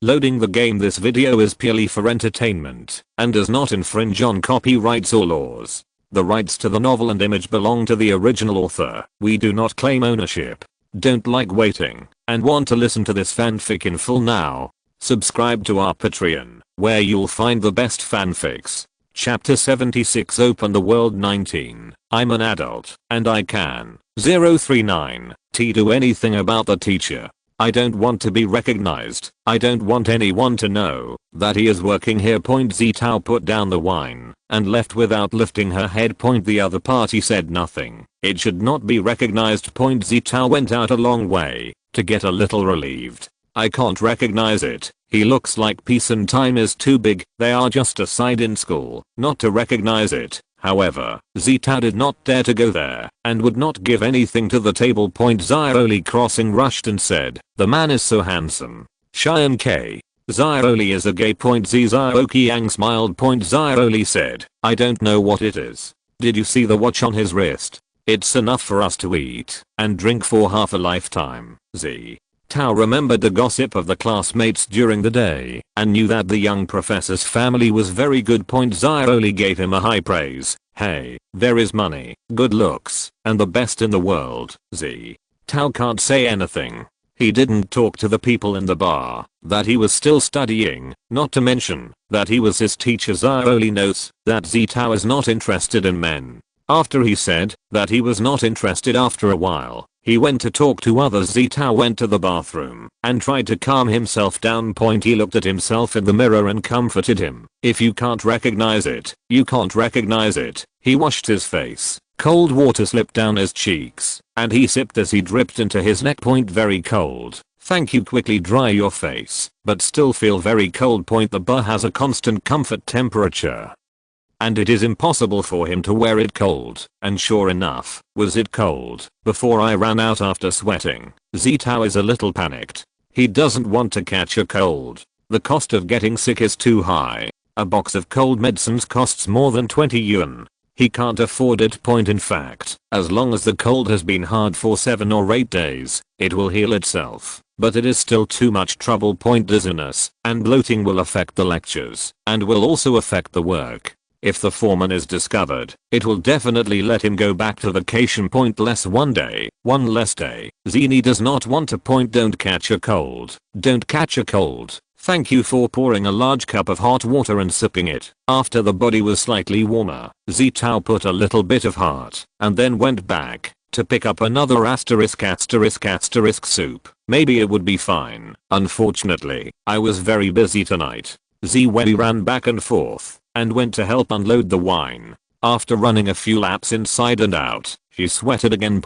Loading the game. This video is purely for entertainment and does not infringe on copyrights or laws. The rights to the novel and image belong to the original author. We do not claim ownership. Don't like waiting and want to listen to this fanfic in full now? Subscribe to our Patreon, where you'll find the best fanfics. Chapter 76. Open the world. 19. I'm an adult, and I can 039 do anything about the teacher. I don't want to be recognized. I don't want anyone to know that he is working here. Xie Tao put down the wine and left without lifting her head. The other party said nothing. It should not be recognized. Xie Tao went out a long way to get a little relieved. I can't recognize it. He looks like peace and time is too big. They are just a side in school, not to recognize it. However, Xie Tao did not dare to go there and would not give anything to the table. Xiaoli crossing rushed and said, the man is so handsome. Xian K. Xiaoli is a gay. Xiaoqi Yang smiled. Xiaoli said, I don't know what it is. Did you see the watch on his wrist? It's enough for us to eat and drink for half a lifetime. Xie Tao remembered the gossip of the classmates during the day and knew that the young professor's family was very good. Xiaoli gave him a high praise. Hey, there is money, good looks, and the best in the world. Xie Tao can't say anything. He didn't talk to the people in the bar that he was still studying, not to mention that he was his teacher. Xiaoli knows that Xie Tao is not interested in men. After he said that he was not interested, after a while, he went to talk to others. Xie Tao went to the bathroom and tried to calm himself down. He looked at himself in the mirror and comforted him. If you can't recognize it, you can't recognize it. He washed his face. Cold water slipped down his cheeks and he sipped as he dripped into his neck. Very cold. Thank you. Quickly dry your face, but still feel very cold. The bar has a constant comfort temperature, and it is impossible for him to wear it cold. And sure enough, was it cold before I ran out after sweating. Xie Tao is a little panicked. He doesn't want to catch a cold. The cost of getting sick is too high. A box of cold medicines costs more than 20 yuan. He can't afford it. In fact, as long as the cold has been hard for 7 or 8 days, it will heal itself. But it is still too much trouble. Dizziness and bloating will affect the lectures and will also affect the work. If the foreman is discovered, it will definitely let him go back to vacation. One less day. Zini does not want to. Don't catch a cold. Don't catch a cold. Thank you for pouring a large cup of hot water and sipping it. After the body was slightly warmer, Xie Tao put a little bit of heart and then went back to pick up another soup. Maybe it would be fine. Unfortunately, I was very busy tonight. Xie Wei ran back and forth and went to help unload the wine. After running a few laps inside and out, he sweated again.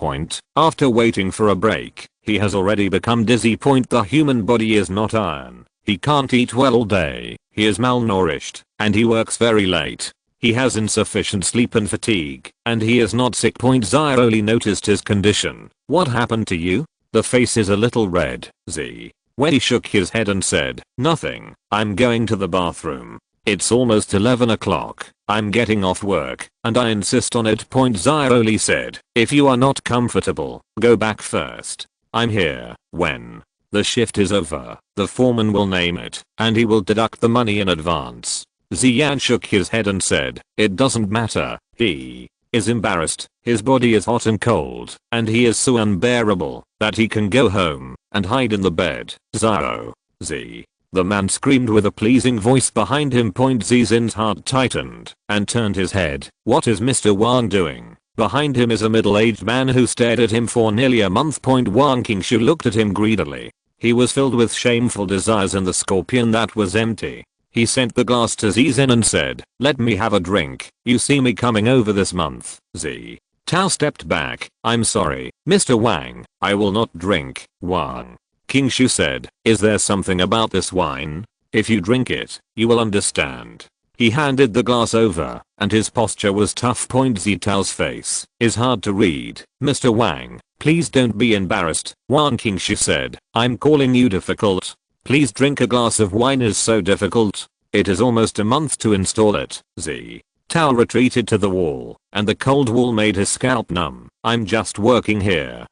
After waiting for a break, he has already become dizzy. The human body is not iron. He can't eat well all day, he is malnourished, and he works very late. He has insufficient sleep and fatigue, and he is not sick. Xiaoli noticed his condition. What happened to you? The face is a little red. Xie Wei shook his head and said, nothing, I'm going to the bathroom. It's almost 11 o'clock. I'm getting off work, and I insist on it. Xiaoli said, if you are not comfortable, go back first. I'm here. When the shift is over, the foreman will name it, and he will deduct the money in advance. Xian shook his head and said, it doesn't matter. He is embarrassed. His body is hot and cold, and he is so unbearable that he can go home and hide in the bed. Xie. The man screamed with a pleasing voice behind him. Xie's heart tightened and turned his head. What is Mr. Wang doing? Behind him is a middle-aged man who stared at him for nearly a month. Wang Qingshu looked at him greedily. He was filled with shameful desires in the scorpion that was empty. He sent the glass to Xie and said, let me have a drink. You see me coming over this month. Xie Tao stepped back. I'm sorry, Mr. Wang, I will not drink. Wang Qingshu said, is there something about this wine? If you drink it, you will understand. He handed the glass over, and his posture was tough. Xie Tao's face is hard to read. Mr. Wang, please don't be embarrassed. Wang Qingshu said, I'm calling you difficult. Please drink. A glass of wine is so difficult. It is almost a month to install it. Xie Tao retreated to the wall, and the cold wall made his scalp numb. I'm just working here.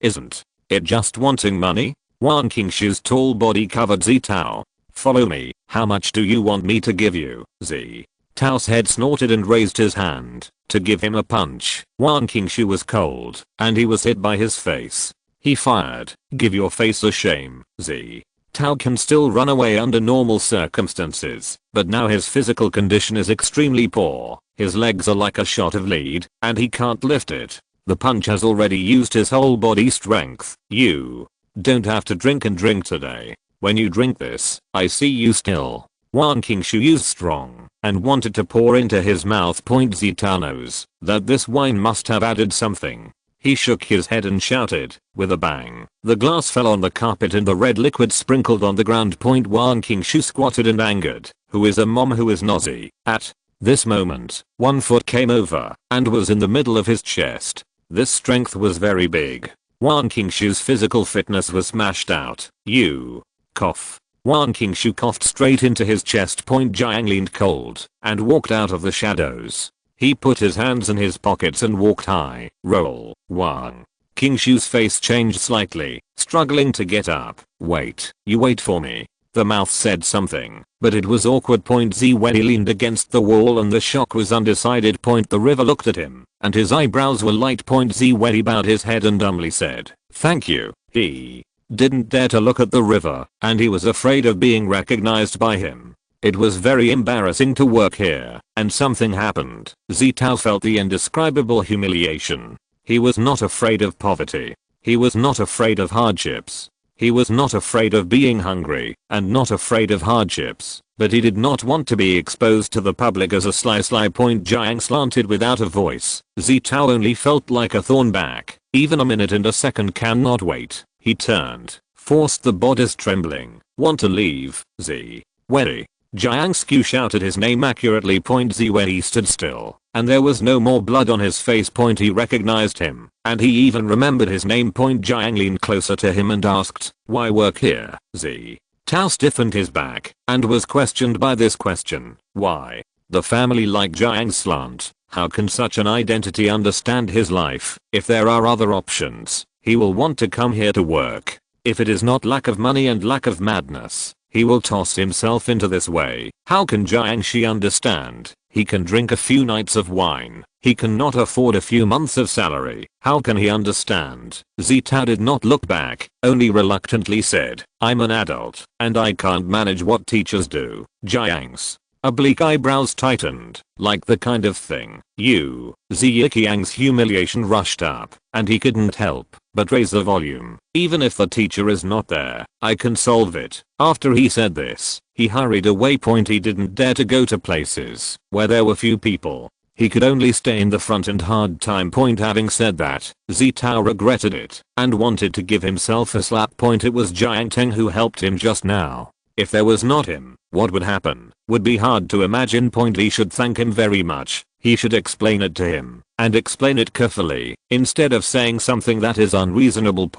Isn't it just wanting money? Wang Qingshu's tall body covered Zi Tao. Follow me, how much do you want me to give you? Zi Tao's head snorted and raised his hand to give him a punch. Wang Qingshu was cold, and he was hit by his face. He fired, give your face a shame. Zi Tao can still run away under normal circumstances, but now his physical condition is extremely poor. His legs are like a shot of lead, and he can't lift it. The punch has already used his whole body strength. You don't have to drink and drink today. When you drink this, I see you still. Wang Qingshu used strong and wanted to pour into his mouth. Zi Tao knows that this wine must have added something. He shook his head and shouted, with a bang. The glass fell on the carpet and the red liquid sprinkled on the ground. Wang Qingshu squatted and angered. Who is a mom who is nosy? At this moment, one foot came over and was in the middle of his chest. This strength was very big. Wang Qingshu's physical fitness was smashed out. You cough. Wang Qingshu coughed straight into his chest. Jiang leaned cold and walked out of the shadows. He put his hands in his pockets and walked high. Roll. Wang Qingshu's face changed slightly, struggling to get up. Wait. You wait for me. The mouth said something, but it was awkward. Zi Wenyi leaned against the wall and the shock was undecided. The river looked at him, and his eyebrows were light. Zi Wenyi bowed his head and dumbly said, thank you. He didn't dare to look at the river, and he was afraid of being recognized by him. It was very embarrassing to work here, and something happened. Zi Tao felt the indescribable humiliation. He was not afraid of poverty. He was not afraid of hardships. He was not afraid of being hungry, and not afraid of hardships, but he did not want to be exposed to the public as a sly. Jiang slanted without a voice. Zi Tao only felt like a thorn back. Even a minute and a second cannot wait. He turned, forced the bodice trembling. Want to leave? Zi Wenyi. Jiang Skew shouted his name accurately. Zi Wenyi stood still, and there was no more blood on his face. He recognized him, and he even remembered his name. Jiang leaned closer to him and asked, why work here? Zi Tao stiffened his back, and was questioned by this question. Why? The family like Jiang slant. How can such an identity understand his life? If there are other options, he will want to come here to work. If it is not lack of money and lack of madness, he will toss himself into this way. How can Jiang Xi understand? He can drink a few nights of wine. He cannot afford a few months of salary. How can he understand? Zi Tao did not look back, only reluctantly said, I'm an adult, and I can't manage what teachers do. Jiang's oblique eyebrows tightened, like the kind of thing you. Xie Qiang's humiliation rushed up, and he couldn't help but raise the volume. Even if the teacher is not there, I can solve it. After he said this, he hurried away. He didn't dare to go to places where there were few people. He could only stay in the front and hard time. Having said that, Zi Tao regretted it and wanted to give himself a slap. It was Jiang Teng who helped him just now. If there was not him, what would happen? Would be hard to imagine. He should thank him very much. He should explain it to him, and explain it carefully, instead of saying something that is unreasonable.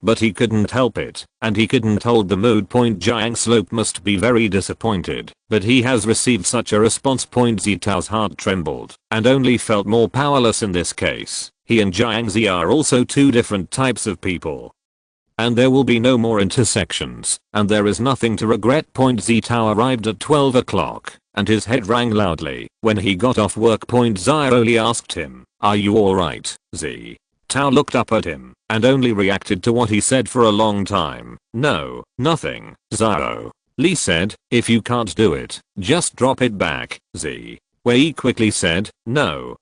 But he couldn't help it, and he couldn't hold the mood. Jiang Slope must be very disappointed, but he has received such a response. Zi Tao's heart trembled, and only felt more powerless in this case. He and Jiang Zi are also two different types of people. And there will be no more intersections, and there is nothing to regret. Zi Tao arrived at 12 o'clock, and his head rang loudly. When he got off work, Zai asked him, are you alright? Zi Tao looked up at him, and only reacted to what he said for a long time. No, nothing, Zio. Li said, if you can't do it, just drop it back. Zi Wei quickly said, no.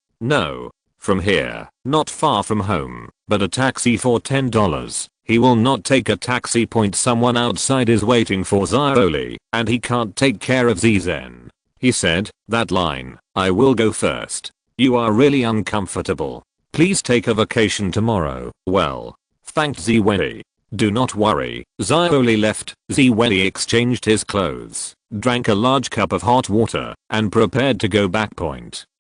From here, not far from home, but a taxi for $10. He will not take a taxi. Someone outside is waiting for Xiaoli, and he can't take care of Zizen. He said, that line, I will go first. You are really uncomfortable. Please take a vacation tomorrow. Well, thanked Zi Wenyi. Do not worry. Xiaoli left. Zi Wenyi exchanged his clothes, drank a large cup of hot water, and prepared to go back.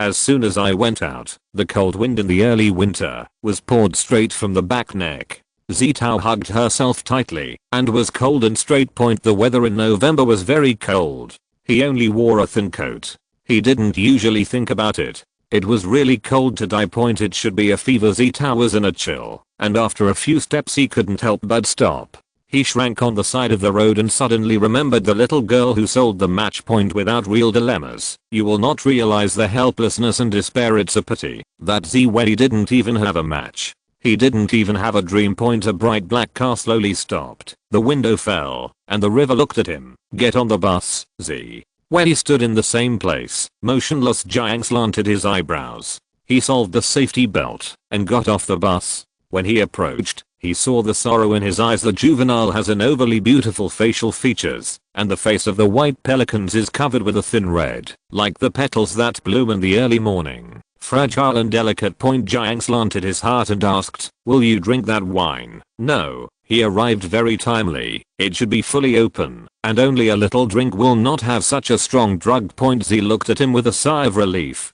As soon as I went out, the cold wind in the early winter was poured straight from the back neck. Zi Tao hugged herself tightly and was cold and straight. The weather in November was very cold. He only wore a thin coat. He didn't usually think about it. It was really cold to die. It should be a fever. Zi Tao was in a chill, and after a few steps he couldn't help but stop. He shrank on the side of the road and suddenly remembered the little girl who sold the match point without real dilemmas. You will not realize the helplessness and despair. It's a pity that Xie didn't even have a match. He didn't even have a dream point. A bright black car slowly stopped. The window fell, and the river looked at him. Get on the bus, Xie. He stood in the same place, motionless. Jiang slanted his eyebrows. He solved the safety belt and got off the bus. When he approached, he saw the sorrow in his eyes. The juvenile has an overly beautiful facial features, and the face of the white pelicans is covered with a thin red, like the petals that bloom in the early morning. Fragile and delicate. Jiang slanted his heart and asked, will you drink that wine? No, he arrived very timely. It should be fully open, and only a little drink will not have such a strong drug. Xie looked at him with a sigh of relief,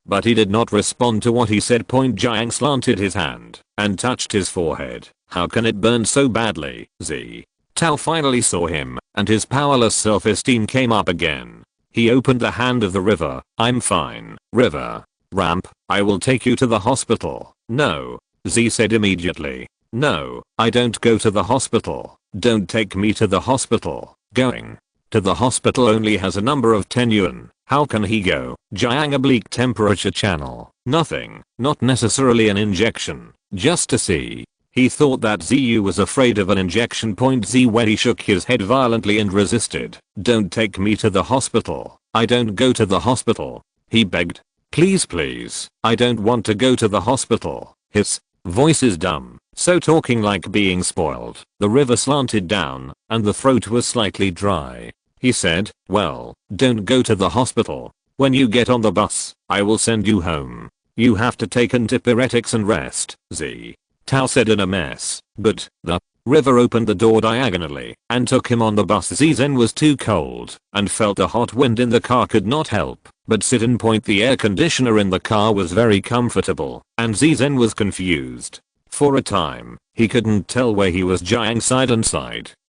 but he did not respond to what he said. Jiang slanted his hand and touched his forehead. How can it burn so badly? Xie Tao finally saw him, and his powerless self-esteem came up again. He opened the hand of the river. I'm fine, river. Ramp, I will take you to the hospital. No, Xie said immediately. No, I don't go to the hospital. Don't take me to the hospital. Going to the hospital only has a number of 10 yuan. How can he go? Jiang oblique temperature channel. Nothing, not necessarily an injection, just to see. He thought that Xie was afraid of an injection. Xie shook his head violently and resisted. Don't take me to the hospital. I don't go to the hospital. He begged. Please, please, I don't want to go to the hospital. His voice is dumb, so talking like being spoiled. The river slanted down, and the throat was slightly dry. He said, well, don't go to the hospital. When you get on the bus, I will send you home. You have to take antipyretics and rest. Xie Tao said in a mess, but the river opened the door diagonally and took him on the bus. Xie was too cold and felt a hot wind in the car. Could not help but sit in. The air conditioner in the car was very comfortable, and Xie was confused. For a time, he couldn't tell where he was. Jiang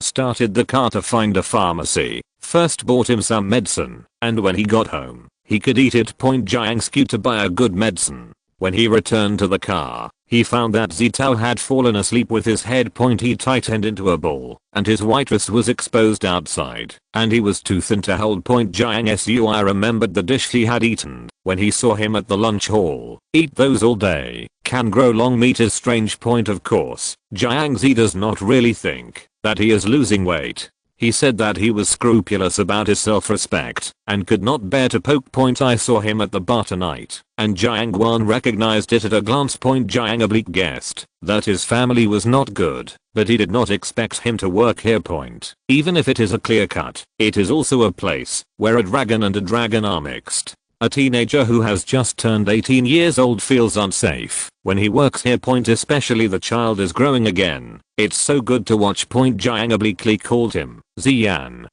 started the car to find a pharmacy, first bought him some medicine, and when he got home, he could eat it. Jiang skewed to buy a good medicine. When he returned to the car, he found that Xie Tao had fallen asleep with his head he tightened into a ball, and his white wrist was exposed outside, and he was too thin to hold. Jiang Sui remembered the dish he had eaten when he saw him at the lunch hall. Eat those all day, can grow long. Meat is strange. Of course, Jiang Xi does not really think that he is losing weight. He said that he was scrupulous about his self-respect and could not bear to poke. I saw him at the bar tonight, and Jiang Guan recognized it at a glance. Jiang oblique guessed that his family was not good, but he did not expect him to work here. Even if it is a clear cut, it is also a place where a dragon and a dragon are mixed. A teenager who has just turned 18 years old feels unsafe when he works here. Especially the child is growing again. It's so good to watch. Jiang obliquely called him Ziyan.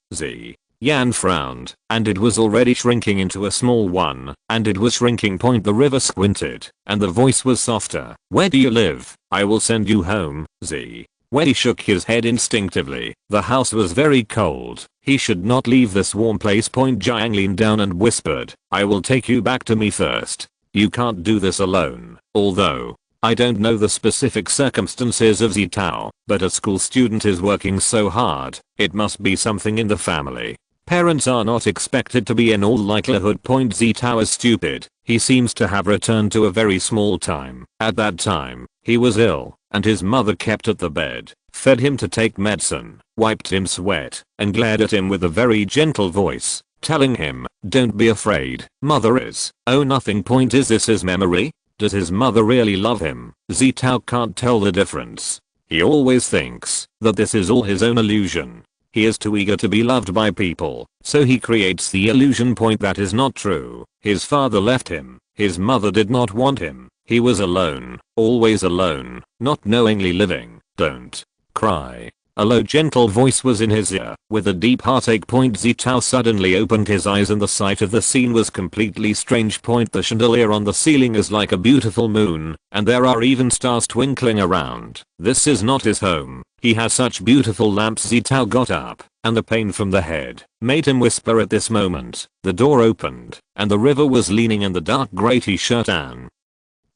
Yan frowned, and it was already shrinking into a small one, and it was shrinking. The river squinted, and the voice was softer. Where do you live? I will send you home, Xie. He shook his head instinctively. The house was very cold. He should not leave this warm place. Jiang leaned down and whispered, I will take you back to me first. You can't do this alone. Although, I don't know the specific circumstances of Xie Tao, but a school student is working so hard, it must be something in the family. Parents are not expected to be in all likelihood. Xie Tao is stupid. He seems to have returned to a very small time. At that time, he was ill, and his mother kept at the bed, fed him to take medicine, wiped him sweat, and glared at him with a very gentle voice, telling him, don't be afraid, mother is. Oh, nothing. Is this his memory? Does his mother really love him? Xie Tao can't tell the difference. He always thinks that this is all his own illusion. He is too eager to be loved by people, so he creates the illusion. That is not true. His father left him. His mother did not want him. He was alone, always alone, not knowingly living. Don't cry. A low gentle voice was in his ear. With a deep heartache. Xie Tao suddenly opened his eyes and the sight of the scene was completely strange. The chandelier on the ceiling is like a beautiful moon, and there are even stars twinkling around. This is not his home. He has such beautiful lamps. Xie Tao got up, and the pain from the head made him whisper. At this moment, the door opened, and the river was leaning in the dark grey t-shirt and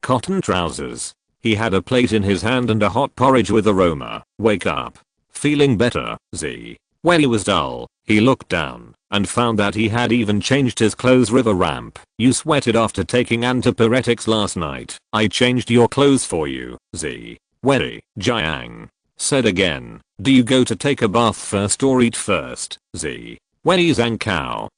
cotton trousers. He had a plate in his hand and a hot porridge with aroma. Wake up. Feeling better, Xie. When he was dull, he looked down and found that he had even changed his clothes. River ramp. You sweated after taking antipyretics last night. I changed your clothes for you, Xie. Wei. Jiang said again. Do you go to take a bath first or eat first, Xie? Wei Zhang Kao.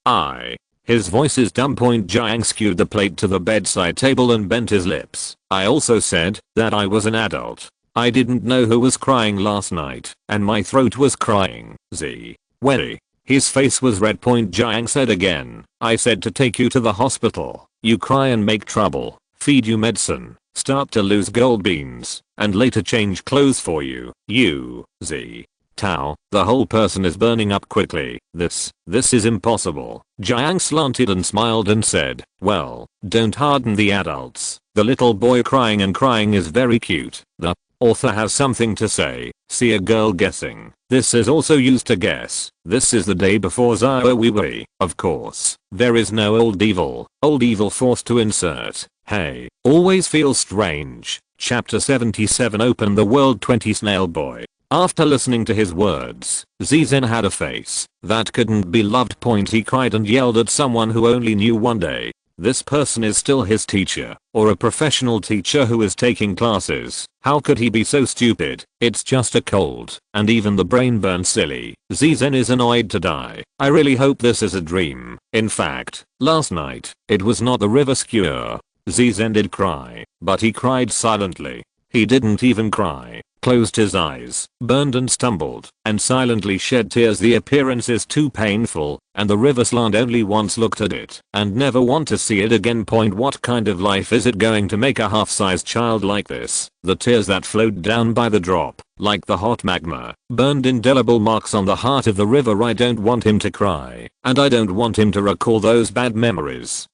His voice is dumb. Jiang skewed the plate to the bedside table and bent his lips. I also said that I was an adult. I didn't know who was crying last night, and my throat was crying, Xie. Wei. His face was red. Jiang said again. I said to take you to the hospital. You cry and make trouble, feed you medicine, start to lose gold beans, and later change clothes for you. You, Xie. Tao, the whole person is burning up quickly. This is impossible. Jiang slanted and smiled and said, well, don't harden the adults. The little boy crying is very cute. The author has something to say. See a girl guessing. This is also used to guess. This is the day before Zhao. Of course, there is no old evil. Old evil forced to insert. Hey, always feels strange. Chapter 77. Open the world. 20 Snail Boy. After listening to his words, Zizen had a face that couldn't be loved. He cried and yelled at someone who only knew one day. This person is still his teacher, or a professional teacher who is taking classes. How could he be so stupid? It's just a cold, and even the brain burns silly. Zizen is annoyed to die. I really hope this is a dream. In fact, last night, it was not the river skewer. Zizen did cry, but he cried silently. He didn't even cry, closed his eyes, burned and stumbled, and silently shed tears. The appearance is too painful, and the river slant only once looked at it, and never want to see it again. What kind of life is it going to make a half-sized child like this? The tears that flowed down by the drop, like the hot magma, burned indelible marks on the heart of the river. I don't want him to cry, and I don't want him to recall those bad memories.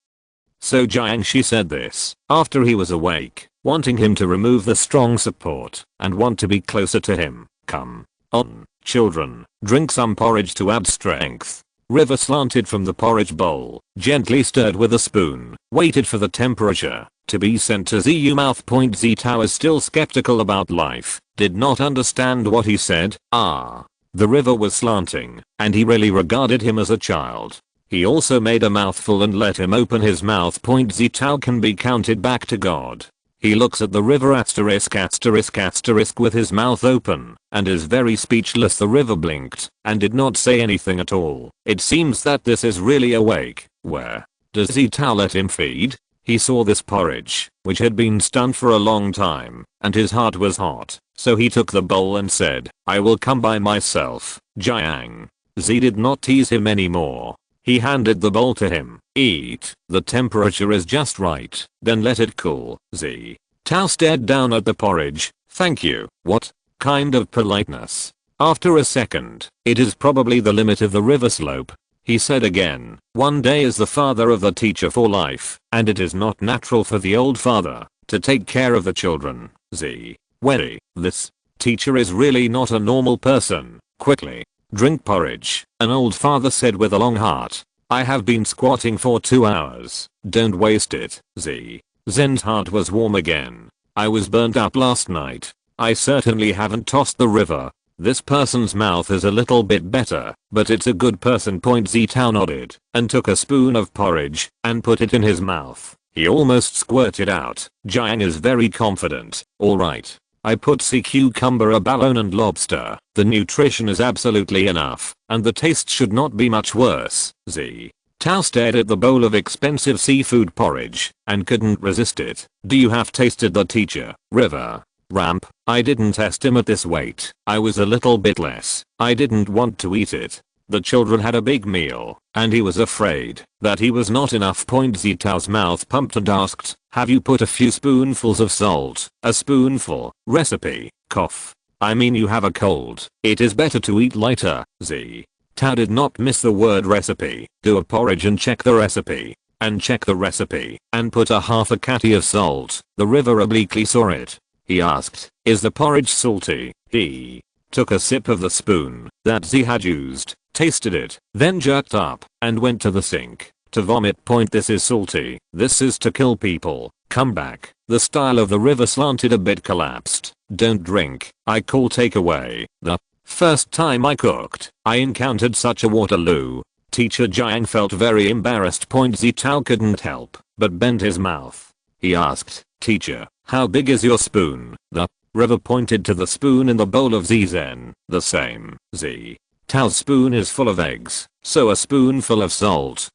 So Jiang Shi said this after he was awake, wanting him to remove the strong support and want to be closer to him. Come on, children, drink some porridge to add strength. River slanted from the porridge bowl, gently stirred with a spoon, waited for the temperature to be sent to Ziyu mouth. Zi Tao is still skeptical about life, did not understand what he said. The river was slanting, and he really regarded him as a child. He also made a mouthful and let him open his mouth. Zi Tao can be counted back to God. He looks at the river with his mouth open and is very speechless. The river blinked and did not say anything at all. It seems that this is really awake. Where does Zi Tao let him feed? He saw this porridge, which had been stunned for a long time, and his heart was hot, so he took the bowl and said, I will come by myself. Jiang Zi did not tease him anymore. He handed the bowl to him. Eat. The temperature is just right. Then let it cool. Zi Tao stared down at the porridge. Thank you. What kind of politeness? After a second, it is probably the limit of the river slope. He said again, one day is the father of the teacher for life, and it is not natural for the old father to take care of the children. Zi Wei. This teacher is really not a normal person. Quickly drink porridge, an old father said with a long heart. I have been squatting for 2 hours. Don't waste it. Zi Zen's heart was warm again. I was burnt up last night. I certainly haven't tossed the river. This person's mouth is a little bit better, but it's a good person. Zi Tao nodded and took a spoon of porridge and put it in his mouth. He almost squirted out. Jiang is very confident. Alright. I put sea cucumber, abalone and lobster. The nutrition is absolutely enough, and the taste should not be much worse. Zi Tao stared at the bowl of expensive seafood porridge and couldn't resist it. Do you have tasted the teacher, river ramp? I didn't estimate this weight. I was a little bit less. I didn't want to eat it. The children had a big meal, and he was afraid that he was not enough. Zi Tao's mouth pumped and asked, have you put a few spoonfuls of salt? A spoonful. Recipe. Cough. I mean you have a cold. It is better to eat lighter. Zi Tao did not miss the word recipe. Do a porridge and check the recipe. And check the recipe. And put a half a catty of salt. The river obliquely saw it. He asked, is the porridge salty? He took a sip of the spoon that Zi had used, tasted it, then jerked up and went to the sink to vomit. This is salty. This is to kill people. Come back. The style of the river slanted a bit, collapsed. Don't drink. I call takeaway. The First time I cooked, I encountered such a Waterloo. Teacher Jiang felt very embarrassed. Xie Tao couldn't help but bend his mouth. He asked, "Teacher, how big is your spoon?" The river pointed to the spoon in the bowl of Xie Zhen. "The same, Xie. Tao's spoon is full of eggs, so a spoonful of salt."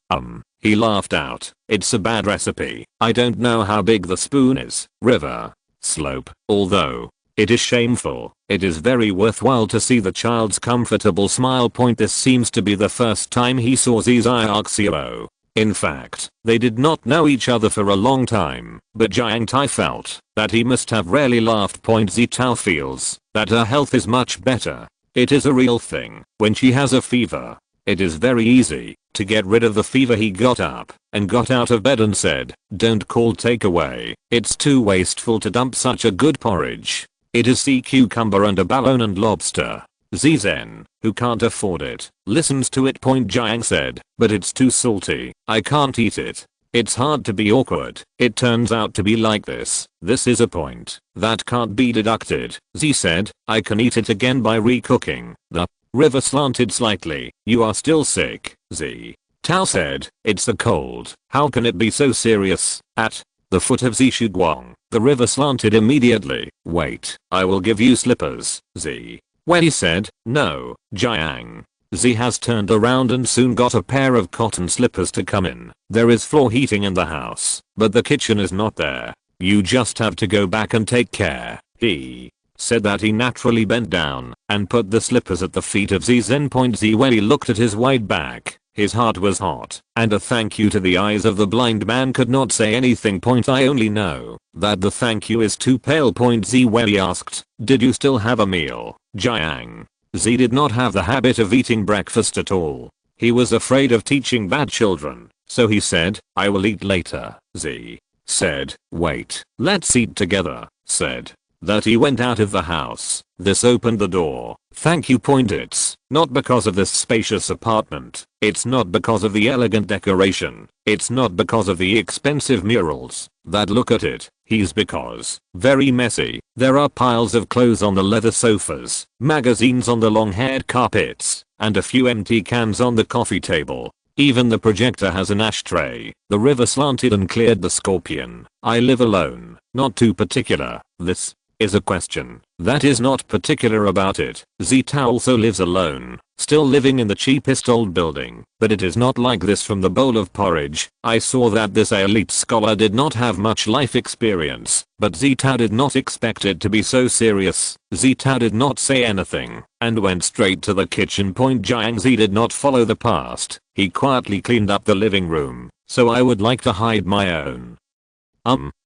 He laughed out. "It's a bad recipe. I don't know how big the spoon is." River. Slope. Although it is shameful, it is very worthwhile to see the child's comfortable smile. This seems to be the first time he saw Xie Xiaoxiao. In fact, they did not know each other for a long time, but Jiang Tai felt that he must have rarely laughed. Xie Tao feels that her health is much better. It is a real thing. When she has a fever, it is very easy to get rid of the fever. He got up and got out of bed and said, "Don't call takeaway. It's too wasteful to dump such a good porridge. It is sea cucumber and abalone and lobster." Xie Zhen, who can't afford it, listens to it. Jiang said, "But it's too salty. I can't eat it. It's hard to be awkward. It turns out to be like this. This is a point that can't be deducted." Xie said, "I can eat it again by recooking." The river slanted slightly. "You are still sick, Xie." Tao said, "It's the cold. How can it be so serious?" At the foot of Xie Guang, the river slanted immediately. "Wait, I will give you slippers, Xie." When he said, "No, Jiang," Xie has turned around and soon got a pair of cotton slippers to come in. There is floor heating in the house, but the kitchen is not there. You just have to go back and take care. He said that he naturally bent down and put the slippers at the feet of Xie Zhen. Xie Wei looked at his wide back. His heart was hot, and a thank you to the eyes of the blind man could not say anything. I only know that the thank you is too pale. Xie Wei asked, "Did you still have a meal, Jiang?" Xie did not have the habit of eating breakfast at all. He was afraid of teaching bad children, so he said, "I will eat later." Xie said, "Wait, let's eat together." Said that he went out of the house. This opened the door. "Thank you." It's not because of this spacious apartment. It's not because of the elegant decoration. It's not because of the expensive murals that look at it. He's because very messy. There are piles of clothes on the leather sofas, magazines on the long-haired carpets, and a few empty cans on the coffee table. Even the projector has an ashtray. The river slanted and cleared the scorpion. "I live alone, not too particular." This is a question that is not particular about it. Xie Tao also lives alone, still living in the cheapest old building, but it is not like this. From the bowl of porridge, I saw that this elite scholar did not have much life experience, but Xie Tao did not expect it to be so serious. Xie Tao did not say anything and went straight to the kitchen. Jiang Xie did not follow the past. He quietly cleaned up the living room, so I would like to hide my own.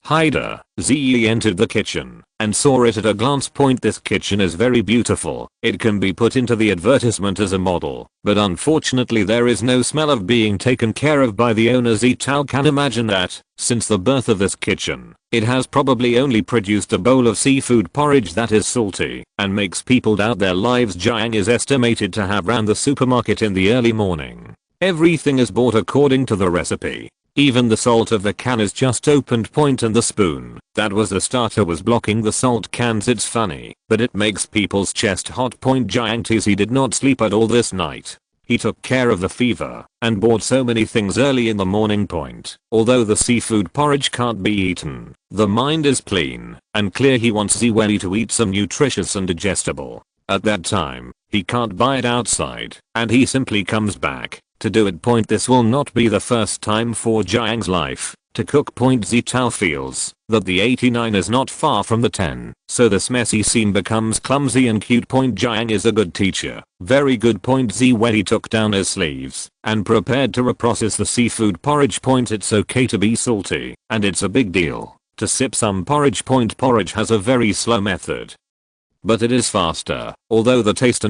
Hider. Xie entered the kitchen and saw it at a glance. This kitchen is very beautiful. It can be put into the advertisement as a model, but unfortunately there is no smell of being taken care of by the owner. Xie Tao can imagine that, since the birth of this kitchen, it has probably only produced a bowl of seafood porridge that is salty and makes people doubt their lives. Jiang is estimated to have ran the supermarket in the early morning. Everything is bought according to the recipe. Even the salt of the can is just opened. And the spoon that was the starter was blocking the salt cans. It's funny, but it makes people's chest hot. Jiang Tz did not sleep at all this night. He took care of the fever and bought so many things early in the morning. Although the seafood porridge can't be eaten, the mind is clean and clear. He wants Xie Wei to eat some nutritious and digestible. At that time, he can't buy it outside, and he simply comes back to do it. This will not be the first time for Jiang's life to cook. Xie Tao feels that the 89 is not far from the 10, so this messy scene becomes clumsy and cute. Jiang is a good teacher. Very good. Xie Wei took down his sleeves and prepared to reprocess the seafood porridge. It's okay to be salty, and it's a big deal to sip some porridge. Porridge has a very slow method, but it is faster, although the taste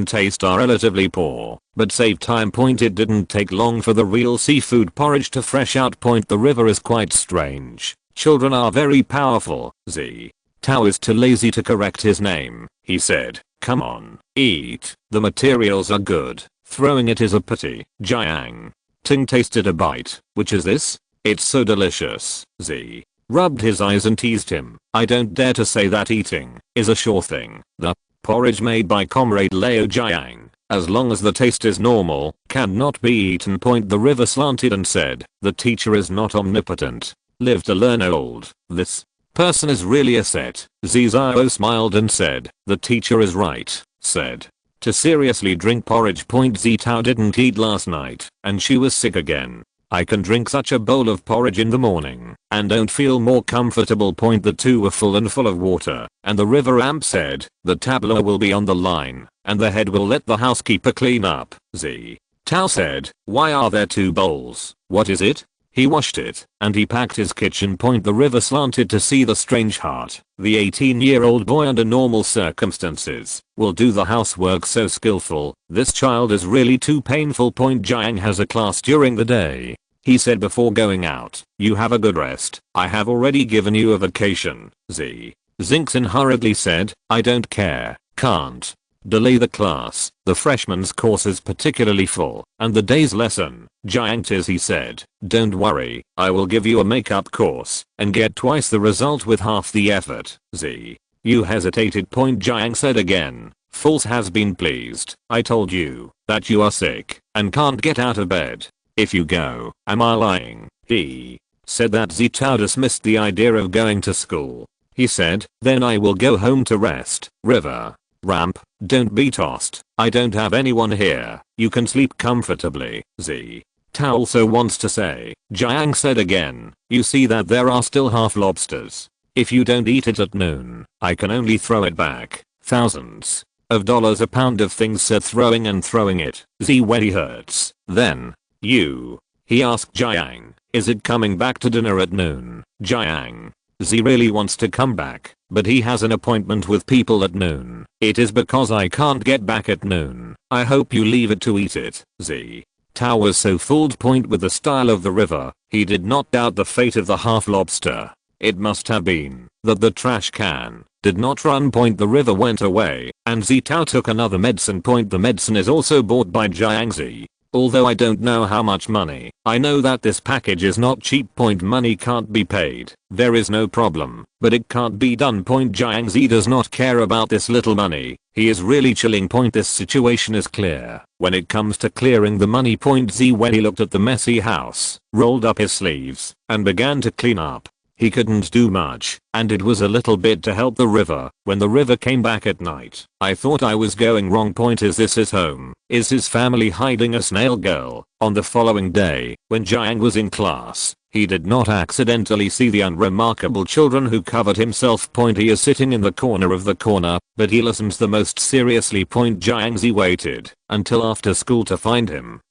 are relatively poor, but save time. It didn't take long for the real seafood porridge to fresh out. The river is quite strange. Children are very powerful. Xie Tao is too lazy to correct his name. He said, "Come on, eat. The materials are good. Throwing it is a pity." Jiang Ting tasted a bite. "Which is this? It's so delicious." Xie rubbed his eyes and teased him. "I don't dare to say that eating is a sure thing." The Porridge made by Comrade Leo Jiang, as long as the taste is normal, cannot be eaten. The river slanted and said, the teacher is not omnipotent. Live to learn old. This person is really a set. Xie Xi smiled and said, the teacher is right, said. To seriously drink porridge. Xie Tao didn't eat last night, and she was sick again. I can drink such a bowl of porridge in the morning, and don't feel more comfortable. The two were full of water, and the river amp said, the tableau will be on the line, and the head will let the housekeeper clean up. Xie Tao said, why are there two bowls? What is it? He washed it, and he packed his kitchen. The river slanted to see the strange heart. The 18-year-old boy under normal circumstances will do the housework so skillful. This child is really too painful. Jiang has a class during the day. He said before going out, you have a good rest. I have already given you a vacation. Xie Xingxin hurriedly said, I don't care, can't delay the class. The freshman's course is particularly full, and the day's lesson, giant is. He said, don't worry, I will give you a makeup course, and get twice the result with half the effort. Xie You hesitated. Jiang said again, False has been pleased. I told you that you are sick and can't get out of bed. If you go, am I lying? He said that. Xie Tao dismissed the idea of going to school. He said, then I will go home to rest. River ramp, don't be tossed. I don't have anyone here. You can sleep comfortably. Xie Tao also wants to say, Jiang said again, you see that there are still half lobsters. If you don't eat it at noon, I can only throw it back. Thousands of dollars a pound of things, said throwing and throwing it. Xie Wei hurts. Then, he asked Jiang, is it coming back to dinner at noon? Jiang Xie really wants to come back, but he has an appointment with people at noon. It is because I can't get back at noon. I hope you leave it to eat it. Xie Tao was so fooled with the style of the river, he did not doubt the fate of the half lobster. It must have been that the trash can did not run. The river went away, and Xie Tao took another medicine. The medicine is also bought by Jiang Xi. Although I don't know how much money, I know that this package is not cheap. Money can't be paid. There is no problem, but it can't be done. Jiang Xi does not care about this little money. He is really chilling. This situation is clear when it comes to clearing the money. Xie Wei looked at the messy house, rolled up his sleeves, and began to clean up. He couldn't do much, and it was a little bit to help the river. When the river came back at night, I thought I was going wrong. Is this his home? Is his family hiding a snail girl? On the following day, when Jiang was in class, he did not accidentally see the unremarkable children who covered himself. He is sitting in the corner of the corner, but he listens the most seriously. Jiang Xi waited until after school to find him.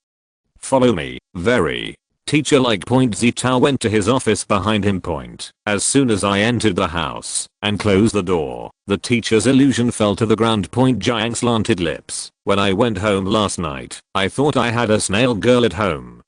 Follow me, very teacher-like. Xie Tao went to his office behind him. As soon as I entered the house and closed the door, the teacher's illusion fell to the ground. Jiang slanted lips. When I went home last night, I thought I had a snail girl at home.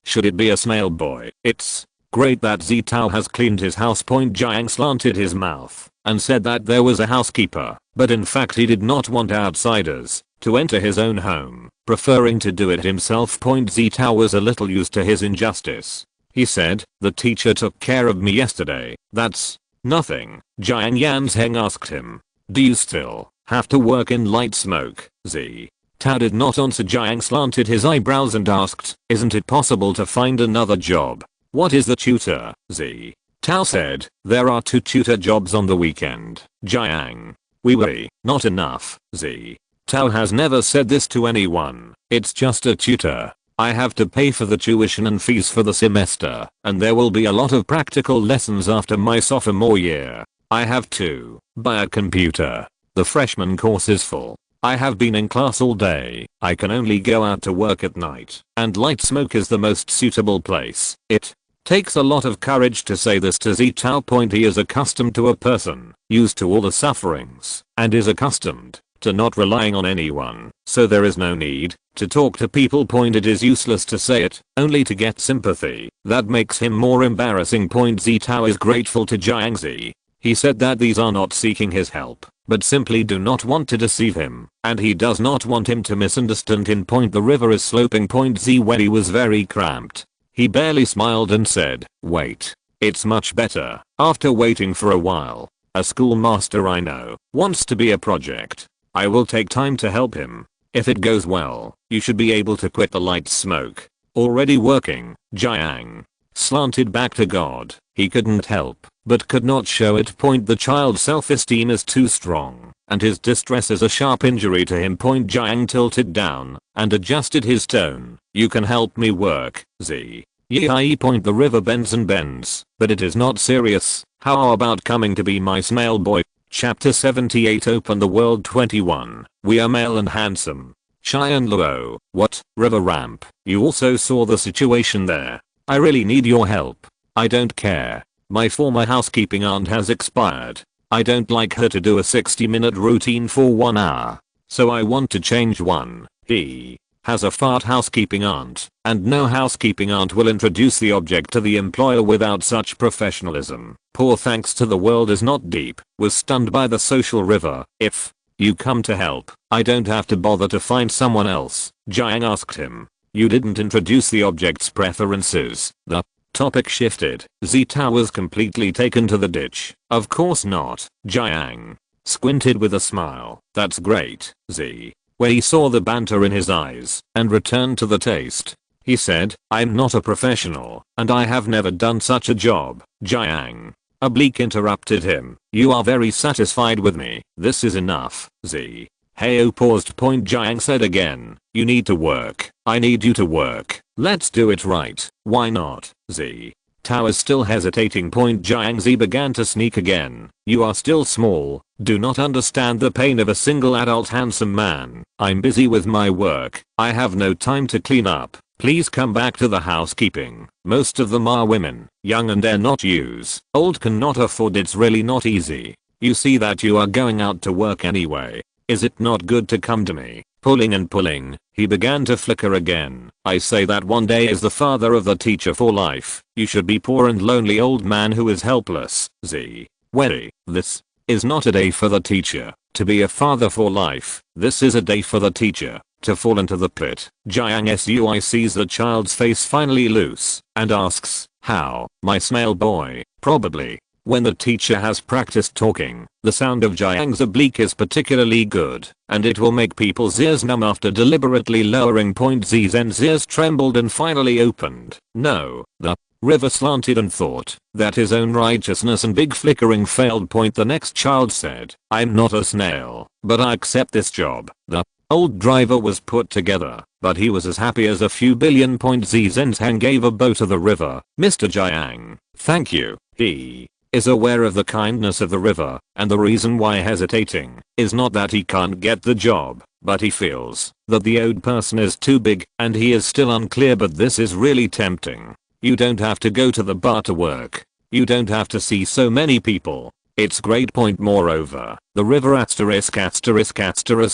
Should it be a snail boy? It's great that Xie Tao has cleaned his house. Jiang slanted his mouth and said that there was a housekeeper, but in fact he did not want outsiders to enter his own home, preferring to do it himself. Xie Tao was a little used to his injustice. He said, the teacher took care of me yesterday. That's nothing. Jiang Yanzheng asked him, do you still have to work in light smoke? Xie Tao did not answer. Jiang slanted his eyebrows and asked, isn't it possible to find another job? What is the tutor? Xie Tao said, there are 2 tutor jobs on the weekend. Jiang Wei, not enough. Xie Tao has never said this to anyone. It's just a tutor. I have to pay for the tuition and fees for the semester, and there will be a lot of practical lessons after my sophomore year. I have to buy a computer. The freshman course is full. I have been in class all day. I can only go out to work at night, and light smoke is the most suitable place. It takes a lot of courage to say this to Xie Tao. He is accustomed to a person, used to all the sufferings, and is accustomed to not relying on anyone, so there is no need to talk to people. It is useless to say it, only to get sympathy. That makes him more embarrassing. Xie Tao is grateful to Jiang Xi. He said that these are not seeking his help, but simply do not want to deceive him, and he does not want him to misunderstand him. The river is sloping. Xie Wei was very cramped. He barely smiled and said, wait. It's much better. After waiting for a while, a schoolmaster I know wants to be a project I will take time to help him. If it goes well, you should be able to quit the light smoke. Already working, Jiang slanted back to God. He couldn't help, but could not show it. The child's self-esteem is too strong, and his distress is a sharp injury to him. Jiang tilted down, and adjusted his tone. You can help me work, Xie Xi. The river bends and bends, but it is not serious. How about coming to be my snail boy? Chapter 78 Open the World 21. We are male and handsome. Shy and Luo. What? River ramp. You also saw the situation there. I really need your help. I don't care. My former housekeeping aunt has expired. I don't like her to do a 60-minute routine for 1 hour. So I want to change one. He has a fart housekeeping aunt, and no housekeeping aunt will introduce the object to the employer without such professionalism. Poor thanks to the world is not deep, was stunned by the social river. If you come to help, I don't have to bother to find someone else, Jiang asked him. You didn't introduce the object's preferences. The topic shifted. Zitao was completely taken to the ditch. Of course not, Jiang squinted with a smile. That's great, Xie. When he saw the banter in his eyes and returned to the taste, he said, I'm not a professional, and I have never done such a job. Jiang oblique interrupted him. You are very satisfied with me. This is enough, Xie. Heyo paused. Jiang said again, you need to work. I need you to work. Let's do it right. Why not, Xie? Tao is still hesitating. Jiang. Xie began to sneak again. You are still small, do not understand the pain of a single adult handsome man. I'm busy with my work. I have no time to clean up. Please come back to the housekeeping. Most of them are women, young and dare not use. Old cannot afford. It's really not easy. You see that you are going out to work anyway. Is it not good to come to me? Pulling and pulling, he began to flicker again. I say that one day is the father of the teacher for life. You should be poor and lonely old man who is helpless. Xie. Wary. This is not a day for the teacher to be a father for life. This is a day for the teacher to fall into the pit. Jiang Sui sees the child's face finally loose and asks, how? My snail boy? Probably. When the teacher has practiced talking, the sound of Jiang's oblique is particularly good, and it will make people's ears numb. After deliberately lowering Zizen's ears trembled and finally opened. No, the river slanted and thought that his own righteousness and big flickering failed. The next child said, I'm not a snail, but I accept this job. The old driver was put together, but he was as happy as a few billion. Zizen's hand gave a bow to the river. Mr. Jiang, thank you. He is aware of the kindness of the river, and the reason why hesitating is not that he can't get the job, but he feels that the owed person is too big, and he is still unclear. But this is really tempting. You don't have to go to the bar to work. You don't have to see so many people. It's great. Moreover, the river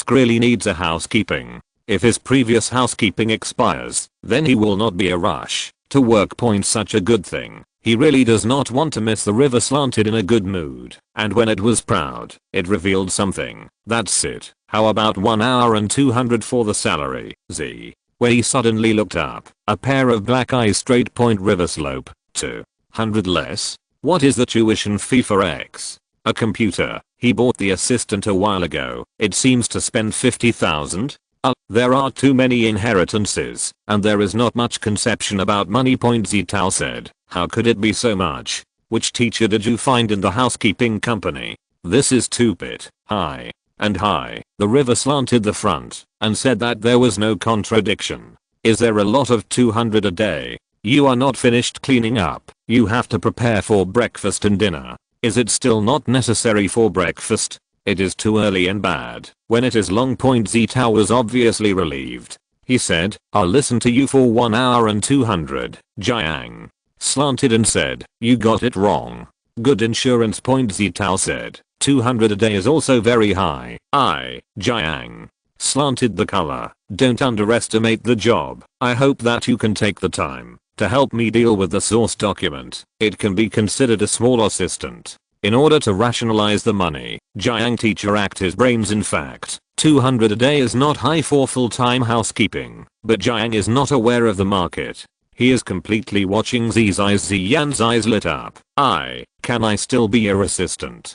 *** really needs a housekeeping. If his previous housekeeping expires, then he will not be a rush to work. Such a good thing. He really does not want to miss. The river slanted in a good mood, and when it was proud, it revealed something. That's it. How about 1 hour and 200 for the salary, Xie? When he suddenly looked up, a pair of black eyes straight. River slope, 200 less? What is the tuition fee for X? A computer. He bought the assistant a while ago. It seems to spend 50,000. There are too many inheritances, and there is not much conception about money. Zitao said. How could it be so much? Which teacher did you find in the housekeeping company? This is too bit high and high. The river slanted the front and said that there was no contradiction. Is there a lot of 200 a day? You are not finished cleaning up. You have to prepare for breakfast and dinner. Is it still not necessary for breakfast? It is too early and bad when it is long. Zitao was obviously relieved. He said, I'll listen to you for 1 hour and 200. Jiang slanted and said, you got it wrong. Good insurance. Zitao said, 200 a day is also very high. Jiang slanted the color. Don't underestimate the job. I hope that you can take the time to help me deal with the source document. It can be considered a small assistant. In order to rationalize the money, Jiang teacher racked his brains. In fact, 200 a day is not high for full-time housekeeping, but Jiang is not aware of the market. He is completely watching Xie's eyes. Ziyan's eyes lit up. Can I still be your assistant?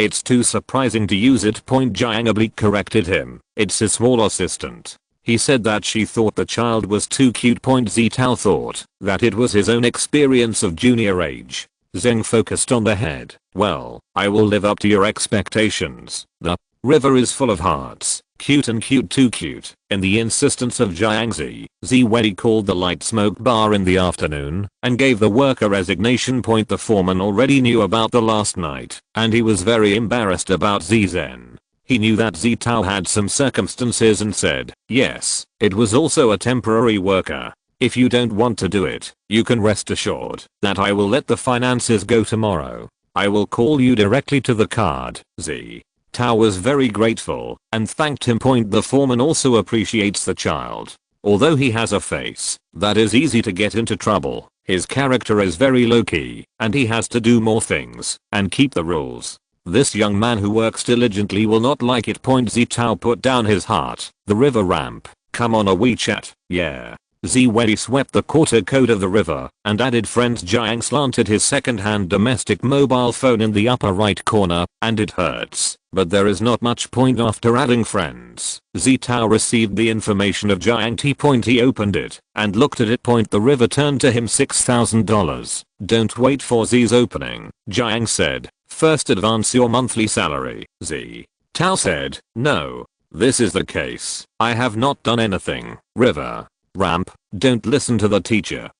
It's too surprising to use it. Jiang oblique corrected him. It's his small assistant. He said that she thought the child was too cute. Zitao thought that it was his own experience of junior age. Zheng focused on the head. Well, I will live up to your expectations. The river is full of hearts. Cute and cute, too cute. In the insistence of Jiang Xie Wei called the light smoke bar in the afternoon and gave the work a resignation. The foreman already knew about the last night and he was very embarrassed about Zhen. He knew that Zitao had some circumstances and said, yes, it was also a temporary worker. If you don't want to do it, you can rest assured that I will let the finances go tomorrow. I will call you directly to the card. Tao was very grateful and thanked him. The foreman also appreciates the child. Although he has a face that is easy to get into trouble, his character is very low-key and he has to do more things and keep the rules. This young man who works diligently will not like it. Zitao put down his heart. The river ramp. Come on a WeChat. Yeah. Wei swept the quarter code of the river and added friends. Jiang slanted his second-hand domestic mobile phone in the upper right corner and it hurts. But there is not much point after adding friends. Zitao received the information of Jiang T. He opened it and looked at it. The river turned to him $6,000. Don't wait for Z's opening, Jiang said. First advance your monthly salary. Tao said, no. This is the case. I have not done anything. River. Ramp. Don't listen to the teacher.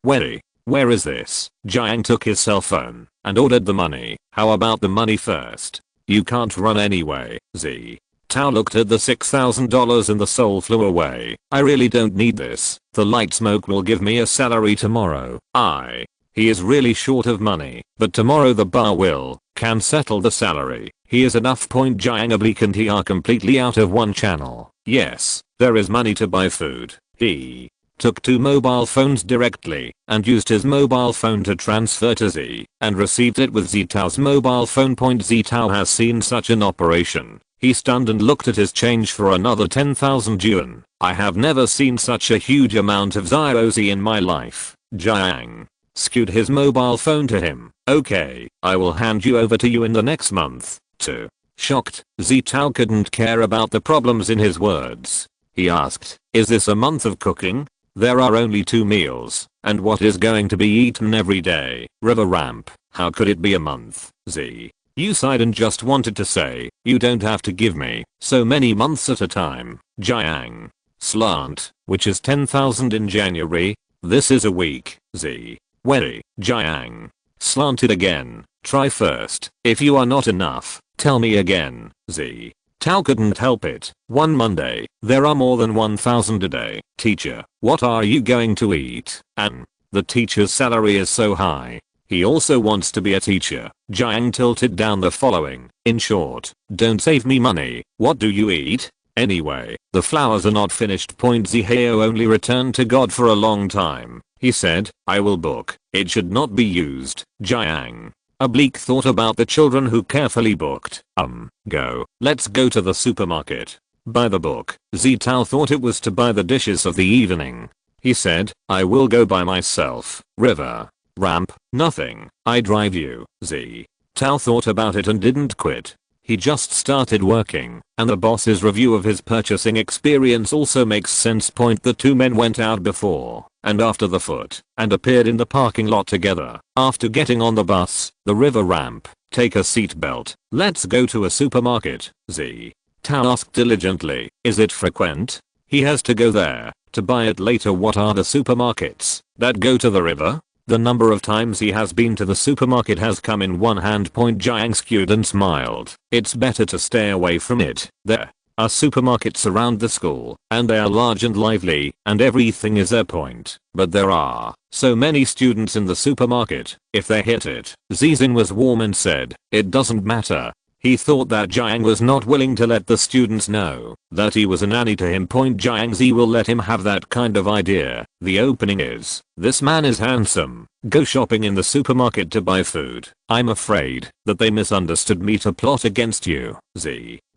Wei. Where is this? Jiang took his cell phone and ordered the money. How about the money first? You can't run anyway. Tao looked at the $6,000 and the soul flew away. I really don't need this. The light smoke will give me a salary tomorrow. He is really short of money, but tomorrow the bar can settle the salary. He is enough. Jiang oblique and he are completely out of one channel. Yes, there is money to buy food. He took 2 mobile phones directly and used his mobile phone to transfer to Z and received it with Zitao's mobile phone. Zitao has seen such an operation. He stunned and looked at his change for another 10,000 yuan. I have never seen such a huge amount of ZOZ in my life. Jiang skewed his mobile phone to him. Okay, I will hand you over to you in the next month. Too shocked, Zitao couldn't care about the problems in his words. He asked, is this a month of cooking? There are only 2 meals, and what is going to be eaten every day? River ramp, how could it be a month? You sighed and just wanted to say, you don't have to give me so many months at a time. Jiang. Slant, which is 10,000 in January. This is a week. Wei. Jiang. Slanted again. Try first. If you are not enough, tell me again. Tao couldn't help it. One Monday, there are more than 1,000 a day. Teacher, what are you going to eat? And the teacher's salary is so high. He also wants to be a teacher. Jiang tilted down the following. In short, don't save me money. What do you eat? Anyway, the flowers are not finished. Zihao only returned to God for a long time. He said, I will book. It should not be used. Jiang oblique thought about the children who carefully booked. Go. Let's go to the supermarket. Buy the book. Zitao thought it was to buy the dishes of the evening. He said, I will go by myself. River. Ramp. Nothing. I drive you. Tao thought about it and didn't quit. He just started working, and the boss's review of his purchasing experience also makes sense. The 2 men went out before and after the foot and appeared in the parking lot together. After getting on the bus, the river ramp, take a seatbelt. Let's go to a supermarket. Tao asked diligently, is it frequent? He has to go there to buy it later. What are the supermarkets that go to the river? The number of times he has been to the supermarket has come in one hand. Jiang skewed and smiled. It's better to stay away from it. There are supermarkets around the school, and they are large and lively, and everything is their point. But there are so many students in the supermarket, if they hit it. Zizin was warm and said, it doesn't matter. He thought that Jiang was not willing to let the students know that he was a nanny to him. Jiang Xi will let him have that kind of idea. The opening is, this man is handsome. Go shopping in the supermarket to buy food. I'm afraid that they misunderstood me to plot against you.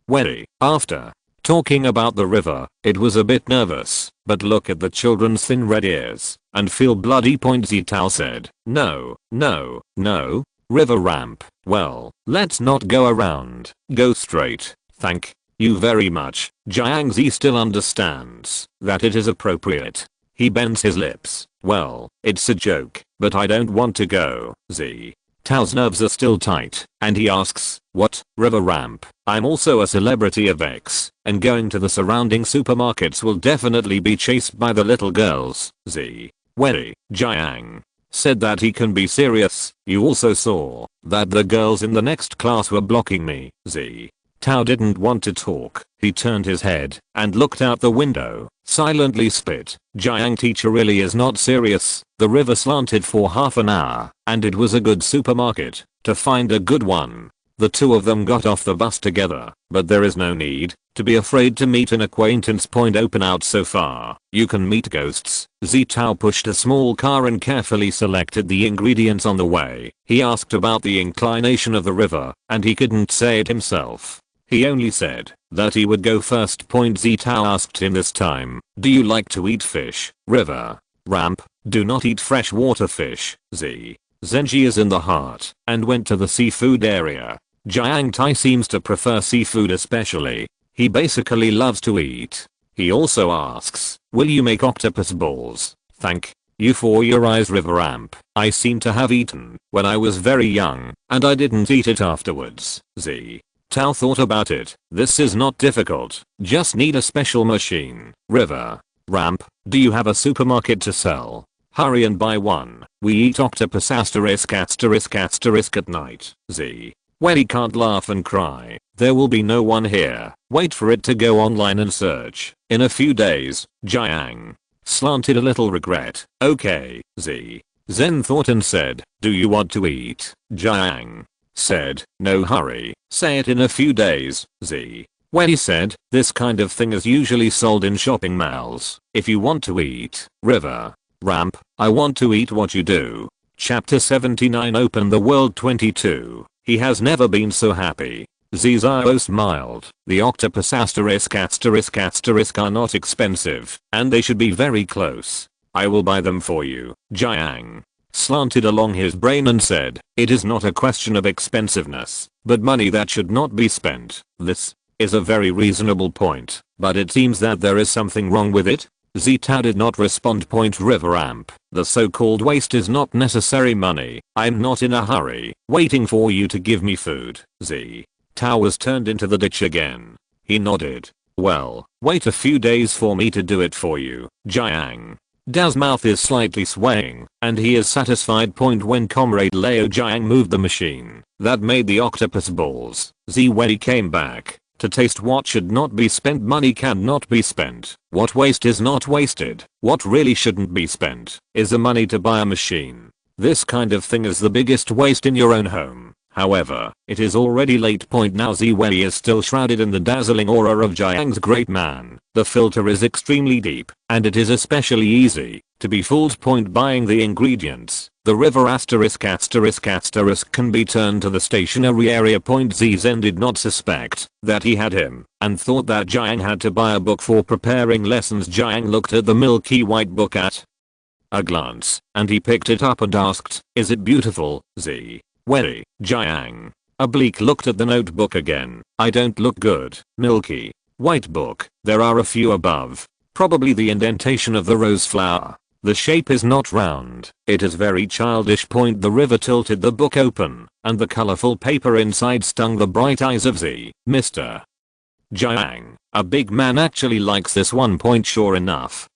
Wei. After talking about the river, it was a bit nervous, but look at the children's thin red ears and feel bloody. Zitao said, no, no, no. River ramp. Well, let's not go around. Go straight. Thank you very much. Jiangzi still understands that it is appropriate. He bends his lips. Well, it's a joke, but I don't want to go. Z. Tao's nerves are still tight, and he asks, what, river ramp? I'm also a celebrity of X, and going to the surrounding supermarkets will definitely be chased by the little girls. Z. Wei, Jiang said that he can be serious. You also saw that the girls in the next class were blocking me. Z. Tao didn't want to talk. He turned his head and looked out the window, silently spit. Jiang teacher really is not serious. The river slanted for half an hour, and it was a good supermarket. To find a good one. The two of them got off the bus together, but there is no need to be afraid to meet an acquaintance. Open out so far. You can meet ghosts. Zitao pushed a small car and carefully selected the ingredients on the way. He asked about the inclination of the river, and he couldn't say it himself. He only said that he would go first. Zitao asked him this time, do you like to eat fish? River ramp, do not eat freshwater fish. Zenji is in the heart and went to the seafood area. Jiang Tai seems to prefer seafood especially. He basically loves to eat. He also asks, will you make octopus balls? Thank you for your eyes, river ramp. I seem to have eaten when I was very young, and I didn't eat it afterwards. Z. Tao thought about it. This is not difficult. Just need a special machine. River ramp, do you have a supermarket to sell? Hurry and buy one. We eat octopus *** at night. Z. Well, he can't laugh and cry. There will be no one here. Wait for it to go online and search. In a few days. Jiang slanted a little regret. Okay. Z. Zen thought and said, do you want to eat? Jiang said, no hurry. Say it in a few days. Z. Well, he said, this kind of thing is usually sold in shopping malls. If you want to eat. River ramp, I want to eat what you do. Chapter 79 Open the World 22. He has never been so happy. Zizao smiled. The octopus *** are not expensive, and they should be very close. I will buy them for you. Jiang slanted along his brain and said, it is not a question of expensiveness, but money that should not be spent. This is a very reasonable point, but it seems that there is something wrong with it. Zitao did not respond. River ramp, the so-called waste is not necessary money. I'm not in a hurry, waiting for you to give me food. Z. Tao was turned into the ditch again. He nodded. Well, wait a few days for me to do it for you. Jiang Dao's mouth is slightly swaying, and he is satisfied. When Comrade Liao Jiang moved the machine that made the octopus balls, Wei came back. To taste what should not be spent. Money cannot be spent. What waste is not wasted. What really shouldn't be spent is the money to buy a machine. This kind of thing is the biggest waste in your own home. However, it is already late. Now Wei is still shrouded in the dazzling aura of Jiang's great man. The filter is extremely deep, and it is especially easy to be fooled. Buying the ingredients. The river *** can be turned to the stationary area. Zen did not suspect that he had him, and thought that Jiang had to buy a book for preparing lessons. Jiang looked at the milky white book at a glance, and he picked it up and asked, is it beautiful? Z. Wei, Jiang oblique looked at the notebook again. I don't look good. Milky white book. There are a few above. Probably the indentation of the rose flower. The shape is not round. It is very childish. The river tilted the book open, and the colorful paper inside stung the bright eyes of Z. Mr. Jiang, a big man actually likes this one. Sure enough.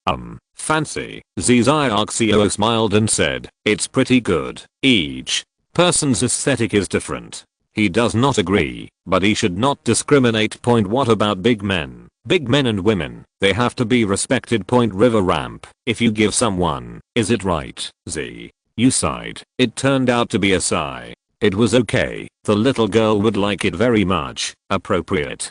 Fancy. Zizio smiled and said, it's pretty good. Each person's aesthetic is different. He does not agree, but he should not discriminate. What about big men? Big men and women, they have to be respected. River ramp, if you give someone, is it right? Z. You sighed. It turned out to be a sigh. It was okay. The little girl would like it very much. Appropriate.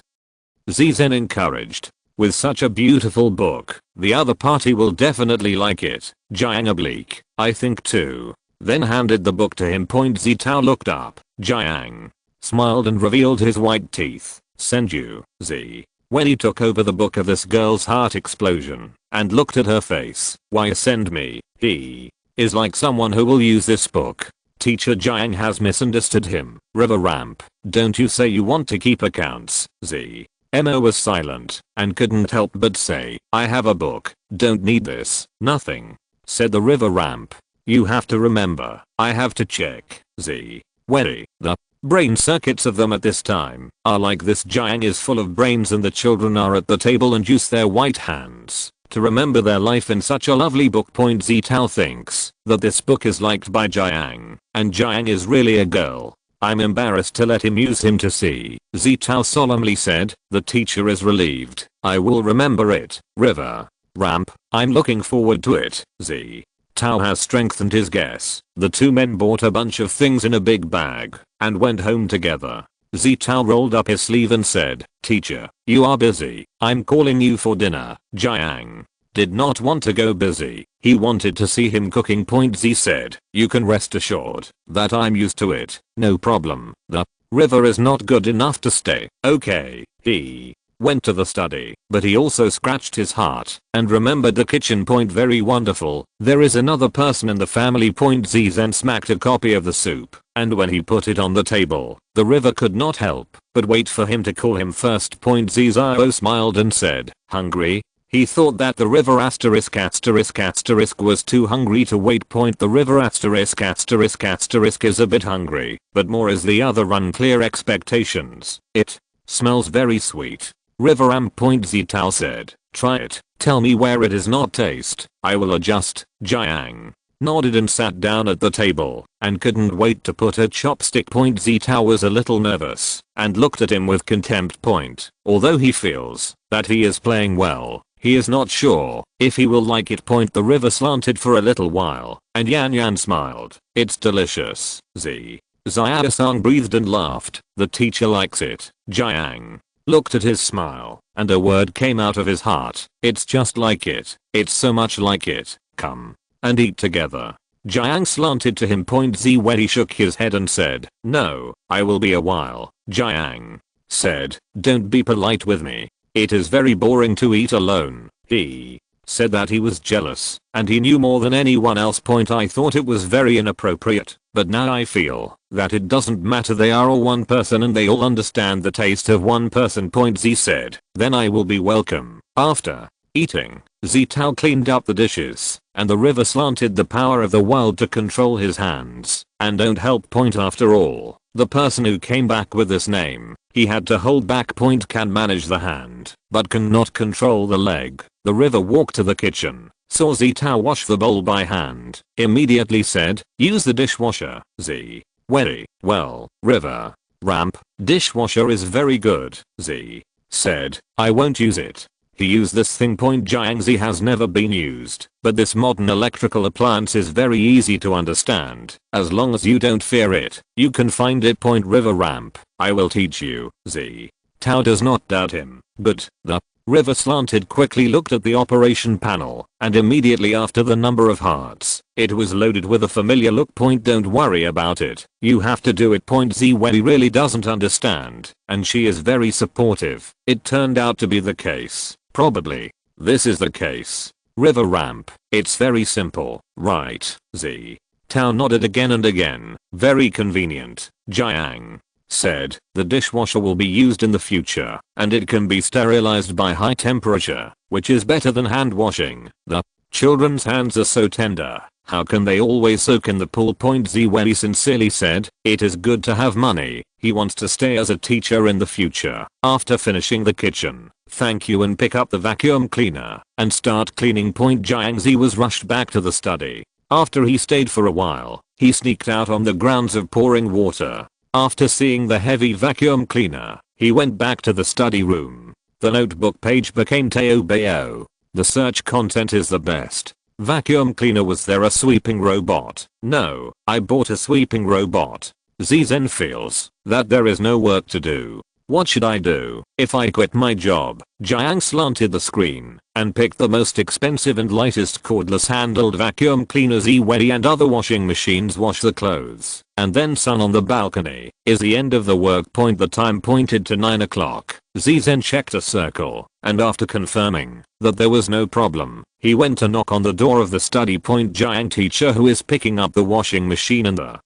Zen encouraged. With such a beautiful book, the other party will definitely like it. Jiang oblique, I think too. Then handed the book to him. Zitao looked up. Jiang smiled and revealed his white teeth. Send you. Z. When he took over the book of this girl's heart explosion and looked at her face. Why send me? He is like someone who will use this book Teacher Jiang has misunderstood him. River ramp. Don't you say you want to keep accounts, Xie. Emma was silent and couldn't help but say, I have a book. Don't need this. Nothing. Said the river ramp. You have to remember. I have to check, Xie. Wary. The brain circuits of them at this time are like this. Jiang is full of brains and the children are at the table and use their white hands to remember their life in such a lovely book. Xie Tao thinks that this book is liked by Jiang, and Jiang is really a girl. I'm embarrassed to let him use him to see. Xie Tao solemnly said. The teacher is relieved. I will remember it. River ramp. I'm looking forward to it. Xie Tao has strengthened his guess. The two men bought a bunch of things in a big bag and went home together. Xie Tao rolled up his sleeve and said, Teacher, you are busy. I'm calling you for dinner. Jiang did not want to go busy. He wanted to see him cooking. Xie said, you can rest assured that I'm used to it. No problem. The river is not good enough to stay. Okay. He went to the study, but he also scratched his heart and remembered the kitchen. Very wonderful. There is another person in the family. Xie then smacked a copy of the soup, and when he put it on the table, the river could not help but wait for him to call him first. Xie smiled and said, hungry? He thought that the river asterisk was too hungry to wait. The river asterisk is a bit hungry, but more is the other unclear expectations. It smells very sweet. River ramp. Xie Tao said, try it. Tell me where it is not taste. I will adjust. Jiang nodded and sat down at the table and couldn't wait to put a chopstick. Xie Tao was a little nervous and looked at him with contempt. Although he feels that he is playing well, he is not sure if he will like it. The river slanted for a little while and Yan smiled. It's delicious. Xie Xiaosang breathed and laughed. The teacher likes it. Jiang looked at his smile and a word came out of his heart. It's just like it. It's so much like it. Come and eat together. Jiang slanted to him. Xie Wei shook his head and said, no, I will be a while. Jiang said, don't be polite with me. It is very boring to eat alone. He said that he was jealous and he knew more than anyone else. I thought it was very inappropriate, but now I feel that it doesn't matter. They are all one person and they all understand the taste of one person. Xie said, then I will be welcome. After eating, Xie Tao cleaned up the dishes and the river slanted the power of the world to control his hands and don't help. After all, the person who came back with this name, he had to hold back. Can manage the hand, but cannot control the leg. The river walked to the kitchen, saw Xie Tao wash the bowl by hand, immediately said, use the dishwasher. Xie Wei, well, river ramp, dishwasher is very good. Xie said, I won't use it. He used this thing. Jiangzi has never been used, but this modern electrical appliance is very easy to understand. As long as you don't fear it, you can find it. River ramp, I will teach you. Xie Tao does not doubt him, but the river slanted quickly looked at the operation panel, and immediately after the number of hearts, it was loaded with a familiar look. Don't worry about it, you have to do it. Xie Wei really doesn't understand, and she is very supportive. It turned out to be the case. Probably. This is the case. River ramp. It's very simple, right? Xie Tao nodded again and again. Very convenient. Jiang said, the dishwasher will be used in the future, and it can be sterilized by high temperature, which is better than hand washing. The children's hands are so tender. How can they always soak in the pool? Xie Wei sincerely said, it is good to have money. He wants to stay as a teacher in the future. After finishing the kitchen, thank you and pick up the vacuum cleaner and start cleaning. Jiangzi was rushed back to the study. After he stayed for a while, he sneaked out on the grounds of pouring water. After seeing the heavy vacuum cleaner, he went back to the study room. The notebook page became Teo Bao. The search content is the best. Vacuum cleaner. Was there a sweeping robot? No, I bought a sweeping robot. Zen feels that there is no work to do. What should I do if I quit my job? Jiang slanted the screen and picked the most expensive and lightest cordless handled vacuum cleaner. Xie Wei and other washing machines wash the clothes, and then sun on the balcony is the end of the work. The time pointed to 9 o'clock. Zen checked a circle, and after confirming that there was no problem, he went to knock on the door of the study. Jiang teacher who is picking up the washing machine and the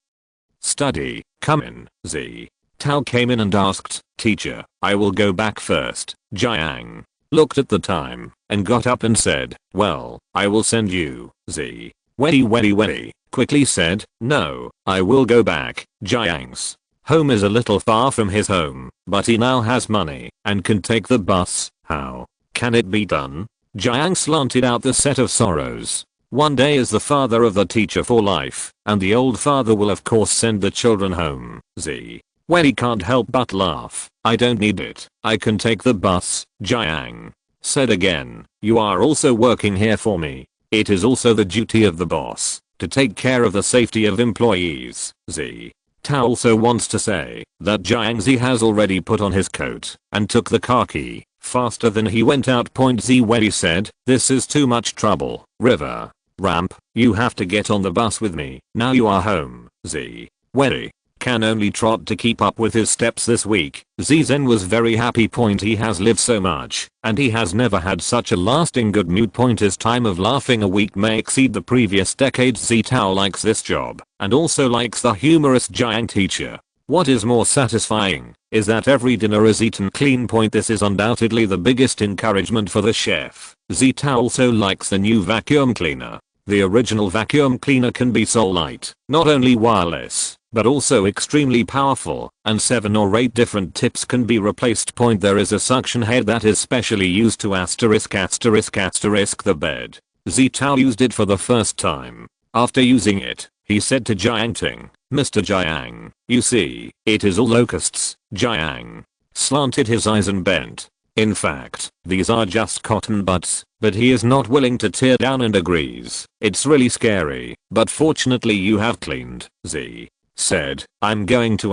Study, come in, Z. Tao came in and asked, teacher, I will go back first. Jiang looked at the time and got up and said, well, I will send you. Z. Wedi quickly said, no, I will go back. Jiang's home is a little far from his home, but he now has money and can take the bus. How can it be done? Jiang slanted out the set of sorrows. One day is the father of the teacher for life, and the old father will of course send the children home. Z. Wedi can't help but laugh. I don't need it. I can take the bus. Jiang said again, you are also working here for me. It is also the duty of the boss to take care of the safety of employees. Z. Tao also wants to say that Jiangzi has already put on his coat and took the car key faster than he went out. Z. Wedi said, this is too much trouble. River. Ramp, you have to get on the bus with me. Now you are home. Z. Wedi can only trot to keep up with his steps this week. Zen was very happy. He has lived so much and he has never had such a lasting good mood. His time of laughing a week may exceed the previous decades. Z. Tao likes this job and also likes the humorous Jiang teacher. What is more satisfying is that every dinner is eaten clean. This is undoubtedly the biggest encouragement for the chef. Z. Tao also likes the new vacuum cleaner. The original vacuum cleaner can be so light, not only wireless, but also extremely powerful, and 7 or 8 different tips can be replaced. There is a suction head that is specially used to the bed. Z. Tao used it for the first time. After using it, he said to Jiang, Mr. Jiang, you see, it is all locusts. Jiang slanted his eyes and bent. In fact, these are just cotton buds, but he is not willing to tear down and agrees. It's really scary, but fortunately you have cleaned. Z. said, I'm going to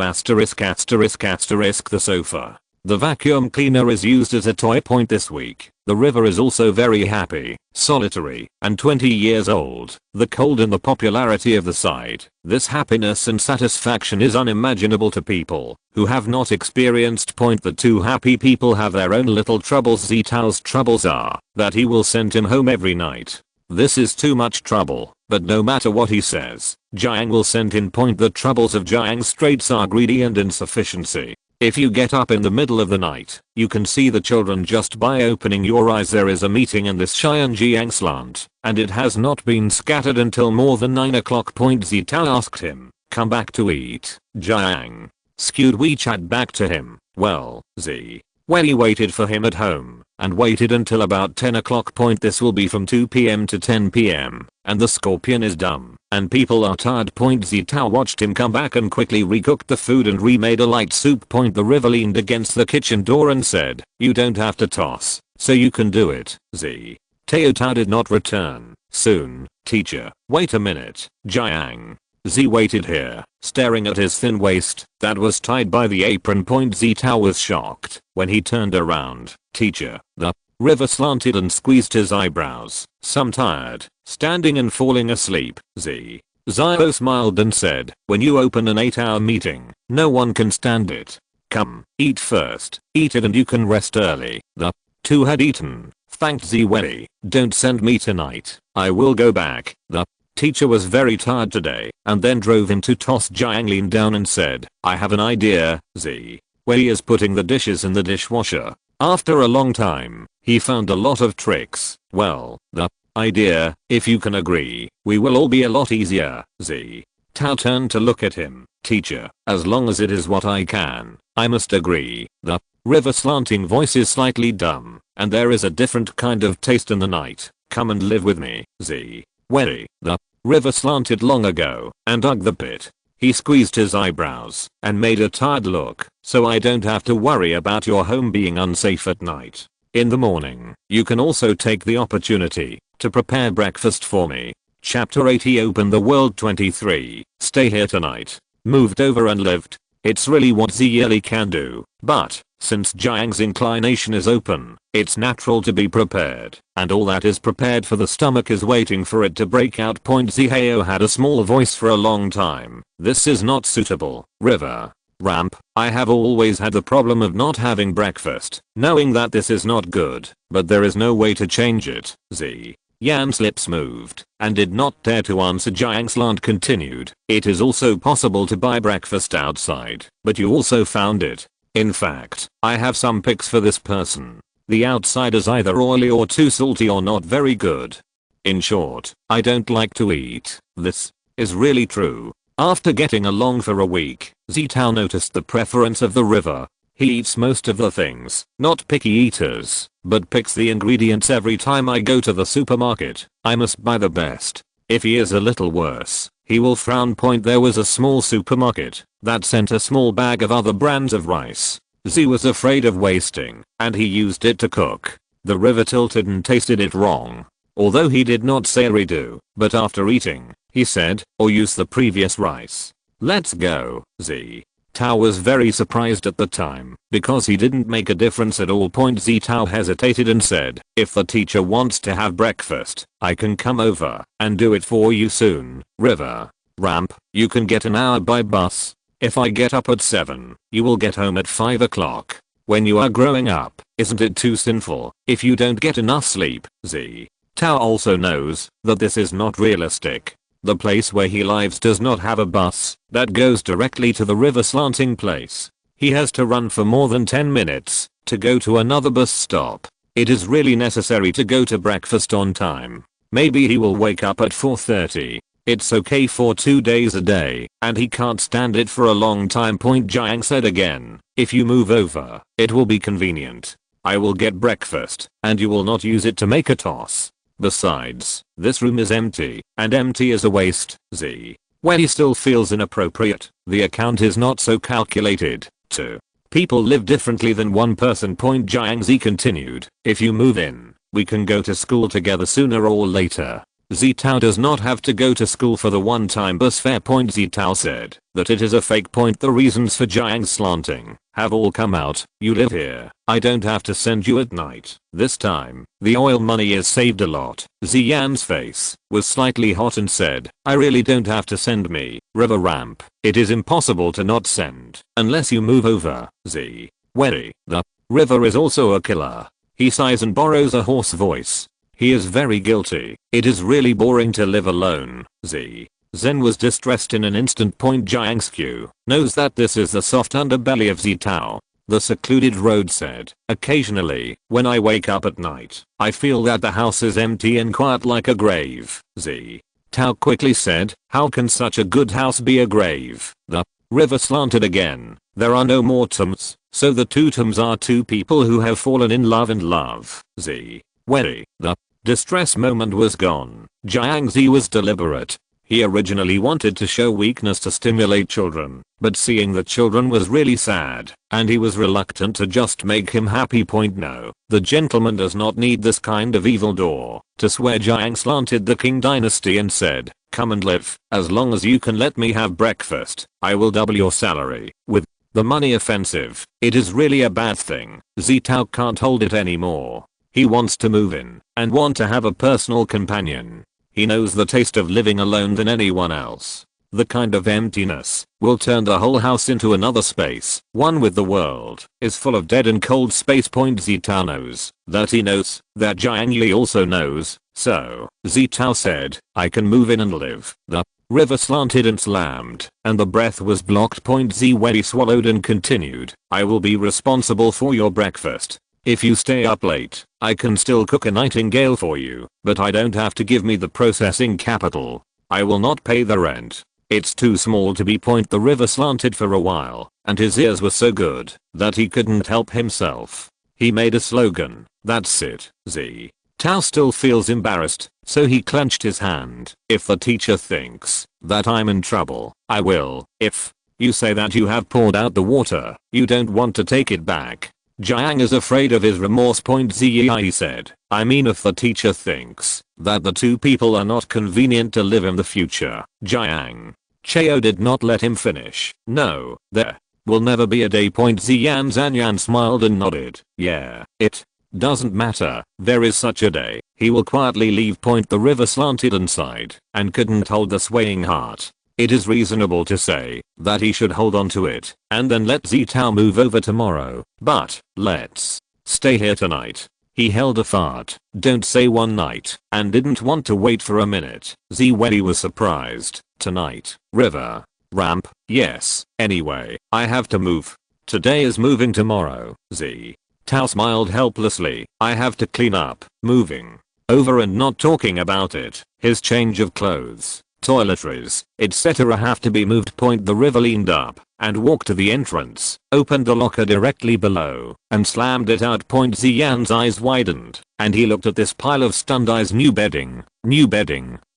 the sofa. The vacuum cleaner is used as a toy. This week, the river is also very happy, solitary, and 20 years old. The cold and the popularity of the site. This happiness and satisfaction is unimaginable to people who have not experienced. The two happy people have their own little troubles. Z. Tao's troubles are that he will send him home every night. This is too much trouble, but no matter what he says, Jiang will send him. The troubles of Jiang's traits are greedy and insufficiency. If you get up in the middle of the night, you can see the children just by opening your eyes. There is a meeting in this Jiang slant, and it has not been scattered until more than 9 o'clock. Z. Tao asked him, come back to eat. Jiang skewed WeChat back to him. Well, Z. Wedi waited for him at home and waited until about 10 o'clock. This will be from 2 PM to 10 PM, and the scorpion is dumb and people are tired. Z. Tao watched him come back and quickly recooked the food and remade a light soup. The river leaned against the kitchen door and said, you don't have to toss, so you can do it. Z. Tao did not return. Soon, teacher, wait a minute. Jiang. Z. waited here, staring at his thin waist that was tied by the apron. Z. Tao was shocked when he turned around. Teacher. The river slanted and squeezed his eyebrows. Some tired, standing and falling asleep. Z. Zio smiled and said, when you open an 8-hour meeting, no one can stand it. Come, eat first, eat it and you can rest early. The two had eaten, thanked Z. Wedi, don't send me tonight, I will go back. The teacher was very tired today and then drove him to toss. Jiang leaned down and said, I have an idea. Z. Wedi is putting the dishes in the dishwasher. After a long time, he found a lot of tricks. Well, the idea, if you can agree, we will all be a lot easier. Z. Tao turned to look at him. Teacher, as long as it is what I can, I must agree. The river slanting voice is slightly dumb, and there is a different kind of taste in the night. Come and live with me. Z. Wedi. The river slanted long ago and dug the pit. He squeezed his eyebrows and made a tired look, so I don't have to worry about your home being unsafe at night. In the morning, you can also take the opportunity to prepare breakfast for me. Chapter 80 Open the World 23. Stay here tonight. Moved over and lived. It's really what Xie can do, but since Jiang's inclination is open, it's natural to be prepared, and all that is prepared for the stomach is waiting for it to break out. Zihao had a small voice for a long time. This is not suitable. River. Ramp. I have always had the problem of not having breakfast, knowing that this is not good, but there is no way to change it. Z. Yan's lips moved and did not dare to answer. Jiang's aunt continued. It is also possible to buy breakfast outside, but you also found it. In fact, I have some picks for this person. The outside is either oily or too salty or not very good. In short, I don't like to eat. This is really true. After getting along for a week, Zitao noticed the preference of the river. He eats most of the things, not picky eaters, but picks the ingredients every time I go to the supermarket. I must buy the best. If he is a little worse, he will frown. There was a small supermarket that sent a small bag of other brands of rice. Z was afraid of wasting, and he used it to cook. The river tilted and tasted it wrong. Although he did not say redo, but after eating, he said, or use the previous rice. Let's go, Z. Tao was very surprised at the time, because he didn't make a difference at all. Z Tao hesitated and said, if the teacher wants to have breakfast, I can come over and do it for you soon. River. Ramp, you can get an hour by bus. If I get up at 7, you will get home at 5 o'clock. When you are growing up, isn't it too sinful if you don't get enough sleep? Z. Tao also knows that this is not realistic. The place where he lives does not have a bus that goes directly to the river slanting place. He has to run for more than 10 minutes to go to another bus stop. It is really necessary to go to breakfast on time. Maybe he will wake up at 4:30. It's okay for 2 days a day, and he can't stand it for a long time. Jiang said again, if you move over, it will be convenient. I will get breakfast, and you will not use it to make a toss. Besides, this room is empty, and empty is a waste. Z. When he still feels inappropriate, the account is not so calculated. 2. People live differently than one person. Jiang Z continued, if you move in, we can go to school together sooner or later. Zitao does not have to go to school for the one-time bus fare. Zitao said that it is a fake. The reasons for Jiang's slanting have all come out. You live here, I don't have to send you at night. This time, the oil money is saved a lot. Ziyan's face was slightly hot and said, I really don't have to send me. River ramp, it is impossible to not send unless you move over. Z. Wary, the river is also a killer. He sighs and borrows a hoarse voice. He is very guilty. It is really boring to live alone. Z. Zen was distressed in an instant. Jiang's Q knows that this is the soft underbelly of Zitao. The secluded road said, occasionally, when I wake up at night, I feel that the house is empty and quiet like a grave. Z. Tao quickly said, how can such a good house be a grave? The river slanted again. There are no more tombs, so the two tombs are two people who have fallen in love and love. Z. Wary, the distress moment was gone. Jiang Z was deliberate. He originally wanted to show weakness to stimulate children, but seeing the children was really sad, and he was reluctant to just make him happy. No, the gentleman does not need this kind of evil door to swear. Jiang slanted the King dynasty and said, come and live, as long as you can let me have breakfast, I will double your salary. With the money offensive, it is really a bad thing. Zitao can't hold it anymore. He wants to move in and want to have a personal companion. He knows the taste of living alone than anyone else. The kind of emptiness will turn the whole house into another space. One with the world is full of dead and cold space. Zitao knows that he knows that Jiang Li also knows. So, Zitao said, I can move in and live. The river slanted and slammed, and the breath was blocked. Z Wei swallowed and continued, I will be responsible for your breakfast. If you stay up late, I can still cook a nightingale for you, but I don't have to give me the processing capital. I will not pay the rent. It's too small to be. The river slanted for a while, and his ears were so good that he couldn't help himself. He made a slogan, that's it, Z. Tao still feels embarrassed, so he clenched his hand. If the teacher thinks that I'm in trouble, I will. If you say that you have poured out the water, you don't want to take it back. Jiang is afraid of his remorse. Zhe said, I mean if the teacher thinks that the two people are not convenient to live in the future. Jiang. Cheo did not let him finish. No, there will never be a day. Ziyan Zanyan smiled and nodded. Yeah, it doesn't matter. There is such a day. He will quietly leave. The river slanted inside and couldn't hold the swaying heart. It is reasonable to say that he should hold on to it and then let Zitao move over tomorrow, but let's stay here tonight. He held a fart, don't say one night, and didn't want to wait for a minute. Xie was surprised. Tonight, river. Ramp, yes, anyway, I have to move. Today is moving tomorrow. Xie Tao smiled helplessly. I have to clean up, moving. Over and not talking about it. His change of clothes, toiletries, etc. have to be moved. The river leaned up and walked to the entrance, opened the locker directly below, and slammed it out. Xian's eyes widened, and he looked at this pile of stunned eyes. New bedding,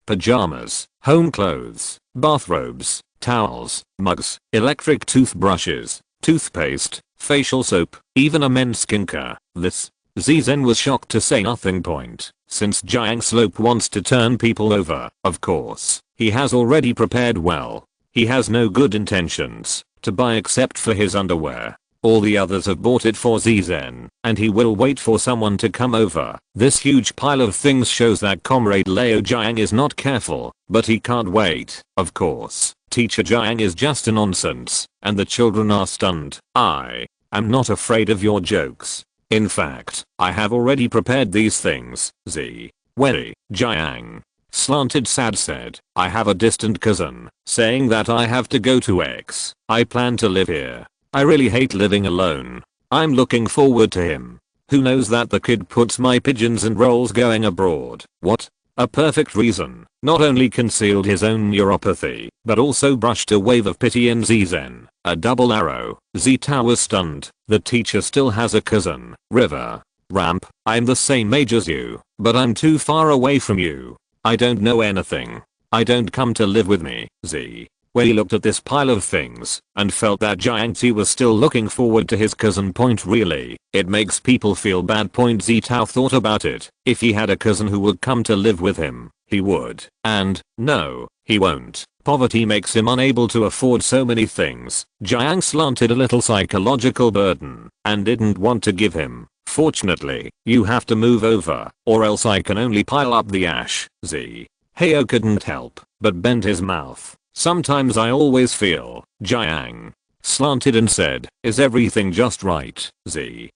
pajamas, home clothes, bathrobes, towels, mugs, electric toothbrushes, toothpaste, facial soap, even a men's skincare. This. Xie was shocked to say nothing. Since Jiang Slope wants to turn people over, of course, he has already prepared well. He has no good intentions to buy except for his underwear. All the others have bought it for Xie, and he will wait for someone to come over. This huge pile of things shows that Comrade Liu Jiang is not careful, but he can't wait. Of course, Teacher Jiang is just a nonsense, and the children are stunned. I am not afraid of your jokes. In fact, I have already prepared these things. Xie Jiang slanted sad said, I have a distant cousin saying that I have to go to X. I plan to live here. I really hate living alone. I'm looking forward to him. Who knows that the kid puts my pigeons and rolls going abroad. What? A perfect reason. Not only concealed his own neuropathy, but also brushed a wave of pity in Xie. A double arrow. Xie Tao was stunned. The teacher still has a cousin. River. Ramp. I'm the same age as you, but I'm too far away from you. I don't know anything. I don't come to live with me. Xie looked at this pile of things and felt that Jiang was still looking forward to his cousin. Really, it makes people feel bad. Xie Tao thought about it. If he had a cousin who would come to live with him, he would. And, no, he won't. Poverty makes him unable to afford so many things. Jiang slanted a little psychological burden and didn't want to give him. Fortunately, you have to move over, or else I can only pile up the ash. Xie couldn't help but bend his mouth. Sometimes I always feel. Jiang slanted and said, is everything just right? Xie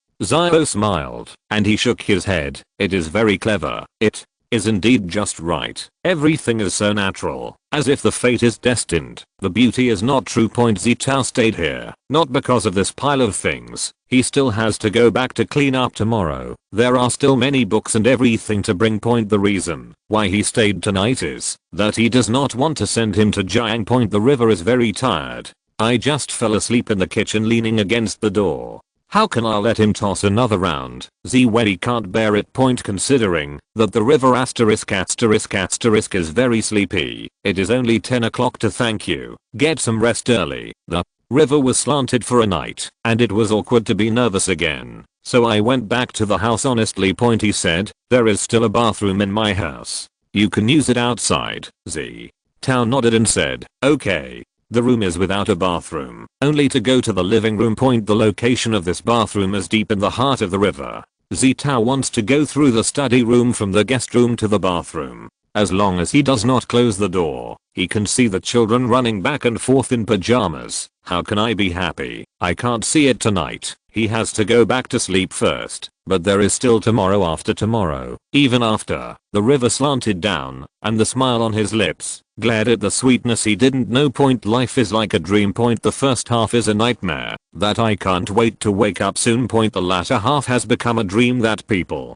smiled, and he shook his head. It is very clever. It is indeed just right. Everything is so natural, as if the fate is destined. The beauty is not true. Xie Tao stayed here, not because of this pile of things. He still has to go back to clean up tomorrow. There are still many books and everything to bring. The reason why he stayed tonight is that he does not want to send him to Jiang. The river is very tired. I just fell asleep in the kitchen leaning against the door. How can I let him toss another round? Xie can't bear it. Considering that the river *** is very sleepy. It is only 10 o'clock. To thank you. Get some rest early. The river was slanted for a night, and it was awkward to be nervous again. So I went back to the house honestly. He said, there is still a bathroom in my house. You can use it outside. Xie Tao nodded and said, okay. The room is without a bathroom, only to go to the living room. The location of this bathroom is deep in the heart of the river. Xie Tao wants to go through the study room from the guest room to the bathroom. As long as he does not close the door, he can see the children running back and forth in pajamas. How can I be happy? I can't see it tonight. He has to go back to sleep first, but there is still tomorrow after tomorrow. Even after, the river slanted down, and the smile on his lips glared at the sweetness he didn't know. Life is like a dream. The first half is a nightmare that I can't wait to wake up soon. The latter half has become a dream that people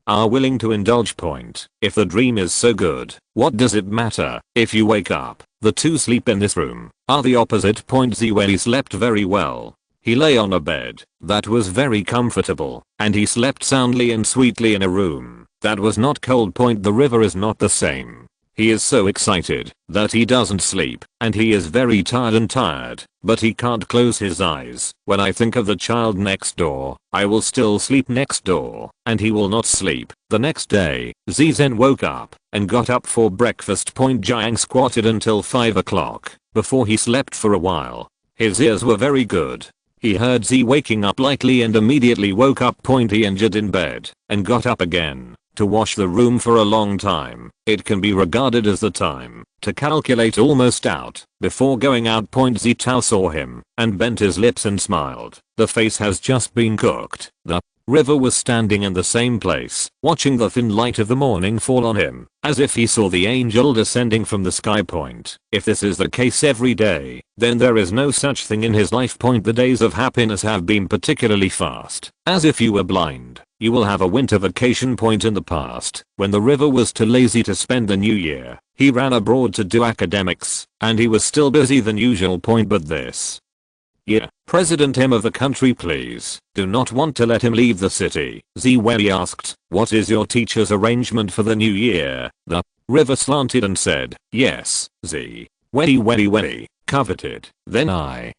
are willing to indulge. If the dream is so good, what does it matter if you wake up? The two sleep in this room are the opposite. Xie slept very well. He lay on a bed that was very comfortable, and he slept soundly and sweetly in a room that was not cold. The river is not the same. He is so excited that he doesn't sleep, and he is very tired, but he can't close his eyes. When I think of the child next door, I will still sleep next door, and he will not sleep. The next day, Xie woke up and got up for breakfast. Jiang squatted until 5 o'clock before he slept for a while. His ears were very good. He heard Xie waking up lightly and immediately woke up. He injured in bed and got up again to wash the room for a long time. It can be regarded as the time to calculate almost out before going out. Xie Tao saw him and bent his lips and smiled. The face has just been cooked. The River was standing in the same place, watching the thin light of the morning fall on him, as if he saw the angel descending from the sky. Point. If this is the case every day, then there is no such thing in his life. Point. The days of happiness have been particularly fast. As if you were blind, you will have a winter vacation. Point. In the past, when the River was too lazy to spend the new year, he ran abroad to do academics, and he was still busy than usual. Point. But this year, President him of the country please do not want to let him leave the city. Xie Xi asked, what is your teacher's arrangement for the new year? The River slanted and said, yes, Xie Xi coveted. Then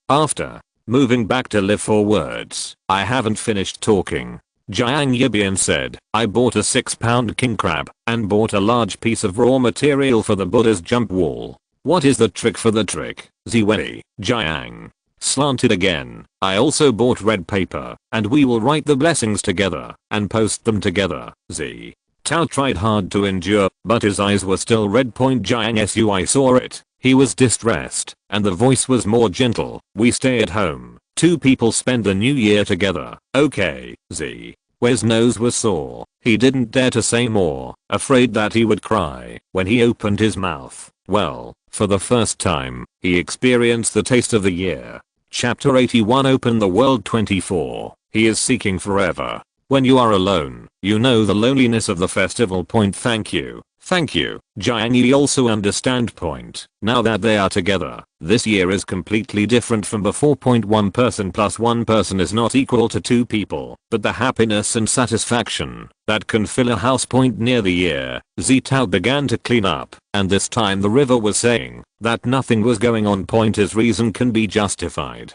after moving back to live for words, I haven't finished talking. Jiang Yibian said, I bought a 6-pound king crab and bought a large piece of raw material for the Buddha's jump wall. What is the trick for the trick? Xie Jiang slanted again. I also bought red paper and we will write the blessings together and post them together. Xie Tao tried hard to endure, but his eyes were still red. Jiang Sui saw it. He was distressed, and the voice was more gentle. We stay at home. 2 people spend the new year together. Okay. Xie Wei's nose was sore. He didn't dare to say more, afraid that he would cry when he opened his mouth. Well, for the first time, he experienced the taste of the year. Chapter 81. Open the World 24. He is seeking forever. When you are alone, you know the loneliness of the festival. Thank you. Thank you. Jiang Yi also understand. Now that they are together, this year is completely different from before. 1 person plus 1 person is not equal to 2 people, but the happiness and satisfaction that can fill a house. Near the year, Xie Tao began to clean up, and this time the River was saying that nothing was going on. His reason can be justified.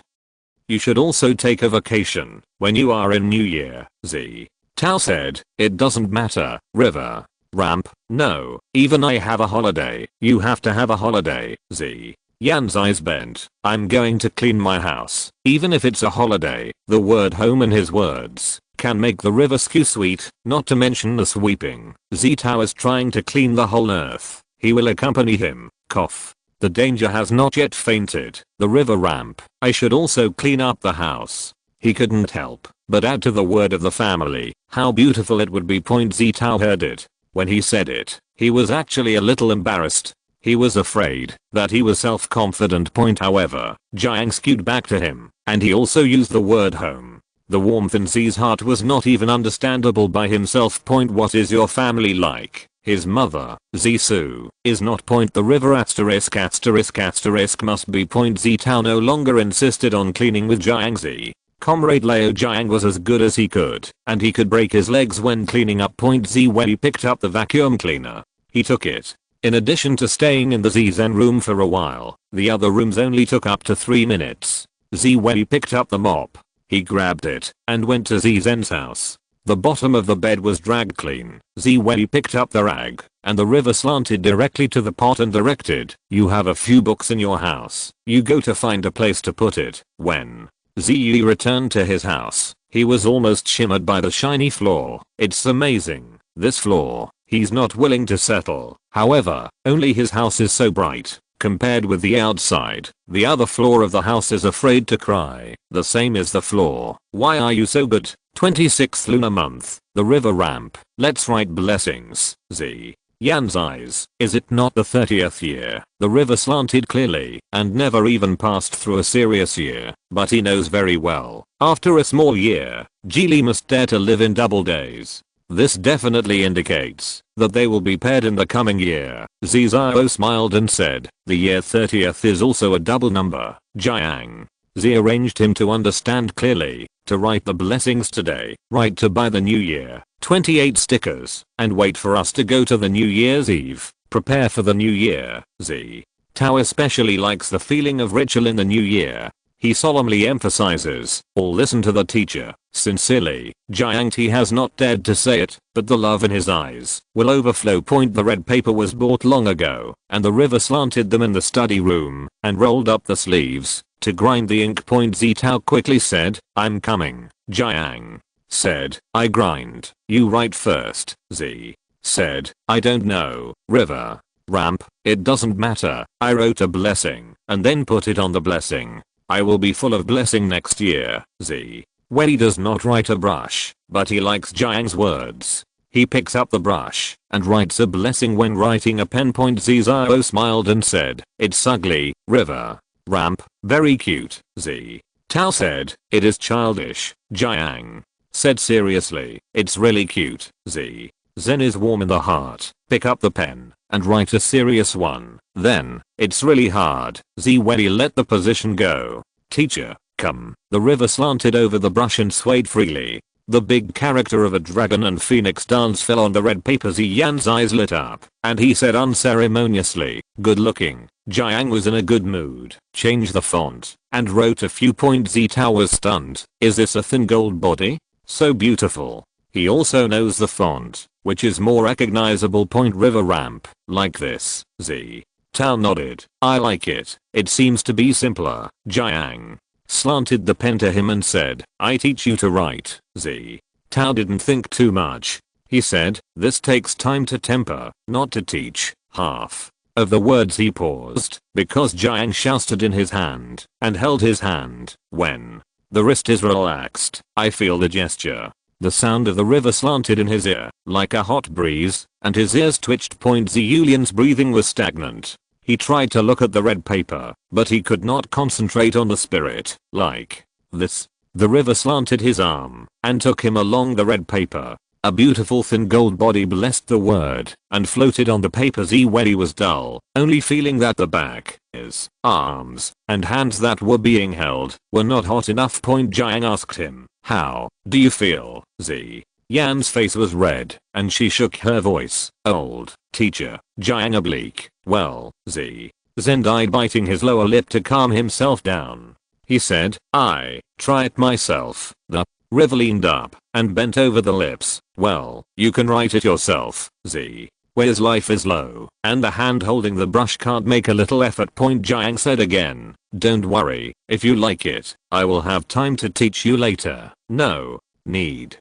You should also take a vacation when you are in New Year, Xie Tao said. It doesn't matter, River. Ramp, no, even I have a holiday. You have to have a holiday. Xie Yan's eyes bent. I'm going to clean my house. Even if it's a holiday, the word home in his words can make the River skew sweet, not to mention the sweeping. Xie Tao is trying to clean the whole earth. He will accompany him. Cough. The danger has not yet fainted. The River ramp. I should also clean up the house. He couldn't help but add to the word of the family. How beautiful it would be. Xie Tao heard it. When he said it, he was actually a little embarrassed. He was afraid that he was self-confident. However, Jiang skewed back to him, and he also used the word home. The warmth in Xie's heart was not even understandable by himself. What is your family like? His mother, Xie Su, is not. The River asterisk must be. Xie Tao no longer insisted on cleaning with Jiang. Xie Comrade Liu Jiang was as good as he could, and he could break his legs when cleaning up. Xie Wei picked up the vacuum cleaner. He took it. In addition to staying in the Zen room for a while, the other rooms only took up to 3 minutes. Xie Wei picked up the mop. He grabbed it and went to Zen's house. The bottom of the bed was dragged clean. Xie Wei picked up the rag, and the River slanted directly to the pot and directed, you have a few books in your house. You go to find a place to put it. When Xie returned to his house, he was almost shimmered by the shiny floor. It's amazing, this floor. He's not willing to settle. However, only his house is so bright. Compared with the outside, the other floor of the house is afraid to cry. The same is the floor. Why are you so good? 26th lunar month, the River ramp. Let's write blessings. Xie Yan's eyes. Is it not the 30th year? The River slanted clearly and never even passed through a serious year, but he knows very well. After a small year, Geely must dare to live in double days. This definitely indicates that they will be paired in the coming year. Xie Zhao smiled and said, the year 30th is also a double number. Jiang. Xie arranged him to understand clearly, to write the blessings today, right to buy the new year, 28 stickers, and wait for us to go to the New Year's Eve, prepare for the new year. Xie Tao especially likes the feeling of ritual in the new year. He solemnly emphasizes, all listen to the teacher, sincerely. Jiang Ti has not dared to say it, but the love in his eyes will overflow. The red paper was bought long ago, and the River slanted them in the study room, and rolled up the sleeves to grind the ink. Xie Tao quickly said, I'm coming. Jiang said, I grind. You write first. Xie said, I don't know, River. Ramp, it doesn't matter. I wrote a blessing, and then put it on the blessing. I will be full of blessing next year. Xie Wei does not write a brush, but he likes Jiang's words. He picks up the brush and writes a blessing when writing a pen. Zhao smiled and said, "It's ugly, river. Ramp, very cute, Z." Tao said, "It is childish." Jiang said seriously, "It's really cute, Z." Zen is warm in the heart. Pick up the pen and write a serious one. Then, "It's really hard." Z Wei let the position go. "Teacher, come." The river slanted over the brush and swayed freely. The big character of a dragon and phoenix dance fell on the red paper. Ziyan's eyes lit up, and he said unceremoniously, "Good looking." Jiang was in a good mood, changed the font, and wrote a few points. Tao was stunned. "Is this a thin gold body? So beautiful." He also knows the font, which is more recognizable. River ramp, like this, Z. Tao nodded. "I like it. It seems to be simpler." Jiang slanted the pen to him and said, "I teach you to write, Z." Tao didn't think too much. He said, "This takes time to temper, not to teach." Half of the words he paused, because Jiang shouted in his hand, and held his hand. "When the wrist is relaxed, I feel the gesture." The sound of the river slanted in his ear, like a hot breeze, and his ears twitched. Yulian's breathing was stagnant. He tried to look at the red paper, but he could not concentrate on the spirit, like this. The river slanted his arm, and took him along the red paper. A beautiful thin gold body blessed the word, and floated on the paper. Wei was dull, only feeling that the back, his arms, and hands that were being held, were not hot enough. Jiang asked him, "How do you feel, Z?" Yan's face was red, and she shook her voice. "Old teacher." Jiang oblique. "Well, Z." Zen died, biting his lower lip to calm himself down. He said, "I try it myself." The river leaned up and bent over the lips. "Well, you can write it yourself, Z." Wei's life is low, and the hand holding the brush can't make a little effort. Jiang said again, "Don't worry, if you like it, I will have time to teach you later." "No need."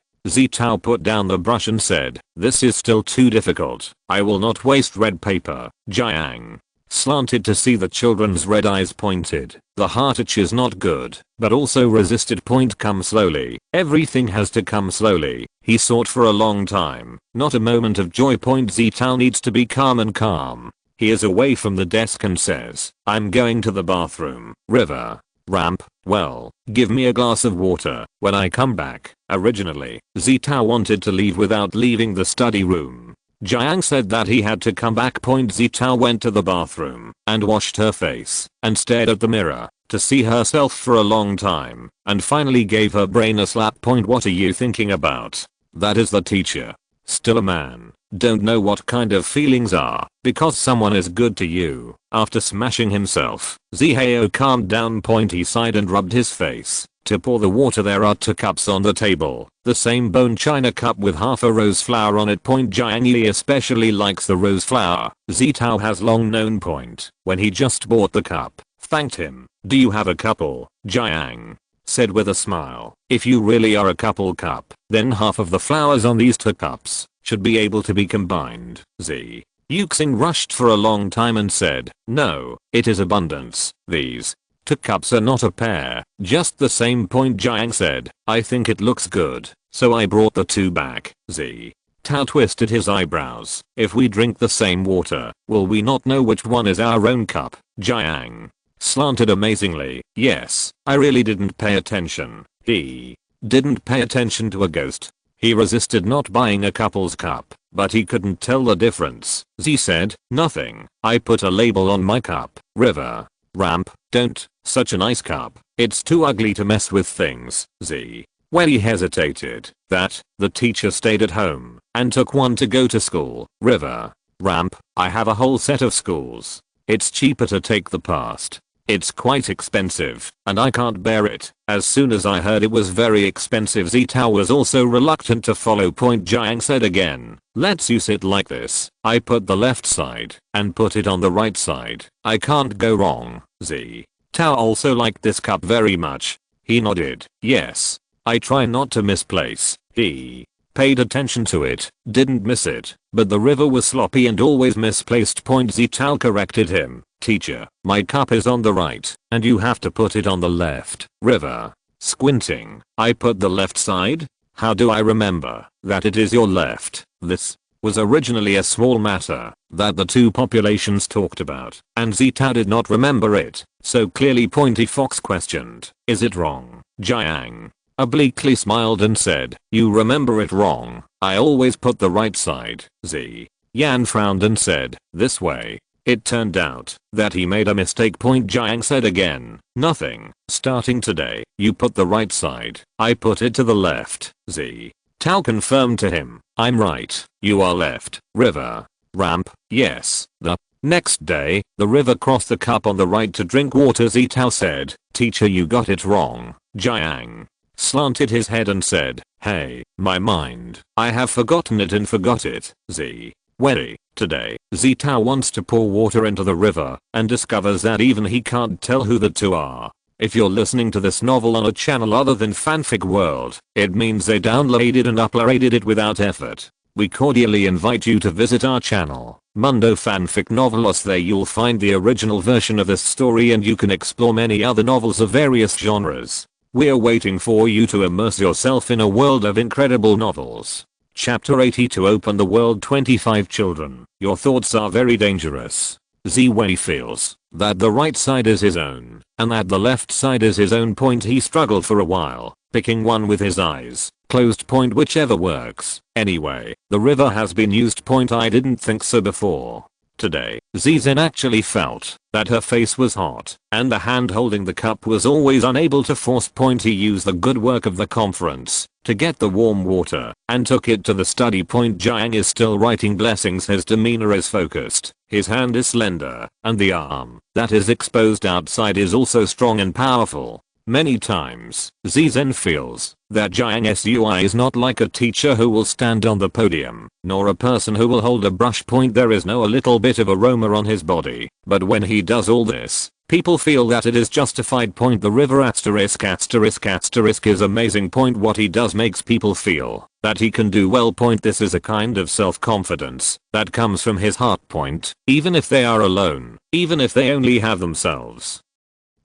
Tao put down the brush and said, "This is still too difficult. I will not waste red paper." Jiang slanted to see the children's red eyes pointed. The heart itch is not good, but also resisted. Come slowly. Everything has to come slowly. He sought for a long time, not a moment of joy. Tao needs to be calm and calm. He is away from the desk and says, "I'm going to the bathroom." River ramp, "Well, give me a glass of water when I come back." Originally, Tao wanted to leave without leaving the study room. Jiang said that he had to come back. Tao went to the bathroom and washed her face and stared at the mirror to see herself for a long time, and finally gave her brain a slap. "What are you thinking about? That is the teacher. Still a man. Don't know what kind of feelings are because someone is good to you." After smashing himself, Zhao calmed down. He sighed and rubbed his face. To pour the water, there are 2 cups on the table. The same bone china cup with half a rose flower on it. Jiang Li especially likes the rose flower. Tao has long known when he just bought the cup, thanked him. "Do you have a couple?" Jiang said with a smile. "If you really are a couple cup, then half of the flowers on these 2 cups should be able to be combined." Yuxing rushed for a long time and said, "No, it is abundance. These 2 cups are not a pair, just the same." Jiang said, "I think it looks good, so I brought the 2 back." Tao twisted his eyebrows. "If we drink the same water, will we not know which one is our own cup?" Jiang slanted amazingly. "Yes, I really didn't pay attention." He didn't pay attention to a ghost. He resisted not buying a couple's cup, but he couldn't tell the difference. Said, "Nothing. I put a label on my cup." River ramp, "Don't. Such a nice cup. It's too ugly to mess with things." Wei hesitated. That, the teacher stayed at home and took one to go to school. River ramp, "I have a whole set of schools. It's cheaper to take the past. It's quite expensive, and I can't bear it." As soon as I heard it was very expensive, Tao was also reluctant to follow. Jiang said again, "Let's use it like this. I put the left side and put it on the right side. I can't go wrong." Tao also liked this cup very much. He nodded. "Yes. I try not to misplace." He paid attention to it, didn't miss it, but the river was sloppy and always misplaced. Tao corrected him. "Teacher, my cup is on the right, and you have to put it on the left." River Squinting. I put the left side? How do I remember that it is your left? This was originally a small matter that the two populations talked about, and Zita did not remember it, so clearly Pointy Fox questioned, is it wrong, Jiang? Obliquely smiled and said, you remember it wrong, I always put the right side. Xie Yan frowned and said, this way. It turned out that he made a mistake. Jiang said again, nothing, starting today, you put the right side, I put it to the left. Xie Tao confirmed to him, I'm right, you are left. River. Ramp, yes. The next day, the river crossed the cup on the right to drink water. Xie Tao said, teacher, you got it wrong. Jiang slanted his head and said, hey, my mind, I have forgotten it and forgot it. Xie Wei. Today, Xie Tao wants to pour water into the river and discovers that even he can't tell who the two are. If you're listening to this novel on a channel other than Fanfic World, it means they downloaded and uploaded it without effort. We cordially invite you to visit our channel, Mundo Fanfic Novelos. There you'll find the original version of this story and you can explore many other novels of various genres. We're waiting for you to immerse yourself in a world of incredible novels. Chapter 80 To open the world. 25 children, your thoughts are very dangerous. Xie Wei feels that the right side is his own, and that the left side is his own. He struggled for a while, picking one with his eyes closed. Whichever works. Anyway, the river has been used. I didn't think so before. Today, Xie Zhen actually felt that her face was hot, and the hand holding the cup was always unable to force. He used the good work of the conference to get the warm water and took it to the study. Jiang is still writing blessings. His demeanor is focused, his hand is slender, and the arm that is exposed outside is also strong and powerful. Many times, Xie Zhen feels that Jiang Sui is not like a teacher who will stand on the podium, nor a person who will hold a brush. There is no a little bit of aroma on his body, but when he does all this, people feel that it is justified. The river asterisk is amazing. What he does makes people feel that he can do well. This is a kind of self-confidence that comes from his heart. Even if they are alone, even if they only have themselves.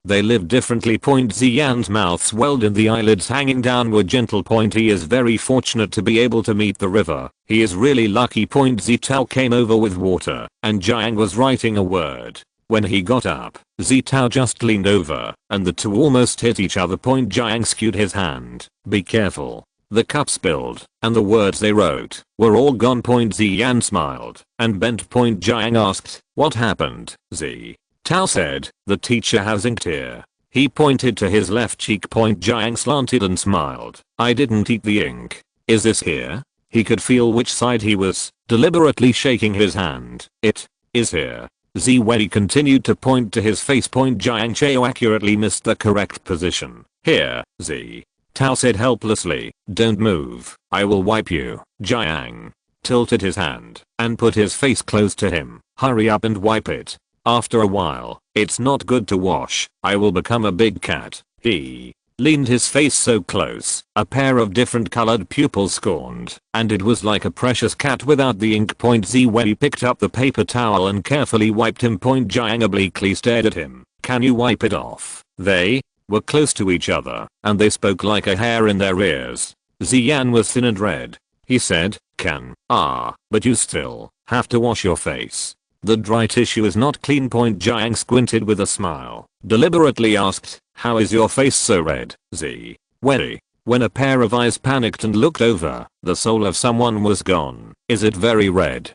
They live differently. Xie Yan's mouth swelled and the eyelids hanging downward. Gentle. He is very fortunate to be able to meet the river. He is really lucky. Xie Tao came over with water, and Jiang was writing a word. When he got up, Xie Tao just leaned over, and the two almost hit each other. Jiang skewed his hand. Be careful. The cup spilled, and the words they wrote were all gone. Xie Yan smiled and bent. Jiang asked, what happened? Xie Tao said, the teacher has inked here. He pointed to his left cheek. Jiang slanted and smiled. I didn't eat the ink. Is this here? He could feel which side he was, deliberately shaking his hand. It is here. Xie Wei continued to point to his face. Jiang Chao accurately missed the correct position. Here, Xie Tao said helplessly. Don't move, I will wipe you. Jiang tilted his hand and put his face close to him. Hurry up and wipe it. After a while, it's not good to wash, I will become a big cat. He leaned his face so close, a pair of different colored pupils scorned, and it was like a precious cat without the ink. Xie Wei picked up the paper towel and carefully wiped him. Jiang obliquely stared at him. Can you wipe it off? They were close to each other, and they spoke like a hair in their ears. Xie Yan was thin and red. He said, but you still have to wash your face. The dry tissue is not clean. Jiang squinted with a smile, deliberately asked, how is your face so red? Xie Wei. When a pair of eyes panicked and looked over, the soul of someone was gone. Is it very red?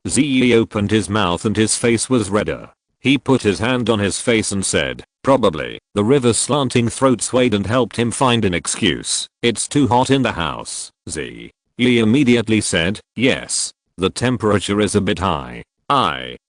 Xie opened his mouth and his face was redder. He put his hand on his face and said, probably. The river's slanting throat swayed and helped him find an excuse. It's too hot in the house. Xie immediately said, yes. The temperature is a bit high.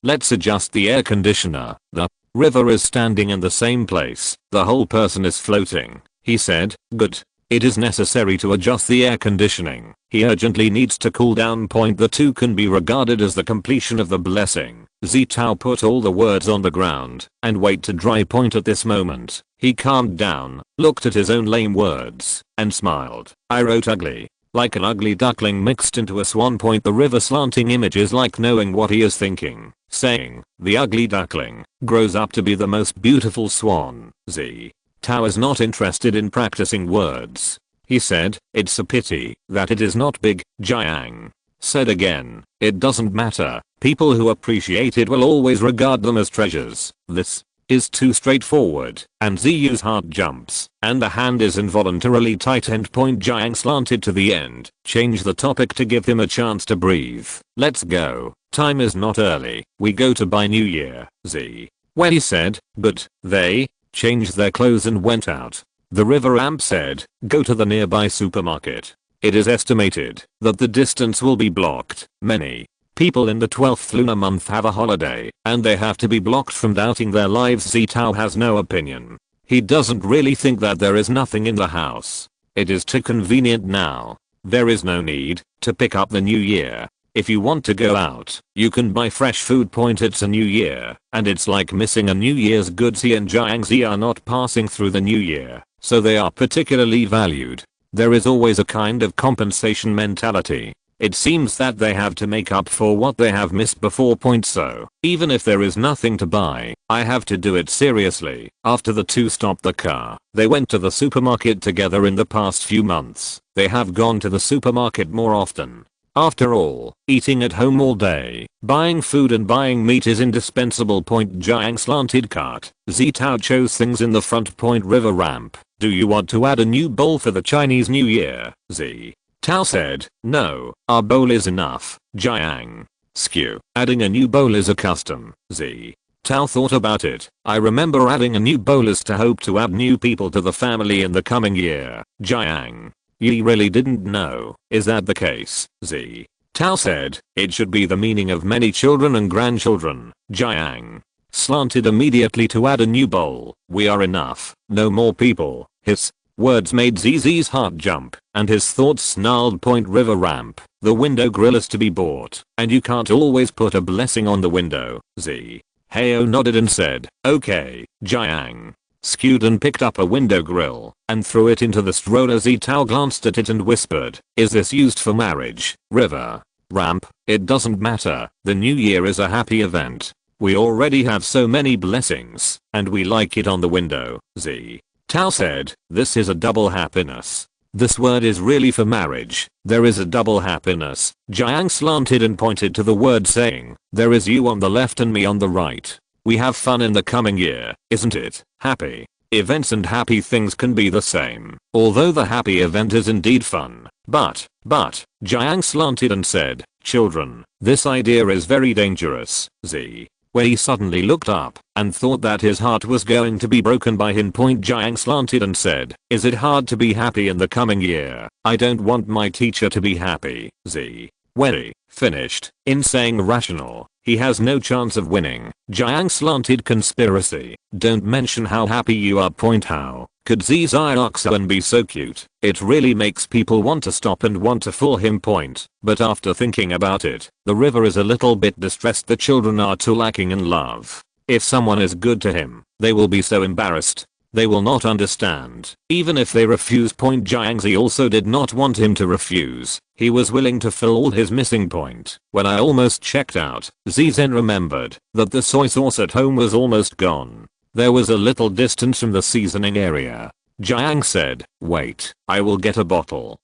Let's adjust the air conditioner. The river is standing in the same place. The whole person is floating. He said, good. It is necessary to adjust the air conditioning. He urgently needs to cool down. The two can be regarded as the completion of the blessing. Xie Tao put all the words on the ground and wait to dry. At this moment, he calmed down, looked at his own lame words, and smiled. I wrote ugly. Like an ugly duckling mixed into a swan. The river slanting image is like knowing what he is thinking, saying, the ugly duckling grows up to be the most beautiful swan. Xie Tao is not interested in practicing words. He said, it's a pity that it is not big. Jiang said again, it doesn't matter. People who appreciate it will always regard them as treasures. This is too straightforward, and Ziyu's heart jumps, and the hand is involuntarily tight and Jiang slanted to the end. Change the topic to give him a chance to breathe. Let's go. Time is not early. We go to buy New Year. Xie Wei said, but they changed their clothes and went out. The river amp said, go to the nearby supermarket. It is estimated that the distance will be blocked. Many people in the 12th lunar month have a holiday, and they have to be blocked from doubting their lives. Zitao has no opinion. He doesn't really think that there is nothing in the house. It is too convenient now. There is no need to pick up the new year. If you want to go out, you can buy fresh food. It's a new year, and it's like missing a New Year's goods. He and Jiangzi are not passing through the new year, so they are particularly valued. There is always a kind of compensation mentality. It seems that they have to make up for what they have missed before. So, even if there is nothing to buy, I have to do it seriously. After the two stopped the car, they went to the supermarket together. In the past few months, they have gone to the supermarket more often. After all, eating at home all day, buying food and buying meat is indispensable. Jiang slanted cart. Zitao chose things in the front. River ramp. Do you want to add a new bowl for the Chinese New Year? Tao said, no, our bowl is enough. Jiang skew. Adding a new bowl is a custom. Tao thought about it. I remember adding a new bowl is to hope to add new people to the family in the coming year. Jiang. You really didn't know, is that the case? Tao said, it should be the meaning of many children and grandchildren. Jiang slanted immediately to add a new bowl. We are enough, no more people. His words made Zizi's heart jump, and his thoughts snarled. River ramp. The window grill is to be bought, and you can't always put a blessing on the window. Heo nodded and said, okay. Jiang skewed and picked up a window grill and threw it into the stroller. Zitao glanced at it and whispered, is this used for marriage? River ramp. It doesn't matter. The new year is a happy event. We already have so many blessings, and we like it on the window. Tao said, this is a double happiness. This word is really for marriage. There is a double happiness. Jiang slanted and pointed to the word saying, there is you on the left and me on the right. We have fun in the coming year, isn't it? Happy events and happy things can be the same. Although the happy event is indeed fun. But, Jiang slanted and said, children, this idea is very dangerous. Where he suddenly looked up and thought that his heart was going to be broken by him. Jiang slanted and said, is it hard to be happy in the coming year? I don't want my teacher to be happy. Wei finished in saying rational. He has no chance of winning. Jiang slanted conspiracy. Don't mention how happy you are. How could Ziziaxuan be so cute? It really makes people want to stop and want to fool him. But after thinking about it, the river is a little bit distressed. The children are too lacking in love. If someone is good to him, they will be so embarrassed. They will not understand, even if they refuse. Jiangzi also did not want him to refuse. He was willing to fill all his missing. When I almost checked out, Zizen remembered that the soy sauce at home was almost gone. There was a little distance from the seasoning area. Jiang said, wait, I will get a bottle.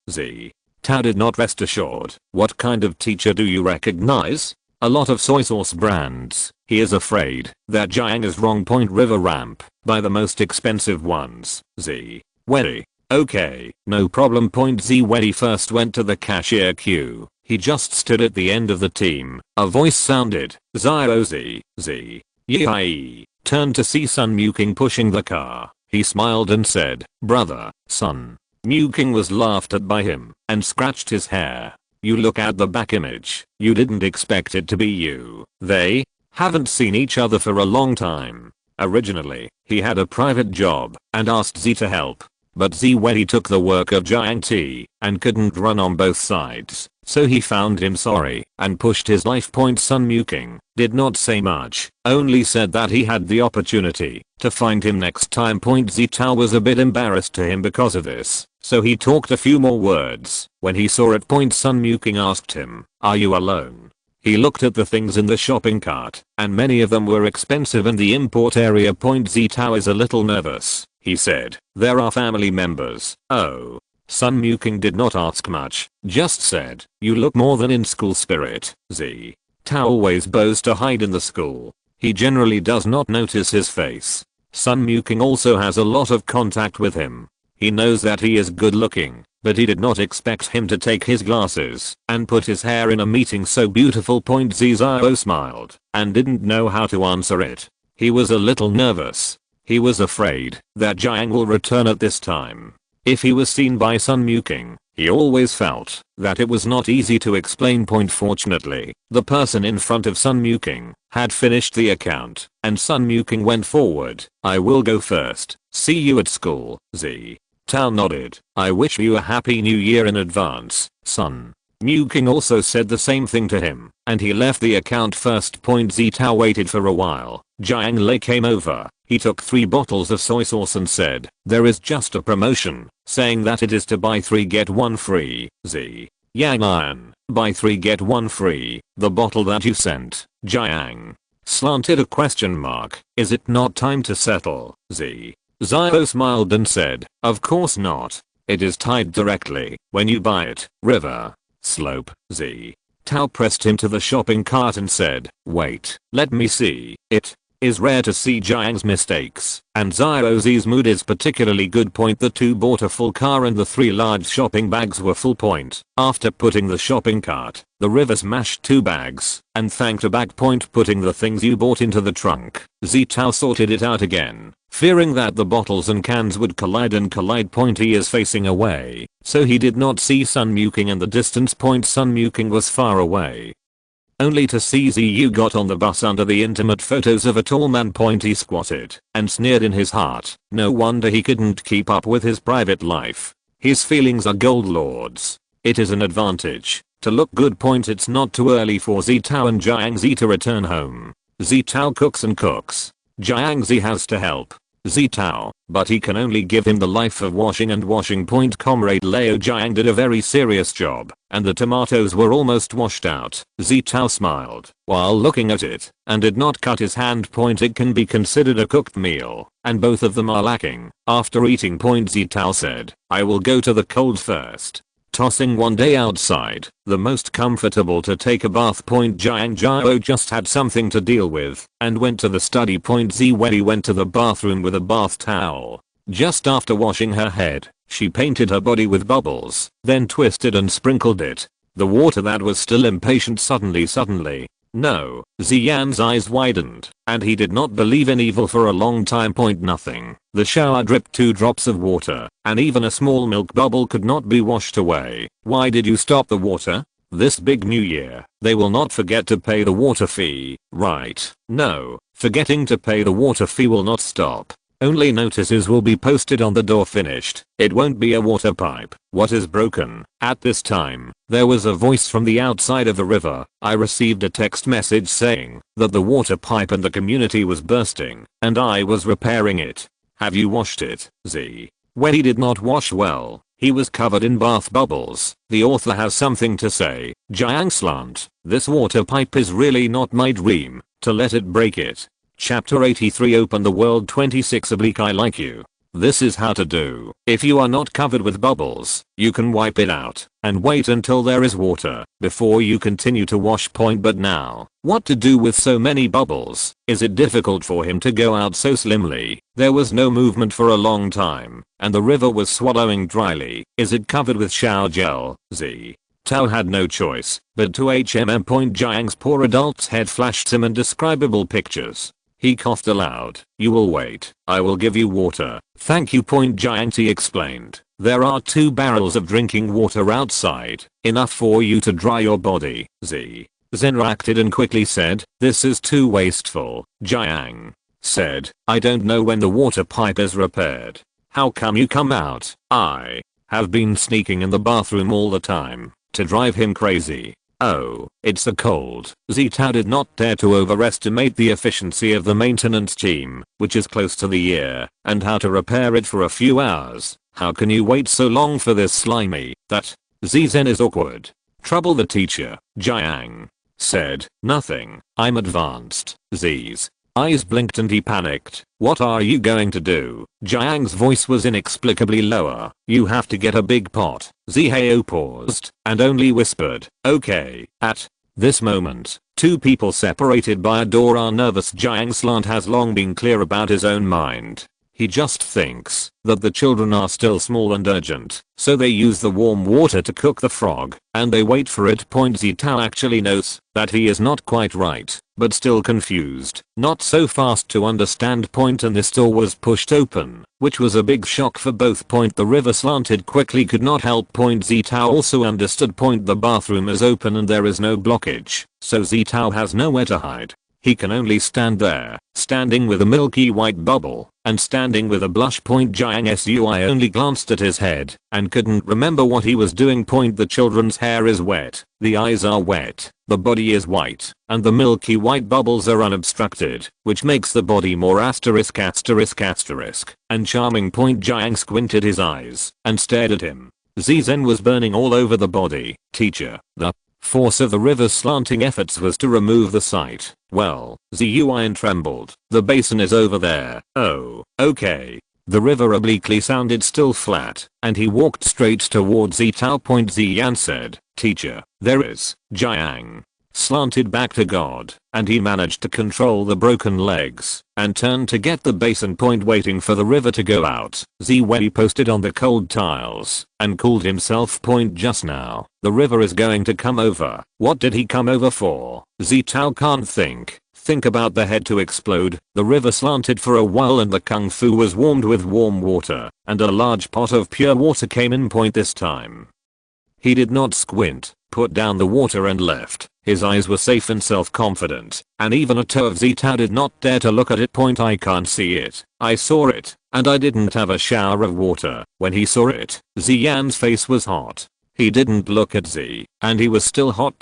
Tao did not rest assured. What kind of teacher do you recognize? A lot of soy sauce brands. He is afraid that Jiang is wrong. River ramp. Buy the most expensive ones. Wei. Okay, no problem. Wei first went to the cashier queue. He just stood at the end of the team. A voice sounded, Zio Yi turned to see Sun Muking pushing the car. He smiled and said, brother, Sun. Muking was laughed at by him and scratched his hair. You look at the back image. You didn't expect it to be you. They haven't seen each other for a long time. Originally, he had a private job and asked Z to help. But Wei took the work of Jiang Ti and couldn't run on both sides. So he found him sorry and pushed his life. Sun Muking did not say much, only said that he had the opportunity to find him next time. Zitao was a bit embarrassed to him because of this, so he talked a few more words. When he saw it, Sun Muking asked him, are you alone? He looked at the things in the shopping cart, and many of them were expensive in the import area. Zitao is a little nervous. he said. There are family members. Oh. Sun Muking did not ask much, just said, you look more than in school spirit, Xie. Tao always bows to hide in the school. He generally does not notice his face. Sun Muking also has a lot of contact with him. He knows that he is good looking, but he did not expect him to take his glasses and put his hair in a meeting so beautiful. Zio smiled and didn't know how to answer it. He was a little nervous. He was afraid that Jiang will return at this time. If he was seen by Sun Muking, he always felt that it was not easy to explain. Fortunately, the person in front of Sun Muking had finished the account, and Sun Muking went forward. I will go first. See you at school, Xie. Tao nodded. I wish you a happy new year in advance, Sun Muking also said the same thing to him, and he left the account first. Xie Tao waited for a while. Jiang Lei came over. He took 3 bottles of soy sauce and said, there is just a promotion, saying that it is to buy 3 get 1 free. Xie. Yang Iron, buy 3 get 1 free, the bottle that you sent. Jiang slanted a question mark. Is it not time to settle, Xie? Zio smiled and said, of course not. It is tied directly when you buy it. River. Slope. Xie. Tao pressed him to the shopping cart and said, wait, let me see. It is rare to see Jiang's mistakes, and Xie's mood is particularly good. The 2 bought a full car and the 3 large shopping bags were full. After putting the shopping cart, the river smashed 2 bags and thanked a bag. Putting the things you bought into the trunk, Xie Tao sorted it out again, fearing that the bottles and cans would collide. He is facing away, so he did not see Sun Muking in the distance. Sun Muking was far away. Only to see Xie got on the bus under the intimate photos of a tall man. He squatted and sneered in his heart. No wonder he couldn't keep up with his private life. His feelings are gold lords. It is an advantage to look good. It's not too early for Xie Tao and Jiang Xi to return home. Xie Tao cooks and cooks. Jiang Xi has to help Xie Tao, but he can only give him the life of washing and washing. Comrade Leo Jiang did a very serious job, and the tomatoes were almost washed out. Xie Tao smiled while looking at it and did not cut his hand. It can be considered a cooked meal, and both of them are lacking. After eating, Xie Tao said, I will go to the cold first. Tossing one day outside, the most comfortable to take a bath. Jiang Jiao just had something to deal with and went to the study. Xie Wei went to the bathroom with a bath towel. Just after washing her head, she painted her body with bubbles, then twisted and sprinkled it. The water that was still impatient suddenly. No, Xian's eyes widened, and he did not believe in evil for a long time. Nothing. The shower dripped 2 drops of water, and even a small milk bubble could not be washed away. Why did you stop the water? This big new year, they will not forget to pay the water fee, right? No, forgetting to pay the water fee will not stop. Only notices will be posted on the door. Finished. It won't be a water pipe. What is broken? At this time, there was a voice from the outside of the river. I received a text message saying that the water pipe in the community was bursting, and I was repairing it. Have you washed it, Xie? When he did not wash well, he was covered in bath bubbles. The author has something to say. Jiang slant. This water pipe is really not my dream, to let it break it. Chapter 83 Open the World 26 I like you. This is how to do. If you are not covered with bubbles, you can wipe it out and wait until there is water before you continue to wash. But now, what to do with so many bubbles? Is it difficult for him to go out so slimly? There was no movement for a long time, and the river was swallowing dryly. Is it covered with shower gel? Xie Tao had no choice but to Jiang's poor adult's head flashed some indescribable pictures. He coughed aloud. You will wait. I will give you water. Thank you. Jiang Xi explained. There are 2 barrels of drinking water outside, enough for you to dry your body. Xie Zhen reacted and quickly said, this is too wasteful. Jiang said, I don't know when the water pipe is repaired. How come you come out? I have been sneaking in the bathroom all the time to drive him crazy. Oh, it's the cold. Xie Tao did not dare to overestimate the efficiency of the maintenance team, which is close to the year, and how to repair it for a few hours. How can you wait so long for this slimy? That Xie Zhen is awkward. Trouble the teacher. Jiang said, nothing. I'm advanced. Xie Eyes blinked and he panicked. What are you going to do? Jiang's voice was inexplicably lower. You have to get a big pot. Zihao paused and only whispered, okay. At this moment, two people separated by a door are nervous. Jiang Slant has long been clear about his own mind. He just thinks that the children are still small and urgent, so they use the warm water to cook the frog, and they wait for it. Zitao actually knows that he is not quite right, but still confused, not so fast to understand. And this door was pushed open, which was a big shock for both. The river slanted quickly could not help. Zitao also understood. The bathroom is open and there is no blockage, so Zitao has nowhere to hide. He can only stand there, standing with a milky white bubble, and standing with a blush. Jiang Sui only glanced at his head, and couldn't remember what he was doing. The children's hair is wet, the eyes are wet, the body is white, and the milky white bubbles are unobstructed, which makes the body more asterisk asterisk asterisk, and charming. Jiang squinted his eyes, and stared at him. Zizen was burning all over the body. Teacher, the force of the river's slanting efforts was to remove the sight. Well, Ziyuan trembled. The basin is over there. Oh, okay. The river obliquely sounded still flat, and he walked straight towards Zitao. Ziyan said, teacher, there is. Jiang slanted back to God, and he managed to control the broken legs, and turned to get the basin. Waiting for the river to go out, Ziwei posted on the cold tiles, and cooled himself. Just now, the river is going to come over. What did he come over for? Zitao can't think. Think about the head to explode. The river slanted for a while and the kung fu was warmed with warm water, and a large pot of pure water came in. This time, he did not squint, put down the water and left. His eyes were safe and self-confident, and even a toe of Zitao did not dare to look at it. I can't see it. I saw it, and I didn't have a shower of water. When he saw it, Ziyan's face was hot. He didn't look at Z, and he was still hot.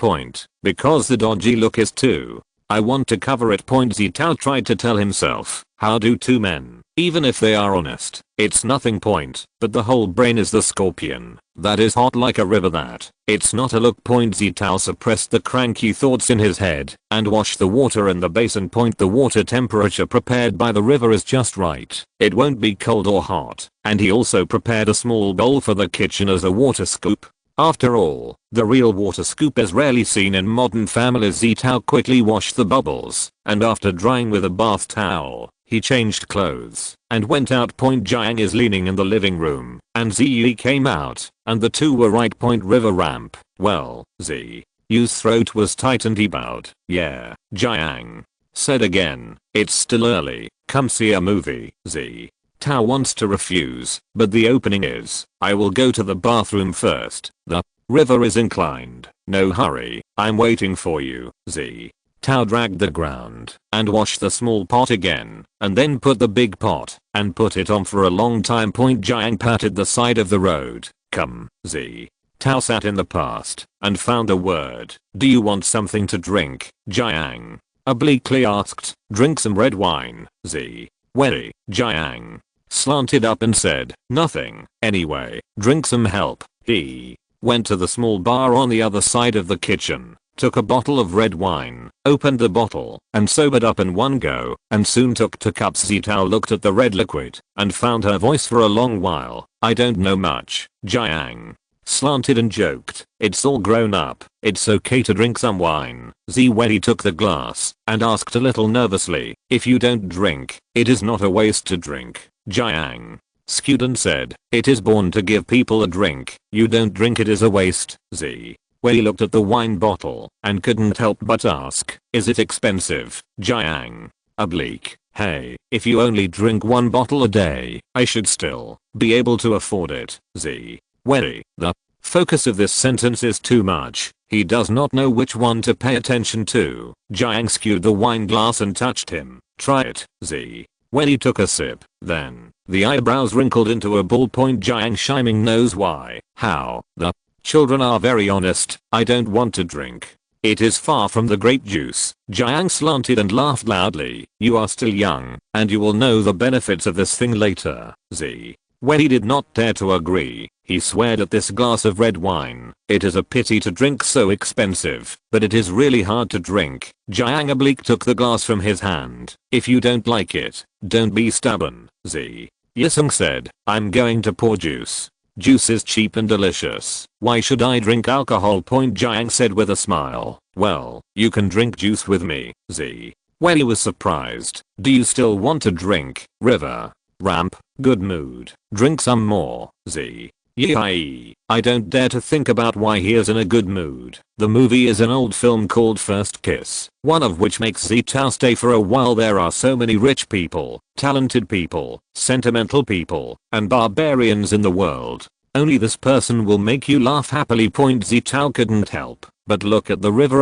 Because the dodgy look is too. I want to cover it. Zitao tried to tell himself. How do two men, even if they are honest, it's nothing. But the whole brain is the scorpion that is hot like a river. That it's not a look. Zitao suppressed the cranky thoughts in his head and washed the water in the basin. The water temperature prepared by the river is just right. It won't be cold or hot, and he also prepared a small bowl for the kitchen as a water scoop. After all, the real water scoop is rarely seen in modern families. Zitao quickly washed the bubbles, and after drying with a bath towel, he changed clothes and went out. Jiang is leaning in the living room, and Ziyi came out, and the two were right. River ramp. Well, Z. Yu's throat was tight and he bowed. Yeah, Jiang said again, it's still early, come see a movie. Z. Tao wants to refuse, but the opening is, I will go to the bathroom first. The river is inclined. No hurry, I'm waiting for you. Z. Tao dragged the ground and washed the small pot again, and then put the big pot and put it on for a long time. Jiang patted the side of the road. Come, Z. Tao sat in the past and found a word. Do you want something to drink? Jiang obliquely asked. Drink some red wine. Z. Wary. Jiang slanted up and said, nothing. Anyway, drink some help. He went to the small bar on the other side of the kitchen, took a bottle of red wine, opened the bottle, and sobered up in one go, and soon took 2 cups. Zitao looked at the red liquid, and found her voice for a long while. I don't know much. Jiang slanted and joked, it's all grown up, it's okay to drink some wine. Ziwei took the glass, and asked a little nervously, if you don't drink, it is not a waste to drink. Jiang skewed and said, it is born to give people a drink. You don't drink, it is a waste. Z. Wei looked at the wine bottle and couldn't help but ask, is it expensive? Jiang oblique, hey, if you only drink 1 bottle a day, I should still be able to afford it. Z. Wei, the focus of this sentence is too much. He does not know which one to pay attention to. Jiang skewed the wine glass and touched him. Try it. Z. When he took a sip, then, the eyebrows wrinkled into a ballpoint. Jiang Shiming knows why. How? The children are very honest. I don't want to drink. It is far from the grape juice. Jiang slanted and laughed loudly. You are still young, and you will know the benefits of this thing later. Z. When he did not dare to agree, he sweared at this glass of red wine. It is a pity to drink so expensive, but it is really hard to drink. Jiang oblique took the glass from his hand. If you don't like it, don't be stubborn, Xie Xi said. I'm going to pour juice. Juice is cheap and delicious. Why should I drink alcohol? Jiang said with a smile. Well, you can drink juice with me, Xie. He was surprised. Do you still want to drink? River. Ramp. Good mood. Drink some more, Xie Xi. I don't dare to think about why he is in a good mood. The movie is an old film called First Kiss, one of which makes Zitao stay for a while. There are so many rich people, talented people, sentimental people, and barbarians in the world. Only this person will make you laugh happily. Zitao couldn't help but look at the river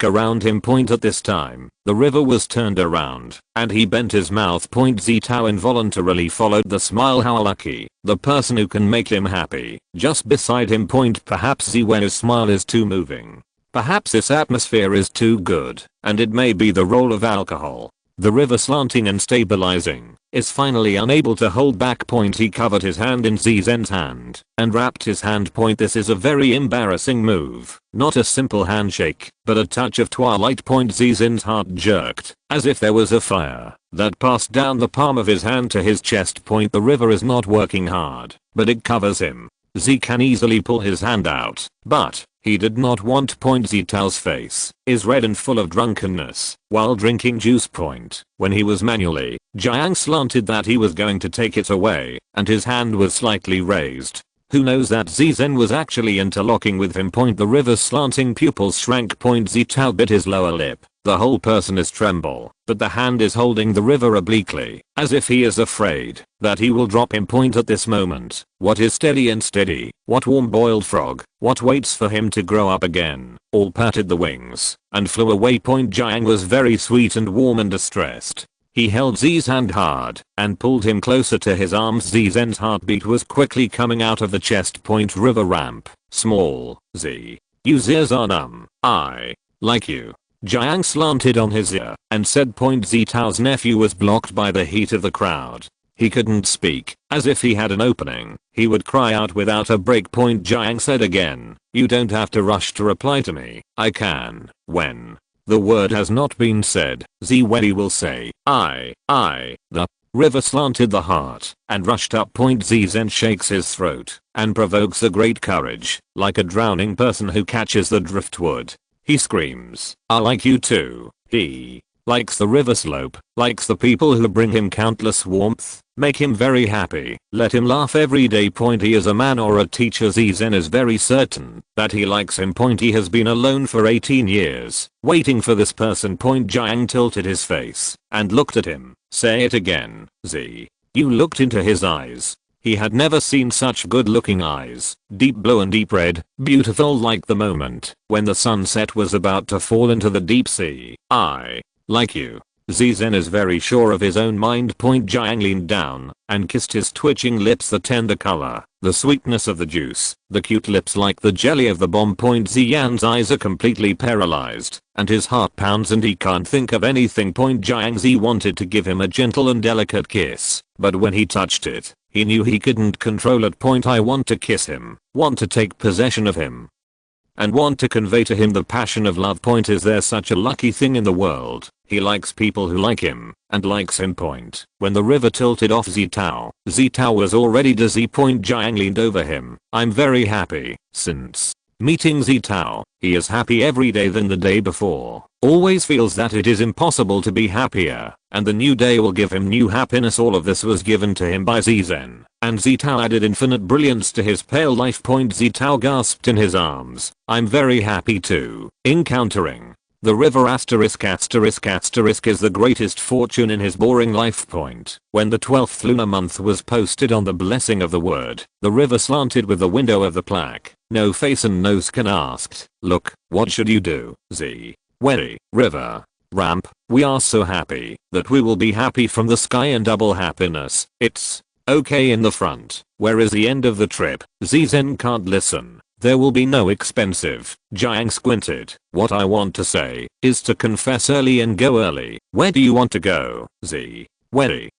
around him. At this time, the river was turned around, and he bent his mouth. Zitao involuntarily followed the smile. How lucky, the person who can make him happy, just beside him. Perhaps Ziwen's smile is too moving. Perhaps this atmosphere is too good, and it may be the role of alcohol. The river slanting and stabilizing, is finally unable to hold back. He covered his hand in Zizen's hand and wrapped his hand. This is a very embarrassing move. Not a simple handshake, but a touch of twilight. Zizen's heart jerked, as if there was a fire that passed down the palm of his hand to his chest. The river is not working hard, but it covers him. Xie can easily pull his hand out, but he did not want. Zitao's face is red and full of drunkenness while drinking juice. When he was manually, Jiang slanted that he was going to take it away, and his hand was slightly raised. Who knows that Zizen was actually interlocking with him. The river's slanting pupils shrank. Zitao bit his lower lip. The whole person is tremble, but the hand is holding the river obliquely, as if he is afraid that he will drop him. At this moment, what is steady and steady? What warm boiled frog? What waits for him to grow up again? All patted the wings and flew away. Jiang was very sweet and warm and distressed. He held Zi's hand hard and pulled him closer to his arms. Zizen's heartbeat was quickly coming out of the chest. River ramp. Small. Xie. Use ears are numb. I like you. Jiang slanted on his ear and said. Zitao's nephew was blocked by the heat of the crowd. He couldn't speak. As if he had an opening, he would cry out without a break. Jiang said again. You don't have to rush to reply to me. I can, when the word has not been said. Xie will say, I. The river slanted the heart and rushed up. Zizen shakes his throat and provokes a great courage, like a drowning person who catches the driftwood. He screams, I like you too. He likes the river slope, likes the people who bring him countless warmth, make him very happy, let him laugh every day. He is a man or a teacher. Zizen is very certain that he likes him. He has been alone for 18 years, waiting for this person. Jiang tilted his face and looked at him. Say it again, Xie. You looked into his eyes. He had never seen such good looking eyes, deep blue and deep red, beautiful like the moment when the sunset was about to fall into the deep sea. I like you. Zizen is very sure of his own mind. Jiang leaned down and kissed his twitching lips. The tender color, the sweetness of the juice, the cute lips like the jelly of the bomb. Ziyan's eyes are completely paralyzed and his heart pounds and he can't think of anything. Xie wanted to give him a gentle and delicate kiss, but when he touched it, he knew he couldn't control it. I want to kiss him, want to take possession of him, and want to convey to him the passion of love. Is there such a lucky thing in the world? He likes people who like him, and likes him. When the river tilted off Zitao was already dizzy. Jiang leaned over him. I'm very happy, since meeting Zitao, he is happy every day than the day before. Always feels that it is impossible to be happier, and the new day will give him new happiness. All of this was given to him by Zizen, and Zitao added infinite brilliance to his pale life. Zitao gasped in his arms. I'm very happy too. Encountering the river is the greatest fortune in his boring life. When the 12th lunar month was posted on the blessing of the word, the river slanted with the window of the plaque. No face and no skin asked, look, what should you do, Xie? River ramp, we are so happy that we will be happy from the sky and double happiness. It's okay in the front. Where is the end of the trip? Zizen can't listen. There will be no expensive. Jiang squinted. What I want to say is to confess early and go early. Where do you want to go, Xie?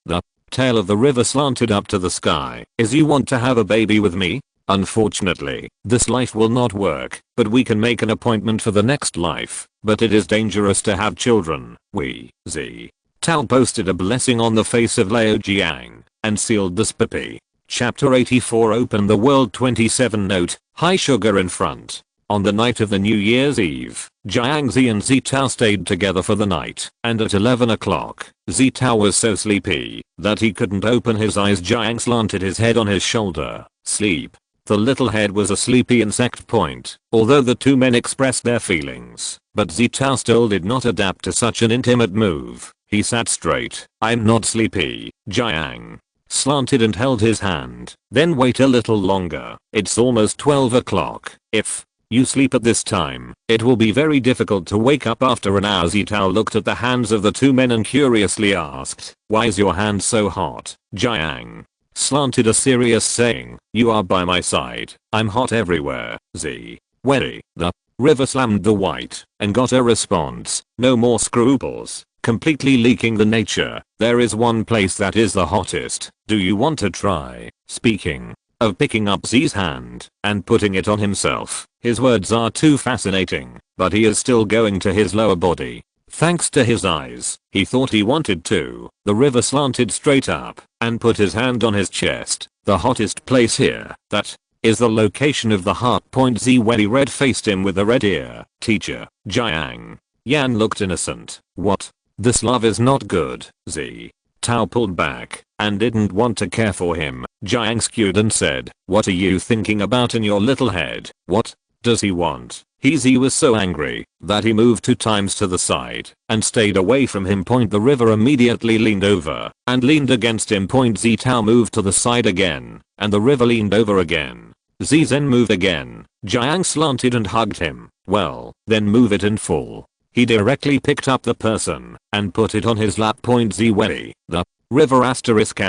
The tail of the river slanted up to the sky. Is you want to have a baby with me? Unfortunately, this life will not work, but we can make an appointment for the next life. But it is dangerous to have children. We, Xie Tao posted a blessing on the face of Liu Jiang and sealed the SPP. Chapter 84 Open the World 27 Note, high sugar in front. On the night of the New Year's Eve, Jiang Xi and Xie Tao stayed together for the night, and at 11 o'clock, Xie Tao was so sleepy that he couldn't open his eyes. Jiang slanted his head on his shoulder. Sleep. The little head was a sleepy insect point, although the two men expressed their feelings, but Xie Tao still did not adapt to such an intimate move. He sat straight. I'm not sleepy. Jiang slanted and held his hand. Then wait a little longer. It's almost 12 o'clock. If you sleep at this time, it will be very difficult to wake up after an hour. Xie Tao looked at the hands of the two men and curiously asked, why is your hand so hot? Jiang slanted a serious saying, you are by my side. I'm hot everywhere. Xie Wei. The river slammed the white and got a response. No more scruples. Completely leaking the nature. There is one place that is the hottest. Do you want to try? Speaking of picking up Xie's hand and putting it on himself, his words are too fascinating, but he is still going to his lower body. Thanks to his eyes, he thought he wanted to. The river slanted straight up and put his hand on his chest. The hottest place here, that is the location of the heart point. Xie Wei red-faced him with a red ear. Teacher, Jiang Yan looked innocent. What? This love is not good. Xie Tao pulled back and didn't want to care for him. Jiang skewed and said, what are you thinking about in your little head? What does he want? Xie was so angry that he moved 2 times to the side and stayed away from him. The river immediately leaned over and leaned against him. Xie Tao moved to the side again and the river leaned over again. Xie Zhen moved again. Jiang slanted and hugged him. Well, then move it in full. He directly picked up the person and put it on his lap. Xie Wei. The river asterisk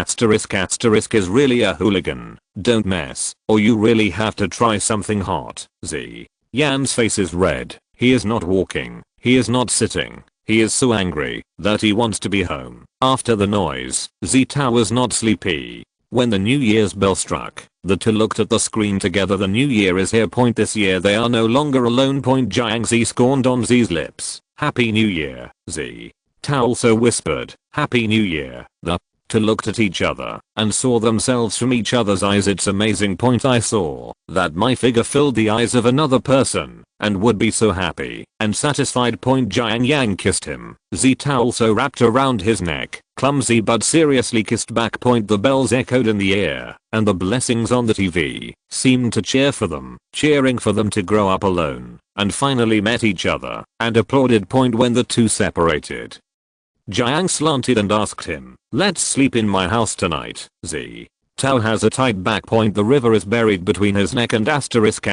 is really a hooligan. Don't mess, or you really have to try something hot. Xie Yan's face is red. He is not walking. He is not sitting. He is so angry that he wants to be home. After the noise, Xie Tao was not sleepy. When the New Year's bell struck, the two looked at the screen together. The new year is here. This year they are no longer alone. Jiang Xi scorned on Xie's lips. Happy New Year. Xie Tao also whispered, Happy New Year. The two looked at each other and saw themselves from each other's eyes. It's amazing. I saw that my figure filled the eyes of another person and would be so happy and satisfied. Jiang Yang kissed him. Xie Tao also wrapped around his neck, clumsy but seriously kissed back. The bells echoed in the air and the blessings on the TV seemed to cheer for them, cheering for them to grow up alone and finally met each other and applauded. When the two separated, Jiang slanted and asked him, let's sleep in my house tonight. Xie Tao has a tight back. The river is buried between his neck and asterisk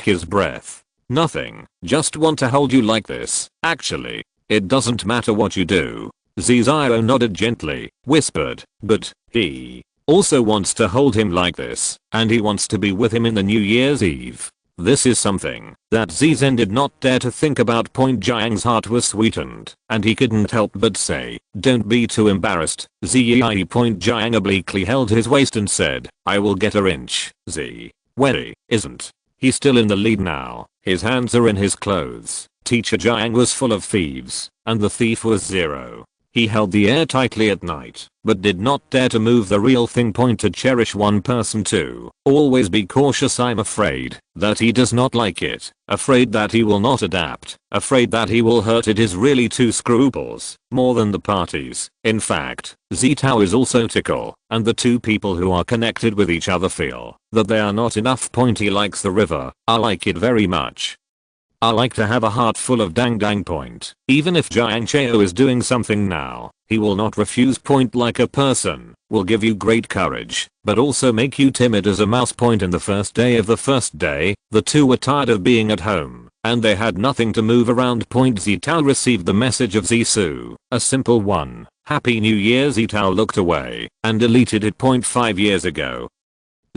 his breath. Nothing, just want to hold you like this. Actually, it doesn't matter what you do. Xie nodded gently, whispered, but he also wants to hold him like this, and he wants to be with him in the New Year's Eve. This is something that Xie Zhen did not dare to think about. Jiang's heart was sweetened and he couldn't help but say, don't be too embarrassed. Xie. Jiang obliquely held his waist and said, I will get a inch. Xie Wei isn't he still in the lead now? His hands are in his clothes. Teacher Jiang was full of thieves and the thief was Zero. He held the air tightly at night, but did not dare to move the real thing. To cherish one person too. Always be cautious. I'm afraid that he does not like it. Afraid that he will not adapt. Afraid that he will hurt. It is really 2 scruples, more than the parties. In fact, Xie Tao is also tickle, and the 2 people who are connected with each other feel that they are not enough. He likes the river. I like it very much. I like to have a heart full of dang. Even if Jiang Cheo is doing something now, he will not refuse. Like a person, will give you great courage, but also make you timid as a mouse. In the first day of the first day, the two were tired of being at home, and they had nothing to move around. Xie Tao received the message of Xie Su, a simple one, Happy New Year. Xie Tao looked away and deleted it. 5 years ago.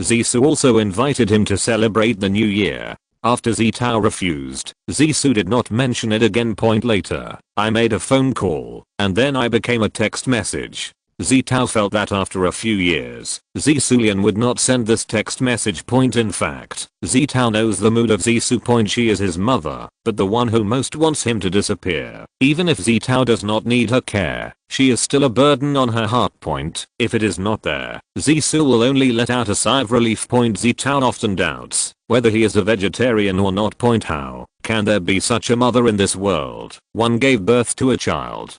Xie Su also invited him to celebrate the new year. After Xie Tao refused, Xie Su did not mention it again. Later, I made a phone call, and then I became a text message. Zitao felt that after a few years, Zisulian would not send this text message. In fact, Zitao knows the mood of Zisu. She is his mother, but the one who most wants him to disappear. Even if Zitao does not need her care, she is still a burden on her heart. If it is not there, Zisu will only let out a sigh of relief. Zitao often doubts whether he is a vegetarian or not. How can there be such a mother in this world? One gave birth to a child,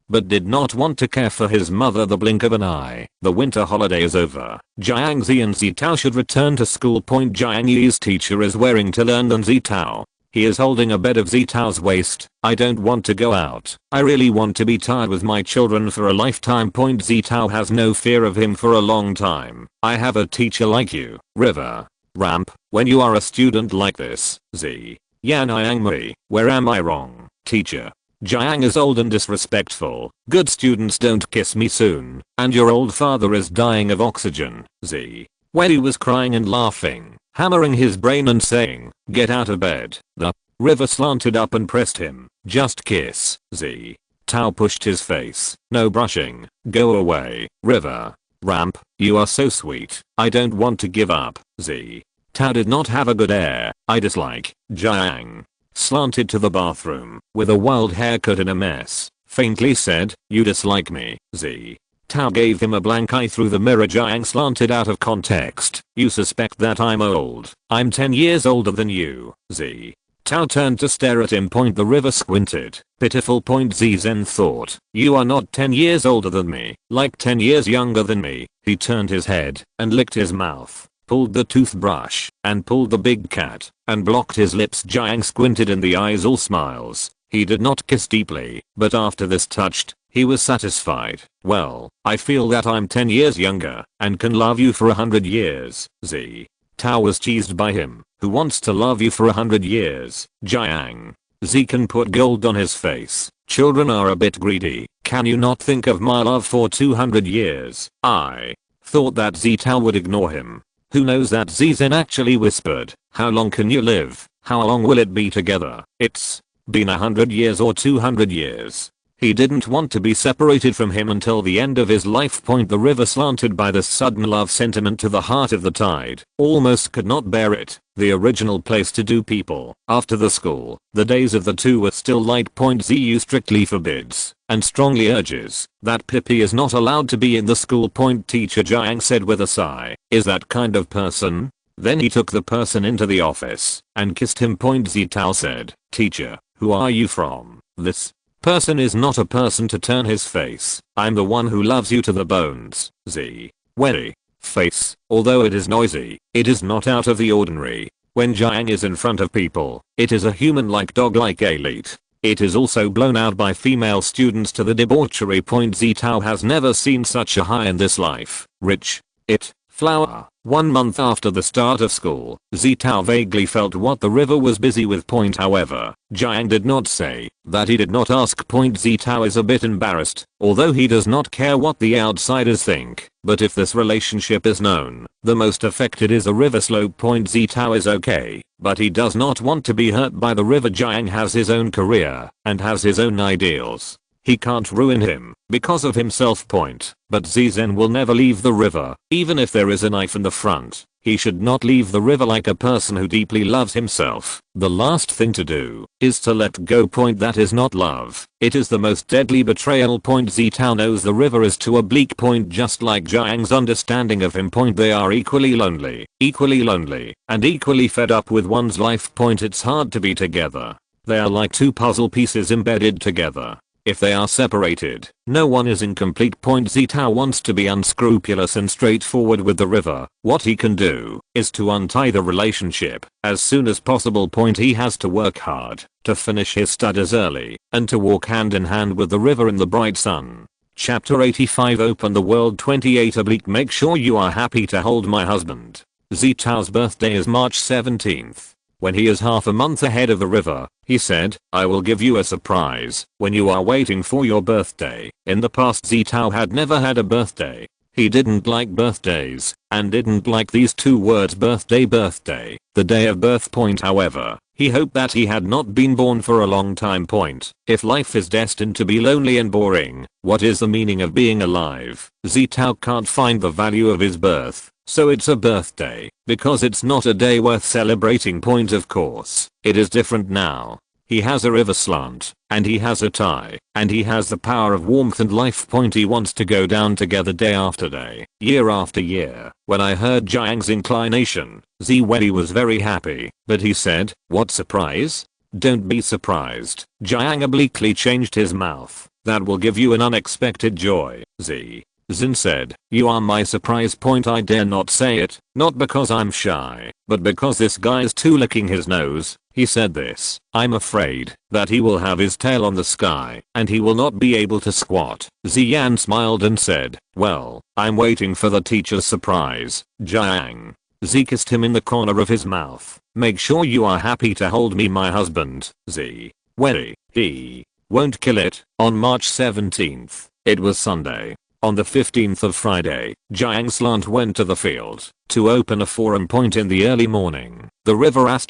but did not want to care for his mother the blink of an eye. The winter holiday is over. Jiang Zi and Zitao should return to school. Jiang Yi's teacher is wearing to learn than Zitao. He is holding a bed of Zitao's waist. I don't want to go out. I really want to be tied with my children for a lifetime. Zitao has no fear of him for a long time. I have a teacher like you. River. Ramp. When you are a student like this, Z. Yanayang me. Where am I wrong, teacher? Jiang is old and disrespectful. Good students don't kiss me soon. And your old father is dying of oxygen, Z. When he was crying and laughing, hammering his brain and saying, get out of bed. The River slanted up and pressed him. Just kiss, Z. Tao pushed his face. No brushing. Go away, River. Ramp, you are so sweet. I don't want to give up, Z. Tao did not have a good air. I dislike Jiang. Slanted to the bathroom, with a wild haircut and a mess, faintly said, you dislike me, Z. Tao gave him a blank eye through the mirror. Jiang slanted out of context. You suspect that I'm old. I'm 10 years older than you, Z. Tao turned to stare at him. The River squinted. Pitiful. Z Zen thought, you are not 10 years older than me, like 10 years younger than me. He turned his head and licked his mouth, pulled the toothbrush, and pulled the big cat, and blocked his lips. Jiang squinted in the eyes, all smiles. He did not kiss deeply, but after this touched, he was satisfied. Well, I feel that I'm 10 years younger, and can love you for 100 years, Z. Tao was cheesed by him. Who wants to love you for 100 years, Jiang? Z can put gold on his face. Children are a bit greedy. Can you not think of my love for 200 years? I thought that Zitao would ignore him. Who knows that Zizen actually whispered, how long can you live? How long will it be together? It's been 100 years or 200 years. He didn't want to be separated from him until the end of his life. The River slanted by this sudden love sentiment to the heart of the tide. Almost could not bear it. The original place to do people. After the school, the days of the two were still light. ZU strictly forbids and strongly urges that Pippi is not allowed to be in the school. Teacher Jiang said with a sigh, is that kind of person? Then he took the person into the office and kissed him. Zitao said, teacher, who are you from? This person is not a person to turn his face. I'm the one who loves you to the bones, Z. Wery. Face. Although it is noisy, it is not out of the ordinary. When Jiang is in front of people, it is a human-like dog-like elite. It is also blown out by female students to the debauchery. Zitao has never seen such a high in this life. Rich. It. Flower. 1 month after the start of school, Zitao vaguely felt what the River was busy with. However, Jiang did not say that he did not ask. Zitao is a bit embarrassed, although he does not care what the outsiders think. But if this relationship is known, the most affected is a River slope. Zitao is okay, but he does not want to be hurt by the River. Jiang has his own career and has his own ideals. He can't ruin him because of himself. But Zizen will never leave the River, even if there is a knife in the front. He should not leave the River like a person who deeply loves himself. The last thing to do is to let go. That is not love. It is the most deadly betrayal. Zitao knows the River is too oblique. Just like Jiang's understanding of him. They are equally lonely, and equally fed up with one's life. It's hard to be together. They are like two puzzle pieces embedded together. If they are separated, no one is incomplete. Zitao wants to be unscrupulous and straightforward with the River. What he can do is to untie the relationship as soon as possible. He has to work hard to finish his studies early and to walk hand in hand with the River in the bright sun. Chapter 85 Open the World 28 oblique Make sure you are happy to hold my husband. Zitao's birthday is March 17th. When he is half a month ahead of the River, he said, I will give you a surprise when you are waiting for your birthday. In the past Zitao had never had a birthday. He didn't like birthdays, and didn't like these two words birthday. The day of birth point however, he hoped that he had not been born for a long time point. If life is destined to be lonely and boring, what is the meaning of being alive? Zitao can't find the value of his birth, so it's a birthday, because it's not a day worth celebrating point of course. It is different now. He has a river slant, and he has a tie, and he has the power of warmth and life point. He wants to go down together day after day, year after year. When I heard Jiang's inclination, Ziwei was very happy, but he said, "What surprise?" "Don't be surprised." Jiang obliquely changed his mouth. "That will give you an unexpected joy, Zin said. "You are my surprise point." I dare not say it, not because I'm shy, but because this guy is too licking his nose. He said this. "I'm afraid that he will have his tail on the sky and he will not be able to squat." Ziyan smiled and said, "Well, I'm waiting for the teacher's surprise." Jiang. Z kissed him in the corner of his mouth. "Make sure you are happy to hold me, my husband, Z. Wei. He won't kill it." On March 17th, it was Sunday. On the 15th of Friday, Jiang Slant went to the field to open a forum point in the early morning. The river was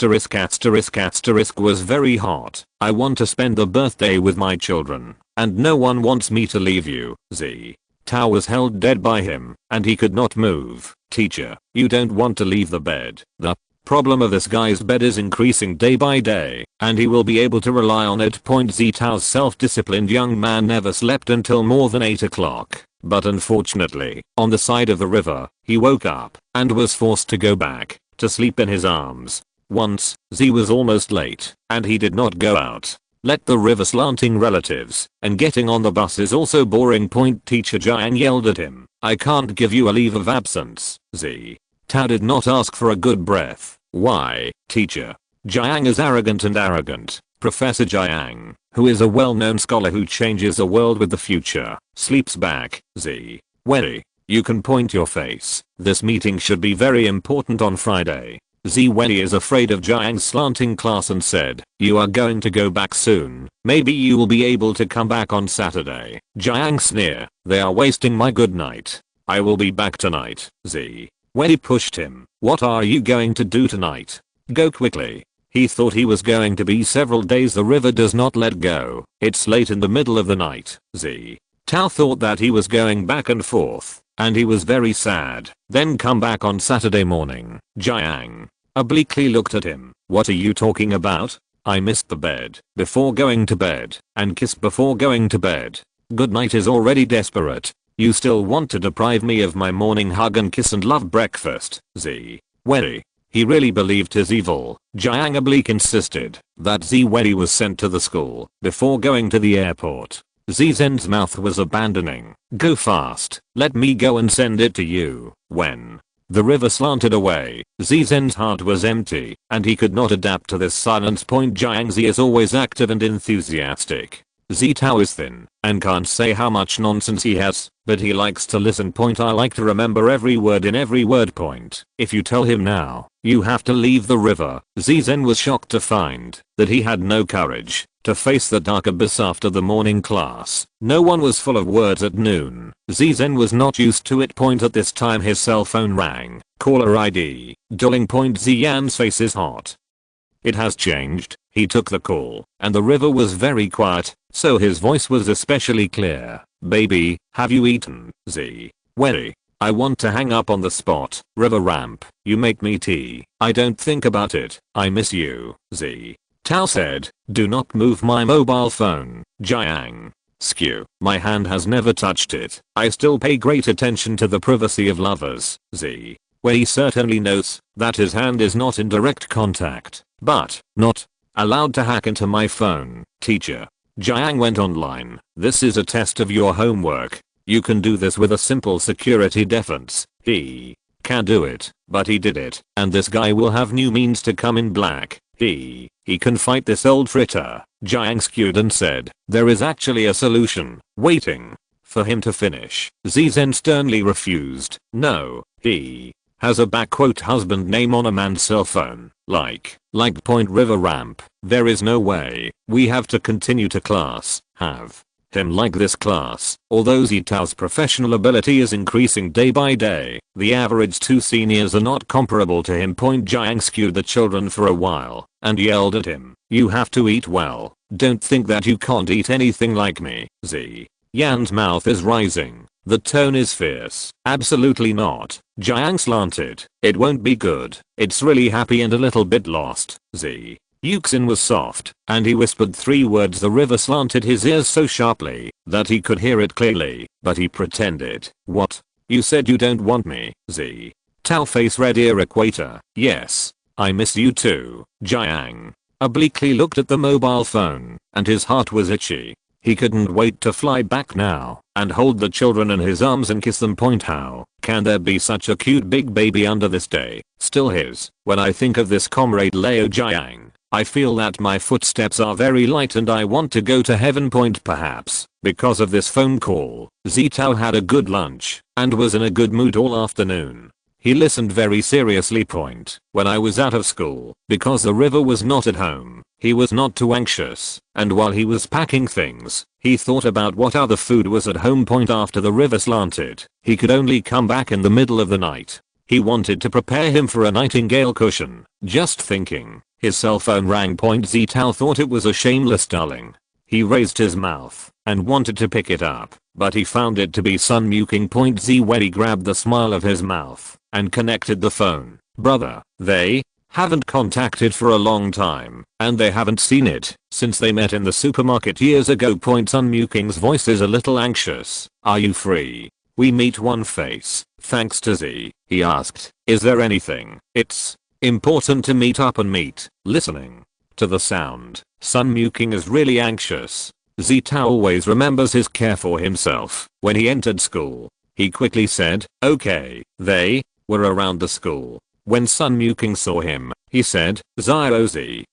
very hot. "I want to spend the birthday with my children, and no one wants me to leave you." Z. Tao was held dead by him, and he could not move. "Teacher, you don't want to leave the bed." The problem of this guy's bed is increasing day by day, and he will be able to rely on it. Zitao's self-disciplined young man never slept until more than 8 o'clock. But unfortunately, on the side of the river, he woke up and was forced to go back to sleep in his arms. Once, Z was almost late, and he did not go out. "Let the river slanting relatives, and getting on the bus is also boring." Teacher Jiang yelled at him. "I can't give you a leave of absence." Z. Tao did not ask for a good breath. "Why, teacher?" Jiang is arrogant and arrogant. Professor Jiang, who is a well-known scholar who changes the world with the future, sleeps back. Z. Wei, you can point your face. This meeting should be very important on Friday. Z Wei is afraid of Jiang's slanting class and said, "You are going to go back soon. Maybe you will be able to come back on Saturday." Jiang sneer, "They are wasting my good night. I will be back tonight." Z. Wei pushed him. "What are you going to do tonight? Go quickly." He thought he was going to be several days. The river does not let go. It's late in the middle of the night. Z. Tao thought that he was going back and forth, and he was very sad. Then come back on Saturday morning. Jiang obliquely looked at him. "What are you talking about? I missed the bed before going to bed, and kiss before going to bed. Good night is already desperate. You still want to deprive me of my morning hug and kiss and love breakfast." Z. Wei. He really believed his evil. Jiang oblique insisted that Ziwei was sent to the school before going to the airport. Zizen's mouth was abandoning. "Go fast. Let me go and send it to you." When the river slanted away, Zizen's heart was empty, and he could not adapt to this silence. Jiangzi is always active and enthusiastic. Zitao is thin and can't say how much nonsense he has, but he likes to listen. I like to remember every word in every word. If you tell him now, you have to leave the river. Zizen was shocked to find that he had no courage to face the dark abyss after the morning class. No one was full of words at noon. Zizen was not used to it. At this time his cell phone rang. Caller ID. Dulling. Ziyan's face is hot. It has changed. He took the call, and the river was very quiet, so his voice was especially clear. "Baby, have you eaten?" Z. Wei. "I want to hang up on the spot. River ramp, you make me tea. I don't think about it. I miss you." Z. Tao said, "Do not move my mobile phone." Jiang. "Skew, my hand has never touched it. I still pay great attention to the privacy of lovers." Z. Wei certainly knows that his hand is not in direct contact, but not allowed to hack into my phone. "Teacher." Jiang went online. "This is a test of your homework. You can do this with a simple security defense." He can do it, but he did it, and this guy will have new means to come in black. He can fight this old fritter. Jiang skewed and said, "There is actually a solution, waiting for him to finish." Zizen sternly refused. "No, he has a husband name on a man's cell phone. Like river ramp. There is no way. We have to continue to class. Have him like this class. Although Zitao's professional ability is increasing day by day, the average two seniors are not comparable to him. Jiang skewed the children for a while and yelled at him, "You have to eat well. Don't think that you can't eat anything like me." Xie Yan's mouth is rising. The tone is fierce. "Absolutely not." Jiang slanted. "It won't be good." "It's really happy and a little bit lost." Xie Yuxin was soft, and he whispered 3 words. The river slanted his ears so sharply that he could hear it clearly, but he pretended. "What? You said you don't want me?" Xie Tao face red ear equator. "Yes. I miss you too." Jiang obliquely looked at the mobile phone, and his heart was itchy. He couldn't wait to fly back now and hold the children in his arms and kiss them. How can there be such a cute big baby under this day? Still his. When I think of this, comrade Leo Jiang, I feel that my footsteps are very light and I want to go to heaven. Perhaps because of this phone call, Zitao had a good lunch and was in a good mood all afternoon. He listened very seriously. When I was out of school, because the river was not at home, he was not too anxious, and while he was packing things, he thought about what other food was at home. After the river slanted, he could only come back in the middle of the night. He wanted to prepare him for a nightingale cushion. Just thinking, his cell phone rang. Zitao thought it was a shameless darling. He raised his mouth and wanted to pick it up, but he found it to be Sun Muking. He grabbed the smile of his mouth and connected the phone. "Brother, they haven't contacted for a long time, and they haven't seen it since they met in the supermarket years ago." Sun Muking's voice is a little anxious. "Are you free? We meet one face, thanks to Z." He asked, "Is there anything?" "It's important to meet up and meet." Listening to the sound, Sun Muking is really anxious. Zitao always remembers his care for himself. When he entered school, he quickly said, "Okay." They were around the school. When Sun Muking saw him, he said, "Zio,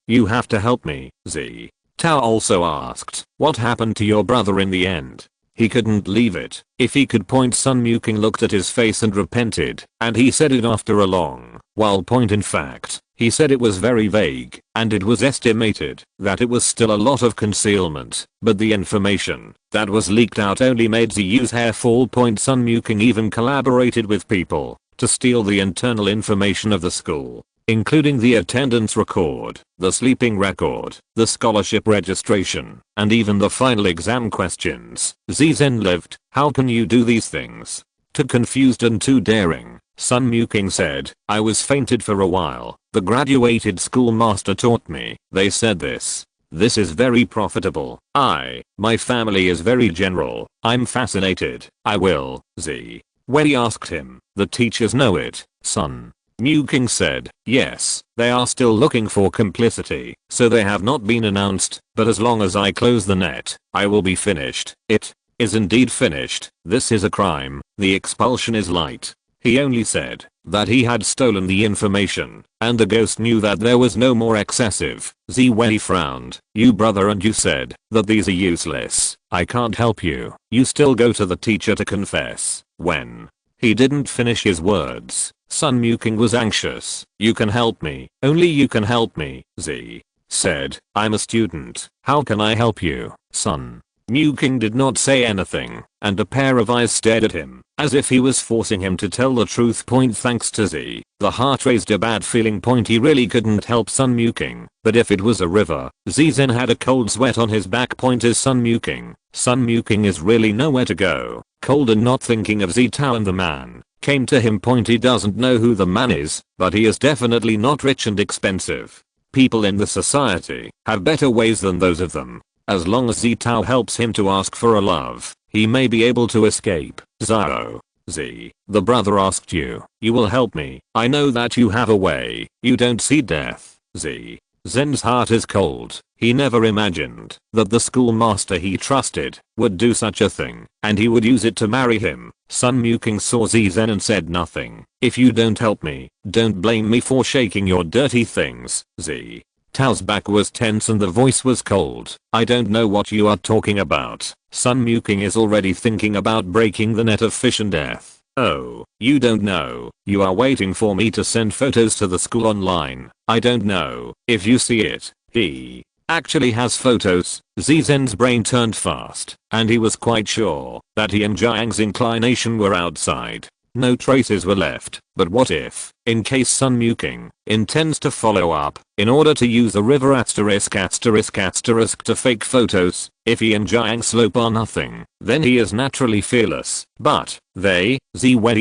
you have to help me." Z Tao also asked, "What happened to your brother in the end?" He couldn't leave it. If he could point. Sun Muking looked at his face and repented, and he said it after a long while. In fact, he said it was very vague, and it was estimated that it was still a lot of concealment, but the information that was leaked out only made Ziyu's hair fall. Sun Muking even collaborated with people to steal the internal information of the school, including the attendance record, the sleeping record, the scholarship registration, and even the final exam questions. Zizen lived. "How can you do these things?" "Too confused and too daring." Sun Muking said, "I was fainted for a while. The graduated schoolmaster taught me. They said this is very profitable. My family is very general. I'm fascinated. I will." Z Wei asked him, "The teachers know it?" Sun Muking said, "Yes, they are still looking for complicity, so they have not been announced, but as long as I close the net, I will be finished." It is indeed finished. This is a crime. The expulsion is light. He only said that he had stolen the information, and the ghost knew that there was no more excessive. Ziwei frowned. "You brother, and you said that these are useless. I can't help you. You still go to the teacher to confess." When he didn't finish his words, Sun Muking was anxious. "You can help me. Only you can help me." Z said, "I'm a student. How can I help you?" Sun Muking did not say anything, and a pair of eyes stared at him, as if he was forcing him to tell the truth. Thanks to Z, the heart raised a bad feeling. He really couldn't help Sun Muking, but if it was a river, Zizen had a cold sweat on his back. Is Sun Muking. Sun Muking is really nowhere to go. Cold and not thinking of Zitao and the man came to him. He doesn't know who the man is, but he is definitely not rich and expensive. People in the society have better ways than those of them. As long as Zitao helps him to ask for a love, he may be able to escape. Zhao. Z. The brother asked you. You will help me. I know that you have a way. You don't see death. Z. Zen's heart is cold. He never imagined that the schoolmaster he trusted would do such a thing, and he would use it to marry him. Sun Muking saw Zen and said nothing. "If you don't help me, don't blame me for shaking your dirty things." Z. Tao's back was tense and the voice was cold. "I don't know what you are talking about." Sun Muking is already thinking about breaking the net of fish and death. "Oh, you don't know. You are waiting for me to send photos to the school online. I don't know if you see it." He actually has photos. Zizen's brain turned fast, and he was quite sure that he and Jiang's inclination were outside. No traces were left, but what if, in case Sun Muking intends to follow up, in order to use the river to fake photos, if he and Jiang slope are nothing, then he is naturally fearless. But, Zhe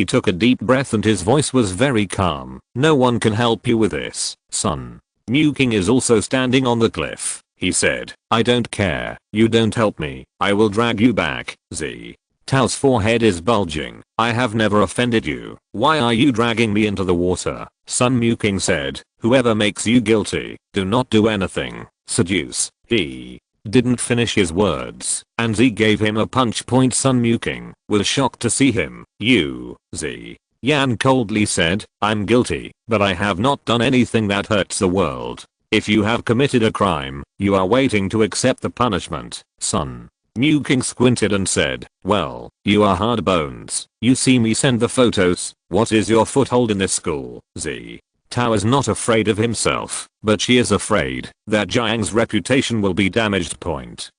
took a deep breath and his voice was very calm. No one can help you with this, Sun Muking is also standing on the cliff, he said. I don't care, you don't help me, I will drag you back. Zhe Tao's forehead is bulging. I have never offended you. Why are you dragging me into the water? Sun Muking said. Whoever makes you guilty, do not do anything. Seduce. He didn't finish his words, and Zhe gave him a punch. Sun Muking was shocked to see him. You, Zhe Yan coldly said, I'm guilty, but I have not done anything that hurts the world. If you have committed a crime, you are waiting to accept the punishment. Sun Muking squinted and said, well, you are hard bones. You see me send the photos. What is your foothold in this school? Zhe Tao is not afraid of himself, but she is afraid that Jiang's reputation will be damaged.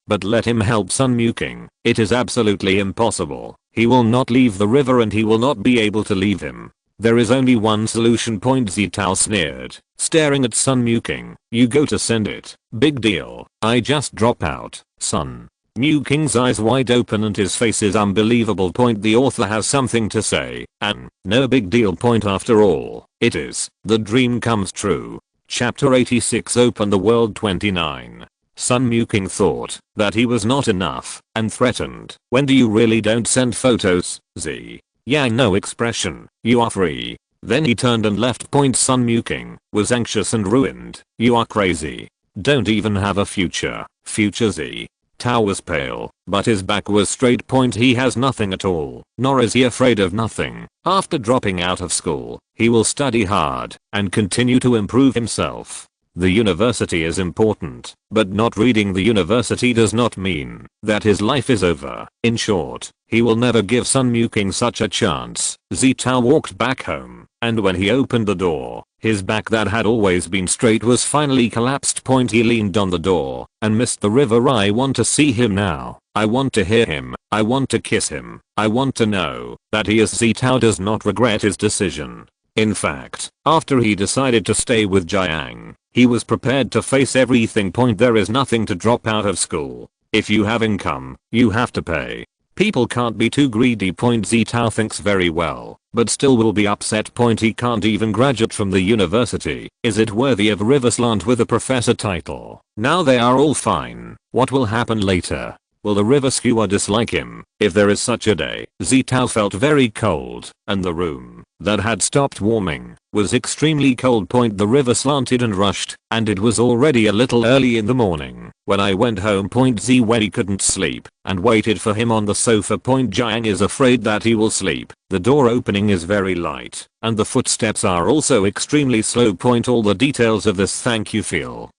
But let him help Sun Muking. It is absolutely impossible. He will not leave the river and he will not be able to leave him. There is only one solution. Zhe Tao sneered, staring at Sun Muking. You go to send it. Big deal. I just drop out. Sun Muking's eyes wide open and his face is unbelievable. The author has something to say, and no big deal. After all, it is. The dream comes true. Chapter 86 Open the World 29. Sun Muking thought that he was not enough and threatened. When do you really don't send photos? Zhe Yang no expression. You are free. Then he turned and left. Sun Muking was anxious and ruined. You are crazy. Don't even have a future. Zhe Tao was pale, but his back was straight. He has nothing at all, nor is he afraid of nothing. After dropping out of school, he will study hard and continue to improve himself. The university is important, but not reading the university does not mean that his life is over. In short, he will never give Sun Muking such a chance. Zhe Tao walked back home, and when he opened the door, his back that had always been straight was finally collapsed. He leaned on the door and missed the river. I want to see him now. I want to hear him. I want to kiss him. I want to know that he is. Zhe Tao does not regret his decision. In fact, after he decided to stay with Jiang, he was prepared to face everything. There is nothing to drop out of school. If you have income, you have to pay. People can't be too greedy. Zhe Tao thinks very well, but still will be upset. He can't even graduate from the university. Is it worthy of River Slant with a professor title? Now they are all fine. What will happen later? Will the river skewer dislike him? If there is such a day. Zhe Tao felt very cold, and the room that had stopped warming was extremely cold. The river slanted and rushed, and it was already a little early in the morning when I went home. Zhe couldn't sleep and waited for him on the sofa. Jiang is afraid that he will sleep. The door opening is very light, and the footsteps are also extremely slow. All the details of this thank you feel.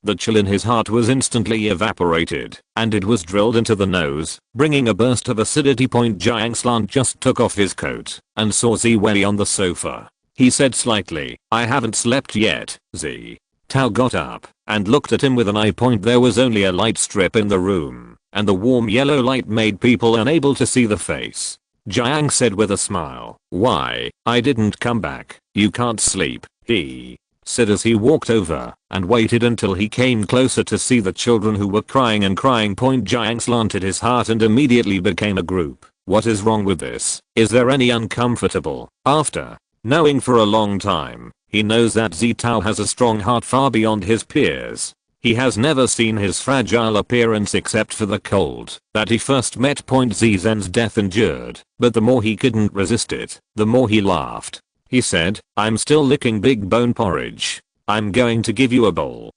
The chill in his heart was instantly evaporated, and it was drilled into the nose, bringing a burst of acidity. Jiang Slant just took off his coat and saw Zhe on the sofa. He said slightly, I haven't slept yet. Zhe Tao got up and looked at him with an eye. There was only a light strip in the room, and the warm yellow light made people unable to see the face. Jiang said with a smile, why, I didn't come back. You can't sleep, he said as he walked over and waited until he came closer to see the children who were crying and crying. Jiang slanted his heart and immediately became a group. What is wrong with this? Is there any uncomfortable? After knowing for a long time, he knows that Zhe Tao has a strong heart far beyond his peers. He has never seen his fragile appearance except for the cold that he first met. Zizen's death endured, but the more he couldn't resist it, the more he laughed. He said, I'm still licking big bone porridge. I'm going to give you a bowl.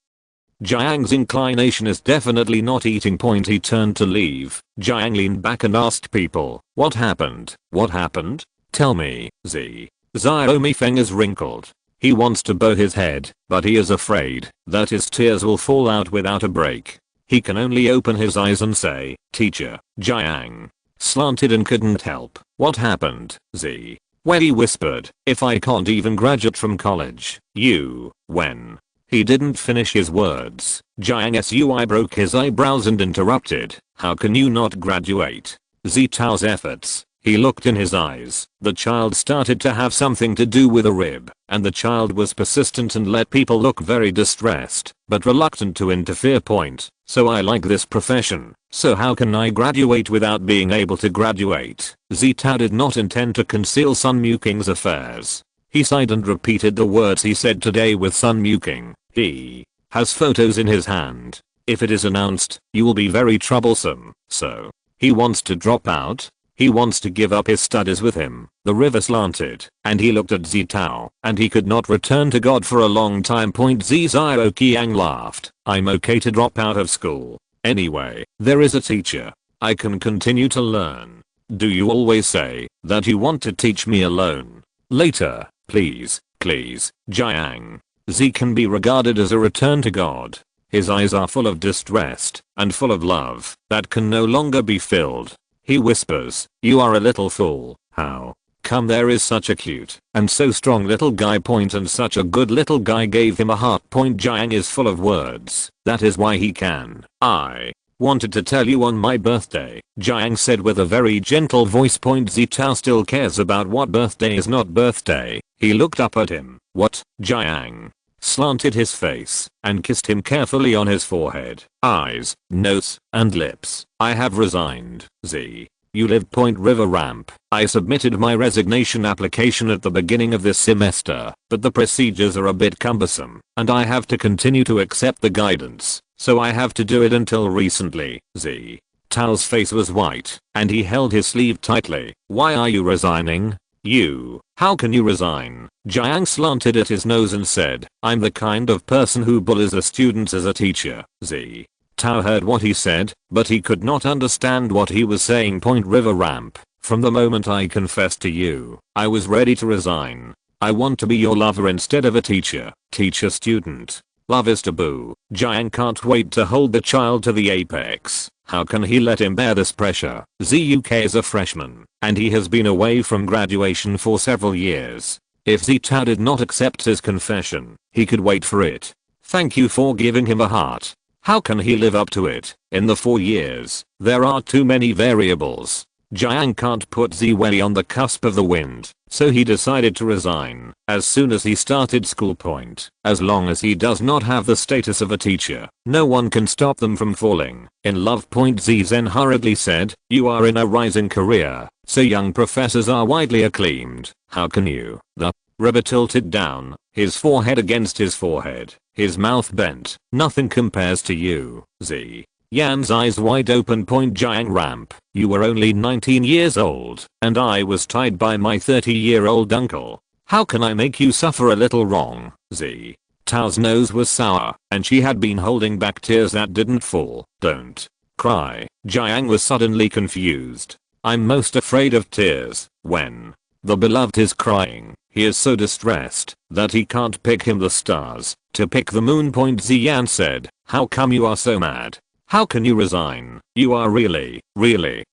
Jiang's inclination is definitely not eating. He turned to leave. Jiang leaned back and asked people, what happened? What happened? Tell me. Zhe Xiaomifeng is wrinkled. He wants to bow his head, but he is afraid that his tears will fall out without a break. He can only open his eyes and say, teacher. Jiang slanted and couldn't help. What happened? Zhe He whispered, if I can't even graduate from college, when? He didn't finish his words. Jiang Sui broke his eyebrows and interrupted. How can you not graduate? Xie Tao's efforts. He looked in his eyes. The child started to have something to do with a rib, and the child was persistent and let people look very distressed, but reluctant to interfere. So I like this profession. So how can I graduate without being able to graduate? Xie Tao did not intend to conceal Sun Muking's affairs. He sighed and repeated the words he said today with Sun Muking. He has photos in his hand. If it is announced, you will be very troublesome. So he wants to drop out. He wants to give up his studies with him. The river slanted, and he looked at Xie Tao, and he could not return to God for a long time. Xie Qiang laughed. I'm okay to drop out of school. Anyway, there is a teacher. I can continue to learn. Do you always say that you want to teach me alone? Later, please, Jiang. Xie can be regarded as a return to God. His eyes are full of distress and full of love that can no longer be filled. He whispers, you are a little fool. How come there is such a cute and so strong little guy. And such a good little guy gave him a heart. Jiang is full of words. That is why he can. I wanted to tell you on my birthday, Jiang said with a very gentle voice. Xie Tao still cares about what birthday is not birthday. He looked up at him. What? Jiang slanted his face and kissed him carefully on his forehead, eyes, nose, and lips. I have resigned, Xie. You live Point River Ramp. I submitted my resignation application at the beginning of this semester, but the procedures are a bit cumbersome, and I have to continue to accept the guidance, so I have to do it until recently. Xie Tao's face was white, and he held his sleeve tightly. Why are you resigning? How can you resign? Jiang slanted at his nose and said, I'm the kind of person who bullies the students as a teacher. Xie Tao heard what he said, but he could not understand what he was saying. Point River Ramp. From the moment I confessed to you, I was ready to resign. I want to be your lover instead of a teacher. Teacher-student. Love is taboo. Jiang can't wait to hold the child to the apex. How can he let him bear this pressure? Xie is a freshman, and he has been away from graduation for several years. If Xie Tao did not accept his confession, he could wait for it. Thank you for giving him a heart. How can he live up to it? In the 4 years, there are too many variables. Jiang can't put Xie on the cusp of the wind, so he decided to resign as soon as he started school. As long as he does not have the status of a teacher, no one can stop them from falling in love. Xie Zhen hurriedly said, you are in a rising career, so young professors are widely acclaimed. How can you? The river tilted down, his forehead against his forehead, his mouth bent. Nothing compares to you, Xie. Yan's eyes wide open. Jiang Ramp. You were only 19 years old, and I was tied by my 30-year-old uncle. How can I make you suffer a little wrong? Xie Tao's nose was sour, and she had been holding back tears that didn't fall. Don't cry. Jiang was suddenly confused. I'm most afraid of tears when the beloved is crying. He is so distressed that he can't pick him the stars to pick the moon. Ziyan said, how come you are so mad? How can you resign? You are really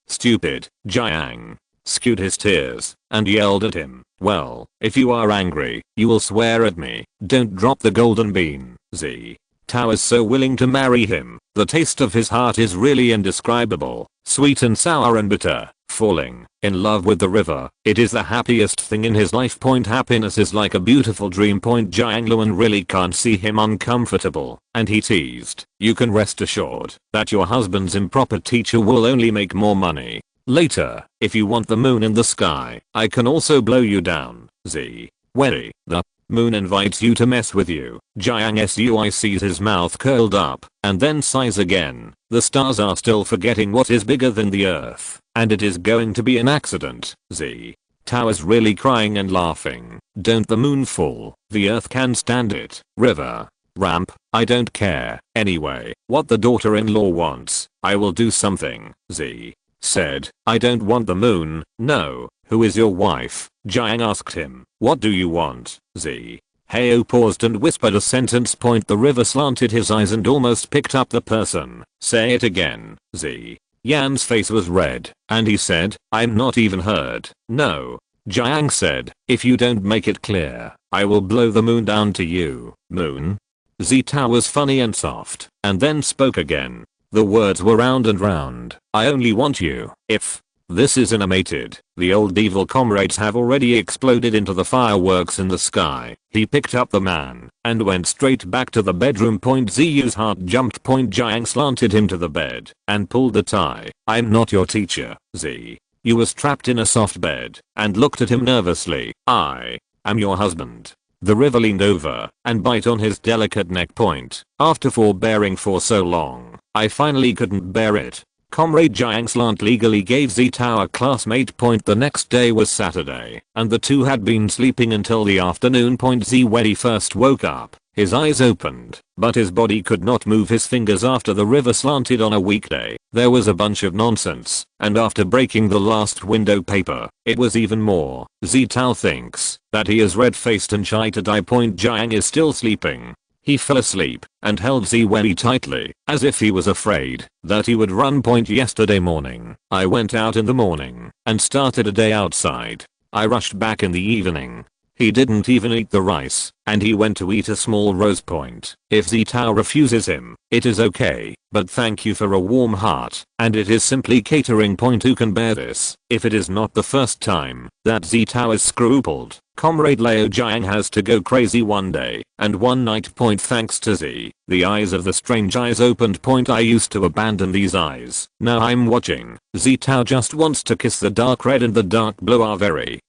stupid. Jiang skewed his tears and yelled at him. Well, if you are angry, you will swear at me. Don't drop the golden bean. Xie Tao is so willing to marry him. The taste of his heart is really indescribable. Sweet and sour and bitter. Falling in love with the river. It is the happiest thing in his life. Happiness is like a beautiful dream. Jiang Luan really can't see him uncomfortable, and he teased. You can rest assured that your husband's improper teacher will only make more money. Later, if you want the moon in the sky, I can also blow you down. Xie Wei. The moon invites you to mess with you. Jiang Sui sees his mouth curled up, and then sighs again. The stars are still forgetting what is bigger than the earth, and it is going to be an accident. Xie Tao is really crying and laughing. Don't the moon fall. The earth can stand it. River Ramp. I don't care. Anyway, what the daughter-in-law wants, I will do something. Xie said, I don't want the moon. No. Who is your wife? Jiang asked him. What do you want? Xie Heo paused and whispered a sentence. The river slanted his eyes and almost picked up the person. Say it again. Xie Yan's face was red, and he said, I'm not even heard. No. Jiang said, if you don't make it clear, I will blow the moon down to you. Moon? Zitao was funny and soft, and then spoke again. The words were round and round. I only want you. If this is animated, the old evil comrades have already exploded into the fireworks in the sky. He picked up the man and went straight back to the bedroom. Ziyu's heart jumped. Jiang slanted him to the bed and pulled the tie. I'm not your teacher, Z. You was trapped in a soft bed and looked at him nervously. I am your husband. The river leaned over and bit on his delicate neck. After forbearing for so long, I finally couldn't bear it. Comrade Jiang Slant legally gave Zitao a classmate. The next day was Saturday, and the two had been sleeping until the afternoon. Z when he first woke up, his eyes opened, but his body could not move his fingers after the river slanted on a weekday. There was a bunch of nonsense, and after breaking the last window paper, it was even more. Zitao thinks that he is red-faced and shy to die. Jiang is still sleeping. He fell asleep and held Z very tightly, as if he was afraid that he would run. Yesterday morning, I went out in the morning and started a day outside. I rushed back in the evening. He didn't even eat the rice, and he went to eat a small rose. If Zitao refuses him, it is okay, but thank you for a warm heart, and it is simply catering. Who can bear this? If it is not the first time that Zitao is scrupled, Comrade Leo Jiang has to go crazy one day and one night. Thanks to Z, the eyes of the strange eyes opened. I used to abandon these eyes. Now I'm watching. Zitao just wants to kiss. The dark red and the dark blue are very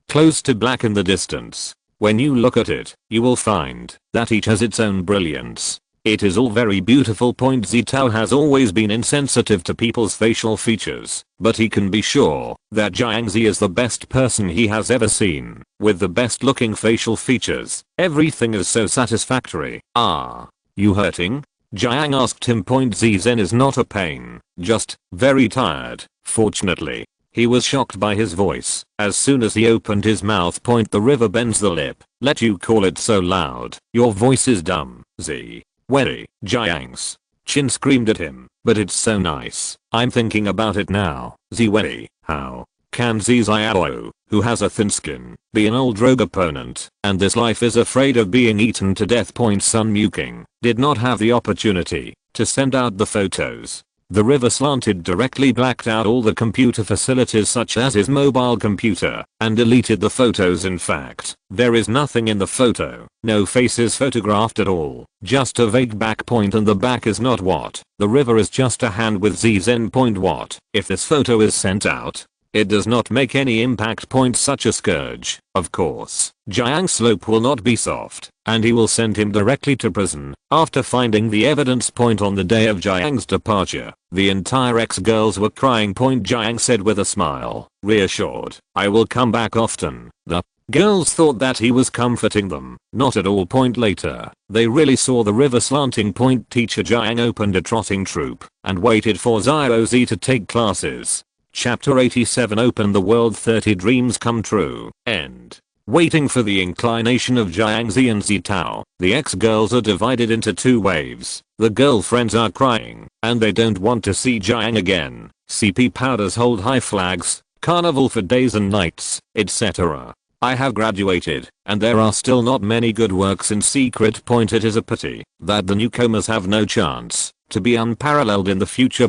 close to black in the distance. When you look at it, you will find that each has its own brilliance. It is all very beautiful. Zitao has always been insensitive to people's facial features, but he can be sure that Jiangzi is the best person he has ever seen, with the best looking facial features. Everything is so satisfactory. Ah, you hurting? Jiang asked him. Zen is not a pain, just very tired. Fortunately, he was shocked by his voice. As soon as he opened his mouth. The river bends the lip. Let you call it so loud. Your voice is dumb, Z. Very. Jiang's chin screamed at him. But it's so nice. I'm thinking about it now. Ziwei, how can Zixiao, who has a thin skin, be an old rogue opponent, and this life is afraid of being eaten to death? Sun Muking did not have the opportunity to send out the photos. The river slanted directly blacked out all the computer facilities such as his mobile computer and deleted the photos. In fact, there is nothing in the photo. No faces photographed at all. Just a vague back. And the back is not what. The river is just a hand with Zen. What if this photo is sent out? It does not make any impact. Such a scourge. Of course, Jiang's slope will not be soft, and he will send him directly to prison. After finding the evidence. On the day of Jiang's departure, the entire ex-girls were crying. Jiang said with a smile, reassured, I will come back often. The girls thought that he was comforting them. Not at all. Later, they really saw the river slanting. Teacher Jiang opened a trotting troop and waited for Zio Z to take classes. Chapter 87 Open the World 30 Dreams Come True. End. Waiting for the inclination of Jiangzi and Zitao, the ex-girls are divided into two waves. The girlfriends are crying, and they don't want to see Jiang again. CP powders hold high flags, carnival for days and nights, etc. I have graduated, and there are still not many good works in secret. It is a pity that the newcomers have no chance to be unparalleled in the future.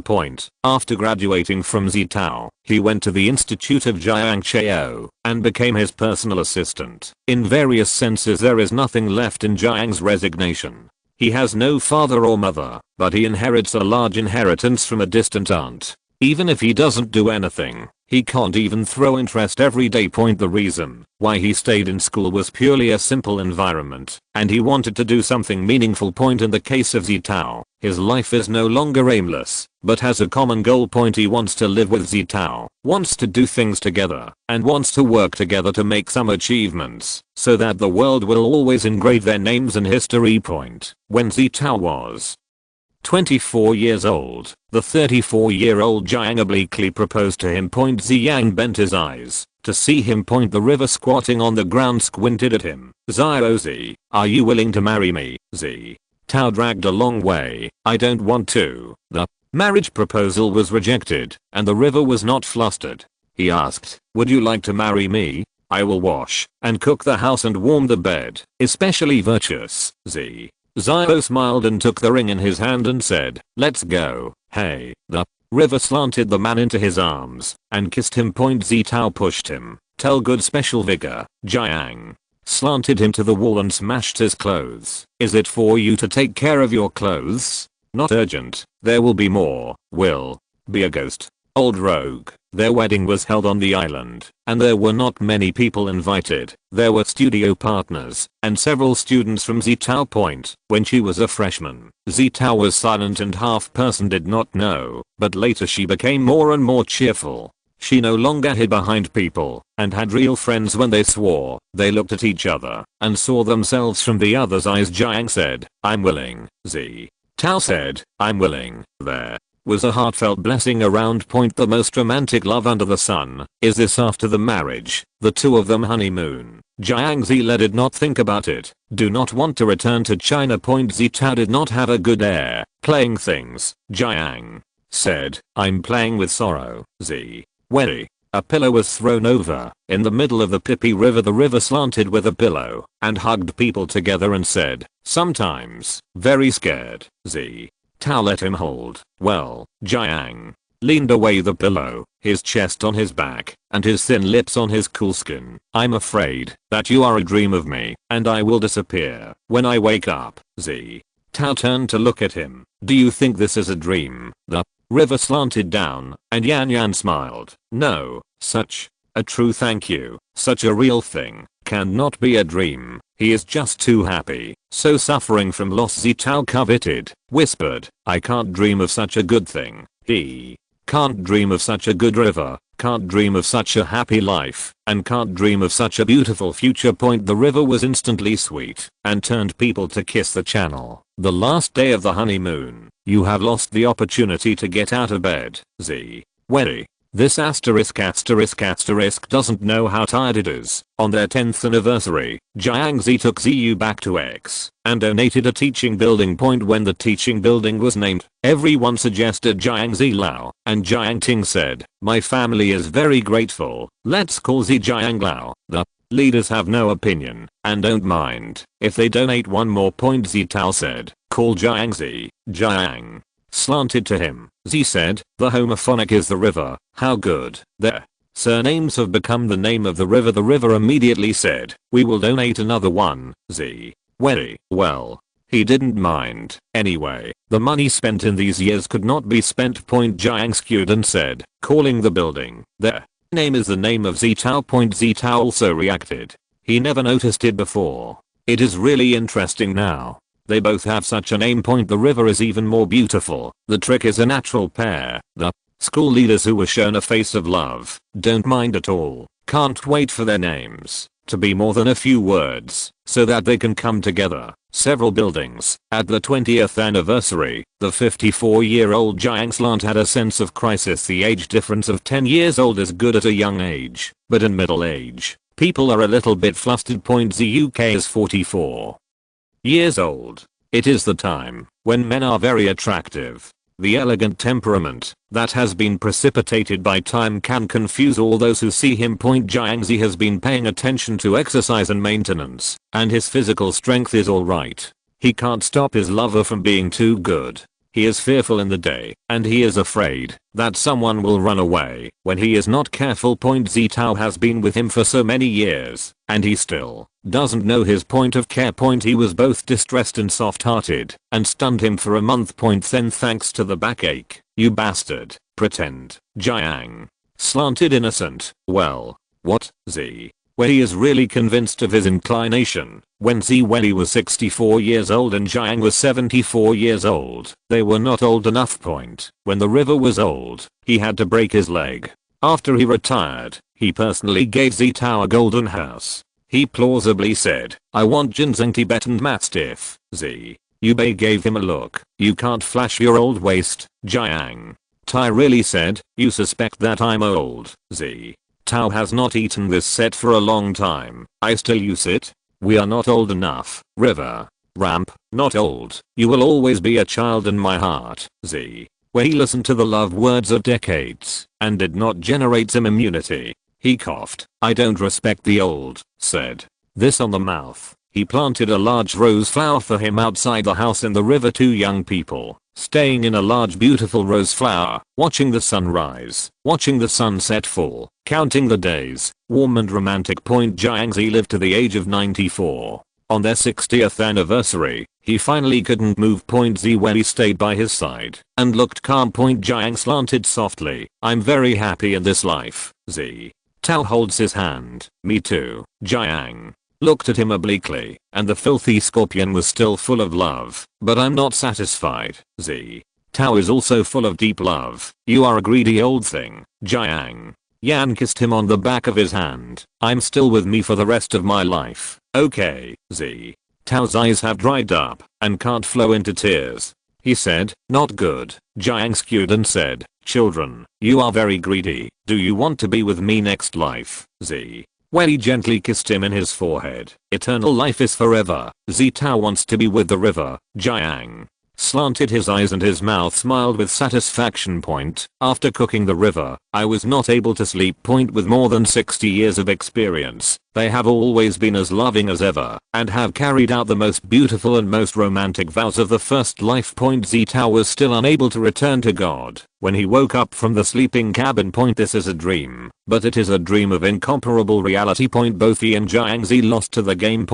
After graduating from Zitao, he went to the Institute of Jiang Cheo and became his personal assistant. In various senses there is nothing left in Jiang's resignation. He has no father or mother, but he inherits a large inheritance from a distant aunt. Even if he doesn't do anything, he can't even throw interest every day. The reason why he stayed in school was purely a simple environment, and he wanted to do something meaningful. In the case of Zitao, his life is no longer aimless, but has a common goal. He wants to live with Zitao, wants to do things together, and wants to work together to make some achievements, so that the world will always engrave their names in history. When Zitao was 24 years old, the 34-year-old Jiang obliquely proposed to him. Ziyang bent his eyes to see him. The river squatting on the ground squinted at him. Zio Z, are you willing to marry me? Z. Tao dragged a long way. I don't want to. The marriage proposal was rejected, and the river was not flustered. He asked, would you like to marry me? I will wash and cook the house and warm the bed, especially virtuous Z. Xio smiled and took the ring in his hand and said, let's go. Hey, the river slanted the man into his arms and kissed him. Zitao pushed him. Tell good special vigor. Jiang slanted him to the wall and smashed his clothes. Is it for you to take care of your clothes? Not urgent. There will be more. Will be a ghost. Old rogue. Their wedding was held on the island, and there were not many people invited. There were studio partners and several students from Zitao Point. When she was a freshman, Zitao was silent and half person did not know, but later she became more and more cheerful. She no longer hid behind people and had real friends. When they swore, they looked at each other and saw themselves from the other's eyes. Jiang said, I'm willing. Zitao said, I'm willing. There was a heartfelt blessing around. The most romantic love under the sun. Is this after the marriage? The two of them honeymoon. Jiang Zile did not think about it. Do not want to return to China. Zitao did not have a good air. Playing things. Jiang said, I'm playing with sorrow. Wary. A pillow was thrown over. In the middle of the Pipi River, the river slanted with a pillow and hugged people together and said, sometimes very scared. Tao let him hold. Well, Jiang leaned away the pillow, his chest on his back, and his thin lips on his cool skin. I'm afraid that you are a dream of me, and I will disappear when I wake up. Tao turned to look at him. Do you think this is a dream? The river slanted down, and Yan Yan smiled. No, such a true thank you, such a real thing, cannot be a dream. He is just too happy, so suffering from loss. Zitao coveted, whispered, I can't dream of such a good thing. He can't dream of such a good river, can't dream of such a happy life, and can't dream of such a beautiful future. The river was instantly sweet and turned people to kiss the channel. The last day of the honeymoon, you have lost the opportunity to get out of bed. Wary. This asterisk doesn't know how tired it is. On their 10th anniversary, Jiang Zi took Ziyu back to X and donated a teaching building. When the teaching building was named, everyone suggested Jiang Zi Lao, and Jiang Ting said, my family is very grateful. Let's call Zi Jiang Lao. The leaders have no opinion and don't mind if they donate one more. Zitao said, call Jiang Zi. Jiang slanted to him. Zi said, the homophonic is the river. How good. Their surnames have become the name of the river. The river immediately said, we will donate another one. Very well. He didn't mind. Anyway, the money spent in these years could not be spent. Jiang skewed and said, calling the building. Their name is the name of Zitao. Zitao also reacted. He never noticed it before. It is really interesting now. They both have such a name. The river is even more beautiful. The trick is a natural pair. The school leaders who were shown a face of love don't mind at all. Can't wait for their names to be more than a few words so that they can come together. Several buildings. At the 20th anniversary, the 54-year-old Jiang Slant had a sense of crisis. The age difference of 10 years old is good at a young age, but in middle age, people are a little bit flustered. The UK is 44 years old. It is the time when men are very attractive. The elegant temperament that has been precipitated by time can confuse all those who see him. Jiang Zi has been paying attention to exercise and maintenance, and his physical strength is alright. He can't stop his lover from being too good. He is fearful in the day, and he is afraid that someone will run away when he is not careful. Zitao has been with him for so many years, and he still doesn't know his point of care. He was both distressed and soft-hearted, and stunned him for a month. Then thanks to the backache, you bastard, pretend. Jiang slanted innocent. Well, what, Z? Where he is really convinced of his inclination. When Zi Wei was 64 years old and Jiang was 74 years old, they were not old enough. When the river was old, he had to break his leg. After he retired, he personally gave Zitao a golden house. He plausibly said, I want ginseng Tibetan Mastiff. Z. Yubei gave him a look. You can't flash your old waist, Jiang. Tai really said, you suspect that I'm old. Z. Tao has not eaten this set for a long time. I still use it. We are not old enough. River. Ramp. Not old. You will always be a child in my heart. Z. Where he listened to the love words of decades and did not generate some immunity. He coughed. I don't respect the old, said. This on the mouth. He planted a large rose flower for him outside the house in the river. Two young people, staying in a large beautiful rose flower, watching the sun rise, watching the sunset fall, counting the days, warm and romantic. Jiang Xi lived to the age of 94. On their 60th anniversary, he finally couldn't move. Z where he stayed by his side and looked calm. Jiang slanted softly. I'm very happy in this life, Z. Tao holds his hand. Me too. Jiang looked at him obliquely, and the filthy scorpion was still full of love. But I'm not satisfied, Z. Tao is also full of deep love. You are a greedy old thing, Jiang. Yan kissed him on the back of his hand. I'm still with me for the rest of my life. Okay, Z. Tao's eyes have dried up and can't flow into tears. He said, not good. Jiang skewed and said, children, you are very greedy. Do you want to be with me next life, Z? When he gently kissed him in his forehead. Eternal life is forever. Z Tao wants to be with the river. Jiang slanted his eyes and his mouth smiled with satisfaction. After cooking the river, I was not able to sleep. With more than 60 years of experience, they have always been as loving as ever and have carried out the most beautiful and most romantic vows of the first life. Z Tao was still unable to return to God when he woke up from the sleeping cabin. This is a dream, but it is a dream of incomparable reality. Both he and Jiang Xi lost to the game.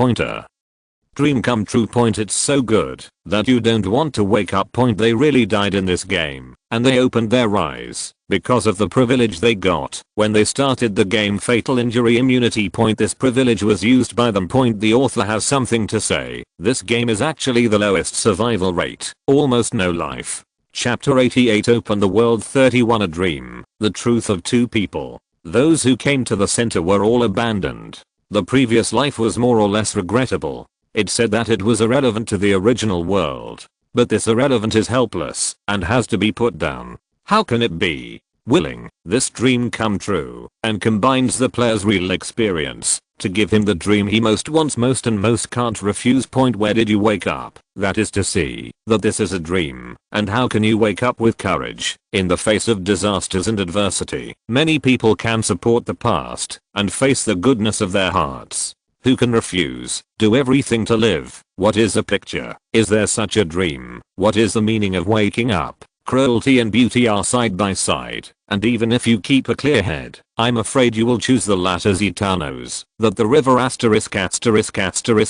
Dream come true. It's so good that you don't want to wake up. They really died in this game, and they opened their eyes because of the privilege they got when they started the game. Fatal injury immunity. This privilege was used by them. The author has something to say. This game is actually the lowest survival rate, almost no life. Chapter 88 Open the World 31 A Dream, the truth of two people. Those who came to the center were all abandoned. The previous life was more or less regrettable. It said that it was irrelevant to the original world. But this irrelevant is helpless and has to be put down. How can it be willing this dream come true and combines the player's real experience to give him the dream he most wants most and most can't refuse. Where did you wake up? That is to see that this is a dream. And how can you wake up with courage in the face of disasters and adversity? Many people can support the past and face the goodness of their hearts. Who can refuse? Do everything to live. What is a picture? Is there such a dream? What is the meaning of waking up? Cruelty and beauty are side by side, and even if you keep a clear head, I'm afraid you will choose the latter. Zita knows that the river asterisk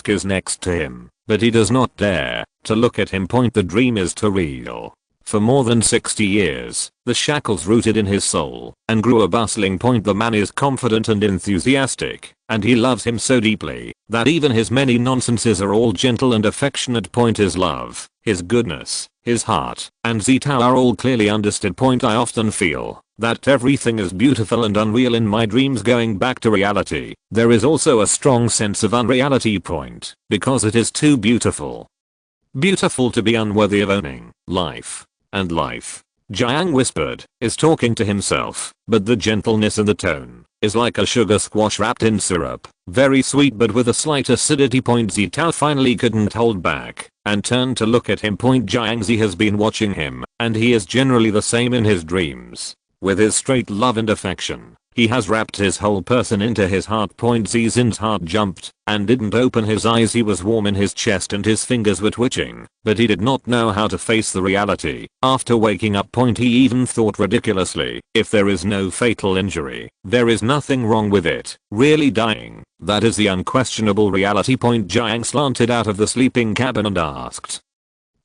is next to him, but he does not dare to look at him. The dream is too real. For more than 60 years, the shackles rooted in his soul and grew a bustling. The man is confident and enthusiastic, and he loves him so deeply that even his many nonsenses are all gentle and affectionate. His love, his goodness, his heart, and Zita are all clearly understood. I often feel that everything is beautiful and unreal in my dreams. Going back to reality, there is also a strong sense of unreality. Because it is too beautiful. Beautiful to be unworthy of owning life. And life, Jiang whispered, is talking to himself, but the gentleness in the tone is like a sugar squash wrapped in syrup, very sweet but with a slight acidity. Zitao finally couldn't hold back and turned to look at him. Jiang Xi has been watching him, and he is generally the same in his dreams. With his straight love and affection, he has wrapped his whole person into his heart. Zin's heart jumped and didn't open his eyes. He was warm in his chest and his fingers were twitching, but he did not know how to face the reality. After waking up, he even thought ridiculously, if there is no fatal injury, there is nothing wrong with it. Really dying, that is the unquestionable reality. Jiang slanted out of the sleeping cabin and asked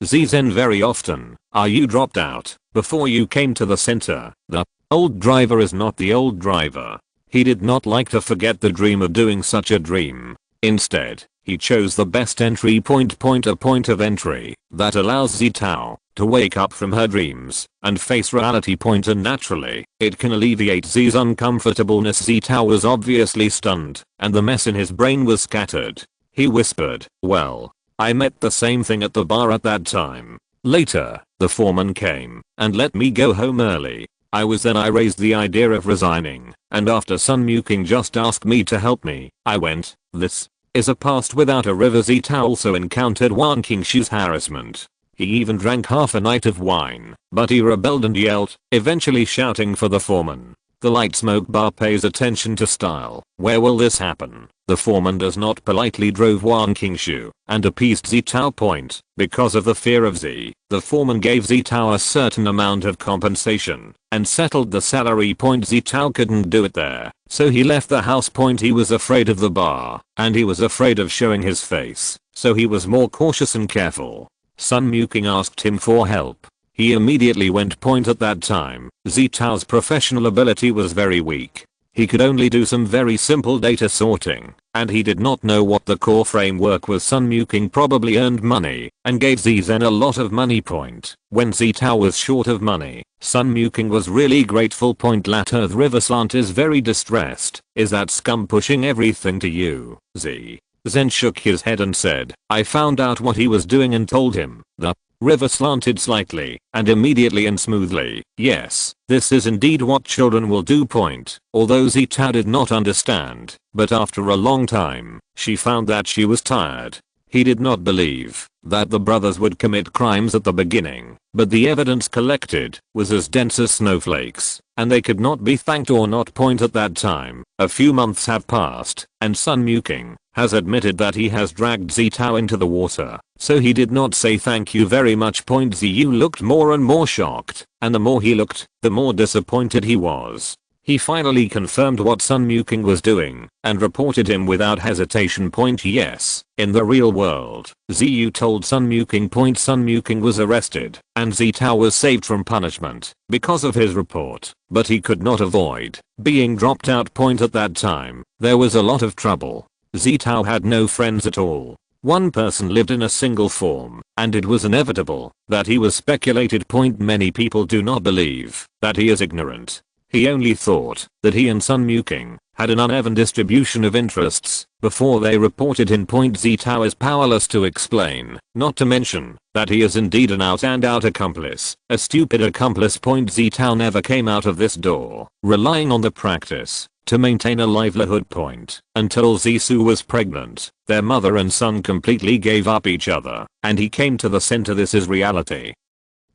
Zen very often, are you dropped out before you came to the center? The old driver is not the old driver. He did not like to forget the dream of doing such a dream. Instead, he chose the best entry point, a point of entry that allows Zitao to wake up from her dreams and face reality. And naturally, it can alleviate Z's uncomfortableness. Zitao was obviously stunned, and the mess in his brain was scattered. He whispered, well, I met the same thing at the bar at that time. Later, the foreman came and let me go home early. I raised the idea of resigning, and after Sun Muking just asked me to help me, I went. This is a past without a river. Zita also encountered Wang Qingshu's harassment. He even drank half a night of wine, but he rebelled and yelled, eventually shouting for the foreman. The light smoke bar pays attention to style. Where will this happen? The foreman does not politely drove Wang Qingshu and appeased Zitao point. Because of the fear of Z, the foreman gave Zitao a certain amount of compensation and settled the salary point. Zitao couldn't do it there, so he left the house point. He was afraid of the bar and he was afraid of showing his face, so he was more cautious and careful. Sun Muking asked him for help. He immediately went point. At that time, Zitao's professional ability was very weak. He could only do some very simple data sorting, and he did not know what the core framework was. Sun Muking probably earned money and gave Zen a lot of money point. When Zitao was short of money, Sun Muking was really grateful point. Lateith River Slant is very distressed. Is that scum pushing everything to you, Z? Zen shook his head and said, I found out what he was doing and told him. The river slanted slightly and immediately and smoothly. Yes, this is indeed what children will do point. Although Zitao did not understand, but after a long time, she found that she was tired. He did not believe that the brothers would commit crimes at the beginning, but the evidence collected was as dense as snowflakes, and they could not be thanked or not point. At that time, a few months have passed, and Sun Muking has admitted that he has dragged Zitao into the water, so he did not say thank you very much point. Ziyu looked more and more shocked, and the more he looked, the more disappointed he was. He finally confirmed what Sun Muking was doing and reported him without hesitation point. Yes, in the real world, Ziyu told Sun Muking point. Sun Muking was arrested and Zitao was saved from punishment because of his report, but he could not avoid being dropped out point. At that time, there was a lot of trouble. Zitao had no friends at all. One person lived in a single form, and it was inevitable that he was speculated point. Many people do not believe that he is ignorant. He only thought that he and Sun Muking had an uneven distribution of interests before they reported him point. Zitao is powerless to explain, not to mention that he is indeed an out and out accomplice, a stupid accomplice point. Zitao never came out of this door, relying on the practice to maintain a livelihood point until Zhisu was pregnant. Their mother and son completely gave up each other, and he came to the center. This is reality.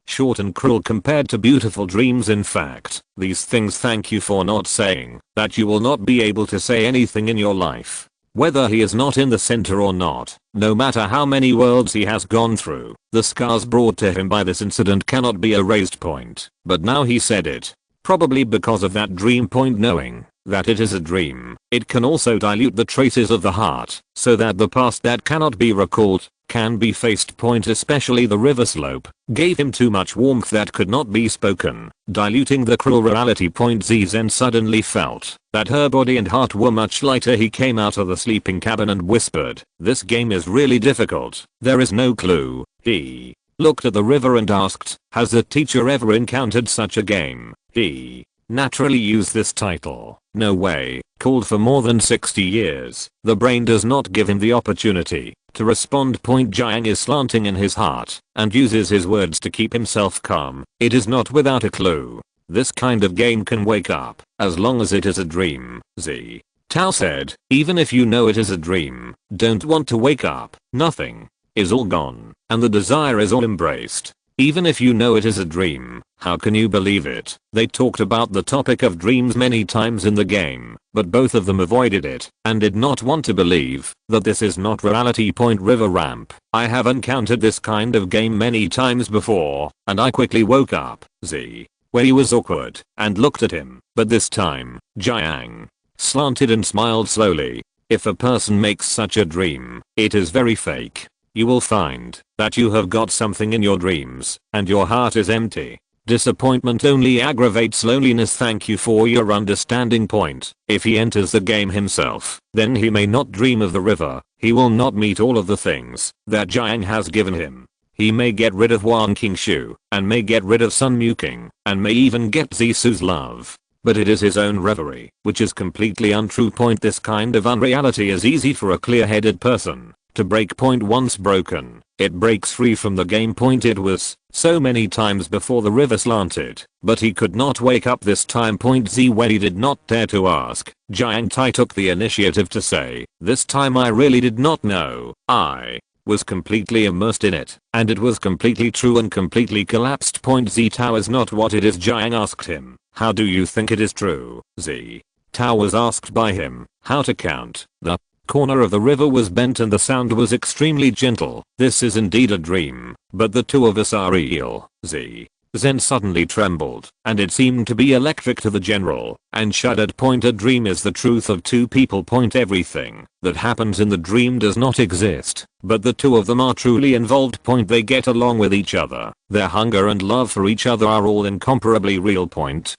Short and cruel compared to beautiful dreams. In fact, these things thank you for not saying that you will not be able to say anything in your life. Whether he is not in the center or not, no matter how many worlds he has gone through, the scars brought to him by this incident cannot be erased point. But now he said it. Probably because of that dream point. Knowing that it is a dream, it can also dilute the traces of the heart, so that the past that cannot be recalled can be faced point. Especially the river slope gave him too much warmth that could not be spoken, diluting the cruel reality point. Zen suddenly felt that her body and heart were much lighter. He came out of the sleeping cabin and whispered, this game is really difficult. There is no clue. He looked at the river and asked, has the teacher ever encountered such a game? He naturally used this title. No way. Called for more than 60 years. The brain does not give him the opportunity to respond point. Jiang is slanting in his heart and uses his words to keep himself calm. It is not without a clue. This kind of game can wake up as long as it is a dream. Z. Tao said, even if you know it is a dream, don't want to wake up. Nothing is all gone and the desire is all embraced. Even if you know it is a dream, how can you believe it? They talked about the topic of dreams many times in the game, but both of them avoided it and did not want to believe that this is not reality point. River ramp. I have encountered this kind of game many times before, and I quickly woke up. Z. Where he was awkward and looked at him, but this time, Jiang slanted and smiled slowly. If a person makes such a dream, it is very fake. You will find that you have got something in your dreams and your heart is empty. Disappointment only aggravates loneliness. Thank you for your understanding point. If he enters the game himself, then he may not dream of the river. He will not meet all of the things that Jiang has given him. He may get rid of Wang Qingshu and may get rid of Sun Muking and may even get Zisu's love. But it is his own reverie, which is completely untrue point. This kind of unreality is easy for a clear-headed person to break point. Once broken, it breaks free from the game point. It was so many times before the river slanted, but he could not wake up this time point. Z. When he did not dare to ask, Jiang Tai took the initiative to say, this time I really did not know. I was completely immersed in it, and it was completely true and completely collapsed. Xie Tao is not what it is. Jiang asked him, how do you think it is true? Xie Tao was asked by him how to count. The corner of the river was bent and the sound was extremely gentle. This is indeed a dream, but the two of us are real. Xie Zhen suddenly trembled, and it seemed to be electric to the general, and shuddered. A dream is the truth of two people. Everything that happens in the dream does not exist, but the two of them are truly involved. They get along with each other. Their hunger and love for each other are all incomparably real.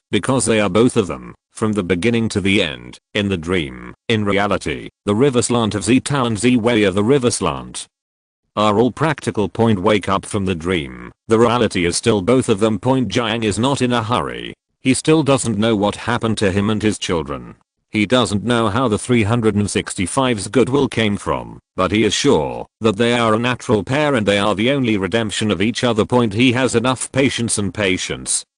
Because they are both of them, from the beginning to the end, in the dream. In reality, the river slant of Xie Tao and Xie Wei of the river slant are all practical. Wake up from the dream. The reality is still both of them. Jiang is not in a hurry. He still doesn't know what happened to him and his children. He doesn't know how the 365's goodwill came from, but he is sure that they are a natural pair and they are the only redemption of each other. He has enough patience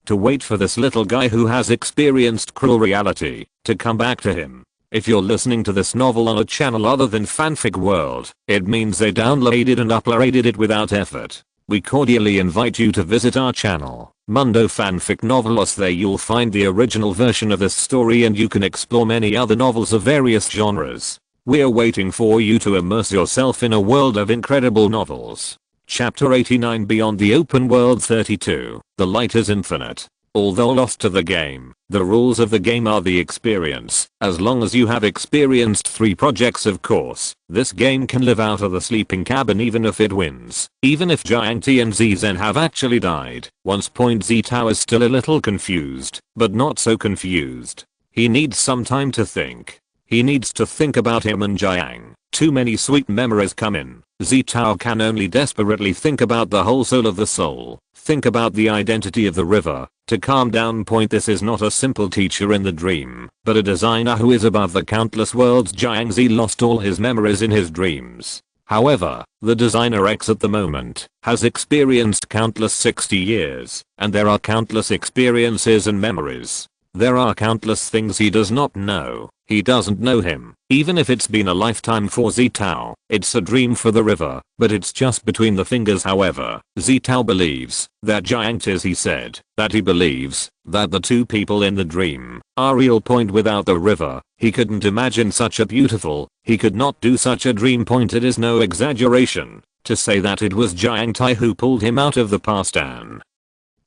to wait for this little guy who has experienced cruel reality to come back to him. If you're listening to this novel on a channel other than Fanfic World, it means they downloaded and uploaded it without effort. We cordially invite you to visit our channel, Mundo Fanfic Novelos. There you'll find the original version of this story and you can explore many other novels of various genres. We're waiting for you to immerse yourself in a world of incredible novels. Chapter 89 Beyond the Open World. 32. The Light is Infinite. Although lost to the game, the rules of the game are the experience. As long as you have experienced 3 projects, of course, this game can live out of the sleeping cabin even if it wins. Even if Jiang Ti and Xie Zhen have actually died. Once. Xie Tao is still a little confused, but not so confused. He needs some time to think. He needs to think about him and Jiang. Too many sweet memories come in. Xie Tao can only desperately think about the whole soul of the soul. Think about the identity of the river. To calm down. This is not a simple teacher in the dream, but a designer who is above the countless worlds. Jiang Xi lost all his memories in his dreams. However, the designer X at the moment has experienced countless 60 years, and there are countless experiences and memories. There are countless things he does not know. He doesn't know him. Even if it's been a lifetime for Xie Tao, it's a dream for the river, but it's just between the fingers. However, Xie Tao believes that Jiang Ti, he said, that he believes that the two people in the dream are real. Without the river, he couldn't imagine such a beautiful, he could not do such a dream. It is no exaggeration to say that it was Jiang Ti who pulled him out of the past and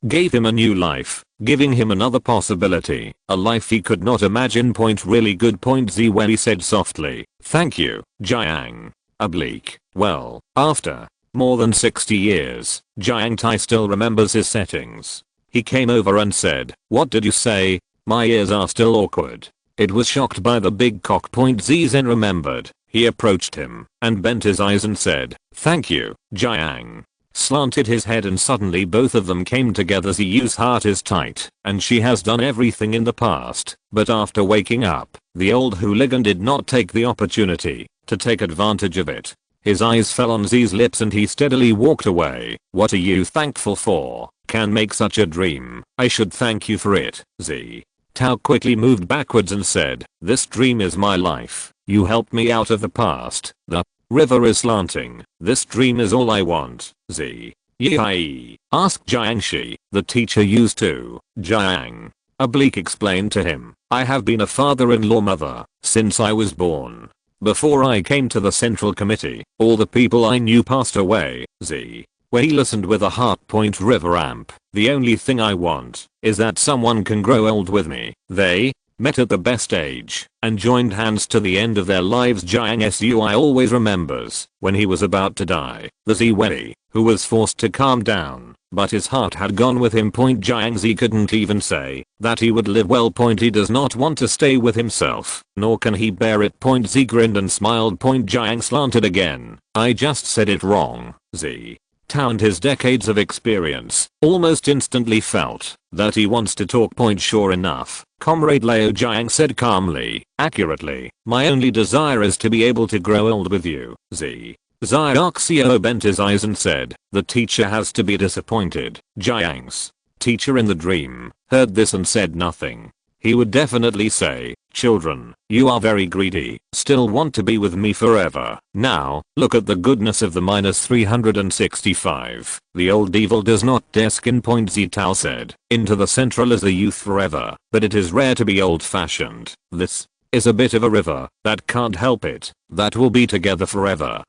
gave him a new life, giving him another possibility, a life he could not imagine. Really good. Xie Wei said softly, thank you, Jiang. Oblique. Well, after more than 60 years, Jiang Ti still remembers his settings. He came over and said, what did you say? My ears are still awkward. It was shocked by the big cock. Xie Zhen remembered. He approached him and bent his eyes and said, thank you, Jiang. Slanted his head and suddenly both of them came together. Ziyu's heart is tight and she has done everything in the past, but after waking up, the old hooligan did not take the opportunity to take advantage of it. His eyes fell on Z's lips and he steadily walked away. What are you thankful for? Can make such a dream. I should thank you for it. Xie Tao quickly moved backwards and said, this dream is my life. You helped me out of the past. The river is slanting. This dream is all I want. Xie Xi asked Jiang Shi, the teacher used to. Jiang Oblique explained to him, I have been a father-in-law mother since I was born. Before I came to the central committee, all the people I knew passed away. Xie Wei listened with a heart. River amp. The only thing I want is that someone can grow old with me. They met at the best age and joined hands to the end of their lives. Jiang Sui always remembers when he was about to die. The Xie Wei, who was forced to calm down, but his heart had gone with him. Jiang Xi couldn't even say that he would live well. He does not want to stay with himself, nor can he bear it. Xi grinned and smiled. Jiang slanted again. I just said it wrong. Xie Tao and his decades of experience almost instantly felt that he wants to talk. Sure enough, Comrade Liu, Jiang said calmly, accurately, my only desire is to be able to grow old with you. Xie Xi bent his eyes and said, the teacher has to be disappointed. Jiang's teacher in the dream heard this and said nothing. he would definitely say, "Children, you are very greedy, still want to be with me forever. Now, look at the goodness of the -365. The old evil does not dare skin." Zitao said, "Into the central is the youth forever, but it is rare to be old-fashioned. This is a bit of a river that can't help it, that will be together forever."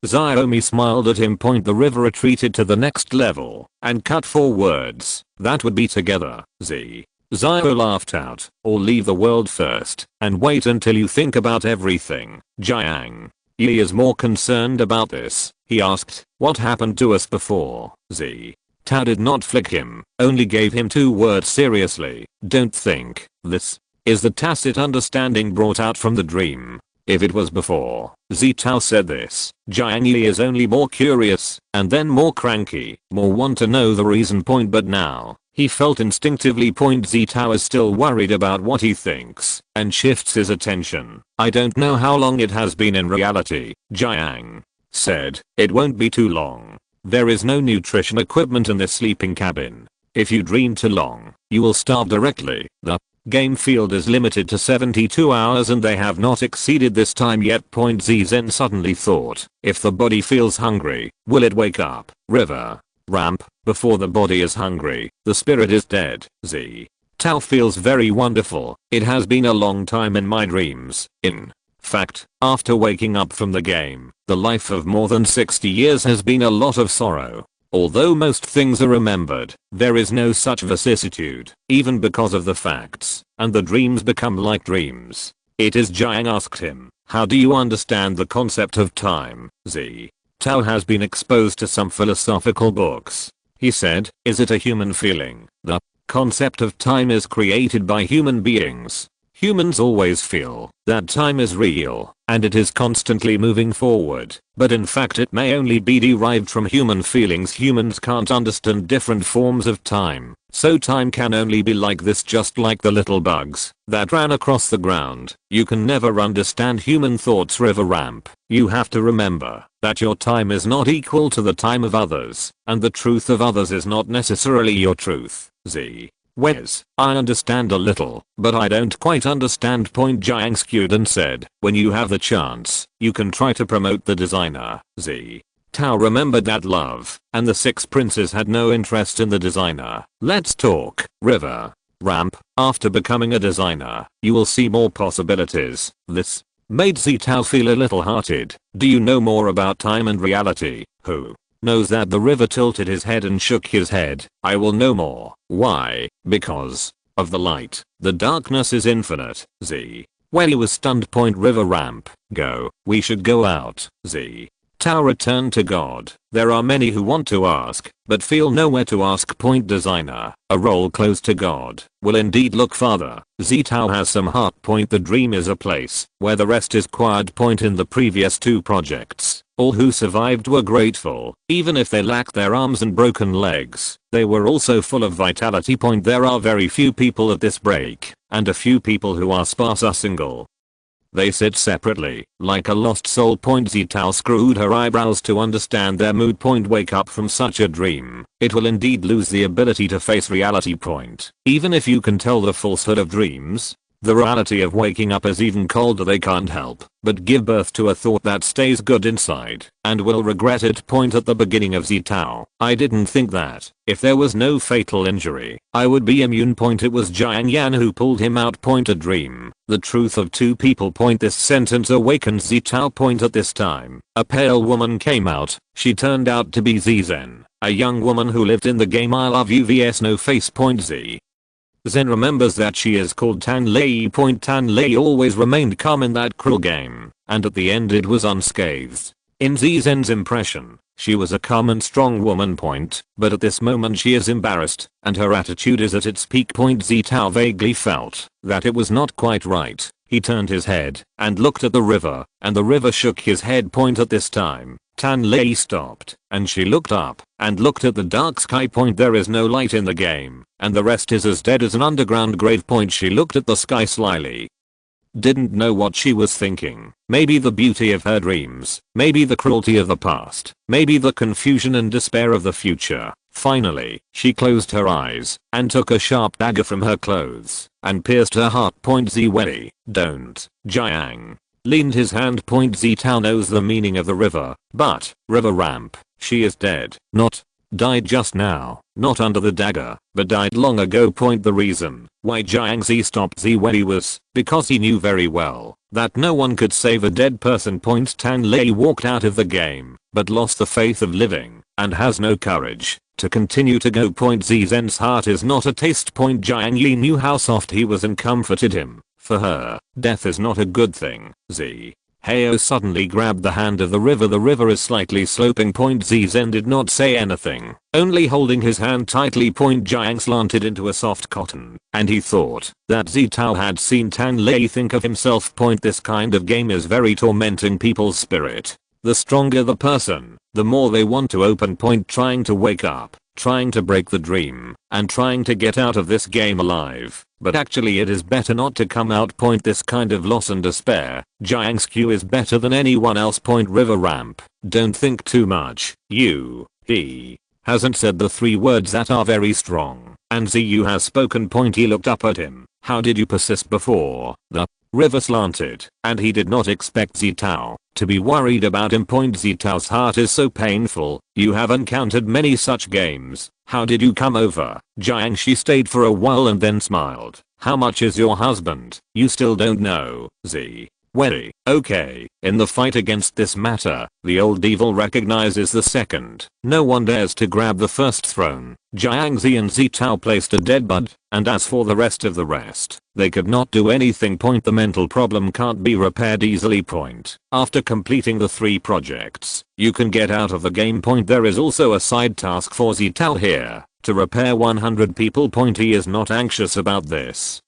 Xiaomi smiled at him. The river retreated to the next level and cut 4 words. "That would be together." Zio laughed out, "Or leave the world first and wait until you think about everything." Jiang Yi is more concerned about this. He asked, "What happened to us before?" Tao did not flick him, only gave him 2 words seriously. "Don't think." This is the tacit understanding brought out from the dream. If it was before, Zitao said this, Jiang Yi is only more curious, and then more cranky, more want to know the reason. But now, he felt instinctively. Zitao is still worried about what he thinks, and shifts his attention. "I don't know how long it has been in reality," Jiang said. "It won't be too long. There is no nutrition equipment in this sleeping cabin. If you dream too long, you will starve directly. The game field is limited to 72 hours and they have not exceeded this time yet." Zen suddenly thought, if the body feels hungry, will it wake up? River ramp, before the body is hungry, the spirit is dead. Tao feels very wonderful. It has been a long time in my dreams. In fact, after waking up from the game, the life of more than 60 years has been a lot of sorrow. Although most things are remembered, there is no such vicissitude, even because of the facts, and the dreams become like dreams. It is Jiang asked him, "How do you understand the concept of time?" Tao has been exposed to some philosophical books. He said, "Is it a human feeling? The concept of time is created by human beings. Humans always feel that time is real, and it is constantly moving forward, but in fact it may only be derived from human feelings. Humans can't understand different forms of time, so time can only be like this, just like the little bugs that ran across the ground. You can never understand human thoughts." River ramp, you have to remember that your time is not equal to the time of others, and the truth of others is not necessarily your truth. Wes, I understand a little, but I don't quite understand. Jiang skewed and said, "When you have the chance, you can try to promote the designer." Tao remembered that love and the 6 princes had no interest in the designer. "Let's talk." River ramp, after becoming a designer, you will see more possibilities. This made Zitao feel a little hearted. "Do you know more about time and reality?" "Who knows that?" The river tilted his head and shook his head. "I will know more." "Why?" "Because of the light. The darkness is infinite." Well, he was stunned. River ramp, go. We should go out. Tao returned to God. There are many who want to ask, but feel nowhere to ask. Designer, a role close to God, will indeed look farther. Tao has some heart. The dream is a place where the rest is quiet. In the previous 2 projects, all who survived were grateful, even if they lacked their arms and broken legs. They were also full of vitality. There are very few people at this break, and a few people who are sparse are single. They sit separately, like a lost soul. Zitao screwed her eyebrows to understand their mood. Wake up from such a dream, it will indeed lose the ability to face reality. Even if you can tell the falsehood of dreams, the reality of waking up is even colder. They can't help but give birth to a thought that stays good inside, and will regret it. At the beginning of Zitao, I didn't think that, if there was no fatal injury, I would be immune. It was Jiang Yan who pulled him out. A dream, the truth of 2 people. This sentence awakened Zitao. At this time, a pale woman came out. She turned out to be Zen, a young woman who lived in the game I Love You vs No Face. Zen remembers that she is called Tan Lei. Tan Lei always remained calm in that cruel game, and at the end it was unscathed. In Zen's impression, she was a calm and strong woman. But at this moment she is embarrassed, and her attitude is at its peak. Zitao vaguely felt that it was not quite right. He turned his head and looked at the river, and the river shook his head. At this time, Tan Lei stopped, and she looked up and looked at the dark sky. There is no light in the game, and the rest is as dead as an underground grave. She looked at the sky slyly. didn't know what she was thinking. Maybe the beauty of her dreams, maybe the cruelty of the past, maybe the confusion and despair of the future. Finally, she closed her eyes and took a sharp dagger from her clothes and pierced her heart. Ziwei, don't. Jiang leaned his hand. Zitao knows the meaning of the river, but, river ramp, she is dead. Not died just now, not under the dagger, but died long ago. The reason why Jiang Xi stopped Ziwei was because he knew very well that no one could save a dead person. Tang Lei walked out of the game, but lost the faith of living and has no courage to continue to go. Zi Zhen's heart is not a taste. Jiang Yi knew how soft he was and comforted him. For her, death is not a good thing. Zi Heo suddenly grabbed the hand of the river. The river is slightly sloping. Zi Zhen did not say anything, only holding his hand tightly. Jiang slanted into a soft cotton, and he thought that Zitao had seen Tang Lei think of himself. This kind of game is very tormenting people's spirit. The stronger the person, the more they want to open. Trying to wake up, trying to break the dream, and trying to get out of this game alive. But actually it is better not to come out. This kind of loss and despair, Jiang's Q is better than anyone else. River ramp, don't think too much. He hasn't said the 3 words that are very strong, and Ziyu has spoken. He looked up at him. How did you persist before the river slanted? And he did not expect Zitao to be worried about him. Zitao's heart is so painful. You have encountered many such games. How did you come over? Jiang Xi stayed for a while and then smiled. How much is your husband? You still don't know. Zi Wei. Okay, in the fight against this matter, the old evil recognizes the second. No one dares to grab the first throne. Jiang Xi and Zitao placed a dead bud, and as for the rest, they could not do anything. The mental problem can't be repaired easily. After completing the 3 projects, you can get out of the game. There is also a side task for Zitao here, to repair 100 people. He is not anxious about this.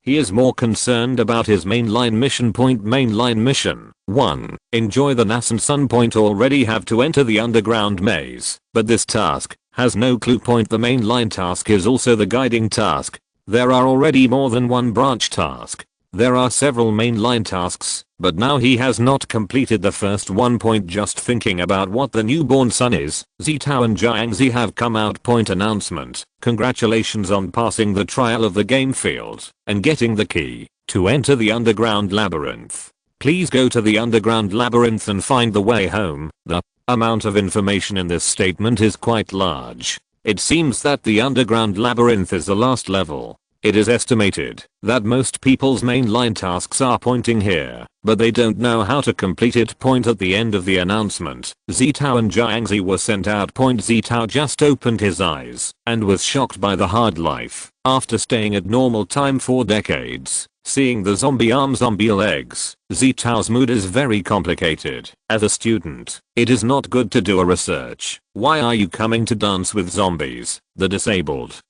He is more concerned about his mainline mission. Mainline mission 1. Enjoy the Nasan Sun. Already have to enter the underground maze, but this task has no clue. The mainline task is also the guiding task. There are already more than one branch task. There are several mainline tasks, but now he has not completed the first one. Just thinking about what the newborn son is, Zitao and Jiang Xi have come out. Announcement. Congratulations on passing the trial of the game field and getting the key to enter the underground labyrinth. Please go to the underground labyrinth and find the way home. The amount of information in this statement is quite large. It seems that the underground labyrinth is the last level. It is estimated that most people's mainline tasks are pointing here, but they don't know how to complete it. At the end of the announcement, Zitao and Jiang Xi were sent out. Zitao just opened his eyes and was shocked by the hard life. After staying at normal time for decades, seeing the zombie arms, zombie legs, Zitao's mood is very complicated. As a student, it is not good to do a research. Why are you coming to dance with zombies? The disabled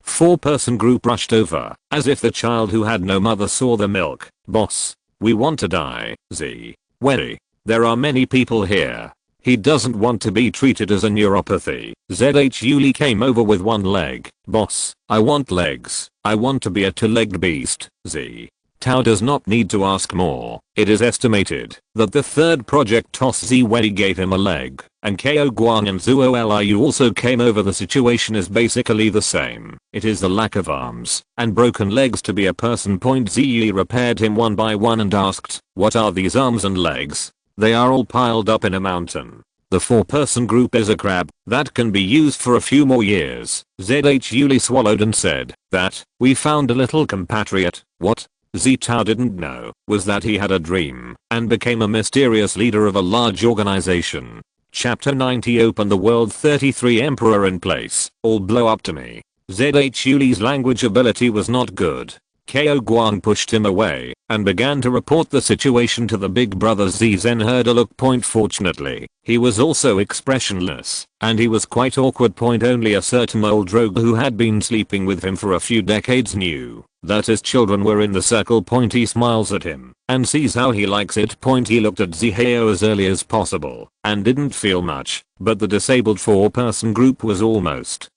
4-person group rushed over, as if the child who had no mother saw the milk. Boss, we want to die. Zi Wei. There are many people here. He doesn't want to be treated as a neuropathy. Zhu came over with 1 leg. Boss, I want legs. I want to be a 2-legged beast. Zi Tao does not need to ask more. It is estimated that the 3rd project toss Ziwei gave him a leg, and Ko Guang and Zuo Liu also came over. The situation is basically the same. It is the lack of arms and broken legs to be a person. Ziyi repaired him one by one and asked, what are these arms and legs? They are all piled up in a mountain. The 4-person group is a crab that can be used for a few more years. Zhu swallowed and said that we found a little compatriot. What Zitao didn't know was that he had a dream and became a mysterious leader of a large organization. Chapter 90 Open the world. 33 Emperor in place. All blow up to me. Zhuli's language ability was not good. Ko Guang pushed him away and began to report the situation to the big brother. Zhen heard a look. Fortunately, he was also expressionless, and he was quite awkward. Only a certain old rogue who had been sleeping with him for a few decades knew that his children were in the circle. He smiles at him and sees how he likes it. He looked at Ziheo as early as possible and didn't feel much, but the disabled 4-person group was almost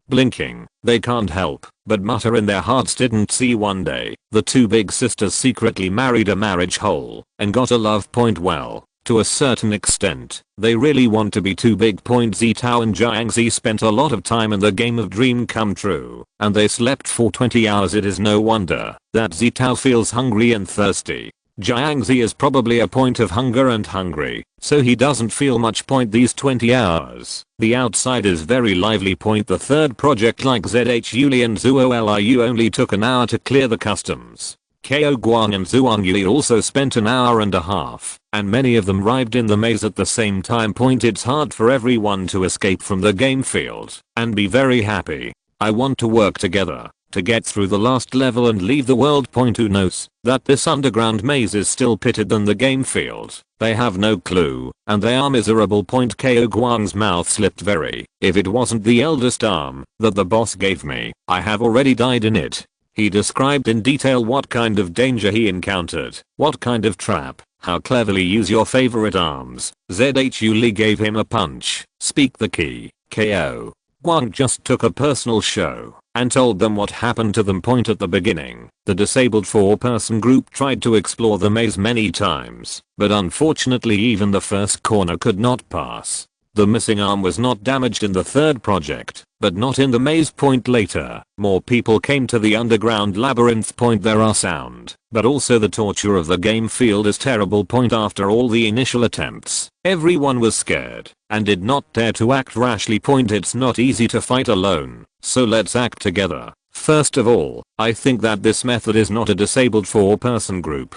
blinking. They can't help but mutter in their hearts didn't see one day. The two big sisters secretly married a marriage hole and got a love point. Well, to a certain extent, they really want to be too big. Zitao and Jiangzi spent a lot of time in the game of dream come true, and they slept for 20 hours. It is no wonder that Zitao feels hungry and thirsty. Jiangzi is probably a point of hunger and hungry, so he doesn't feel much point these 20 hours. The outside is very lively. The third project like Zhe and Zuo Liu only took an hour to clear the customs. Ko Guang and Zhuang Yuli also spent an hour and a half, and many of them arrived in the maze at the same time. It's hard for everyone to escape from the game field and be very happy. I want to work together to get through the last level and leave the world. Who knows that this underground maze is still pitted than the game field? They have no clue, and they are miserable. Ko Guang's mouth slipped very. If it wasn't the eldest arm that the boss gave me, I have already died in it. He described in detail what kind of danger he encountered, what kind of trap, how cleverly use your favorite arms. Zhe gave him a punch. Speak the key. Ko Guang just took a personal show and told them what happened to them. At the beginning, the disabled 4-person group tried to explore the maze many times, but unfortunately even the first corner could not pass. The missing arm was not damaged in the third project, but not in the maze. Later, more people came to the underground labyrinth. There are sound, but also the torture of the game field is terrible. After all the initial attempts, everyone was scared and did not dare to act rashly. It's not easy to fight alone, so let's act together. First of all, I think that this method is not a disabled 4-person group,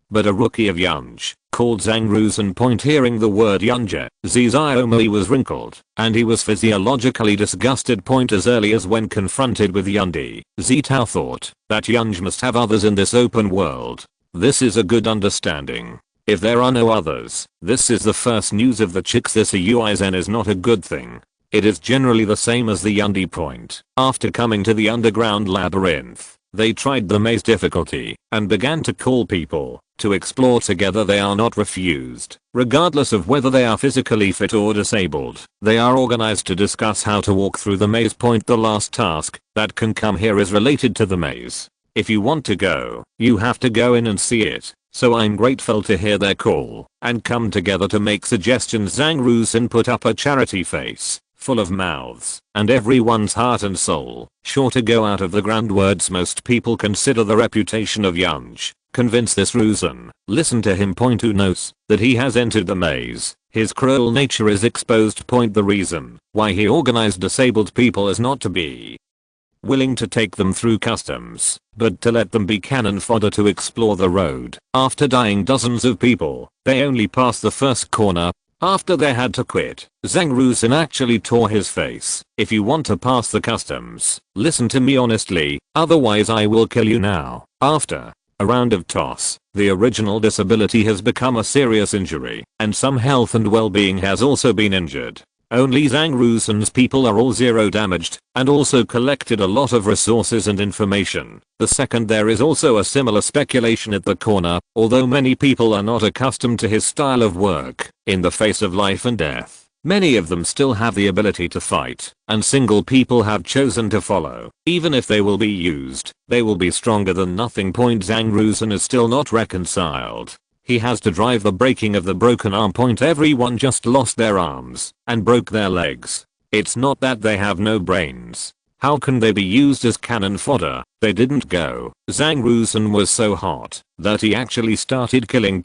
but a rookie of Yunj, called Zhang Ruzen. Hearing the word Yunja, Ziziomi was wrinkled, and he was physiologically disgusted. As early as when confronted with Yundi, Zitao thought that Yunj must have others in this open world. This is a good understanding. If there are no others, this is the first news of the chicks. This Uizen is not a good thing. It is generally the same as the Yundi point. After coming to the underground labyrinth, they tried the maze difficulty and began to call people to explore together. They are not refused, regardless of whether they are physically fit or disabled. They are organized to discuss how to walk through the maze. The last task that can come here is related to the maze. If you want to go, you have to go in and see it. So I'm grateful to hear their call and come together to make suggestions. Zhang Rusin put up a charity face, full of mouths and everyone's heart and soul, sure to go out of the ground. Words most people consider the reputation of Yunj. Convince this Rusin. Listen to him. Who knows that he has entered the maze. His cruel nature is exposed. The reason why he organized disabled people is not to be willing to take them through customs, but to let them be cannon fodder to explore the road. After dying dozens of people, they only passed the first corner. After they had to quit, Zhang Rusin actually tore his face. If you want to pass the customs, listen to me honestly, otherwise I will kill you now. After a round of toss, the original disability has become a serious injury, and some health and well-being has also been injured. Only Zhang Rusin's people are all zero damaged, and also collected a lot of resources and information. The second, there is also a similar speculation at the corner, although many people are not accustomed to his style of work. In the face of life and death, many of them still have the ability to fight, and single people have chosen to follow. Even if they will be used, they will be stronger than nothing. Zhang Rusin is still not reconciled. He has to drive the breaking of the broken arm. Everyone just lost their arms and broke their legs. It's not that they have no brains. How can they be used as cannon fodder? They didn't go. Zhang Rusin was so hot that he actually started killing.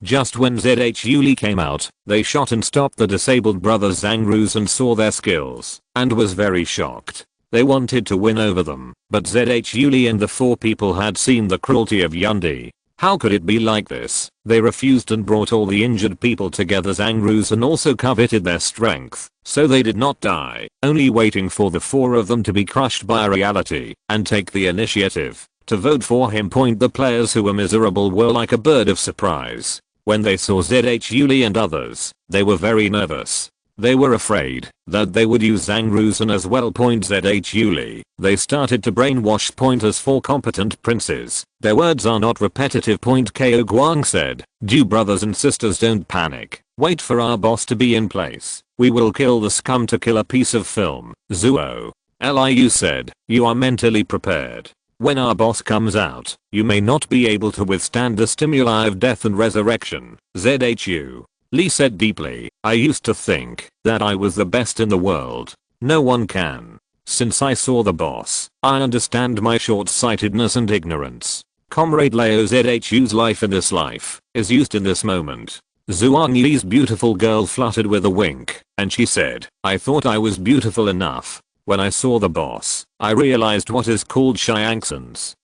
Just when Zhe came out, they shot and stopped the disabled brothers. Zhang Rusin saw their skills and was very shocked. They wanted to win over them, but Zhe and the 4 people had seen the cruelty of Yundi. How could it be like this? They refused and brought all the injured people together. Zhang Rusin also coveted their strength, so they did not die, only waiting for the 4 of them to be crushed by reality and take the initiative to vote for him. The players who were miserable were like a bird of surprise. When they saw Zhe and others, they were very nervous. They were afraid that they would use Zhang Rusin as well. Zhe. They started to brainwash as 4 competent princes. Their words are not repetitive. Ko Guang said, "You brothers and sisters, don't panic. Wait for our boss to be in place. We will kill the scum to kill a piece of film." Zuo Liu said, you are mentally prepared. When our boss comes out, you may not be able to withstand the stimuli of death and resurrection. ZHU. Lee said deeply, I used to think that I was the best in the world. No one can. Since I saw the boss, I understand my short-sightedness and ignorance. Comrade Leo ZHU's life in this life is used in this moment. Zhuang Yi's beautiful girl fluttered with a wink, and she said, I thought I was beautiful enough. When I saw the boss, I realized what is called Xiangxins.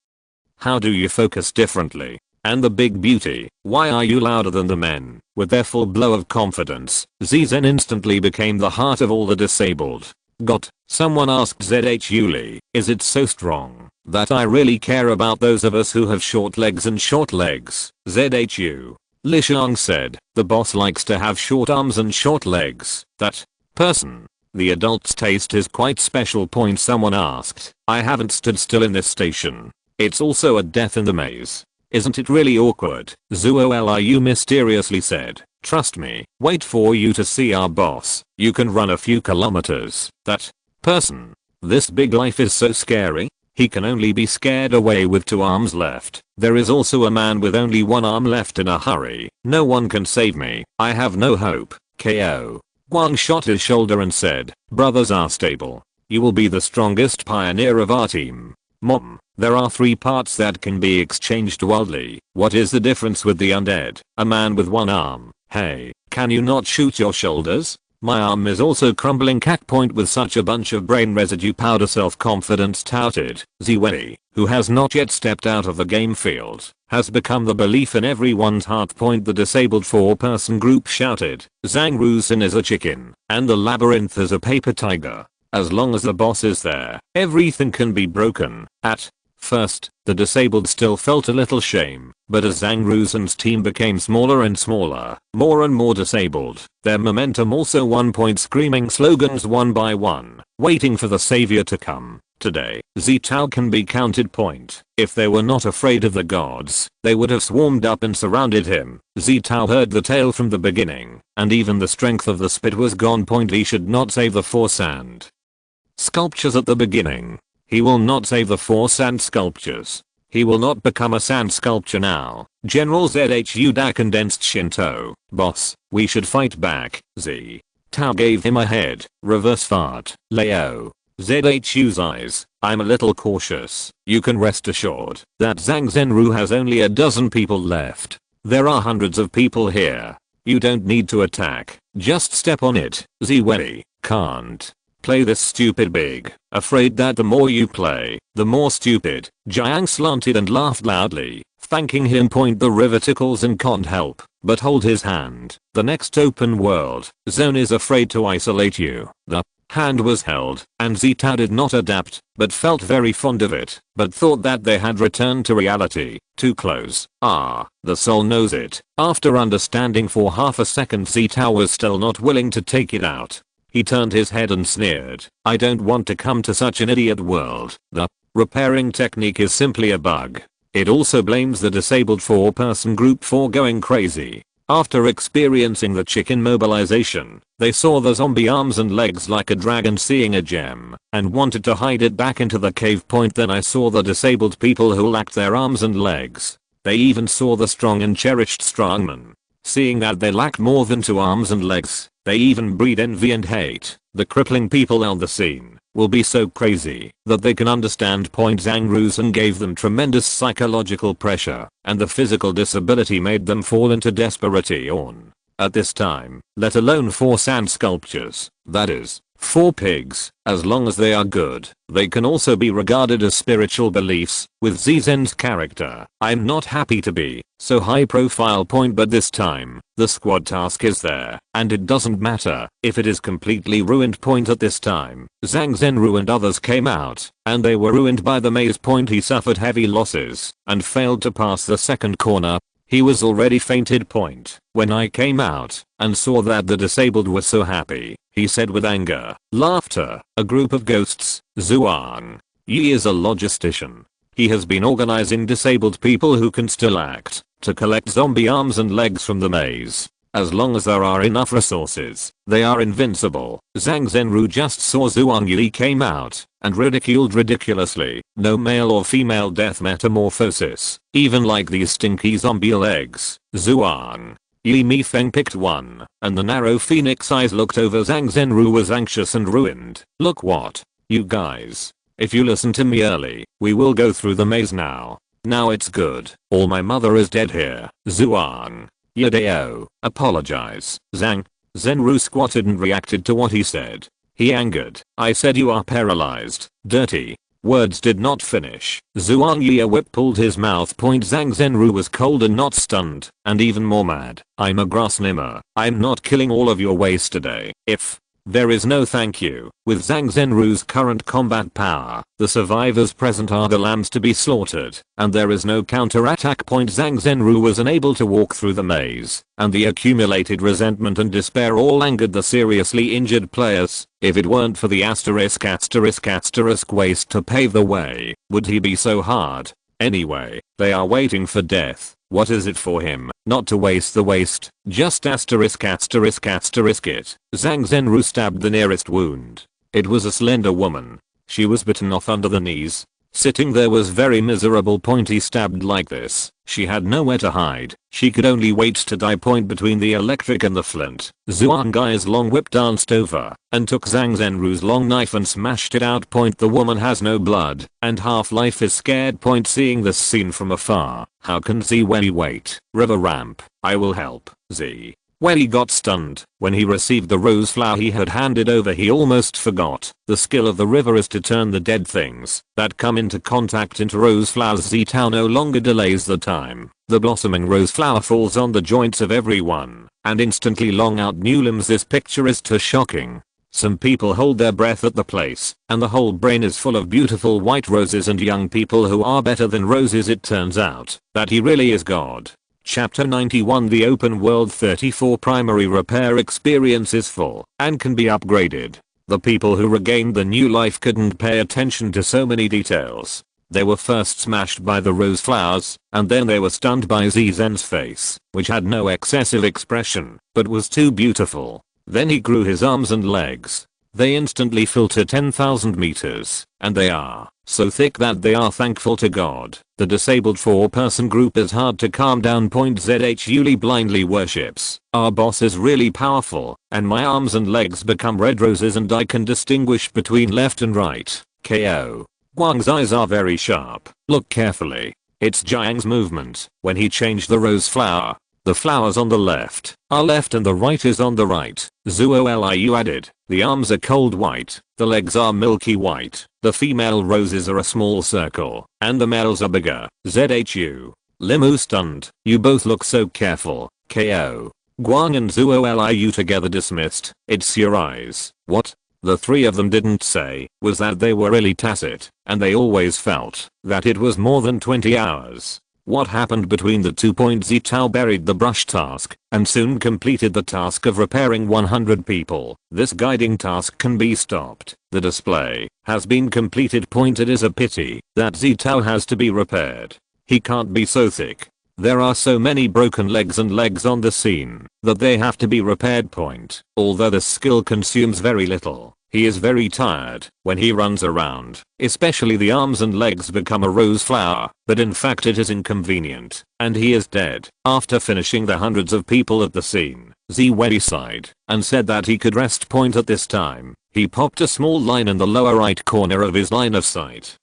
How do you focus differently? And the big beauty, why are you louder than the men? With their full blow of confidence, Zizen instantly became the heart of all the disabled. Got, someone asked ZHU Lee, is it so strong that I really care about those of us who have short legs and short legs? ZHU. Li Xiang said, the boss likes to have short arms and short legs. That person. The adult's taste is quite special. Someone asked, I haven't stood still in this station. It's also a death in the maze. Isn't it really awkward? Zuo Liu mysteriously said, trust me, wait for you to see our boss. You can run a few kilometers. That person. This big life is so scary. He can only be scared away with 2 arms left. There is also a man with only 1 arm left in a hurry. No one can save me. I have no hope. KO. Guang shot his shoulder and said, brothers are stable. You will be the strongest pioneer of our team. Mom, there are 3 parts that can be exchanged wildly. What is the difference with the undead? A man with 1 arm. Hey, can you not shoot your shoulders? My arm is also crumbling. With such a bunch of brain residue powder self-confidence touted. Ziwei, who has not yet stepped out of the game field, has become the belief in everyone's heart. The disabled 4-person group shouted, Zhang Rusin is a chicken, and the labyrinth is a paper tiger. As long as the boss is there, everything can be broken. At first, the disabled still felt a little shame, but as Zhang Rusin's team became smaller and smaller, more and more disabled, their momentum also won. Screaming slogans one by one, waiting for the savior to come. Today, Zitao can be counted. If they were not afraid of the gods, they would have swarmed up and surrounded him. Zitao heard the tale from the beginning, and even the strength of the spit was gone. He should not save the 4 sand sculptures at the beginning. He will not save the 4 sand sculptures. He will not become a sand sculpture now. General ZHU Da condensed Shinto. Boss, we should fight back. Z. Tao gave him a head. Reverse fart. Leo. ZHU's eyes. I'm a little cautious. You can rest assured that Zhang Zhenru has only a dozen people left. There are hundreds of people here. You don't need to attack. Just step on it. Ziwei. Can't play this stupid big. Afraid that the more you play, the more stupid. Jiang slanted and laughed loudly, thanking him. The river tickles and can't help but hold his hand. The next open world zone is afraid to isolate you. The hand was held, and Zita did not adapt, but felt very fond of it, but thought that they had returned to reality. Too close. The soul knows it. After understanding for half a second, Zita was still not willing to take it out. He turned his head and sneered, I don't want to come to such an idiot world. The repairing technique is simply a bug. It also blames the disabled 4-person group for going crazy. After experiencing the chicken mobilization, they saw the zombie arms and legs like a dragon seeing a gem, and wanted to hide it back into the cave. Then I saw the disabled people who lacked their arms and legs. They even saw the strong and cherished strongmen. Seeing that they lacked more than 2 arms and legs, they even breed envy and hate. The crippling people on the scene will be so crazy that they can understand. Zhang Rusin gave them tremendous psychological pressure, and the physical disability made them fall into desperation. At this time, let alone 4 sand sculptures, that is, 4 pigs, as long as they are good, they can also be regarded as spiritual beliefs. With Zizen's character, I'm not happy to be so high profile. But this time, the squad task is there, and it doesn't matter if it is completely ruined. At this time, Zhang Zhenru and others came out, and they were ruined by the maze. He suffered heavy losses, and failed to pass the second corner. He was already fainted. When I came out, and saw that the disabled were so happy, he said with anger, laughter, a group of ghosts. Zhuang Yi is a logistician. He has been organizing disabled people who can still act, to collect zombie arms and legs from the maze. As long as there are enough resources, they are invincible. Zhang Zhenru just saw Zhuang Yi came out and ridiculed ridiculously. No male or female death metamorphosis, even like these stinky zombie legs. Zhuang Yi Mi Feng picked one, and the narrow phoenix eyes looked over Zhang Zhenru was anxious and ruined. Look what? You guys. If you listen to me early, we will go through the maze now. Now it's good. All my mother is dead here. Zhuang Yadeo, apologize. Zhang Zhenru squatted and reacted to what he said. He angered. I said you are paralyzed. Dirty. Words did not finish. Zhuang Yi whip pulled his mouth point. Zhang Zhenru was cold and not stunned, and even more mad. I'm a grass nimmer. I'm not killing all of your waste today. If there is no thank you. With Zhang Zhenru's current combat power, the survivors present are the lambs to be slaughtered, and there is no counter-attack point. Zhang Zhenru was unable to walk through the maze, and the accumulated resentment and despair all angered the seriously injured players. If it weren't for the asterisk waste to pave the way, would he be so hard? Anyway, they are waiting for death. What is it for him? Not to waste the waste, just asterisk it. Zhang Zhenru stabbed the nearest wound. It was a slender woman. She was bitten off under the knees. Sitting there was very miserable. He stabbed like this. She had nowhere to hide. She could only wait to die. Between the electric and the flint, Zhuang Yi's long whip danced over and took Zhang Zhenru's long knife and smashed it out. The woman has no blood and Half-Life is scared. Seeing this scene from afar, how can Xie Wei wait? River ramp. I will help. Xie Wei got stunned when he received the rose flower he had handed over. He almost forgot. The skill of the river is to turn the dead things that come into contact into rose flowers. Zitao no longer delays the time. The blossoming rose flower falls on the joints of everyone and instantly long out new limbs. This picture is too shocking. Some people hold their breath at the place, and the whole brain is full of beautiful white roses and young people who are better than roses. It turns out that he really is God. Chapter 91. The open world 34 primary repair experience is full and can be upgraded. The people who regained the new life couldn't pay attention to so many details. They were first smashed by the rose flowers, and then they were stunned by Zhen's face, which had no excessive expression, but was too beautiful. Then he grew his arms and legs. They instantly filled to 10,000 meters, and they are so thick that they are thankful to God. The disabled 4-person group is hard to calm down. ZHUli blindly worships. Our boss is really powerful, and my arms and legs become red roses and I can distinguish between left and right. KO. Guang's eyes are very sharp. Look carefully. It's Jiang's movement. When he changed the rose flower, the flowers on the left are left and the right is on the right. Zhuoliu added. The arms are cold white, the legs are milky white, the female roses are a small circle, and the males are bigger. ZHU. Limu stunned. You both look so careful. KO. Guang and Zhuoliu together dismissed. It's your eyes. What? The three of them didn't say was that they were really tacit, and they always felt that it was more than 20 hours. What happened between the 2 points? Zitao buried the brush task and soon completed the task of repairing 100 people. This guiding task can be stopped. The display has been completed. It is a pity that Zitao has to be repaired. He can't be so thick. There are so many broken legs and legs on the scene that they have to be repaired. Although the skill consumes very little, he is very tired when he runs around, especially the arms and legs become a rose flower, but in fact it is inconvenient, and he is dead. After finishing the hundreds of people at the scene, Xie Wei sighed and said that he could rest. At this time, he popped a small line in the lower right corner of his line of sight.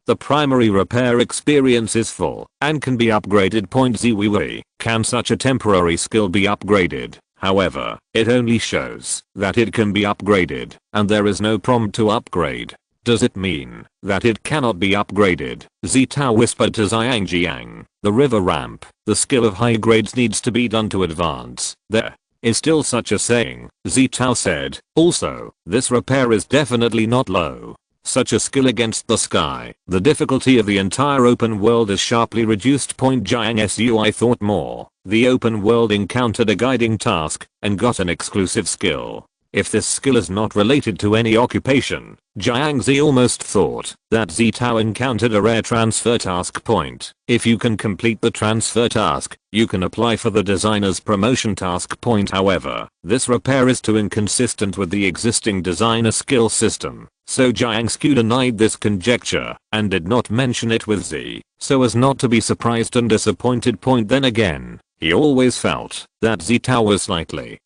The primary repair experience is full and can be upgraded. Xie Wei. Can such a temporary skill be upgraded? However, it only shows that it can be upgraded, and there is no prompt to upgrade. Does it mean that it cannot be upgraded? Zitao whispered to Jiang. The river ramp, the skill of high grades needs to be done to advance. There is still such a saying, Zitao said. Also, this repair is definitely not low. Such a skill against the sky. The difficulty of the entire open world is sharply reduced. Jiang Sui thought more. The open world encountered a guiding task and got an exclusive skill. If this skill is not related to any occupation, Jiangzi almost thought that Zitao encountered a rare transfer task point. If you can complete the transfer task, you can apply for the designer's promotion task point. However, this repair is too inconsistent with the existing designer skill system. So Jiangzi denied this conjecture and did not mention it with Z, so as not to be surprised and disappointed. Then again, he always felt that Zitao was slightly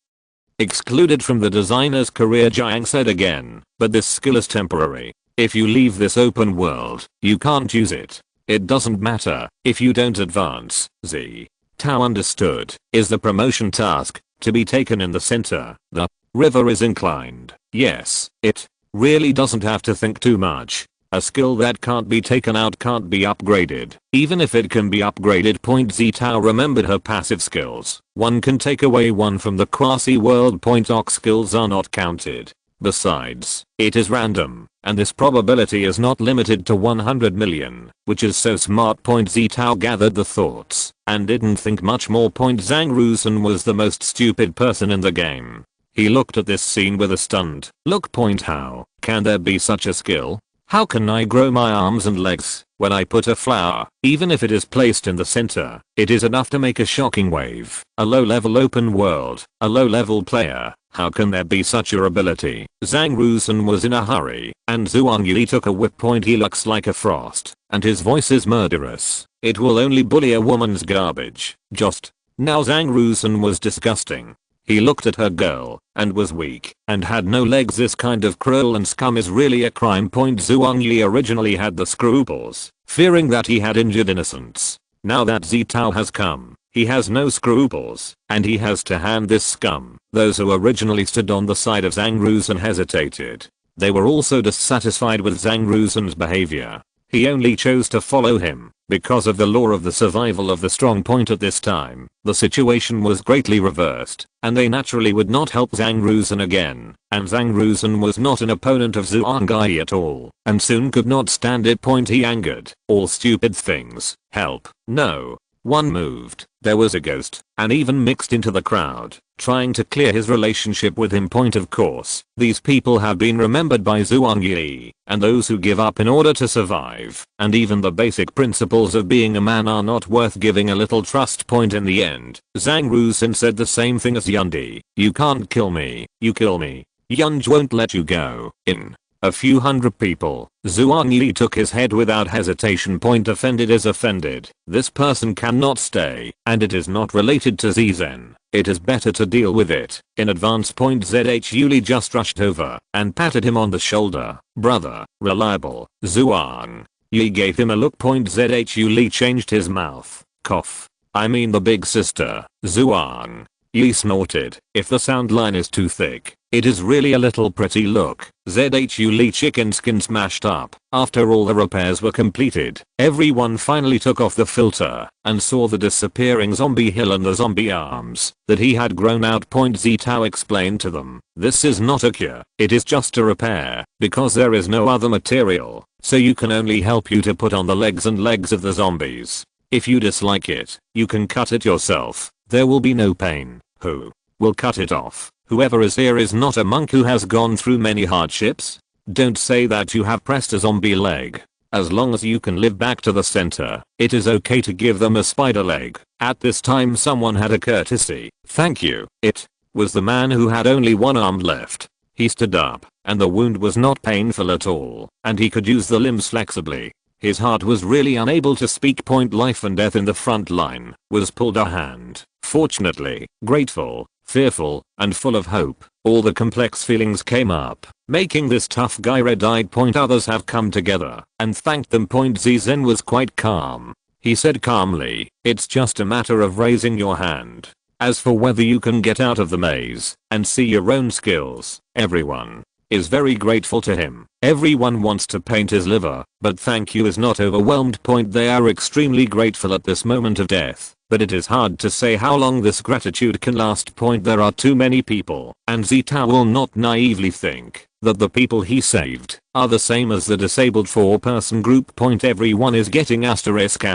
excluded from the designer's career. Jiang said again, but this skill is temporary. If you leave this open world, you can't use it. It doesn't matter if you don't advance. Z. Tao understood. Is the promotion task to be taken in the center? The river is inclined. Yes, it really doesn't have to think too much. A skill that can't be taken out can't be upgraded. Even if it can be upgraded. Zitao remembered her passive skills. One can take away one from the quasi world. Ox skills are not counted. Besides, it is random, and this probability is not limited to 100 million, which is so smart. Zitao gathered the thoughts and didn't think much more. Zhang Rusen was the most stupid person in the game. He looked at this scene with a stunned look. How can there be such a skill? How can I grow my arms and legs when I put a flower? Even if it is placed in the center, it is enough to make a shocking wave. A low-level open world, a low-level player. How can there be such a ability? Zhang Rusen was in a hurry, and Zhuang Yi took a whip. He looks like a frost, and his voice is murderous. It will only bully a woman's garbage. Just now Zhang Rusen was disgusting. He looked at her girl and was weak and had no legs. This kind of cruel and scum is really a crime. Zhuang Yi originally had the scruples, fearing that he had injured innocents. Now that Zitao has come, he has no scruples, and he has to hand this scum. Those who originally stood on the side of Zhang Rusen hesitated. They were also dissatisfied with Zhang Rusen's behavior. He only chose to follow him because of the law of the survival of the strong. At this time, the situation was greatly reversed, and they naturally would not help Zhang Rusen again, and Zhang Rusen was not an opponent of Zhuang Yi at all, and soon could not stand it. He angered. All stupid things. Help. No. One moved. There was a ghost, and even mixed into the crowd, trying to clear his relationship with him. Of course, these people have been remembered by Zhuang Yi, and those who give up in order to survive, and even the basic principles of being a man are not worth giving a little trust. In the end, Zhang Rusen said the same thing as Yundi. You can't kill me, you kill me. Yunj won't let you go. In a few hundred people, Zhuang Yi took his head without hesitation. Offended is offended. This person cannot stay, and it is not related to Zizen. It is better to deal with it in advance. Zhu Li just rushed over and patted him on the shoulder. Brother, reliable. Zhuang Yi gave him a look. Zhu Li changed his mouth. Cough. I mean the big sister. Zhuang Yi snorted. If the sound line is too thick, it is really a little pretty. Look. Zhu Li chicken skin smashed up. After all the repairs were completed, everyone finally took off the filter and saw the disappearing zombie hill and the zombie arms that he had grown out. Zitao explained to them, this is not a cure, it is just a repair, because there is no other material, so you can only help you to put on the legs and legs of the zombies. If you dislike it, you can cut it yourself. There will be no pain. Who will cut it off? Whoever is here is not a monk who has gone through many hardships. Don't say that you have pressed a zombie leg. As long as you can live back to the center, it is okay to give them a spider leg. At this time someone had a courtesy. Thank you. It was the man who had only one arm left. He stood up, and the wound was not painful at all, and he could use the limbs flexibly. His heart was really unable to speak. Life and death in the front line was pulled a hand. Fortunately, grateful, fearful, and full of hope, all the complex feelings came up, making this tough guy red-eyed. Others have come together and thanked them. Zizen was quite calm. He said calmly, it's just a matter of raising your hand. As for whether you can get out of the maze and see your own skills, everyone is very grateful to him. Everyone wants to paint his liver, but thank you is not overwhelmed. They are extremely grateful at this moment of death, but it is hard to say how long this gratitude can last. There are too many people, and Zitao will not naively think that the people he saved are the same as the disabled 4-person group. Everyone is getting asterisk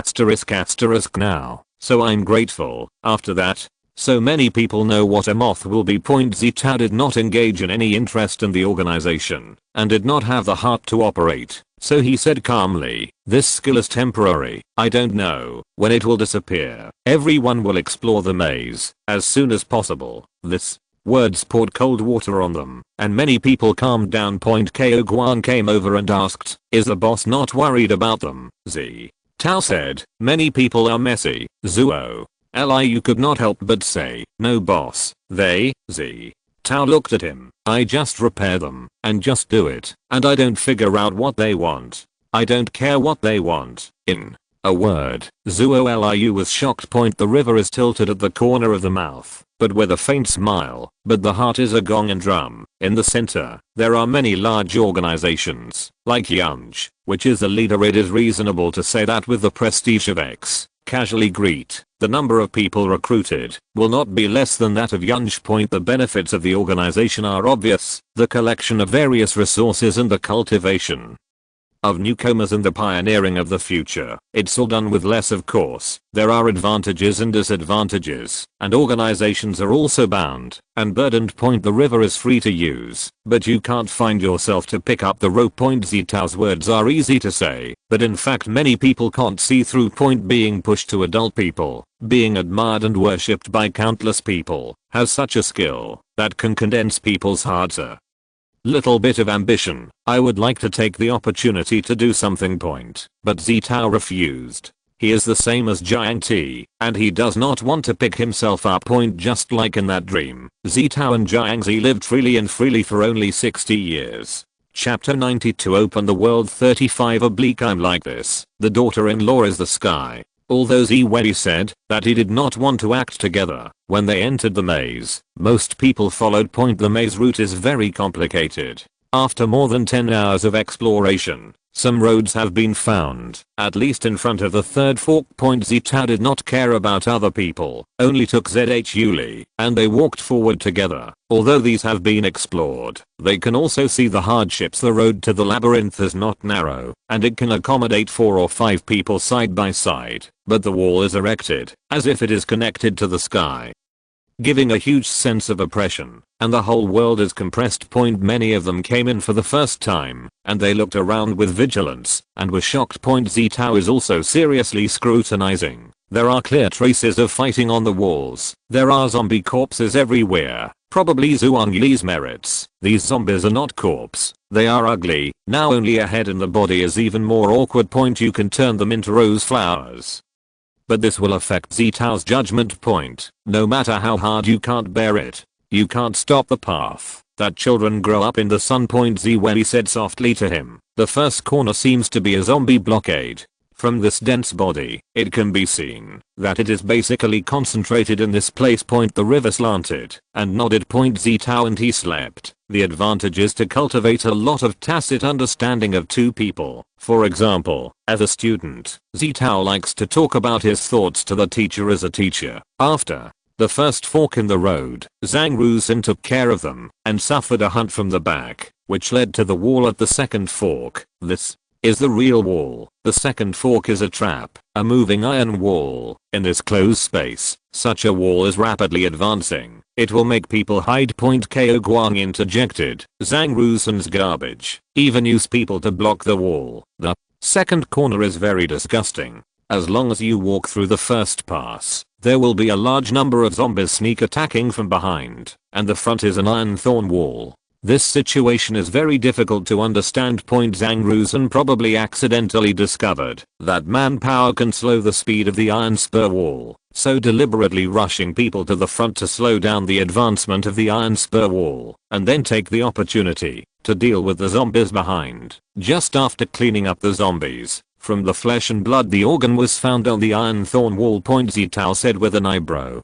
now, so I'm grateful. After that, So many people know what a moth will be. Zitao did not engage in any interest in the organization and did not have the heart to operate. So he said calmly, this skill is temporary. I don't know when it will disappear. Everyone will explore the maze as soon as possible. This words poured cold water on them, and many people calmed down. Ko Guang came over and asked, is the boss not worried about them? Xie Tao said, many people are messy. Zuo Liu could not help but say, no boss, they. Xie Tao looked at him, I just repair them, and just do it, and I don't figure out what they want. I don't care what they want. In a word, Zuo Liu was shocked. The river is tilted at the corner of the mouth, but with a faint smile, but the heart is a gong and drum. In the center, there are many large organizations, like Yunj, which is the leader. It is reasonable to say that with the prestige of X, casually greet, the number of people recruited will not be less than that of Yunj. The benefits of the organization are obvious, the collection of various resources and the cultivation of newcomers and the pioneering of the future. It's all done with less, of course. There are advantages and disadvantages, and organizations are also bound and burdened. The river is free to use, but you can't find yourself to pick up the rope. Zitao's words are easy to say, but in fact many people can't see through. Being pushed to adult people, being admired and worshipped by countless people, has such a skill that can condense people's hearts. Little bit of ambition. I would like to take the opportunity to do something. But Zitao refused. He is the same as Jiang Ti, and he does not want to pick himself up. Just like in that dream, Zitao and Jiang Ti lived freely and freely for only 60 years. Chapter 92 Open the World 35 I'm like this. The daughter-in-law is the sky. Although Xie Xi said that he did not want to act together when they entered the maze, most people followed. The maze route is very complicated. After more than 10 hours of exploration, some roads have been found, at least in front of the third fork. Zitao did not care about other people, only took Zhu and they walked forward together. Although these have been explored, they can also see the hardships. The road to the labyrinth is not narrow, and it can accommodate 4 or 5 people side by side, but the wall is erected as if it is connected to the sky, giving a huge sense of oppression, and the whole world is compressed. Many of them came in for the first time, and they looked around with vigilance and were shocked. Zitao is also seriously scrutinizing. There are clear traces of fighting on the walls. There are zombie corpses everywhere, probably Zhuang Li's merits. These zombies are not corpse, they are ugly. Now only a head and the body is even more awkward. You can turn them into rose flowers, but this will affect Zitao's judgment. No matter how hard you can't bear it. You can't stop the path that children grow up in the sun. Xie Xi said softly to him. The first corner seems to be a zombie blockade. From this dense body, it can be seen that it is basically concentrated in this place. The river slanted and nodded. Zitao and he slept. The advantage is to cultivate a lot of tacit understanding of two people. For example, as a student, Zitao likes to talk about his thoughts to the teacher as a teacher. After the first fork in the road, Zhang Rusin took care of them and suffered a hunt from the back, which led to the wall at the second fork. This is the real wall. The second fork is a trap, a moving iron wall. In this closed space, such a wall is rapidly advancing. It will make people hide. Ko Guang interjected. Zhang Rusin's garbage even use people to block the wall. The second corner is very disgusting. As long as you walk through the first pass, there will be a large number of zombies sneak attacking from behind, and the front is an iron thorn wall. This situation is very difficult to understand. Zhang Rusin probably accidentally discovered that manpower can slow the speed of the iron spur wall, so deliberately rushing people to the front to slow down the advancement of the iron spur wall, and then take the opportunity to deal with the zombies behind. Just after cleaning up the zombies from the flesh and blood, the organ was found on the iron thorn wall. Zitao said with an eyebrow.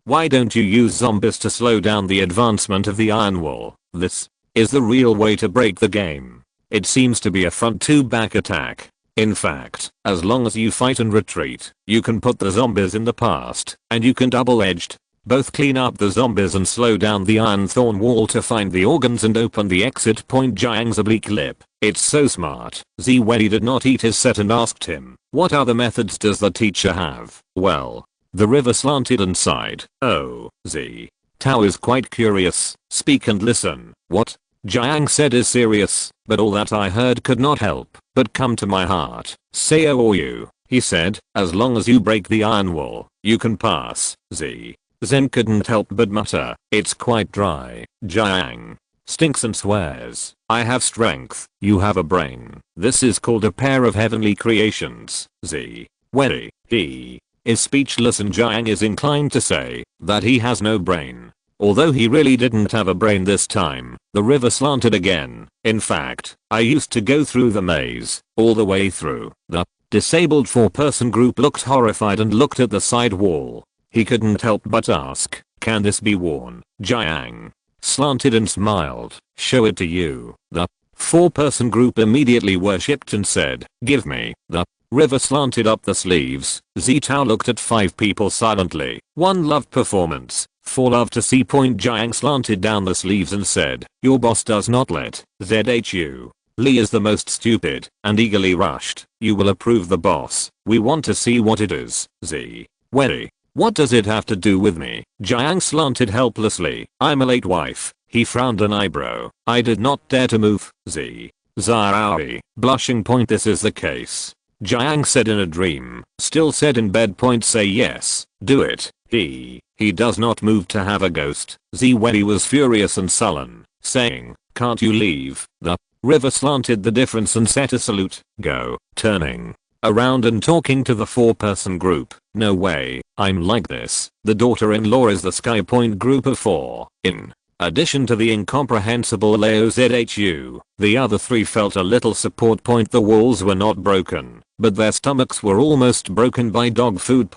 Why don't you use zombies to slow down the advancement of the iron wall? This is the real way to break the game. It seems to be a front to back attack. In fact, as long as you fight and retreat, you can put the zombies in the past, and you can double-edged both clean up the zombies and slow down the iron thorn wall to find the organs and open the exit. Jiang's oblique lip. It's so smart. Xie Xi did not eat his set and asked him, what other methods does the teacher have? Well, The river slanted and sighed. Oh, Xie Tao is quite curious. Speak and listen. What? Jiang said is serious, but all that I heard could not help but come to my heart. Say oh or you, he said, as long as you break the iron wall, you can pass. Xie Zhen couldn't help but mutter, it's quite dry. Jiang stinks and swears. I have strength, you have a brain. This is called a pair of heavenly creations. Xie Wei he is speechless and Jiang is inclined to say that he has no brain. Although he really didn't have a brain this time, the river slanted again. In fact, I used to go through the maze, all the way through. The disabled 4-person group looked horrified and looked at the side wall. He couldn't help but ask, can this be worn? Jiang slanted and smiled. Show it to you. The 4-person group immediately worshipped and said, give me. The river slanted up the sleeves. Xie Tao looked at 5 people silently. 1 loved performance. 4 loved to see. Jiang slanted down the sleeves and said, your boss does not let ZHU. Li is the most stupid and eagerly rushed. You will approve the boss. We want to see what it is. Xie Wei. What does it have to do with me? Jiang slanted helplessly. I'm a late wife. He frowned an eyebrow. I did not dare to move. Xie Zhaoyi, blushing. This is the case. Jiang said in a dream. Still said in bed. Say yes. Do it. He does not move to have a ghost. Xie Wei was furious and sullen, saying, can't you leave? The river slanted the difference and set a salute. Go. Turning around and talking to the 4-person group. No way, I'm like this. The daughter-in-law is the Sky Point group of 4. In addition to the incomprehensible LAOZHU, the other 3 felt a little support. The walls were not broken, but their stomachs were almost broken by dog food.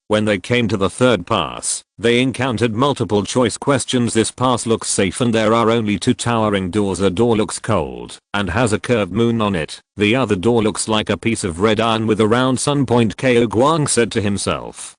When they came to the 3rd pass, they encountered multiple choice questions. This pass looks safe and there are only 2 towering doors. A door looks cold and has a curved moon on it. The other door looks like a piece of red iron with a round sun. Ko Guang said to himself.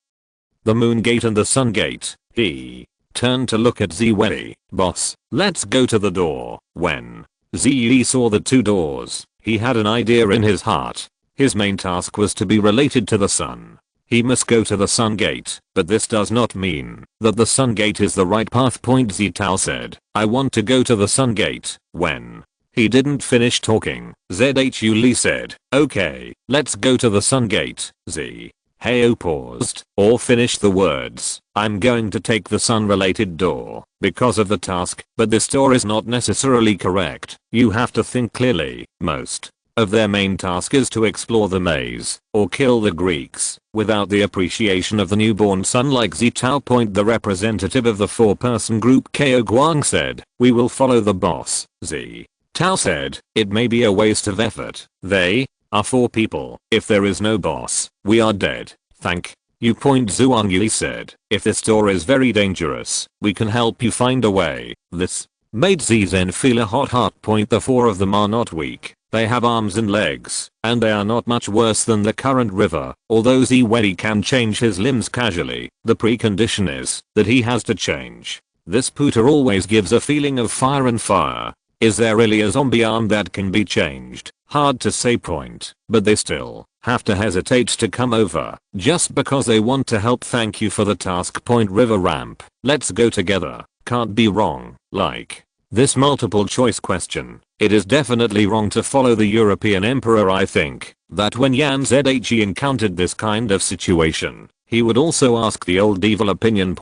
The moon gate and the sun gate. He turned to look at Xie Wei. Boss, let's go to the door. When Xie Yi saw the 2 doors, he had an idea in his heart. His main task was to be related to the sun. He must go to the sun gate, but this does not mean that the sun gate is the right path. Xie Tao said, I want to go to the sun gate. When he didn't finish talking, ZHU Li said, okay, let's go to the sun gate. Xie Heo paused or finished the words. I'm going to take the sun related door because of the task, but this door is not necessarily correct. You have to think clearly. Most of their main task is to explore the maze or kill the Greeks without the appreciation of the newborn sun. Like Xie Tao. The representative of the 4-person group Ko Guang said, we will follow the boss. Xie Tao said, it may be a waste of effort. They are 4 people. If there is no boss, we are dead. Thank you. Zhuang Yi said, if this door is very dangerous, we can help you find a way. This made Xie Zhen feel a hot heart. The 4 of them are not weak. They have arms and legs, and they are not much worse than the current river. Although Xie Wei can change his limbs casually, the precondition is that he has to change. This pooter always gives a feeling of fire and fire. Is there really a zombie arm that can be changed? Hard to say. But they still have to hesitate to come over just because they want to help. Thank you for the task. River ramp. Let's go together. Can't be wrong. Like this multiple choice question, it is definitely wrong to follow the European emperor. I think that when Yan Zhe encountered this kind of situation, he would also ask the old evil opinion.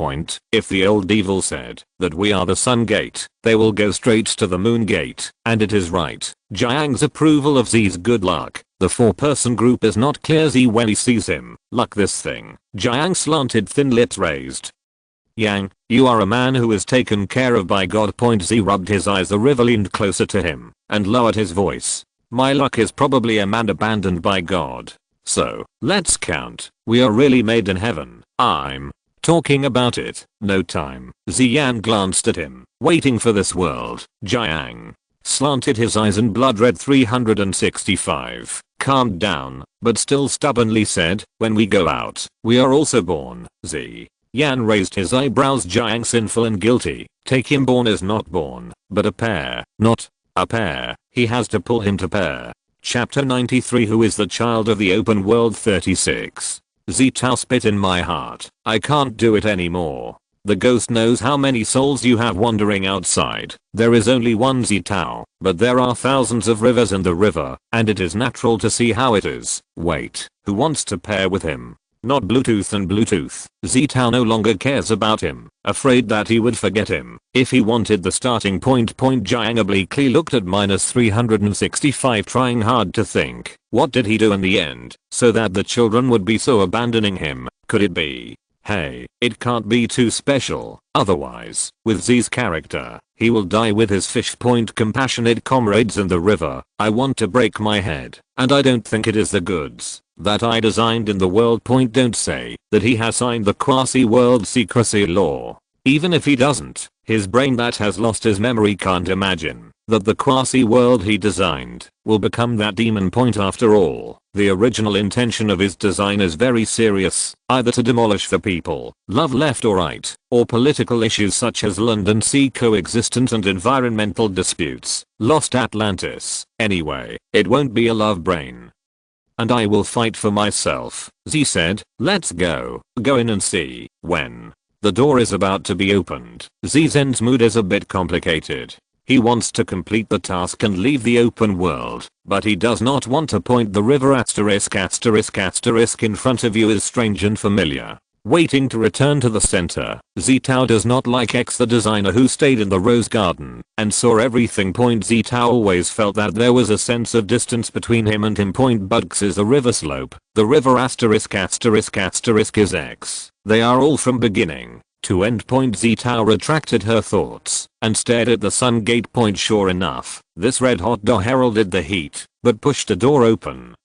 If the old evil said that we are the sun gate, they will go straight to the moon gate, and it is right. Jiang's approval of Xie's good luck. The 4-person group is not clear. Xie Wei sees him. Luck this thing. Jiang slanted, thin lips raised. Yang, you are a man who is taken care of by God. Xie rubbed his eyes. The river leaned closer to him and lowered his voice. My luck is probably a man abandoned by God. So, let's count. We are really made in heaven. I'm talking about it. No time. Xian glanced at him, waiting for this world. Jiang slanted his eyes and blood red 365. Calmed down, but still stubbornly said, when we go out, we are also born. Xie Yan raised his eyebrows. Jiang sinful and guilty. Take him. Born is not born, but a pair. Not a pair. He has to pull him to pair. Chapter 93. Who is the child of the open world? 36. Zitao spit in my heart. I can't do it anymore. The ghost knows how many souls you have wandering outside. There is only one Zitao, but there are thousands of rivers in the river, and it is natural to see how it is. Wait, who wants to pair with him? Not Bluetooth and Bluetooth. Zitao no longer cares about him, afraid that he would forget him. If he wanted the starting point. Jiang obliquely looked at -365 trying hard to think. What did he do in the end, so that the children would be so abandoning him? Could it be? Hey, it can't be too special, otherwise, with Z's character, he will die with his fish. Compassionate comrades in the river, I want to break my head, and I don't think it is the goods that I designed in the world. Don't say that he has signed the quasi-world secrecy law. Even if he doesn't, his brain that has lost his memory can't imagine that the quasi-world he designed will become that demon. After all, the original intention of his design is very serious, either to demolish the people, love left or right, or political issues such as land and sea coexistence and environmental disputes, lost Atlantis. Anyway, it won't be a love brain. And I will fight for myself, Z said. Let's go in and see. When the door is about to be opened, Zen's mood is a bit complicated. He wants to complete the task and leave the open world, but he does not want to point the river ***** in front of you is strange and familiar. Waiting to return to the center, Zitao does not like X the designer who stayed in the rose garden and saw everything. Zitao always felt that there was a sense of distance between him and him. Bugs is the river slope. The river **** is X. They are all from beginning to end. Zitao retracted her thoughts and stared at the sun gate. Sure enough, this red hot door heralded the heat, but pushed the door open.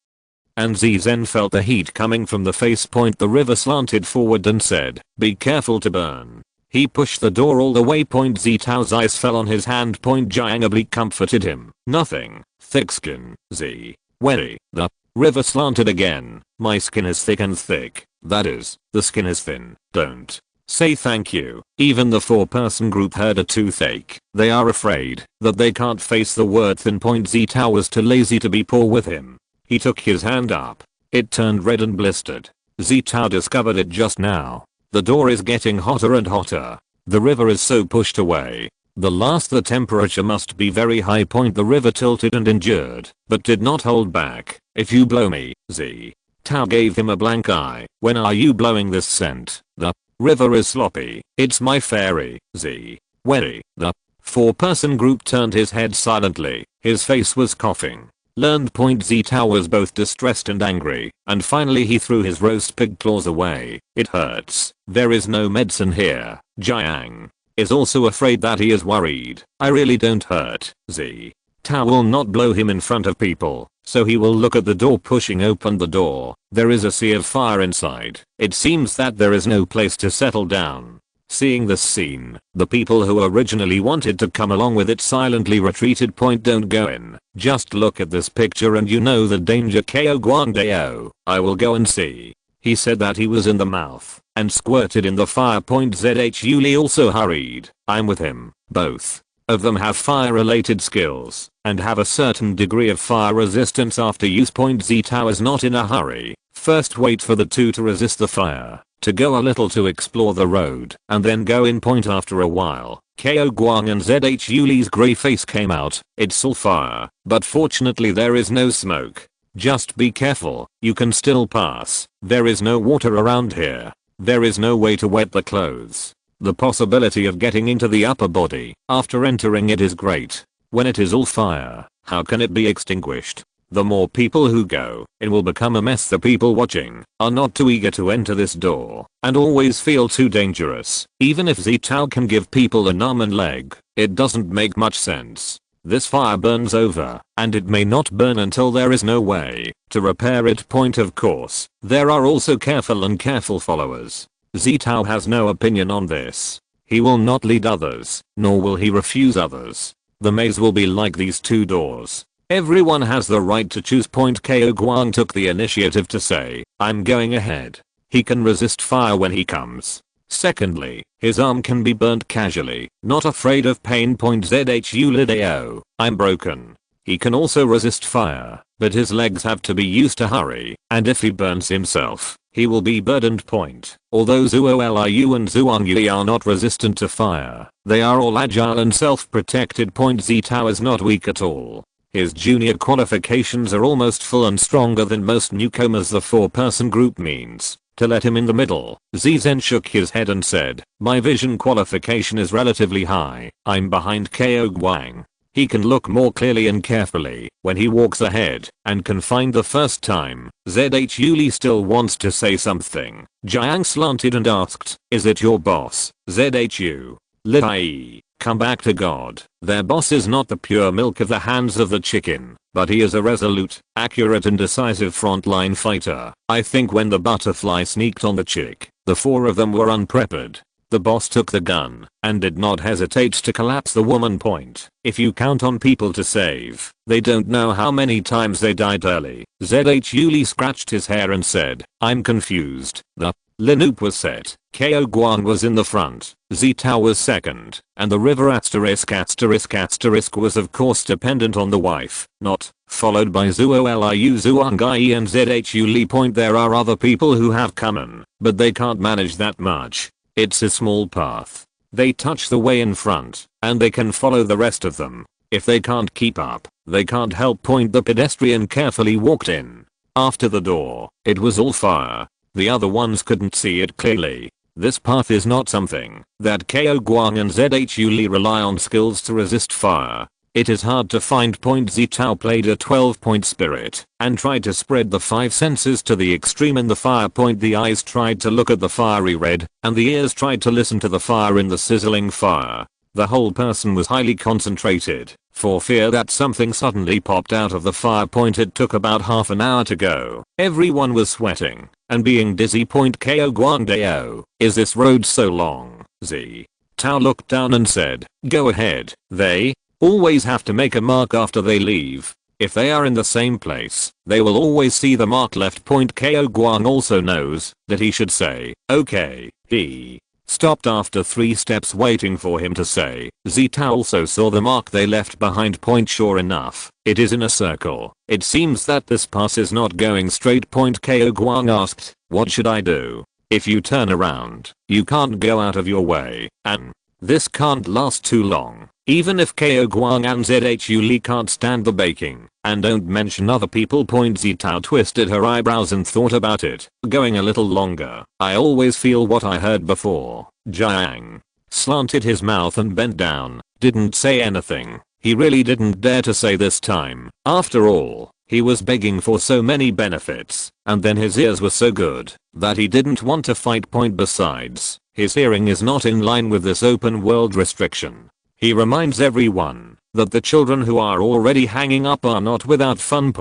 And Zen felt the heat coming from the face. The river slanted forward and said, be careful to burn. He pushed the door all the way. Zitao's eyes fell on his hand. Jiang oblique comforted him. Nothing. Thick skin, Z. Wary. The river slanted again. My skin is thick and thick. That is, the skin is thin. Don't say thank you. Even the 4-person group heard a toothache. They are afraid that they can't face the word thin. Zitao was too lazy to be poor with him. He took his hand up. It turned red and blistered. Zitao discovered it just now. The door is getting hotter and hotter. The river is so pushed away. The temperature must be very high. The river tilted and endured, but did not hold back. If you blow me, Z. Tao gave him a blank eye. When are you blowing this scent? The river is sloppy. It's my fairy, Z. Wary. The 4-person group turned his head silently. His face was coughing. Learned. Zitao was both distressed and angry, and finally he threw his roast pig claws away. It hurts. There is no medicine here. Jiang is also afraid that he is worried. I really don't hurt, Z. Tao will not blow him in front of people, so he will look at the door. Pushing open the door, there is a sea of fire inside. It seems that there is no place to settle down. Seeing this scene, the people who originally wanted to come along with it silently retreated. Don't go in. Just look at this picture and you know the danger. Ko Guangdao. I will go and see. He said that he was in the mouth and squirted in the fire. Zhu Li also hurried. I'm with him. Both of them have fire related skills and have a certain degree of fire resistance after use. Zitao is not in a hurry. First wait for the two to resist the fire, to go a little to explore the road, and then go in. After a while, Ko Guang and Zhu Li's grey face came out. It's all fire, but fortunately there is no smoke. Just be careful, you can still pass. There is no water around here. There is no way to wet the clothes. The possibility of getting into the upper body after entering it is great. When it is all fire, how can it be extinguished? The more people who go, it will become a mess. The people watching are not too eager to enter this door and always feel too dangerous. Even if Zitao can give people an arm and leg, it doesn't make much sense. This fire burns over, and it may not burn until there is no way to repair it. Of course, there are also careful followers. Zitao has no opinion on this. He will not lead others, nor will he refuse others. The maze will be like these two doors. Everyone has the right to choose. Ko Guang took the initiative to say, I'm going ahead. He can resist fire when he comes. Secondly, his arm can be burnt casually, not afraid of pain. Zhu Lidao, I'm broken. He can also resist fire, but his legs have to be used to hurry, and if he burns himself, he will be burdened. Although Zuo Liu and Zhuang Yi are not resistant to fire, they are all agile and self-protected. Zitao is not weak at all. His junior qualifications are almost full and stronger than most newcomers. The 4-person group means to let him in the middle. Zizhen shook his head and said, my vision qualification is relatively high. I'm behind Ko Guang. He can look more clearly and carefully when he walks ahead and can find the first time. Zhu Li still wants to say something. Jiang slanted and asked, is it your boss? Zhu Li, come back to God. Their boss is not the pure milk of the hands of the chicken, but he is a resolute, accurate and decisive frontline fighter. I think when the butterfly sneaked on the chick, the 4 of them were unprepared. The boss took the gun and did not hesitate to collapse the woman. If you count on people to save, they don't know how many times they died early. Zhu Li scratched his hair and said, I'm confused. The Linup was set. Ko Guang was in the front, Zitao was second, and the river asterisk was of course dependent on the wife, not, followed by Zuo Liu, Zhuang Yi and Zhu Li. There are other people who have come in, but they can't manage that much. It's a small path. They touch the way in front, and they can follow the rest of them. If they can't keep up, they can't help. The pedestrian carefully walked in. After the door, it was all fire. The other ones couldn't see it clearly. This path is not something that Ko Guang and Zhu Li rely on skills to resist fire. It is hard to find. Zitao played a 12-point spirit and tried to spread the 5 senses to the extreme in the fire. The eyes tried to look at the fiery red, and the ears tried to listen to the fire in the sizzling fire. The whole person was highly concentrated, for fear that something suddenly popped out of the fire. It took about half an hour to go. Everyone was sweating and being dizzy. Ko Guang Dao, is this road so long? Tao looked down and said, go ahead. They always have to make a mark after they leave. If they are in the same place, they will always see the mark left. Ko Guang also knows that he should say, okay. He stopped after 3 steps waiting for him to say. Zitao also saw the mark they left behind. Sure enough, it is in a circle. It seems that this pass is not going straight. Ko Guang asked, what should I do? If you turn around, you can't go out of your way, and this can't last too long. Even if Ko Guang and Zhu Li can't stand the baking, and don't mention other people. Zitao twisted her eyebrows and thought about it, going a little longer. I always feel what I heard before. Jiang slanted his mouth and bent down, didn't say anything. He really didn't dare to say this time. After all, he was begging for so many benefits, and then his ears were so good that he didn't want to fight. Besides, his hearing is not in line with this open world restriction. He reminds everyone that the children who are already hanging up are not without fun.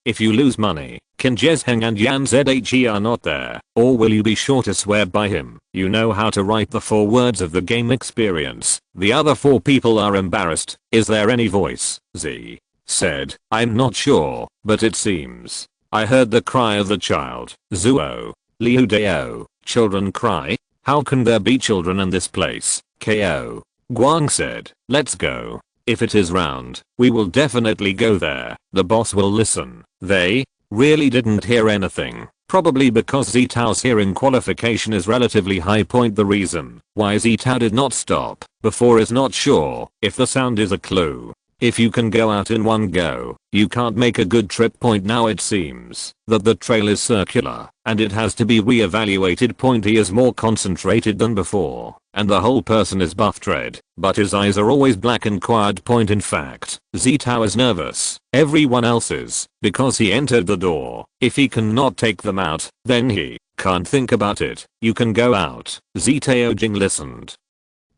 If you lose money, Qin Zhezheng and Yan Zhe are not there, or will you be sure to swear by him? You know how to write the 4 words of the game experience. The other 4 people are embarrassed. Is there any voice? Z said, I'm not sure, but it seems I heard the cry of the child. Zuo Liu Dao, children cry? How can there be children in this place? Ko Guang said, let's go. If it is round, we will definitely go there. The boss will listen. They really didn't hear anything, probably because Zitao's hearing qualification is relatively high. The reason why Zitao did not stop before is not sure if the sound is a clue. If you can go out in one go, you can't make a good trip. Now it seems that the trail is circular and it has to be re-evaluated. He is more concentrated than before, and the whole person is buff dread, but his eyes are always black and quiet. In fact, Zitao is nervous. Everyone else is, because he entered the door. If he cannot take them out, then he can't think about it. You can go out. Zitao Jing listened.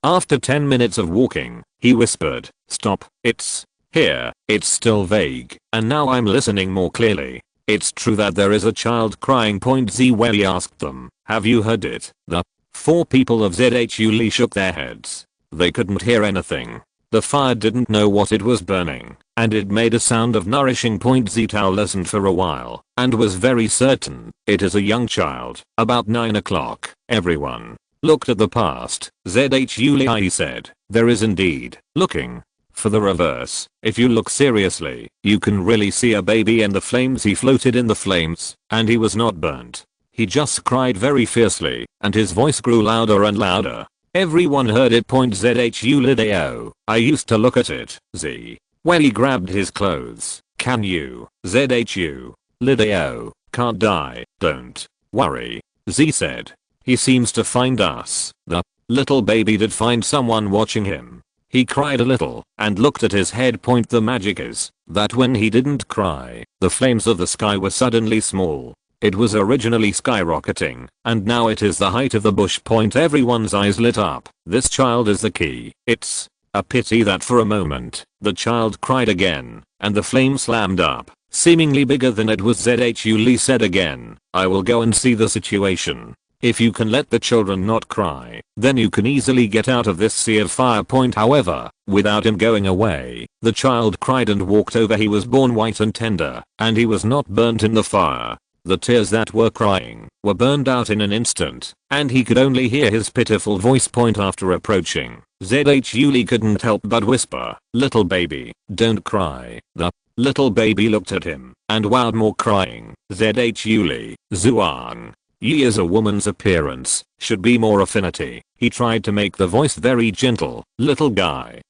After 10 minutes of walking, he whispered, stop, it's here. It's still vague, and now I'm listening more clearly. It's true that there is a child crying. Zhe asked them, have you heard it? The 4 people of Zhu Li shook their heads. They couldn't hear anything. The fire didn't know what it was burning, and it made a sound of nourishing. Zitao listened for a while, and was very certain it is a young child, about 9 o'clock. Everyone looked at the past. Zhu Li said, there is indeed. Looking for the reverse. If you look seriously, you can really see a baby in the flames. He floated in the flames, and he was not burnt. He just cried very fiercely, and his voice grew louder and louder. Everyone heard it. ZHU Lidao. I used to look at it. Z. Well, he grabbed his clothes. Can you? ZHU. Lidao. Can't die. Don't worry. Z said. He seems to find us. The little baby did find someone watching him. He cried a little and looked at his head. The magic is that when he didn't cry, the flames of the sky were suddenly small. It was originally skyrocketing, and now it is the height of the bush. Everyone's eyes lit up. This child is the key. It's a pity that for a moment, the child cried again, and the flame slammed up, seemingly bigger than it was. ZHU Lee said again, I will go and see the situation. If you can let the children not cry, then you can easily get out of this sea of fire. However, without him going away, the child cried and walked over. He was born white and tender, and he was not burnt in the fire. The tears that were crying were burned out in an instant, and he could only hear his pitiful voice. After approaching, ZHU Lee couldn't help but whisper, little baby, don't cry. The little baby looked at him and wowed, more crying. ZHU Lee, Zuang. Yi is a woman's appearance, should be more affinity. He tried to make the voice very gentle. Little guy,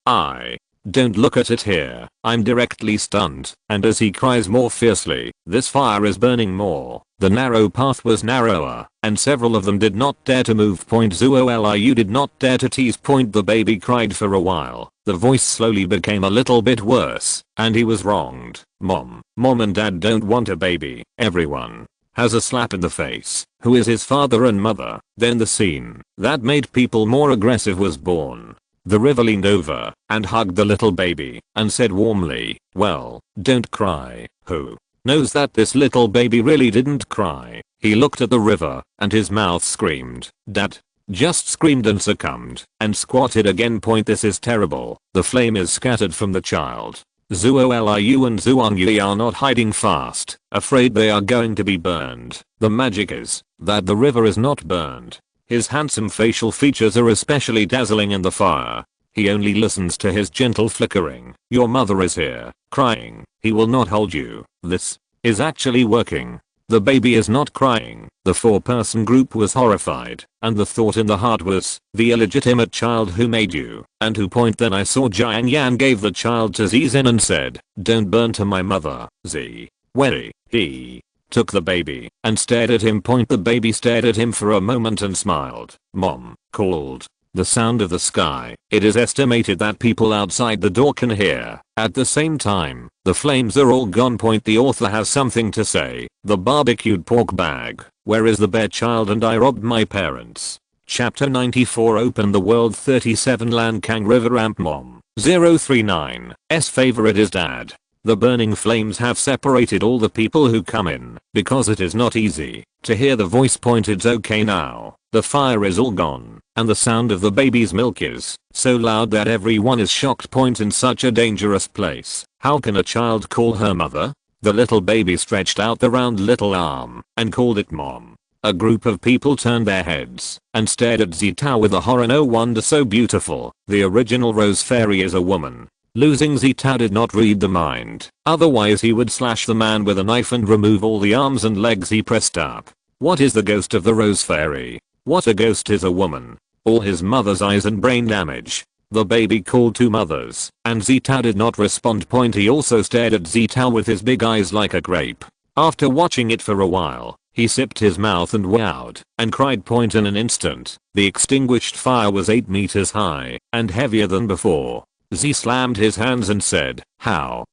don't look at it here. I'm directly stunned. And as he cries more fiercely, this fire is burning more. The narrow path was narrower, and several of them did not dare to move. Zuoliu did not dare to tease. The baby cried for a while. The voice slowly became a little bit worse, and he was wronged. Mom and dad don't want a baby. Everyone has a slap in the face. Who is his father and mother? Then the scene that made people more aggressive was born. The river leaned over and hugged the little baby and said warmly, well, don't cry. Who knows that this little baby really didn't cry? He looked at the river and his mouth screamed. Dad just screamed and succumbed and squatted again. This is terrible. The flame is scattered from the child. Zuoliu and Zuang Yi are not hiding fast, afraid they are going to be burned. The magic is that the river is not burned. His handsome facial features are especially dazzling in the fire. He only listens to his gentle flickering. Your mother is here, crying. He will not hold you. This is actually working. The baby is not crying. The 4-person group was horrified, and the thought in the heart was, the illegitimate child who made you, and who Then I saw Jiang Yan gave the child to Xie Zhen and said, don't burn to my mother, Xie. Wei. He took the baby and stared at him. The baby stared at him for a moment and smiled. Mom called. The sound of the sky. It is estimated that people outside the door can hear. At the same time, the flames are all gone. The author has something to say. The barbecued pork bag. Where is the bear child? And I robbed my parents. Chapter 94. Open the world. 37 Lankang River Ramp. Mom 039's favorite is dad. The burning flames have separated all the people who come in, because it is not easy to hear the voice. It's okay now. The fire is all gone, and the sound of the baby's milk is so loud that everyone is shocked. In such a dangerous place, how can a child call her mother? The little baby stretched out the round little arm and called it mom. A group of people turned their heads and stared at Zitao with a horror. No wonder, so beautiful. The original Rose Fairy is a woman. Losing Zitao did not read the mind, otherwise he would slash the man with a knife and remove all the arms and legs he pressed up. What is the ghost of the Rose Fairy? What a ghost is a woman. All his mother's eyes and brain damage. The baby called 2 mothers, and Zitao did not respond. He also stared at Zitao with his big eyes like a grape. After watching it for a while, he sipped his mouth and wowed and cried. In an instant, the extinguished fire was 8 meters high and heavier than before. Z slammed his hands and said, how?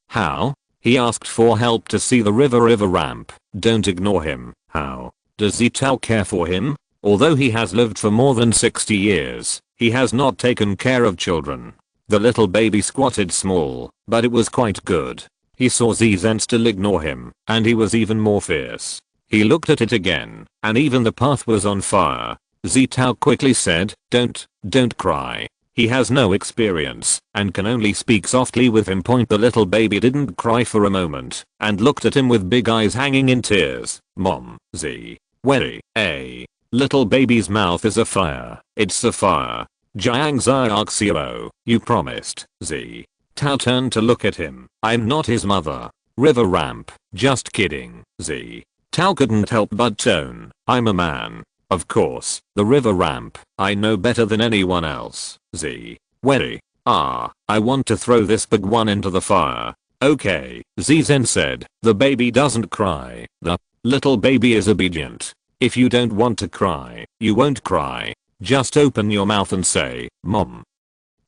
He asked for help to see the river ramp. Don't ignore him. How? Does Zitao care for him? Although he has lived for more than 60 years, he has not taken care of children. The little baby squatted small, but it was quite good. He saw Xie Zhen still ignore him, and he was even more fierce. He looked at it again, and even the path was on fire. Zitao quickly said, don't cry. He has no experience and can only speak softly with him. The little baby didn't cry for a moment and looked at him with big eyes hanging in tears. Mom, Xie. Wei. A little baby's mouth is afire. It's a fire. Jiang Xiaoxiao, you promised, Xie. Tao turned to look at him. I'm not his mother. River ramp. Just kidding, Xie. Tao couldn't help but tone. I'm a man. Of course, the river ramp. I know better than anyone else. Z. Wary. I want to throw this big one into the fire. Okay, Zizen said. The baby doesn't cry. The little baby is obedient. If you don't want to cry, you won't cry. Just open your mouth and say, Mom.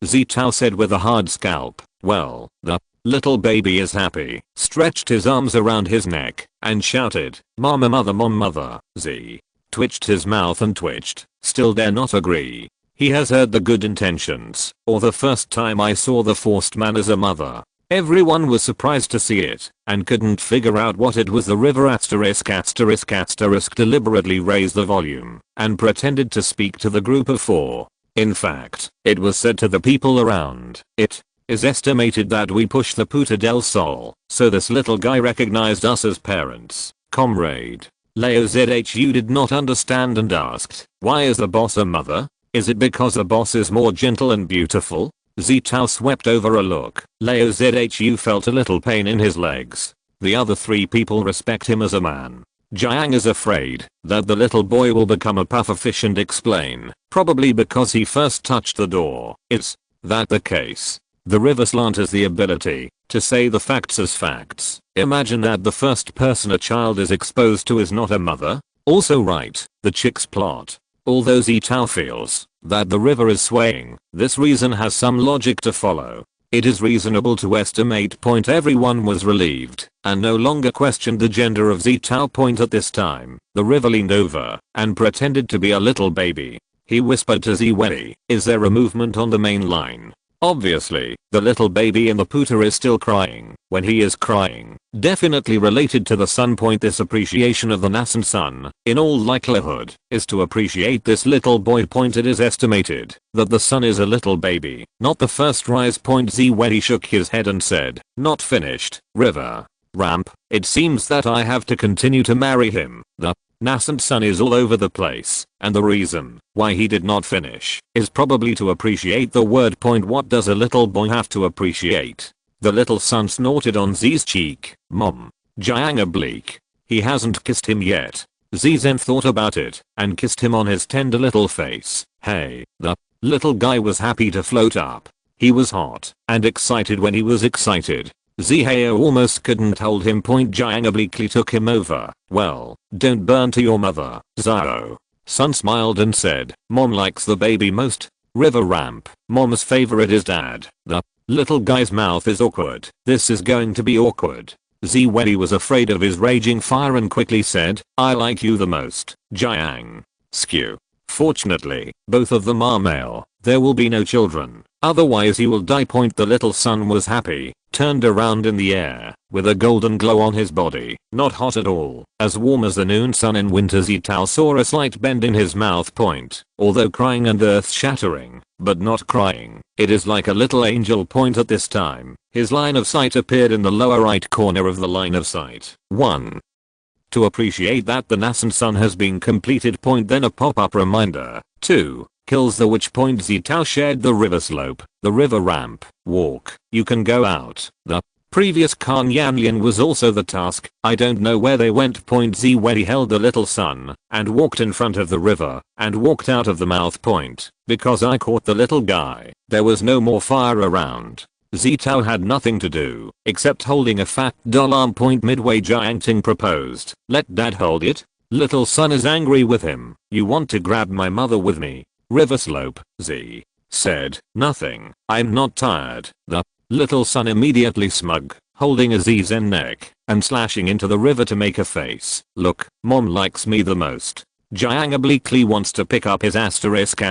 Zitao said with a hard scalp. Well, the little baby is happy, stretched his arms around his neck, and shouted, Mama mother mom mother. Z twitched his mouth and twitched, still dare not agree. He has heard the good intentions, or the first time I saw the forced man as a mother. Everyone was surprised to see it, and couldn't figure out what it was. The river asterisk deliberately raised the volume, and pretended to speak to the group of 4. In fact, it was said to the people around. It is estimated that we pushed the Puta del Sol, so this little guy recognized us as parents. Comrade. Leo Zhu did not understand and asked, why is the boss a mother? Is it because the boss is more gentle and beautiful? Zitao swept over a look. Leo Zhu felt a little pain in his legs. The other 3 people respect him as a man. Jiang is afraid that the little boy will become a pufferfish and explain, probably because he first touched the door. Is that the case? The river slant has the ability to say the facts as facts. Imagine that the first person a child is exposed to is not a mother. Also right, the chick's plot. Although Zitao feels that the river is swaying, this reason has some logic to follow. It is reasonable to estimate. Everyone was relieved and no longer questioned the gender of Zitao. At this time, the river leaned over and pretended to be a little baby. He whispered to Ziwei, is there a movement on the main line? Obviously, the little baby in the puta is still crying. When he is crying, definitely related to the sun. This appreciation of the nascent sun, in all likelihood, is to appreciate this little boy. It is estimated that the sun is a little baby, not the first rise. Ziwei shook his head and said, not finished. River ramp, it seems that I have to continue to marry him. The nascent sun is all over the place, and the reason why he did not finish is probably to appreciate the word. What does a little boy have to appreciate? The little son snorted on Zi's cheek. Mom. Jiang oblique. He hasn't kissed him yet. Zizen thought about it and kissed him on his tender little face. Hey, the little guy was happy to float up. He was hot and excited when he was excited. Zihao almost couldn't hold him. Jiang obliquely took him over. Well, don't burn to your mother, Zhao. Son smiled and said, Mom likes the baby most. River ramp, Mom's favorite is dad. The little guy's mouth is awkward. This is going to be awkward. Ziwei was afraid of his raging fire and quickly said, I like you the most, Jiang. Skew. Fortunately, both of them are male. There will be no children, otherwise he will die. The little son was happy, turned around in the air, with a golden glow on his body, not hot at all, as warm as the noon sun in winter. Zitao saw a slight bend in his mouth. Although crying and earth shattering, but not crying, it is like a little angel. At this time, his line of sight appeared in the lower right corner of the line of sight. 1. To appreciate that the nascent sun has been completed. Then a pop-up reminder. 2. Kills the witch. Zitao shared the river slope, the river ramp, walk, you can go out. The previous Kan Yanlian was also the task. I don't know where they went. Ziwei held the little son and walked in front of the river and walked out of the mouth. Because I caught the little guy, there was no more fire around. Zitao had nothing to do except holding a fat doll arm. Midway Jiang Ting proposed, let dad hold it. Little son is angry with him. You want to grab my mother with me? River slope, Z said, nothing, I'm not tired. The little son immediately smug, holding a Zizen neck and slashing into the river to make a face. Look, Mom likes me the most. Jiang obliquely wants to pick up his asterisk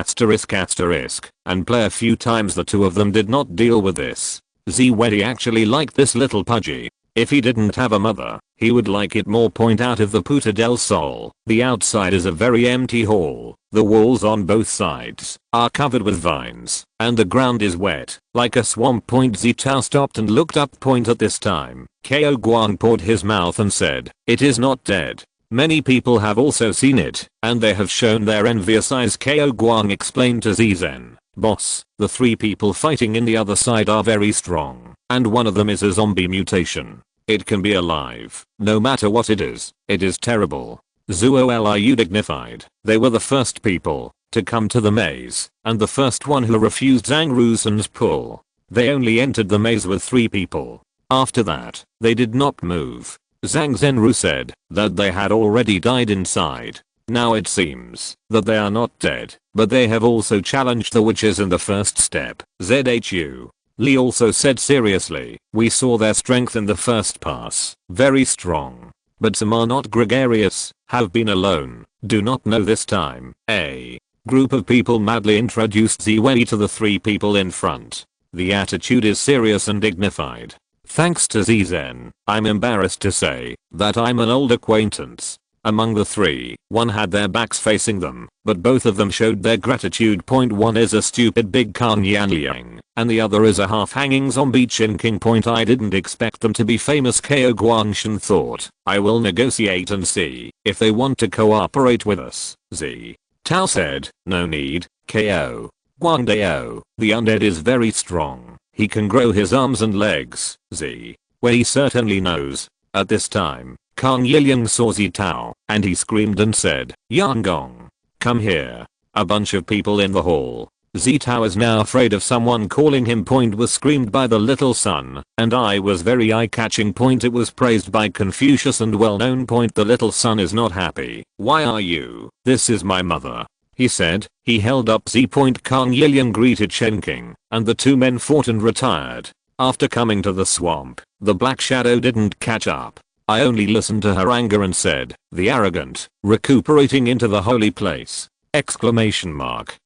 and play a few times. The two of them did not deal with this. Ziwei actually liked this little pudgy. If he didn't have a mother, he would like it more. Out of the Puta del Sol, the outside is a very empty hall. The walls on both sides are covered with vines, and the ground is wet, like a swamp. Zitao stopped and looked up. At this time, Ko Guang poured his mouth and said, it is not dead. Many people have also seen it, and they have shown their envious eyes. Ko Guang explained to Zizen, boss, the 3 people fighting in the other side are very strong, and one of them is a zombie mutation. It can be alive. No matter what it is terrible. Zuo dignified. They were the first people to come to the maze, and the first one who refused Zhang Rusen's pull. They only entered the maze with 3 people. After that, they did not move. Zhang Zhenru said that they had already died inside. Now it seems that they are not dead, but they have also challenged the witches in the first step. ZHU. Li also said seriously, we saw their strength in the first pass. Very strong. But some are not gregarious, have been alone, do not know this time. A group of people madly introduced Ziwei to the 3 people in front. The attitude is serious and dignified. Thanks to Zizen, I'm embarrassed to say that I'm an old acquaintance. Among the 3, one had their backs facing them, but both of them showed their gratitude. One is a stupid big Kang Yanliang, and the other is a half-hanging zombie Chin King. I didn't expect them to be famous. Ko Guangshan thought, I will negotiate and see if they want to cooperate with us. Z. Tao said, no need, Ko. Guangdao, the undead is very strong. He can grow his arms and legs. Z. Well, he certainly knows. At this time, Kang Yiliang saw Zi Tao, and he screamed and said, Yan Gong, come here. A bunch of people in the hall. Zi Tao is now afraid of someone calling him. Was screamed by the little son, and I was very eye-catching. It was praised by Confucius and well-known. The little son is not happy. Why are you? This is my mother, he said. He held up Z. Kang Yiliang greeted Chen King, and the 2 men fought and retired. After coming to the swamp, the Black Shadow didn't catch up. I only listened to her anger and said, the arrogant, recuperating into the holy place! Exclamation mark.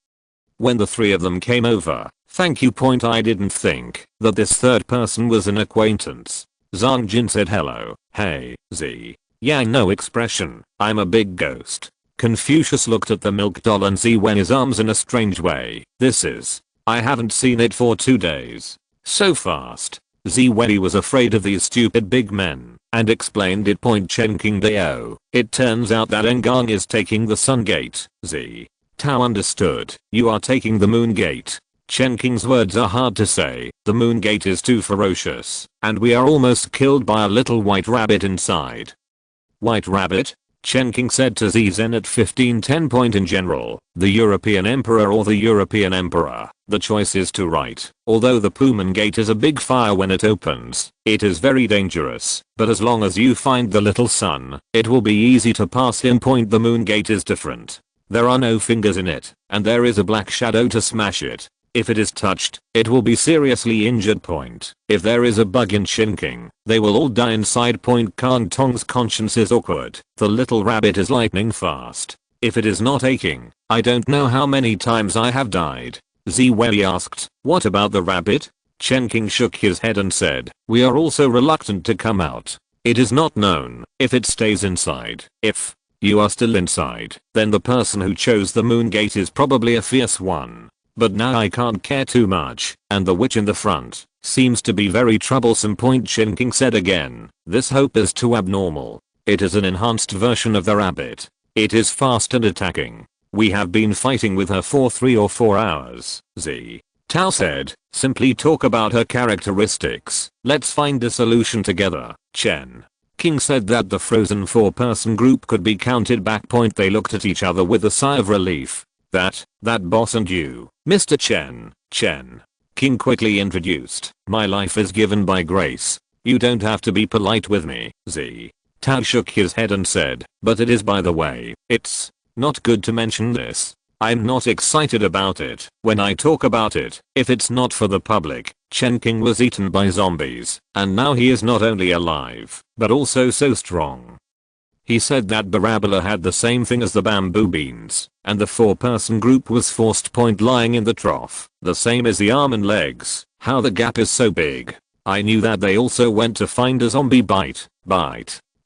When the 3 of them came over, thank you. I didn't think that this 3rd person was an acquaintance. Zhang Jin said hello. Hey, Z. Yang no expression. I'm a big ghost. Confucius looked at the milk doll and Z went his arms in a strange way. This is. I haven't seen it for 2 days. So fast. Z Wei was afraid of these stupid big men, and explained it. Chen King Dao. It turns out that Ngang is taking the Sun Gate. Z. Tao understood. You are taking the Moon Gate. Chen King's words are hard to say. The Moon Gate is too ferocious, and we are almost killed by a little white rabbit inside. White rabbit? Chen King said to Zizen at 1510. In general, the European Emperor or the European Emperor, the choice is to right. Although the Puman Gate is a big fire when it opens, it is very dangerous, but as long as you find the little sun, it will be easy to pass him. The Moon Gate is different. There are no fingers in it, and there is a black shadow to smash it. If it is touched, it will be seriously injured. If there is a bug in Shinking, they will all die inside. Kang Tong's conscience is awkward. The little rabbit is lightning fast. If it is not aching, I don't know how many times I have died. Zi Wei asked, what about the rabbit? Chen King shook his head and said, we are also reluctant to come out. It is not known if it stays inside. If you are still inside, then the person who chose the Moon Gate is probably a fierce one. But now I can't care too much, and the witch in the front seems to be very troublesome. Chen King said again, this hope is too abnormal. It is an enhanced version of the rabbit. It is fast and attacking. We have been fighting with her for 3 or 4 hours. Z. Tao said, simply talk about her characteristics. Let's find a solution together. Chen King said that the frozen 4-person group could be counted back. They looked at each other with a sigh of relief. That boss and you, Mr. Chen King quickly introduced. My life is given by grace. You don't have to be polite with me. Z. Tao shook his head and said, but it is, by the way, it's not good to mention this. I'm not excited about it when I talk about it. If it's not for the public, Chen King was eaten by zombies, and now he is not only alive, but also so strong. He said that Barabala had the same thing as the bamboo beans, and the 4-person group was forced. Lying in the trough, the same as the arm and legs. How the gap is so big. I knew that they also went to find a zombie bite.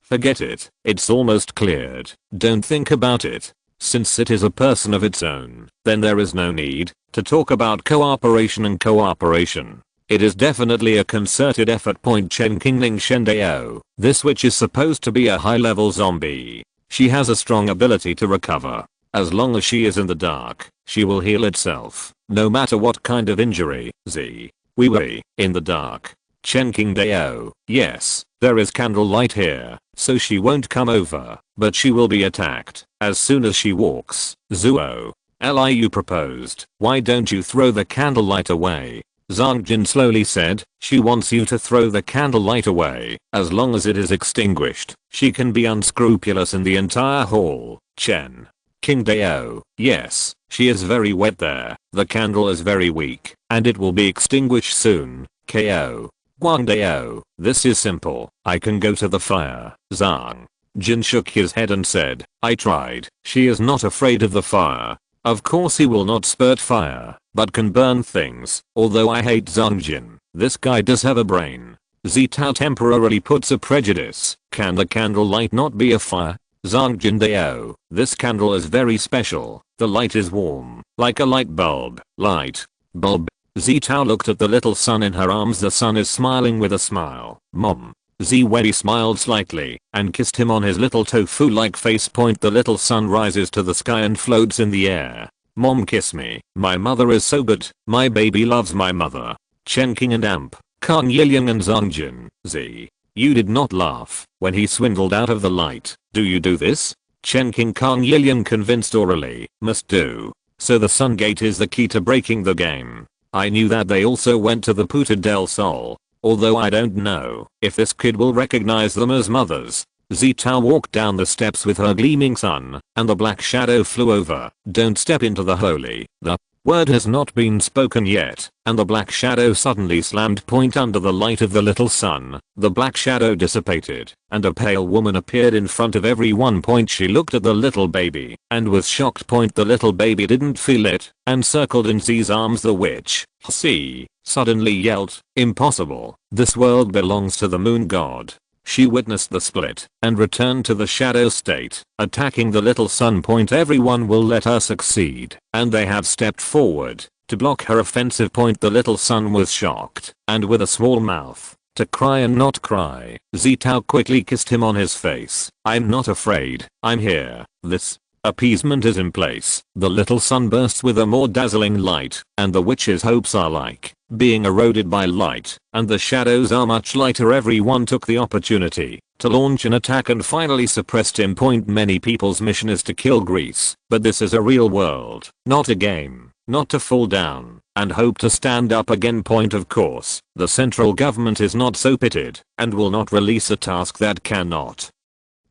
Forget it, it's almost cleared. Don't think about it. Since it is a person of its own, then there is no need to talk about cooperation and cooperation. It is definitely a concerted effort. Chen Qingling Shendao. This witch is supposed to be a high-level zombie. She has a strong ability to recover. As long as she is in the dark, she will heal itself, no matter what kind of injury. Z. We were in the dark. Chen King Dao, yes, there is candlelight here, so she won't come over, but she will be attacked as soon as she walks. Zuo. Li, you proposed, why don't you throw the candlelight away? Zhang Jin slowly said, she wants you to throw the candlelight away. As long as it is extinguished, she can be unscrupulous in the entire hall. Chen King Dao, yes, she is very wet there. The candle is very weak, and it will be extinguished soon. Ko. Guang Dao, this is simple. I can go to the fire. Zhang Jin shook his head and said, I tried. She is not afraid of the fire. Of course he will not spurt fire, but can burn things. Although I hate Zhang Jin, this guy does have a brain. Zitao temporarily puts a prejudice. Can the candlelight not be a fire? Zhang Jin Dao, this candle is very special. The light is warm, like a light bulb. Light bulb. Zitao looked at the little sun in her arms. The sun is smiling with a smile. Mom. Ziwei smiled slightly and kissed him on his little tofu-like face. The little sun rises to the sky and floats in the air. Mom, kiss me. My mother is so good. My baby loves my mother. Chen King and Amp, Kang Yiliang and Zhang Jin. Z. You did not laugh when he swindled out of the light. Do you do this? Chen King Kang Yiliang convinced orally. Must do. So the sun gate is the key to breaking the game. I knew that. They also went to the Puta del Sol. Although I don't know if this kid will recognize them as mothers. Zitao walked down the steps with her gleaming sun, and the black shadow flew over. Don't step into the holy. The word has not been spoken yet, and the black shadow suddenly slammed. Under the light of the little sun, the black shadow dissipated, and a pale woman appeared in front of everyone. She looked at the little baby, and was shocked. The little baby didn't feel it, and circled in Zi's arms. The witch, Xie, suddenly yelled, impossible, this world belongs to the moon god. She witnessed the split and returned to the shadow state, attacking the little sun. Everyone will let her succeed, and they have stepped forward to block her offensive. The little sun was shocked, and with a small mouth, to cry and not cry. Zitao quickly kissed him on his face. I'm not afraid, I'm here. This appeasement is in place. The little sun bursts with a more dazzling light, and the witch's hopes are like being eroded by light, and the shadows are much lighter. Everyone took the opportunity to launch an attack and finally suppressed him. Many people's mission is to kill Greece, but this is a real world, not a game. Not to fall down and hope to stand up again. Of course, the central government is not so pitted and will not release a task that cannot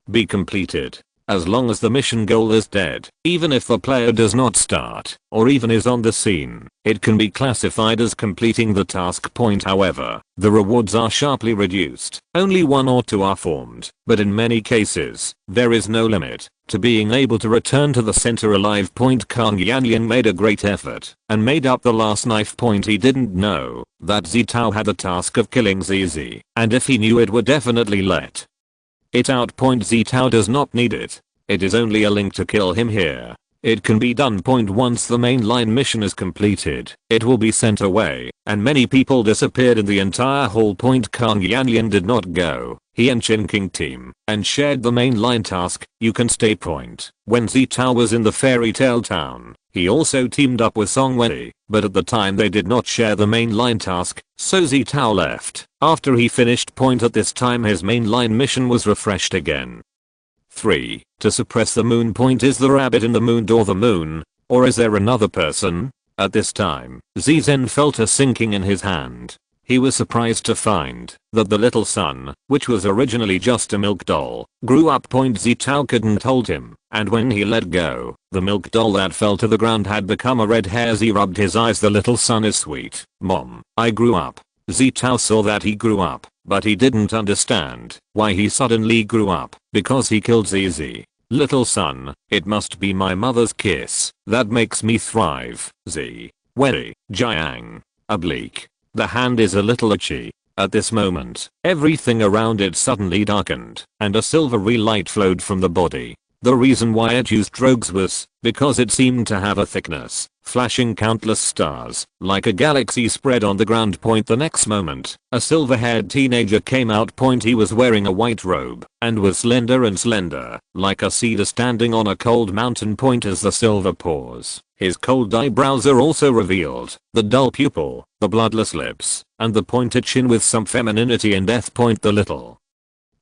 be completed. As long as the mission goal is dead, even if the player does not start, or even is on the scene, it can be classified as completing the task. However, the rewards are sharply reduced. Only 1 or 2 are formed, but in many cases, there is no limit to being able to return to the center alive. Kang Yanlian made a great effort and made up the last knife. He didn't know that Zitao had the task of killing Xie, and if he knew, it would definitely let it out. Zitao does not need it. It is only a link to kill him here. It can be done. Once the mainline mission is completed, it will be sent away, and many people disappeared in the entire hall. Kang Yanlian did not go. He and Chen King team and shared the mainline task. You can stay. When Zitao was in the fairy tale town, he also teamed up with Song Wei, but at the time they did not share the mainline task, so Zitao left after he finished. At this time his mainline mission was refreshed again. 3. To suppress the moon. Is the rabbit in the moon door the moon, or is there another person? At this time, Zizen felt a sinking in his hand. He was surprised to find that the little sun, which was originally just a milk doll, grew up. Zitao couldn't hold him, and when he let go, the milk doll that fell to the ground had become a red hair. Z rubbed his eyes. The little sun is sweet. Mom, I grew up. Zitao saw that he grew up, but he didn't understand why he suddenly grew up, because he killed Xie. Little son, it must be my mother's kiss that makes me thrive. Z. Wei, Jiang. Oblique. The hand is a little itchy. At this moment, everything around it suddenly darkened, and a silvery light flowed from the body. The reason why it used rogues was because it seemed to have a thickness, flashing countless stars, like a galaxy spread on the ground. The next moment, a silver-haired teenager came out. He was wearing a white robe, and was slender, like a cedar standing on a cold mountain. As the silver pause, his cold eyebrows are also revealed, the dull pupil, the bloodless lips, and the pointed chin with some femininity and depth. The little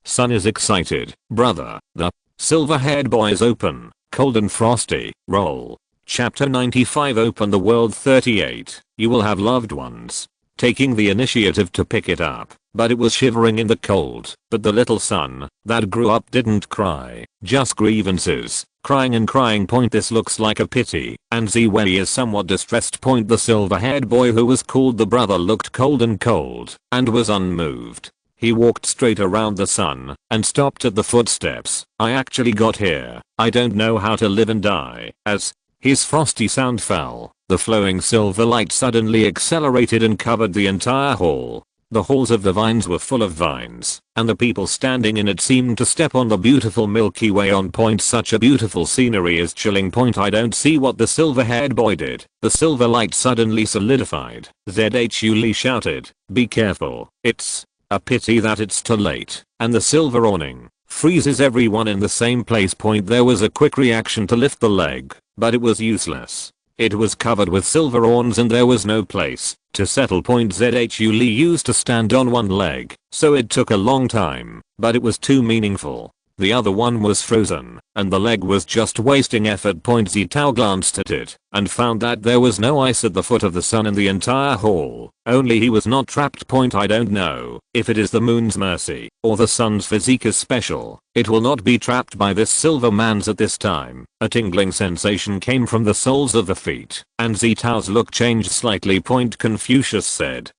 sun is excited. Brother, the silver-haired boy is open, cold and frosty. Roll. Chapter 95. Open the world. 38. You will have loved ones. Taking the initiative to pick it up, but it was shivering in the cold. But the little son that grew up didn't cry, just grievances, crying and crying. This looks like a pity, and Xie Xi is somewhat distressed. The silver-haired boy who was called the brother looked cold, and was unmoved. He walked straight around the sun and stopped at the footsteps. I actually got here. I don't know how to live and die. As his frosty sound fell, the flowing silver light suddenly accelerated and covered the entire hall. The halls of the vines were full of vines, and the people standing in it seemed to step on the beautiful Milky Way. On point. Such a beautiful scenery is chilling. I don't see what the silver-haired boy did. The silver light suddenly solidified. Xie Xi shouted, "Be careful, it's a pity that it's too late." And the silver awning freezes everyone in the same place. There was a quick reaction to lift the leg, but it was useless. It was covered with silver awns and there was no place to settle. Xie Xi used to stand on one leg, so it took a long time, but it was too meaningful. The other one was frozen, and the leg was just wasting effort. Xie Tao glanced at it, and found that there was no ice at the foot of the sun in the entire hall, only he was not trapped. I don't know if it is the moon's mercy, or the sun's physique is special. It will not be trapped by this silver man's at this time. A tingling sensation came from the soles of the feet, and Xie Tao's look changed slightly. Confucius said,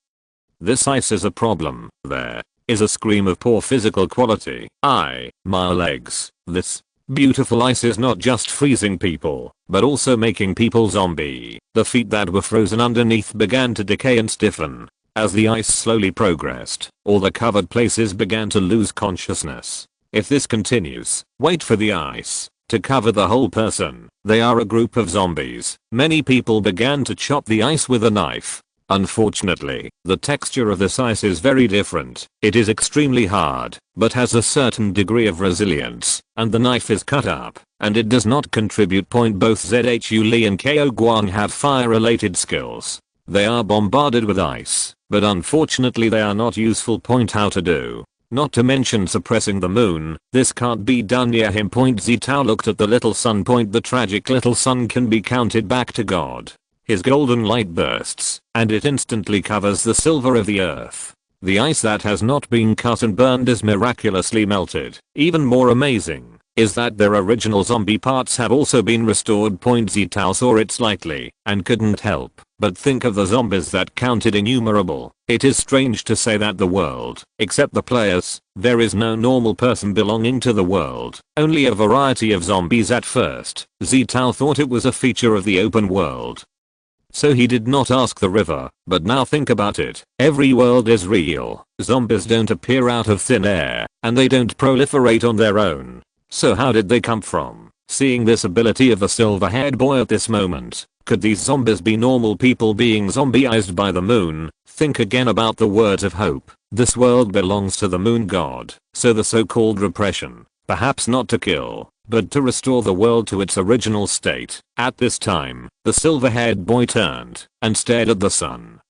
"This ice is a problem." There is a scream of poor physical quality. My legs. This beautiful ice is not just freezing people, but also making people zombie. The feet that were frozen underneath began to decay and stiffen. As the ice slowly progressed, all the covered places began to lose consciousness. If this continues, wait for the ice to cover the whole person. They are a group of zombies. Many people began to chop the ice with a knife. Unfortunately, the texture of this ice is very different. It is extremely hard, but has a certain degree of resilience, and the knife is cut up, and it does not contribute. Both Xie Xi and Ko Guang have fire-related skills. They are bombarded with ice, but unfortunately they are not useful. How to do. Not to mention suppressing the moon. This can't be done near him. Xie Tao looked at the little sun. The tragic little sun can be counted back to God. His golden light bursts, and it instantly covers the silver of the earth. The ice that has not been cut and burned is miraculously melted. Even more amazing is that their original zombie parts have also been restored. Xie Tao saw it slightly, and couldn't help but think of the zombies that counted innumerable. It is strange to say that the world, except the players, there is no normal person belonging to the world, only a variety of zombies. At first, Xie Tao thought it was a feature of the open world, so he did not ask the river. But now think about it. Every world is real. Zombies don't appear out of thin air, and they don't proliferate on their own. So how did they come from? Seeing this ability of the silver-haired boy at this moment, could these zombies be normal people being zombieized by the moon? Think again about the words of hope. This world belongs to the moon god, so the so-called repression, perhaps not to kill, but to restore the world to its original state. At this time, the silver-haired boy turned and stared at the sun.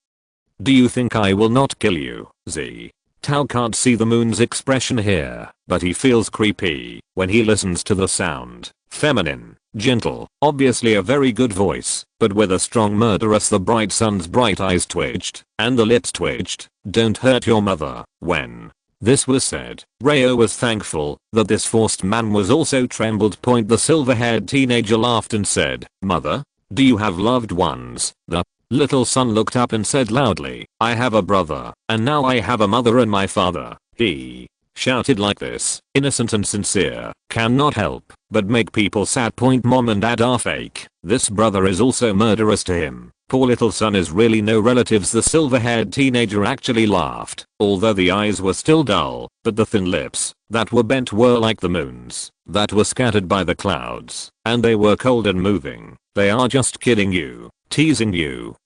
"Do you think I will not kill you, Xie?" Tao can't see the moon's expression here, but he feels creepy when he listens to the sound. Feminine, gentle, obviously a very good voice, but with a strong murderous. The bright sun's bright eyes twitched, and the lips twitched. "Don't hurt your mother." When this was said, Reo was thankful that this forced man was also trembled. The silver-haired teenager laughed and said, "Mother? Do you have loved ones?" The little son looked up and said loudly, "I have a brother, and now I have a mother and my father." He shouted like this, innocent and sincere, cannot help but make people sad. Mom and dad are fake. This brother is also murderous to him. Poor little son is really no relatives. The silver-haired teenager actually laughed, although the eyes were still dull, but the thin lips that were bent were like the moon's. that were scattered by the clouds, and they were cold and moving. They are just kidding you, teasing you,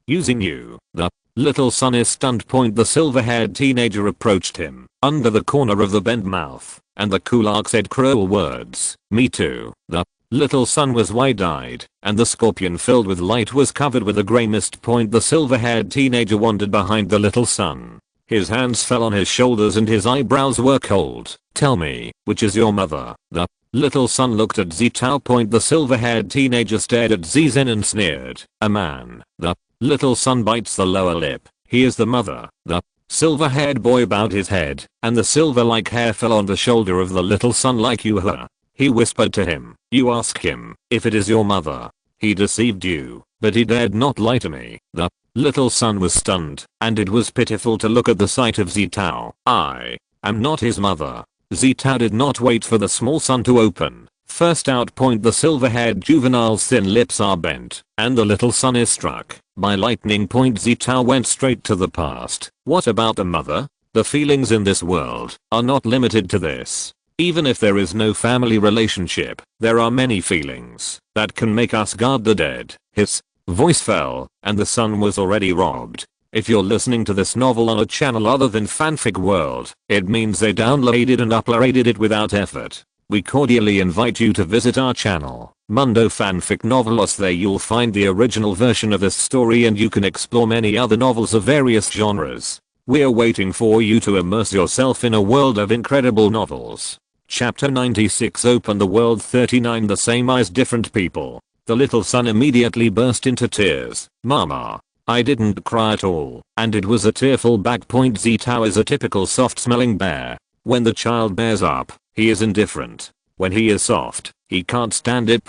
using you. The little son is stunned. The silver-haired teenager approached him under the corner of the bent mouth, and the Kulak said cruel words. Me too. The little son was wide-eyed, and the scorpion filled with light was covered with a grey mist. The silver-haired teenager wandered behind the little son. His hands fell on his shoulders and his eyebrows were cold. Tell me, which is your mother? The little son looked at Xie Tao. The silver-haired teenager stared at Xie Zhen and sneered. A man. The little son bites the lower lip. He is the mother. The silver-haired boy bowed his head, and the silver-like hair fell on the shoulder of the little son. Like you her. He whispered to him. You ask him if it is your mother. He deceived you, but he dared not lie to me. The little son was stunned, and it was pitiful to look at the sight of Xie Tao. I am not his mother. Xie Tao did not wait for the small son to open. First out. The silver-haired juvenile's thin lips are bent, and the little son is struck by lightning. Xie Tao went straight to the past. What about the mother? The feelings in this world are not limited to this. Even if there is no family relationship, there are many feelings that can make us guard the dead. His voice fell, and the son was already robbed. If you're listening to this novel on a channel other than Fanfic World, it means they downloaded and uploaded it without effort. We cordially invite you to visit our channel, Mundo Fanfic Novelos. There you'll find the original version of this story and you can explore many other novels of various genres. We're waiting for you to immerse yourself in a world of incredible novels. Chapter 96. Open the World. 39. The same eyes, different people. The little son immediately burst into tears. Mama, I didn't cry at all, and it was a tearful back. Xie Tao is a typical soft-smelling bear. When the child bears up, he is indifferent. When he is soft, he can't stand it.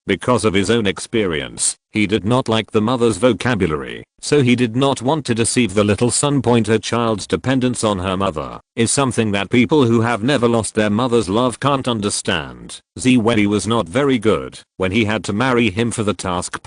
Because of his own experience, he did not like the mother's vocabulary, so he did not want to deceive the little son. Her child's dependence on her mother is something that people who have never lost their mother's love can't understand. Xie Wei was not very good when he had to marry him for the task.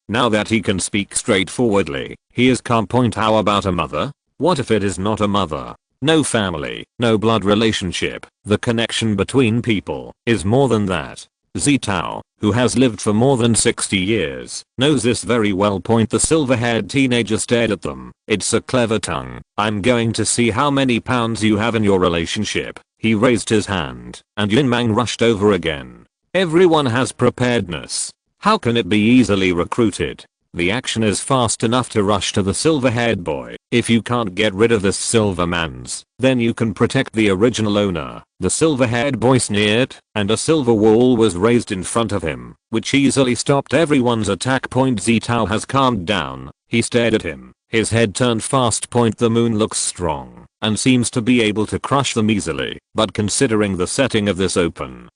Now that he can speak straightforwardly, he is calm. How about a mother? What if it is not a mother? No family, no blood relationship. The connection between people is more than that. Xie Tao, who has lived for more than 60 years, knows this very well. The silver-haired teenager stared at them. It's a clever tongue. I'm going to see how many pounds you have in your relationship. He raised his hand, and Yin Mang rushed over again. Everyone has preparedness. How can it be easily recruited? The action is fast enough to rush to the silver-haired boy. If you can't get rid of this silver man's, then you can protect the original owner. The silver-haired boy sneered, and a silver wall was raised in front of him, which easily stopped everyone's attack. Xie Tao has calmed down. He stared at him. His head turned fast. The moon looks strong, and seems to be able to crush them easily, but considering the setting of this open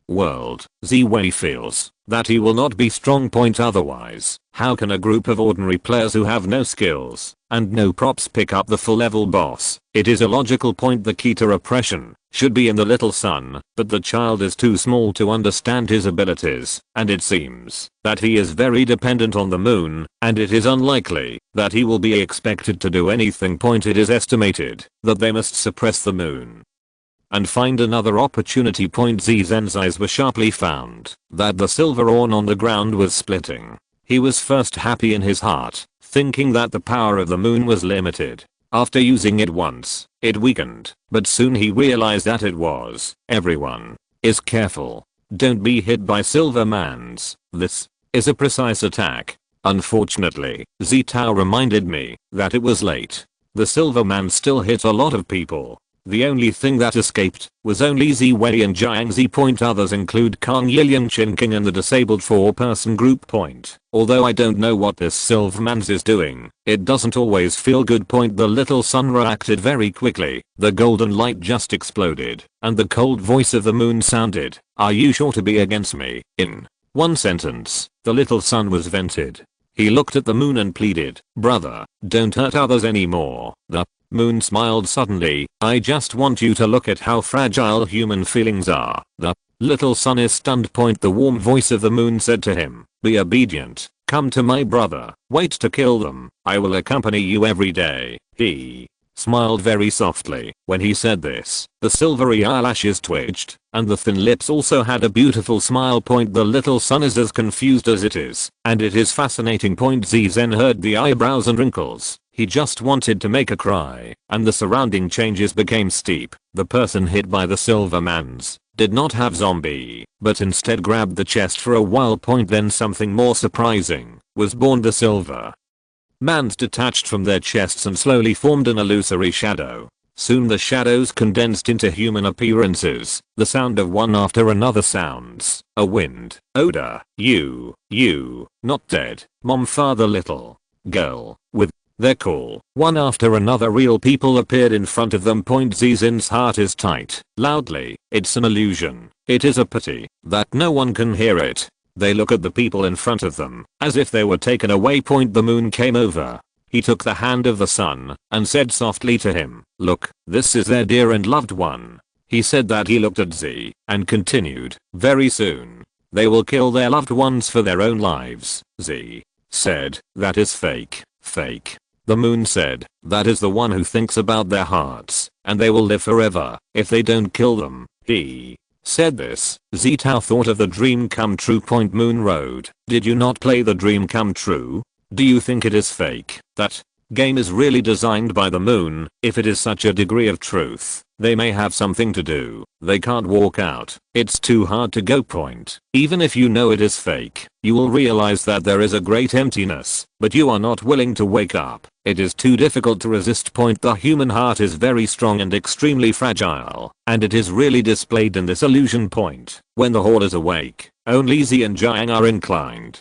world, Xie Wei feels that he will not be strong. Otherwise, how can a group of ordinary players who have no skills and no props pick up the full level boss? It is illogical. The key to oppression should be in the little son, but the child is too small to understand his abilities, and it seems that he is very dependent on the moon, and it is unlikely that he will be expected to do anything. It is estimated that they must suppress the moon and find another opportunity. Xie Zhen's eyes were sharply found that the silver orn on the ground was splitting. He was first happy in his heart, thinking that the power of the moon was limited. After using it once, it weakened, but soon he realized that it was. Everyone is careful. Don't be hit by silver mans. This is a precise attack. Unfortunately, Xie Tao reminded me that it was late. The silver man still hit a lot of people. The only thing that escaped was only Xie Wei and Jiang Zi. Others include Kang Yiliang, Qin King and the disabled 4-person group. Although I don't know what this Silvermans is doing, it doesn't always feel good. The little son reacted very quickly. The golden light just exploded, and the cold voice of the moon sounded. Are you sure to be against me? In one sentence, the little son was vented. He looked at the moon and pleaded, brother, don't hurt others anymore. The moon smiled suddenly. I just want you to look at how fragile human feelings are. The little son is stunned. The warm voice of the moon said to him, be obedient. Come to my brother. Wait to kill them. I will accompany you every day. He smiled very softly. When he said this, the silvery eyelashes twitched, and the thin lips also had a beautiful smile. The little son is as confused as it is, and it is fascinating. Xie then heard the eyebrows and wrinkles. He just wanted to make a cry, and the surrounding changes became steep. The person hit by the silver mans did not have zombie, but instead grabbed the chest for a while. Then something more surprising was born. The silver mans detached from their chests and slowly formed an illusory shadow. Soon the shadows condensed into human appearances. The sound of one after another sounds. A wind, odor, you, not dead, mom, father, little girl, with their call. One after another real people appeared in front of them. Xie's heart is tight. Loudly, it's an illusion. It is a pity that no one can hear it. They look at the people in front of them as if they were taken away. The moon came over. He took the hand of the sun and said softly to him, "Look, this is their dear and loved one." He said that. He looked at Xie and continued, "Very soon, they will kill their loved ones for their own lives." Xie said, "That is fake, fake." The moon said, "That is the one who thinks about their hearts, and they will live forever if they don't kill them." He said this. Xie Tao thought of the dream come true. Moon Road, did you not play the dream come true? Do you think it is fake? That game is really designed by the moon. If it is such a degree of truth, they may have something to do. They can't walk out. It's too hard to go. Even if you know it is fake, you will realize that there is a great emptiness, but you are not willing to wake up. It is too difficult to resist. The human heart is very strong and extremely fragile, and it is really displayed in this illusion. When the hall is awake, only Xie and Jiang are inclined.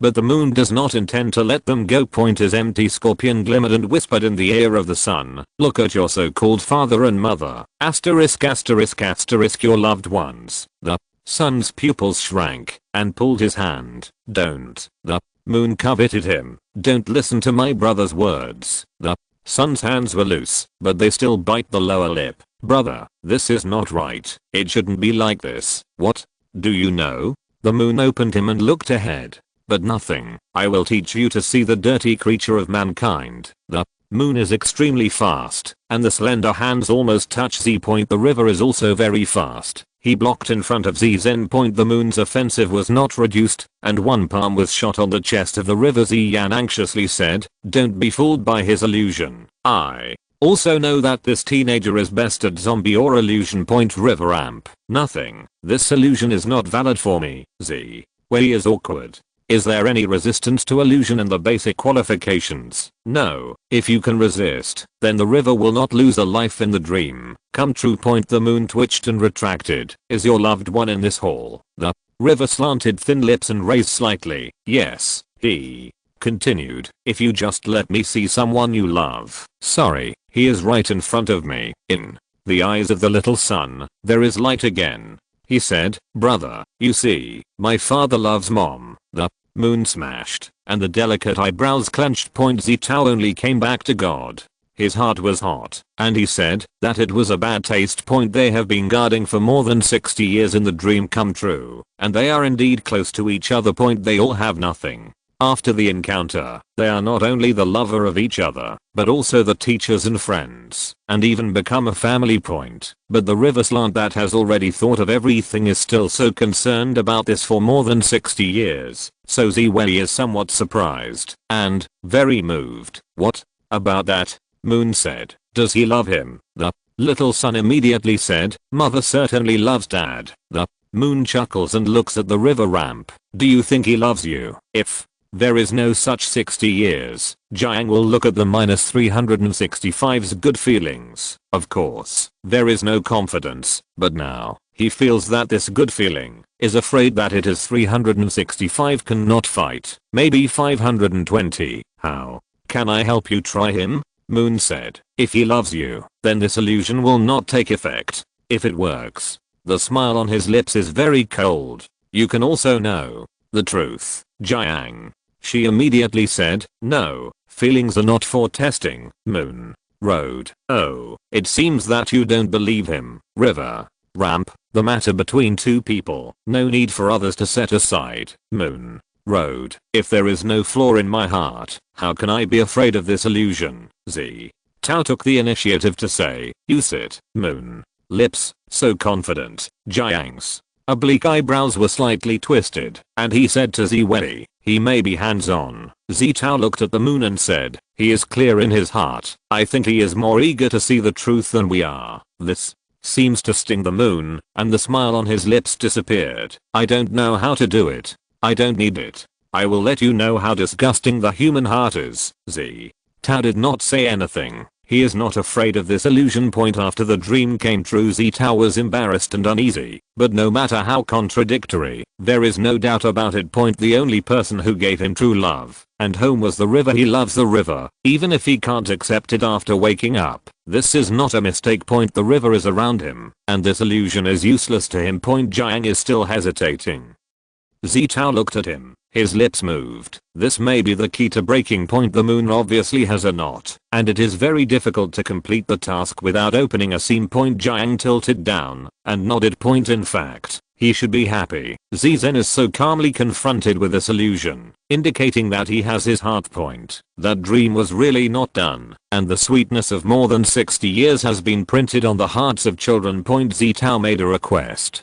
But the moon does not intend to let them go. His empty scorpion glimmered and whispered in the ear of the sun, "Look at your so-called father and mother. Asterisk asterisk asterisk your loved ones." The sun's pupils shrank and pulled his hand. "Don't." The moon coveted him. "Don't listen to my brother's words." The sun's hands were loose, but they still bite the lower lip. "Brother, this is not right. It shouldn't be like this." "What? Do you know?" The moon opened him and looked ahead. But nothing. "I will teach you to see the dirty creature of mankind." The moon is extremely fast, and the slender hands almost touch Xie. The river is also very fast. He blocked in front of Xie's end. The moon's offensive was not reduced, and one palm was shot on the chest of the river. Xie Yan anxiously said, "Don't be fooled by his illusion. I also know that this teenager is best at zombie or illusion. River amp. Nothing. This illusion is not valid for me." Xie Wei is awkward. "Is there any resistance to illusion in the basic qualifications?" "No. If you can resist, then the river will not lose a life in the dream come true." The moon twitched and retracted. "Is your loved one in this hall?" The river slanted thin lips and raised slightly. "Yes." He continued, "If you just let me see someone you love." "Sorry, he is right in front of me." In the eyes of the little son, there is light again. He said, "Brother, you see, my father loves mom." The moon smashed, and the delicate eyebrows clenched. Xie Tao only came back to God. His heart was hot, and he said that it was a bad taste. They have been guarding for more than 60 years in the dream come true, and they are indeed close to each other. They all have nothing. After the encounter, they are not only the lover of each other, but also the teachers and friends, and even become a family. But the river slant that has already thought of everything is still so concerned about this for more than 60 years, so Xie Wei is somewhat surprised, and very moved. "What about that?" Moon said. "Does he love him?" The little son immediately said, "Mother certainly loves dad." The moon chuckles and looks at the river ramp. "Do you think he loves you?" If there is no such 60 years, Jiang will look at the -365's good feelings. Of course, there is no confidence, but now, he feels that this good feeling is afraid that it is 365 cannot fight. Maybe 520. "How can I help you try him?" Moon said. "If he loves you, then this illusion will not take effect. If it works." The smile on his lips is very cold. "You can also know the truth, Jiang." She immediately said, "No, feelings are not for testing." Moon Road. "Oh, it seems that you don't believe him." River Ramp. "The matter between two people. No need for others to set aside." Moon Road. "If there is no flaw in my heart, how can I be afraid of this illusion?" Xie Tao took the initiative to say, "You sit, moon." Lips, so confident. Jiang's oblique eyebrows were slightly twisted, and he said to Xie, "He may be hands-on." Xie Tao looked at the moon and said, "He is clear in his heart. I think he is more eager to see the truth than we are." This seems to sting the moon, and the smile on his lips disappeared. "I don't know how to do it. I don't need it. I will let you know how disgusting the human heart is." Xie Tao did not say anything. He is not afraid of this illusion. After the dream came true, Xie Tao was embarrassed and uneasy, but no matter how contradictory, there is no doubt about it. The only person who gave him true love and home was the river. He loves the river, even if he can't accept it after waking up. This is not a mistake. The river is around him, and this illusion is useless to him. Jiang is still hesitating. Xie Tao looked at him. His lips moved. This may be the key to breaking. The moon obviously has a knot, and it is very difficult to complete the task without opening a seam. Jiang tilted down and nodded. In fact, he should be happy. Xie Zhen is so calmly confronted with this illusion, indicating that he has his heart. That dream was really not done, and the sweetness of more than 60 years has been printed on the hearts of children. Xie Tao made a request.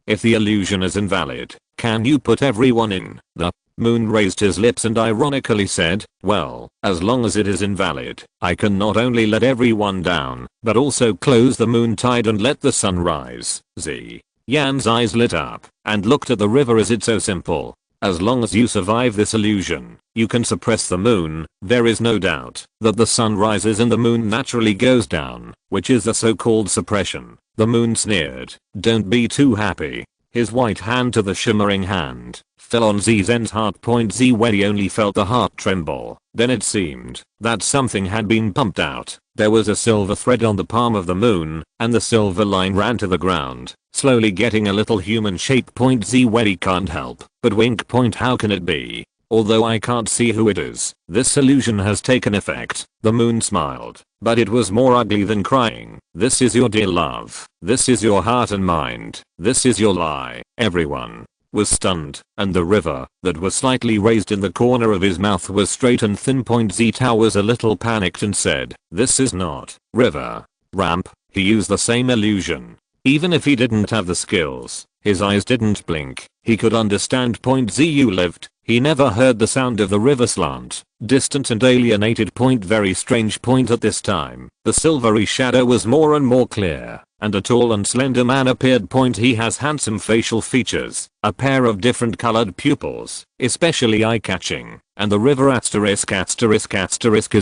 "If the illusion is invalid, can you put everyone in?" The moon raised his lips and ironically said, "Well, as long as it is invalid, I can not only let everyone down, but also close the moon tide and let the sun rise." Xie Yan's eyes lit up and looked at the river. "Is it so simple? As long as you survive this illusion, you can suppress the moon. There is no doubt that the sun rises and the moon naturally goes down, which is the so-called suppression." The moon sneered. "Don't be too happy." His white hand to the shimmering hand fell on Xie Zhen's heart. Xie only felt the heart tremble. Then it seemed that something had been pumped out. There was a silver thread on the palm of the moon, and the silver line ran to the ground, slowly getting a little human shape. Xie can't help but wink. How can it be? Although I can't see who it is, this illusion has taken effect. The moon smiled, but it was more ugly than crying. "This is your dear love. This is your heart and mind. This is your lie." Everyone was stunned, and the river that was slightly raised in the corner of his mouth was straight and thin. Xie Tao was a little panicked and said, "This is not river. Ramp." He used the same illusion. Even if he didn't have the skills, his eyes didn't blink. He could understand. Xie lived. He never heard the sound of the river slant, distant and alienated. Very strange. At this time, the silvery shadow was more and more clear, and a tall and slender man appeared. He has handsome facial features, a pair of different colored pupils, especially eye-catching, and the river is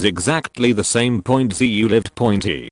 exactly the same. Xie lived. He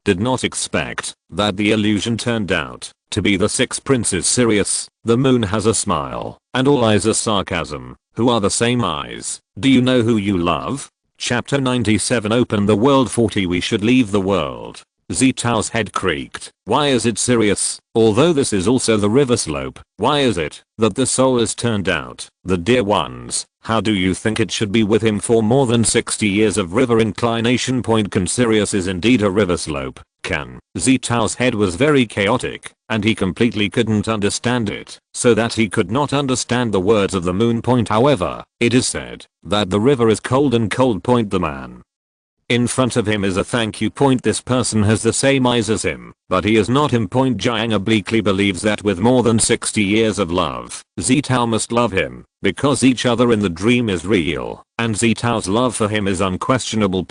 did not expect that the illusion turned out to be the six princes. Serious. The moon has a smile, and all eyes are sarcasm. Who are the same eyes? Do you know who you love? Chapter 97. Open the world. 40. We should leave the world. Xie Tao's head creaked. Why is it serious? Although this is also the river slope, why is it that the soul is turned out? The dear ones, how do you think it should be with him for more than 60 years of river inclination? Can Sirius is indeed a river slope? Can? Xie Tao's head was very chaotic, and he completely couldn't understand it, so that he could not understand the words of the moon. However, it is said that the river is cold and cold. The man in front of him is a thank you. This person has the same eyes as him, but he is not him. Jiang obliquely believes that with more than 60 years of love, Xie Tao must love him, because each other in the dream is real, and Xie Tao's love for him is unquestionable.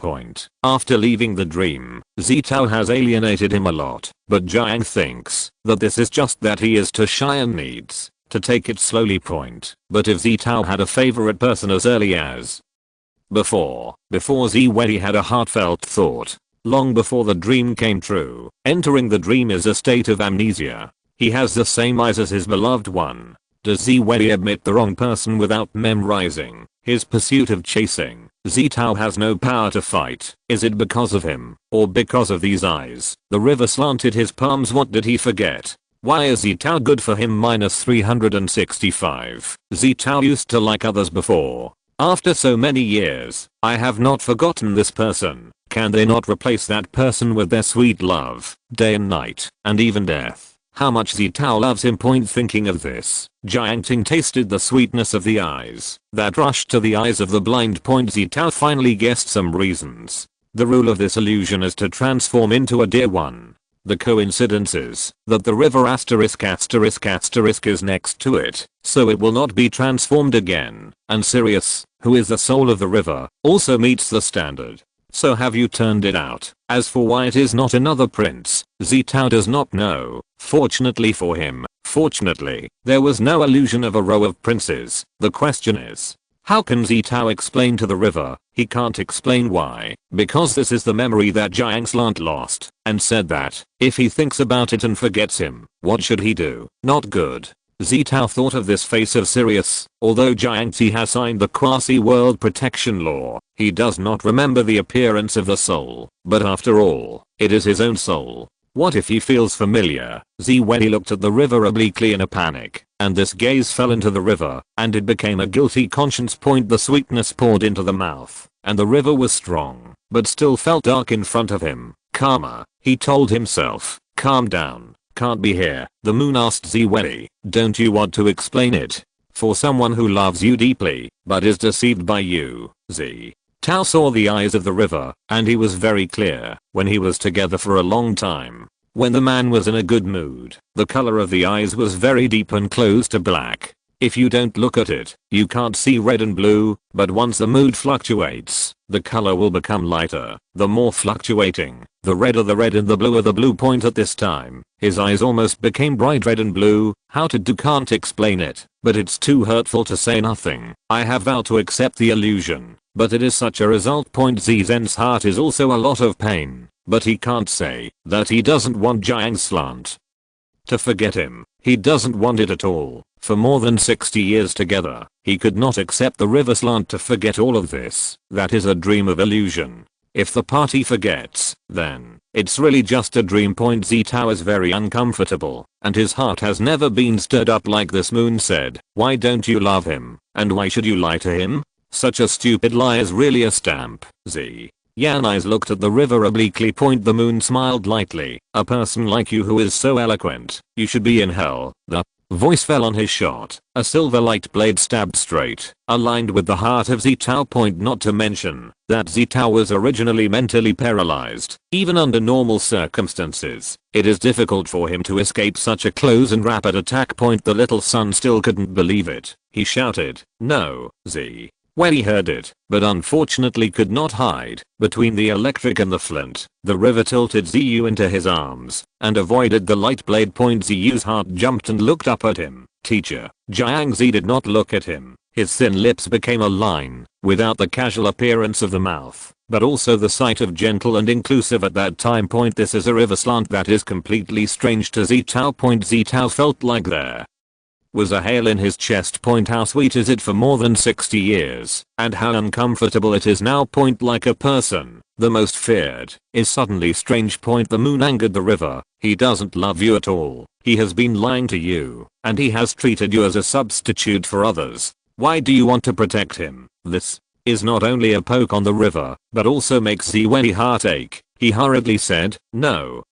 After leaving the dream, Xie Tao has alienated him a lot, but Jiang thinks that this is just that he is too shy and needs to take it slowly. But if Xie Tao had a favorite person as early as before Xie had a heartfelt thought, long before the dream came true. Entering the dream is a state of amnesia. He has the same eyes as his beloved one. Does Xie admit the wrong person without memorizing his pursuit of chasing? Xie Tao has no power to fight. Is it because of him, or because of these eyes? The river slanted his palms. What did he forget? Why is Xie Tao good for him? -365. Xie Tao used to like others before. After so many years, I have not forgotten this person. Can they not replace that person with their sweet love, day and night, and even death? How much Xie Tao loves him. Thinking of this, Jiang Ting tasted the sweetness of the eyes that rushed to the eyes of the blind. Xie Tao finally guessed some reasons. The rule of this illusion is to transform into a dear one. The coincidence is that the river asterisk asterisk asterisk is next to it, so it will not be transformed again, and Sirius, who is the soul of the river, also meets the standard. So have you turned it out? As for why it is not another prince, Zitao does not know. Fortunately for him, there was no illusion of a row of princes. The question is, how can Zitao explain to the river? He can't explain why, because this is the memory that Jiang Slant lost, and said that, if he thinks about it and forgets him, what should he do? Not good. Zitao thought of this face of Sirius. Although Jiangxi has signed the quasi-world protection law, he does not remember the appearance of the soul. But after all, it is his own soul. What if he feels familiar? Xie looked at the river obliquely in a panic, and this gaze fell into the river, and it became a guilty conscience. The sweetness poured into the mouth, and the river was strong, but still felt dark in front of him. Karma, he told himself. Calm down. Can't be here. The moon asked Xie, don't you want to explain it? For someone who loves you deeply, but is deceived by you, Xie. Tao saw the eyes of the river, and he was very clear. When he was together for a long time, when the man was in a good mood, the color of the eyes was very deep and close to black. If you don't look at it, you can't see red and blue, but once the mood fluctuates, the color will become lighter. The more fluctuating, the redder the red and the bluer the blue. At this time, his eyes almost became bright red and blue. How to do can't explain it, but it's too hurtful to say nothing. I have vowed to accept the illusion, but it is such a result. Xie Zhen's heart is also a lot of pain, but he can't say that he doesn't want Jiang Slant to forget him. He doesn't want it at all. For more than 60 years together, he could not accept the river Slant to forget all of this. That is a dream of illusion. If the party forgets, then it's really just a dream. Zitao is very uncomfortable, and his heart has never been stirred up like this. Moon said, why don't you love him? And why should you lie to him? Such a stupid lie is really a stamp. Xie Yan eyes looked at the river obliquely. The moon smiled lightly. A person like you who is so eloquent, you should be in hell. The voice fell on his shot. A silver light blade stabbed straight, aligned with the heart of Zitao. Not to mention that Zitao was originally mentally paralyzed. Even under normal circumstances, it is difficult for him to escape such a close and rapid attack. The little son still couldn't believe it. He shouted, no, Xie. When he heard it, but unfortunately could not hide between the electric and the flint. The river tilted Ziyu into his arms and avoided the light blade. Ziyu's heart jumped and looked up at him. Teacher. Jiangxi did not look at him. His thin lips became a line, without the casual appearance of the mouth, but also the sight of gentle and inclusive at that time. This is a river Slant that is completely strange to Zitao. Zitao felt like there was a hail in his chest. How sweet is it for more than 60 years, and how uncomfortable it is now. Like a person, the most feared, is suddenly strange. The moon angered the river. He doesn't love you at all. He has been lying to you, and he has treated you as a substitute for others. Why do you want to protect him? This is not only a poke on the river, but also makes Xie heart ache. He hurriedly said, no.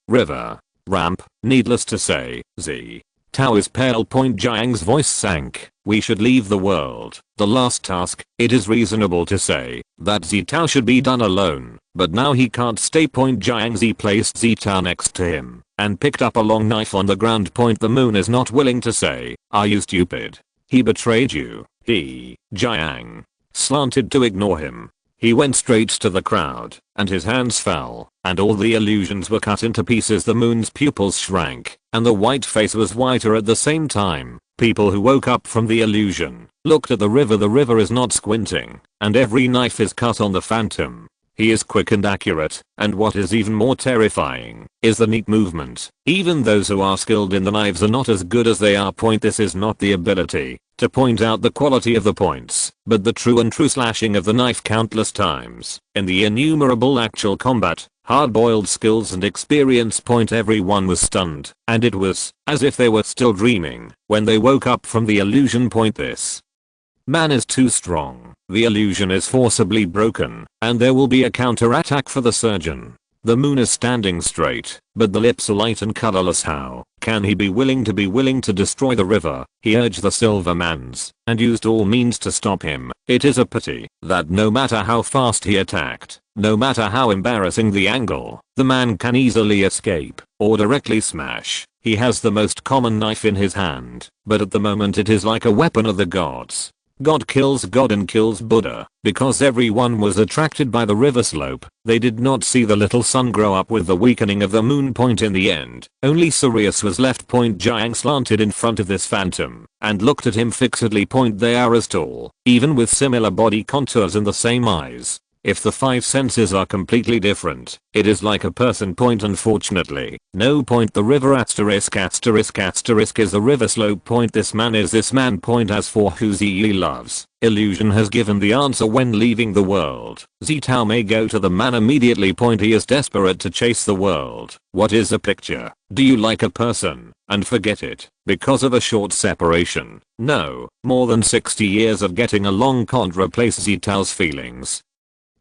River. Ramp. Needless to say, Xie Tao is pale. Jiang's voice sank. We should leave the world. The last task. It is reasonable to say that Zitao should be done alone, but now he can't stay. Jiangxi placed Zitao next to him and picked up a long knife on the ground. The moon is not willing to say, are you stupid? He betrayed you. Jiang slanted to ignore him. He went straight to the crowd, and his hands fell, and all the illusions were cut into pieces. The moon's pupils shrank, and the white face was whiter at the same time. People who woke up from the illusion looked at the river. The river is not squinting, and every knife is cut on the phantom. He is quick and accurate, and what is even more terrifying is the neat movement. Even those who are skilled in the knives are not as good as they are. This is not the ability to point out the quality of the points, but the true slashing of the knife countless times. In the innumerable actual combat, hard-boiled skills and experience. Everyone was stunned, and it was as if they were still dreaming when they woke up from the illusion. This man is too strong. The illusion is forcibly broken, and there will be a counterattack for the surgeon. The moon is standing straight, but the lips are light and colorless. How Can he be willing to destroy the river? He urged the Silvermans, and used all means to stop him. It is a pity that no matter how fast he attacked, no matter how embarrassing the angle, the man can easily escape, or directly smash. He has the most common knife in his hand, but at the moment it is like a weapon of the gods. God kills God and kills Buddha, because everyone was attracted by the river slope. They did not see the little sun grow up with the weakening of the moon. In the end, only Sirius was left. Jiang slanted in front of this phantom, and looked at him fixedly. They are as tall, even with similar body contours and the same eyes. If the 5 senses are completely different, it is like a person. Unfortunately, no. The river **** is the river slope. This man. As for who Xie loves, illusion has given the answer when leaving the world. Zitao may go to the man immediately. He is desperate to chase the world. What is a picture? Do you like a person and forget it because of a short separation? No, more than 60 years of getting along can't replace Zitao's feelings.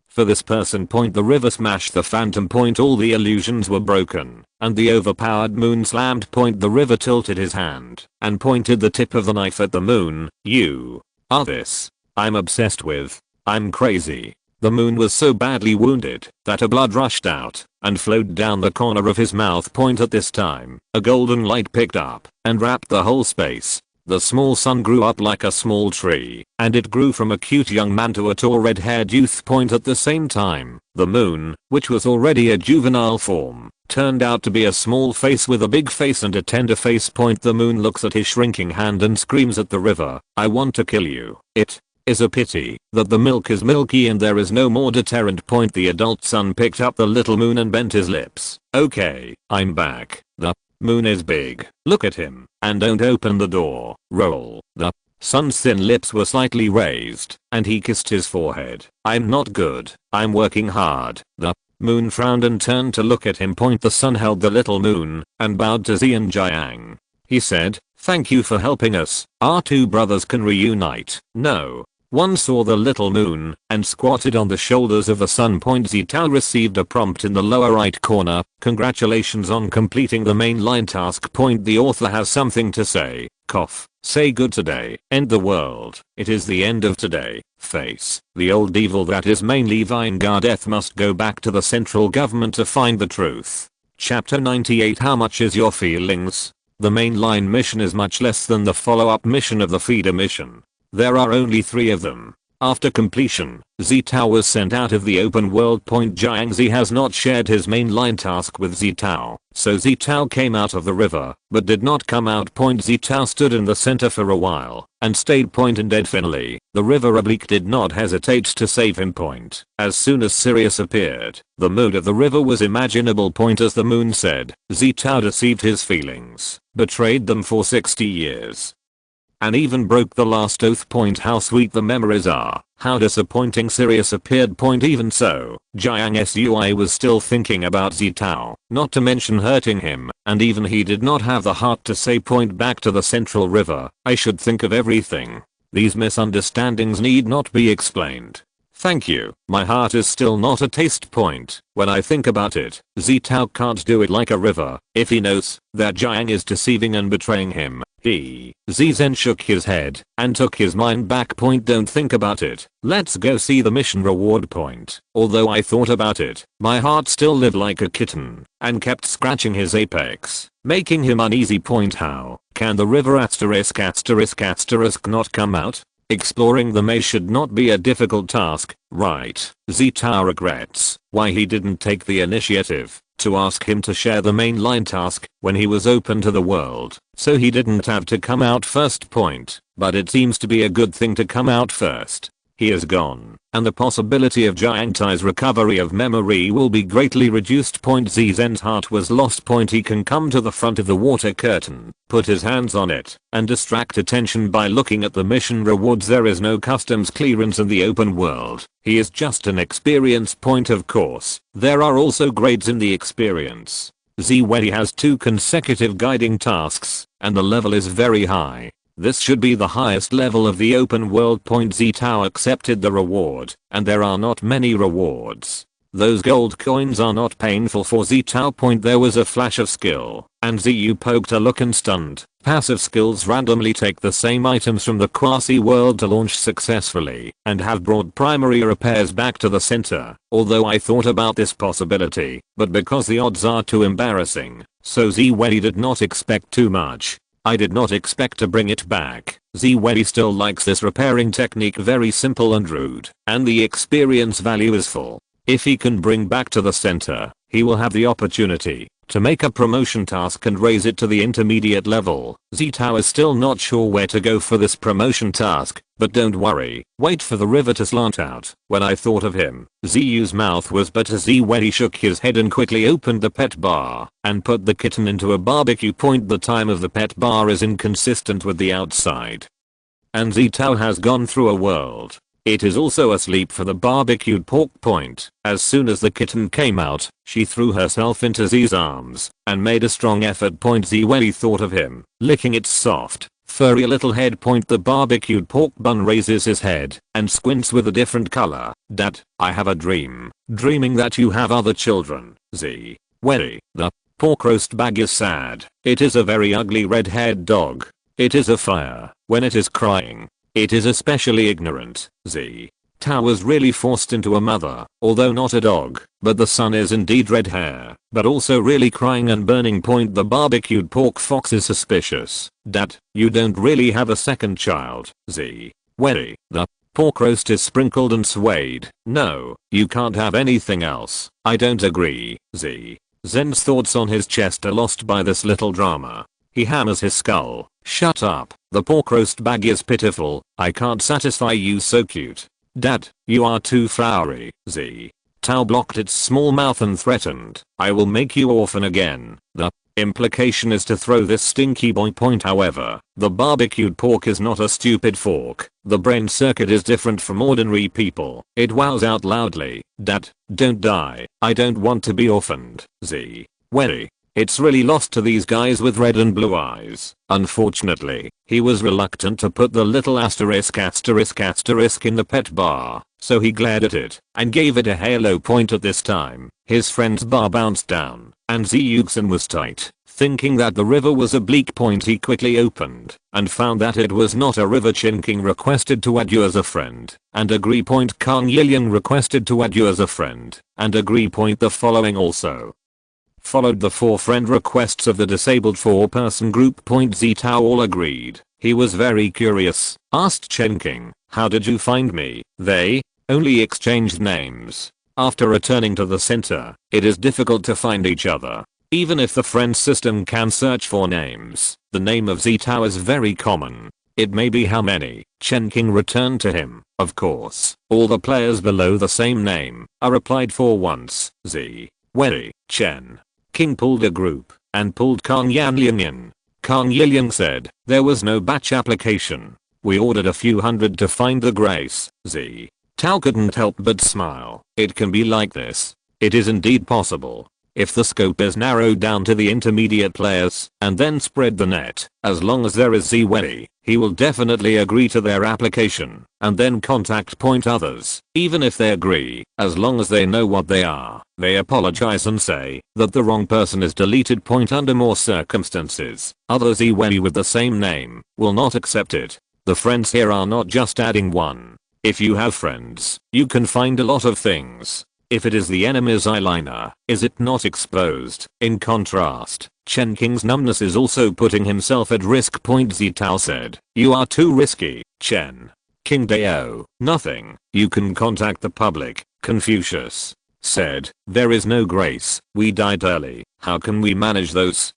For this person. The river smashed the phantom. All the illusions were broken, and the overpowered moon slammed. The river tilted his hand and pointed the tip of the knife at the moon. You are this. I'm obsessed with. I'm crazy. The moon was so badly wounded that a blood rushed out and flowed down the corner of his mouth. At this time, a golden light picked up and wrapped the whole space. The small sun grew up like a small tree, and it grew from a cute young man to a tall red-haired youth. At the same time, the moon, which was already a juvenile form, turned out to be a small face with a big face and a tender face. The moon looks at his shrinking hand and screams at the river, I want to kill you. It is a pity that the milk is milky and there is no more deterrent. The adult sun picked up the little moon and bent his lips. Okay, I'm back. The moon is big. Look at him, and don't open the door. Roll. The sun's thin lips were slightly raised, and he kissed his forehead. I'm not good. I'm working hard. The moon frowned and turned to look at him. The sun held the little moon and bowed to Xie and Jiang. He said, thank you for helping us. Our 2 brothers can reunite. No. One saw the little moon and squatted on the shoulders of the sun. Zitao received a prompt in the lower right corner. Congratulations on completing the mainline task. The author has something to say. Cough. Say good today. End the world. It is the end of today. Face. The old evil that is mainly Vanguard. Death must go back to the central government to find the truth. Chapter 98. How much is your feelings? The mainline mission is much less than the follow-up mission of the feeder mission. There are only 3 of them. After completion, Zitao was sent out of the open world. Jiangzi has not shared his mainline task with Zitao, so Zitao came out of the river, but did not come out. Zitao stood in the center for a while, and stayed indefinitely. The river oblique did not hesitate to save him. As soon as Sirius appeared, the mood of the river was imaginable. As the moon said, Zitao deceived his feelings, betrayed them for 60 years. And even broke the last oath. How sweet the memories are. How disappointing Sirius appeared. Even so, Jiang Sui was still thinking about Zitao, not to mention hurting him, and even he did not have the heart to say back to the central river, I should think of everything. These misunderstandings need not be explained. Thank you. My heart is still not a taste. When I think about it, Zitao can't do it like a river. If he knows that Jiang is deceiving and betraying him, Zizen shook his head and took his mind back. Don't think about it. Let's go see the mission reward. Although I thought about it, my heart still lived like a kitten and kept scratching his apex, making him uneasy. How can the river not come out? Exploring the maze should not be a difficult task, right? Zitao regrets why he didn't take the initiative to ask him to share the mainline task when he was open to the world, so he didn't have to come out first. But it seems to be a good thing to come out first. He is gone, and the possibility of Jiang Tai's recovery of memory will be greatly reduced. Zizen's heart was lost. He can come to the front of the water curtain, put his hands on it, and distract attention by looking at the mission rewards. There is no customs clearance in the open world. He is just an experience. Of course, there are also grades in the experience. Ziwei has 2 consecutive guiding tasks, and the level is very high. This should be the highest level of the open world. Zitao accepted the reward, and there are not many rewards. Those gold coins are not painful for Zitao. There was a flash of skill, and Ziyu poked a look and stunned. Passive skills randomly take the same items from the quasi world to launch successfully and have brought primary repairs back to the center. Although I thought about this possibility, but because the odds are too embarrassing, so Ziyu did not expect too much. I did not expect to bring it back. Ziyu still likes this repairing technique, very simple and rude, and the experience value is full. If he can bring back to the center, he will have the opportunity to make a promotion task and raise it to the intermediate level. Zitao is still not sure where to go for this promotion task, but don't worry, wait for the river to slant out. When I thought of him, Ziyu's mouth was but as Ziyu shook his head and quickly opened the pet bar and put the kitten into a barbecue. The time of the pet bar is inconsistent with the outside, and Zitao has gone through a world. It is also asleep for the barbecued pork. As soon as the kitten came out, she threw herself into Z's arms and made a strong effort. Ziyu thought of him, licking its soft, furry little head. The barbecued pork bun raises his head and squints with a different color. Dad, I have a dream. Dreaming that you have other children. Z. The pork roast bag is sad. It is a very ugly red-haired dog. It is a fire when it is crying. It is especially ignorant. Tao was really forced into a mother, although not a dog, but the son is indeed red hair, but also really crying and burning. The barbecued pork fox is suspicious. Dad, you don't really have a second child. The pork roast is sprinkled and swayed. No, you can't have anything else. I don't agree. Zen's thoughts on his chest are lost by this little drama. He hammers his skull. Shut up. The pork roast bag is pitiful. I can't satisfy you, so cute. Dad, you are too flowery. Tao blocked its small mouth and threatened, I will make you orphan again. The implication is to throw this stinky boy. However, the barbecued pork is not a stupid fork. The brain circuit is different from ordinary people. It wows out loudly. Dad, don't die. I don't want to be orphaned. It's really lost to these guys with red and blue eyes. Unfortunately, he was reluctant to put the little asterisk in the pet bar, so he glared at it and gave it a halo. At this time, his friend's bar bounced down, and Ziyuxin was tight. Thinking that the river was a bleak. He quickly opened and found that it was not a river. Chinking requested to add you as a friend and agree. Kang Yiliang requested to add you as a friend and agree. The following also followed the 4 friend requests of the disabled 4-person group. Zitao all agreed. He was very curious, asked Chenking, how did you find me? They only exchanged names. After returning to the center, it is difficult to find each other. Even if the friend system can search for names, the name of Zitao is very common. It may be how many. Chenking returned to him. Of course, all the players below the same name are applied for once. Chen King pulled a group and pulled Kang Yiliang. Kang Yiliang said, there was no batch application. We ordered a few hundred to find the grace. Tao couldn't help but smile. It can be like this. It is indeed possible. If the scope is narrowed down to the intermediate players and then spread the net, as long as there is Ziyu, he will definitely agree to their application and then contact others. Even if they agree, as long as they know what they are, they apologize and say that the wrong person is deleted. Under more circumstances, other Ziyu with the same name will not accept it. The friends here are not just adding one. If you have friends, you can find a lot of things. If it is the enemy's eyeliner, is it not exposed? In contrast, Chen King's numbness is also putting himself at risk. Zitao said, you are too risky, Chen King Dao. Nothing, you can contact the public. Confucius said, there is no grace, we died early, how can we manage those?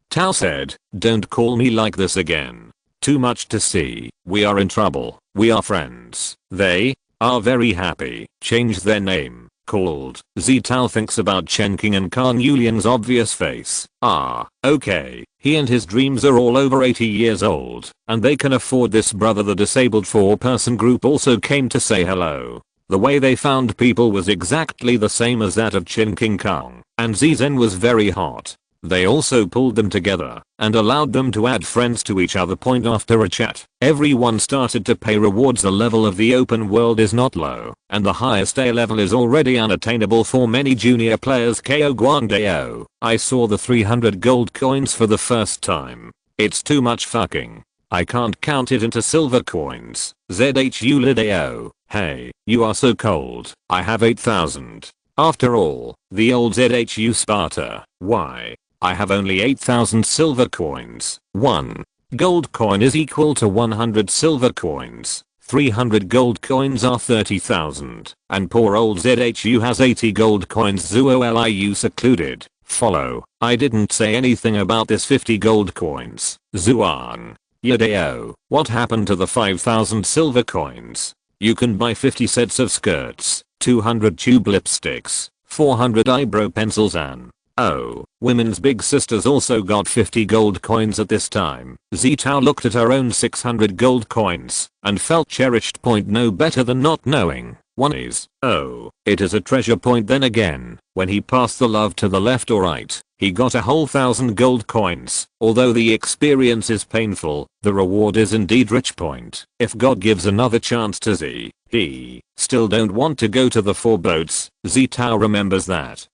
Tao said, don't call me like this again. Too much to see, we are in trouble, we are friends. They are very happy. Change their name. Called. Zitao thinks about Chen King and Kang Yiliang's obvious face. Okay. He and his dreams are all over 80 years old, and they can afford this. Brother, the disabled 4-person group also came to say hello. The way they found people was exactly the same as that of Chen King Kang, and Zen was very hot. They also pulled them together and allowed them to add friends to each other. After a chat, everyone started to pay rewards. The level of the open world is not low, and the highest A level is already unattainable for many junior players. Ko Guangdeo, I saw the 300 gold coins for the first time. It's too much fucking. I can't count it into silver coins. Zhu Lideo, hey, you are so cold. I have 8,000. After all, the old Zhu Sparta, why? I have only 8,000 silver coins. 1 gold coin is equal to 100 silver coins. 300 gold coins are 30,000. And poor old Zhu has 80 gold coins. Zuoliu secluded. Follow. I didn't say anything about this 50 gold coins. Zuang. Yadeo. What happened to the 5,000 silver coins? You can buy 50 sets of skirts, 200 tube lipsticks, 400 eyebrow pencils and oh, women's big sisters also got 50 gold coins at this time. Zitao looked at her own 600 gold coins and felt cherished. No better than not knowing. One is, oh, it is a treasure. Then again, when he passed the love to the left or right, he got a whole 1,000 gold coins. Although the experience is painful, the reward is indeed rich. If God gives another chance to Z, he still don't want to go to the 4 boats. Zitao remembers that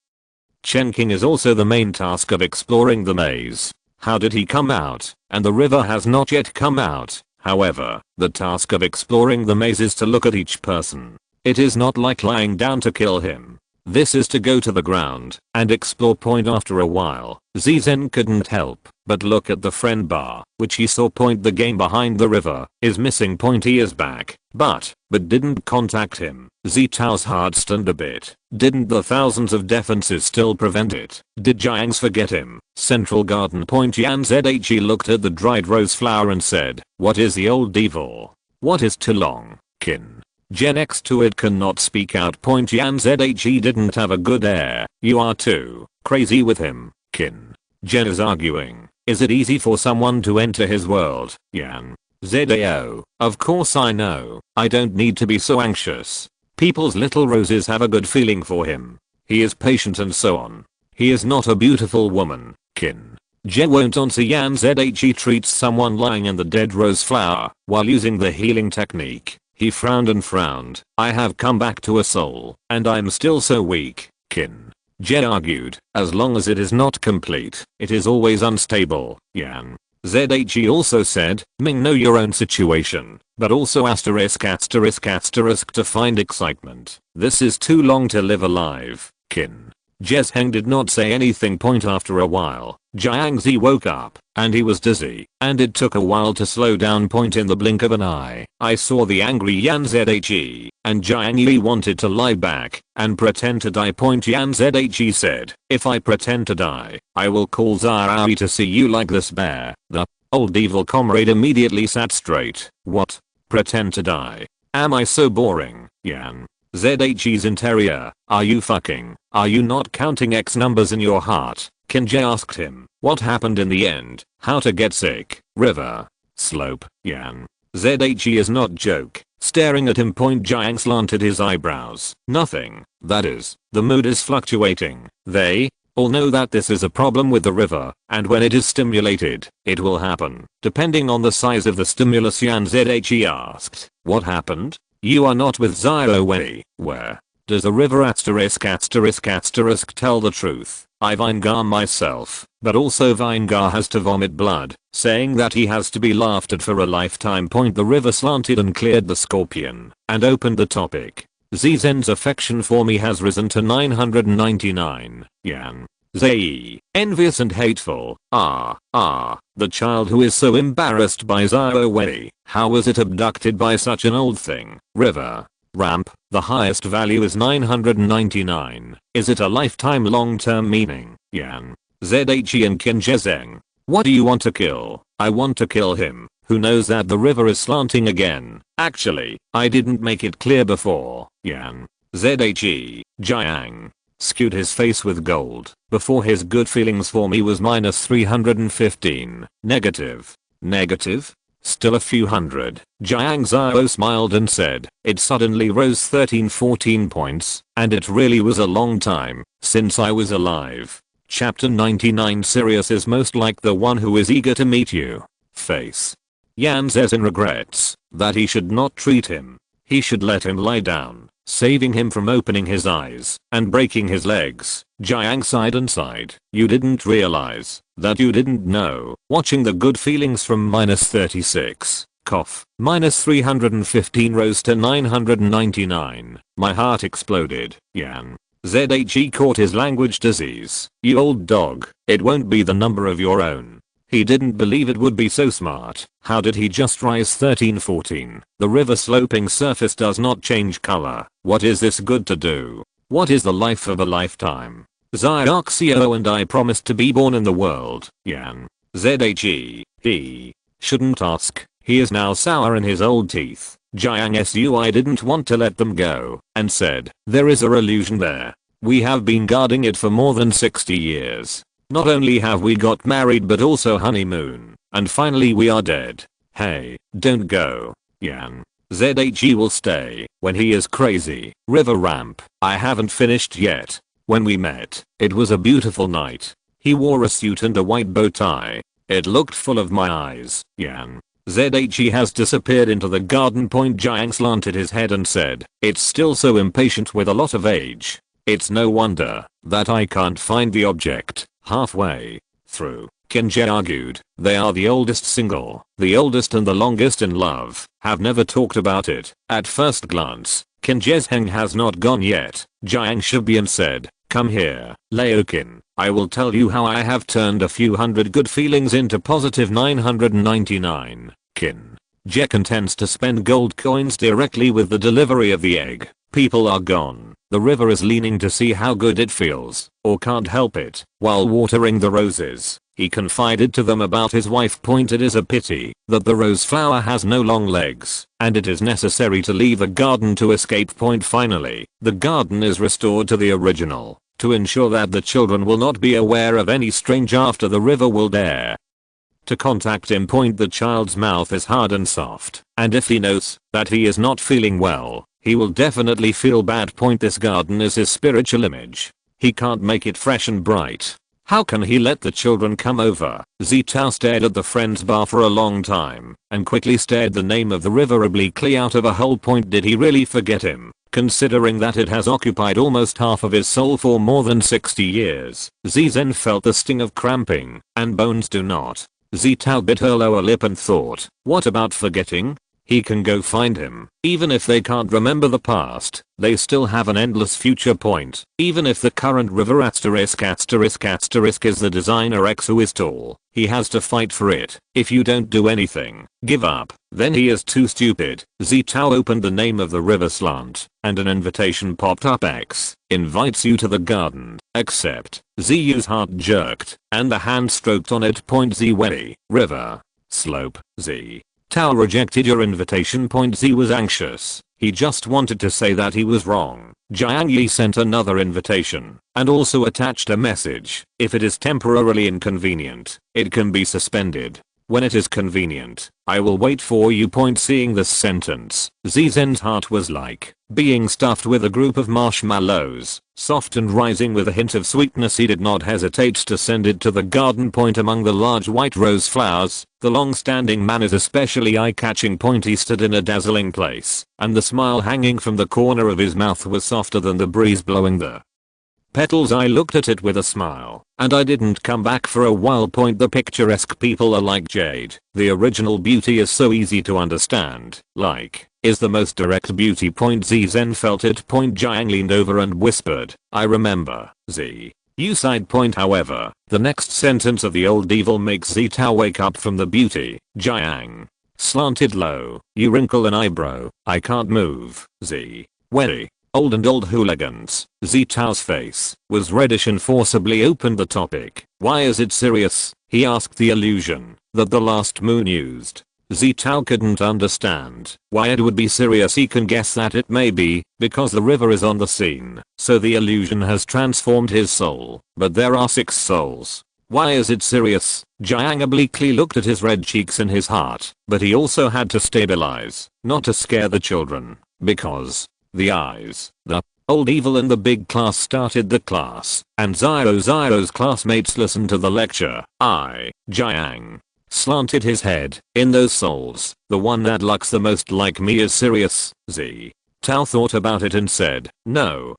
Chen King is also the main task of exploring the maze. How did he come out? And the river has not yet come out. However, the task of exploring the maze is to look at each person. It is not like lying down to kill him. This is to go to the ground and explore. After a while, Zizen couldn't help but look at the friend bar, which he saw. The game behind the river is missing. He is back, but didn't contact him. Zitao's heart stunned a bit. Didn't the thousands of defenses still prevent it? Did Jiang's forget him? Central Garden. Yan Zhe looked at the dried rose flower and said, what is the old devil? What is too long, kin? Gen next to it cannot speak out. Yan Zhe didn't have a good air. You are too crazy with him, kin. Gen is arguing. Is it easy for someone to enter his world? Yan Zao. Of course I know. I don't need to be so anxious. People's little roses have a good feeling for him. He is patient and so on. He is not a beautiful woman, kin. Je won't answer. Yan Zhe treats someone lying in the dead rose flower while using the healing technique. He frowned and frowned. I have come back to a soul, and I'm still so weak, kin. Je argued, as long as it is not complete, it is always unstable. Yan Zhe also said, Ming, know your own situation, but also to find excitement. This is too long to live alive, kin. Jesheng did not say anything. After a while, Jiangzi woke up, and he was dizzy, and it took a while to slow down. In the blink of an eye, I saw the angry Yan Zhe, and Jiangyi wanted to lie back and pretend to die. Yan Zhe said, if I pretend to die, I will call Zarawi to see you like this bear. The old evil comrade immediately sat straight. What? Pretend to die? Am I so boring? Yan Zhe's interior. Are you fucking? Are you not counting X numbers in your heart? Kinjay asked him. What happened in the end? How to get sick? River. Slope. Yan Zhe is not joke. Staring at him. Jiang slanted his eyebrows. Nothing. That is, the mood is fluctuating. They all know that this is a problem with the river, and when it is stimulated, it will happen. Depending on the size of the stimulus. Yan Zhe asked. What happened? You are not with Zhao Wei. Where? Does the river tell the truth? I Vinegar myself, but also Vinegar has to vomit blood, saying that he has to be laughed at for a lifetime. The river slanted and cleared the scorpion, and opened the topic. Zizen's affection for me has risen to 999. Yan Zhe, envious and hateful. The child who is so embarrassed by Zhao Wei. How was it abducted by such an old thing? River. Ramp. The highest value is 999. Is it a lifetime long-term meaning? Yan Zhe and Qin Zhezeng. What do you want to kill? I want to kill him. Who knows that the river is slanting again? Actually, I didn't make it clear before. Yan Zhe. Jiang skewed his face with gold. Before his good feelings for me was minus 315. Negative. Negative? Still a few hundred. Jiang Zhao smiled and said, it suddenly rose 13-14 points, and it really was a long time since I was alive. Chapter 99. Sirius is most like the one who is eager to meet you. Face. Yan says in regrets that he should not treat him. He should let him lie down, saving him from opening his eyes and breaking his legs. Jiang sighed and sighed. You didn't realize that you didn't know. Watching the good feelings from -36. Cough. -315 rose to 999. My heart exploded. Yan. Zhe caught his language disease. You old dog. It won't be the number of your own. He didn't believe it would be so smart. How did he just rise 13-14? The river sloping surface does not change color. What is this good to do? What is the life of a lifetime? Xie and I promised to be born in the world. Yan. Zhe. He shouldn't ask. He is now sour in his old teeth. Jiang Sui didn't want to let them go and said, there is a illusion there. We have been guarding it for more than 60 years. Not only have we got married but also honeymoon. And finally we are dead. Hey, don't go. Yan. Zhe will stay when he is crazy. River ramp. I haven't finished yet. When we met, it was a beautiful night. He wore a suit and a white bow tie. It looked full of my eyes. Yan. Zhe has disappeared into the garden. Jiang slanted his head and said, it's still so impatient with a lot of age. It's no wonder that I can't find the object. Halfway through, Qinjie argued, they are the oldest single, the oldest and the longest in love, have never talked about it. At first glance, Qinjie's heng has not gone yet. Jiang Shibian said, come here, Laokin. I will tell you how I have turned a few hundred good feelings into positive 999. Qinjie intends to spend gold coins directly with the delivery of the egg. People are gone. The river is leaning to see how good it feels, or can't help it. While watering the roses, he confided to them about his wife. It is a pity that the rose flower has no long legs, and it is necessary to leave the garden to escape. Finally, the garden is restored to the original, to ensure that the children will not be aware of any stranger after the river will dare to contact him. The child's mouth is hard and soft, and if he knows that he is not feeling well, he will definitely feel bad. This garden is his spiritual image. He can't make it fresh and bright. How can he let the children come over? Zitao stared at the friend's bar for a long time and quickly stared the name of the river obliquely out of a hole. Did he really forget him, considering that it has occupied almost half of his soul for more than 60 years? Zizen felt the sting of cramping, and bones do not. Zitao bit her lower lip and thought, what about forgetting? He can go find him. Even if they can't remember the past, they still have an endless future. Even if the current river *** is the designer X who is tall, he has to fight for it. If you don't do anything, give up, then he is too stupid. Zitao opened the name of the river slant, and an invitation popped up. X invites you to the garden. Accept. Ziyu's heart jerked, and the hand stroked on it. Z Wei. River. Slope. Z. Tao rejected your invitation. Z was anxious. He just wanted to say that he was wrong. Jiang Yi sent another invitation and also attached a message. If it is temporarily inconvenient, it can be suspended. When it is convenient, I will wait for you. Seeing this sentence, Zizen's heart was like being stuffed with a group of marshmallows, soft and rising with a hint of sweetness. He did not hesitate to send it to the garden. Among the large white rose flowers, the long-standing man is especially eye-catching. He stood in a dazzling place, and the smile hanging from the corner of his mouth was softer than the breeze blowing the petals. I looked at it with a smile, and I didn't come back for a while. The picturesque people are like jade. The original beauty is so easy to understand, like, is the most direct beauty. Zizen felt it. Jiang leaned over and whispered, I remember, Z. You sighed. However, the next sentence of the old evil makes Zitao wake up from the beauty. Jiang slanted low. You wrinkle an eyebrow. I can't move. Z. Wei. Old hooligans. Zitao's face was reddish and forcibly opened the topic. Why is it serious? He asked. The illusion that the last moon used. Zitao couldn't understand why it would be serious. He can guess that it may be because the river is on the scene, so the illusion has transformed his soul. But there are 6 souls. Why is it serious? Jiang obliquely looked at his red cheeks and his heart, but he also had to stabilize, not to scare the children, because the eyes, the Old Evil and the big class started the class, and Xiro's classmates listened to the lecture. Jiang slanted his head. In those souls, the one that looks the most like me is Sirius. Z. Tao thought about it and said, no,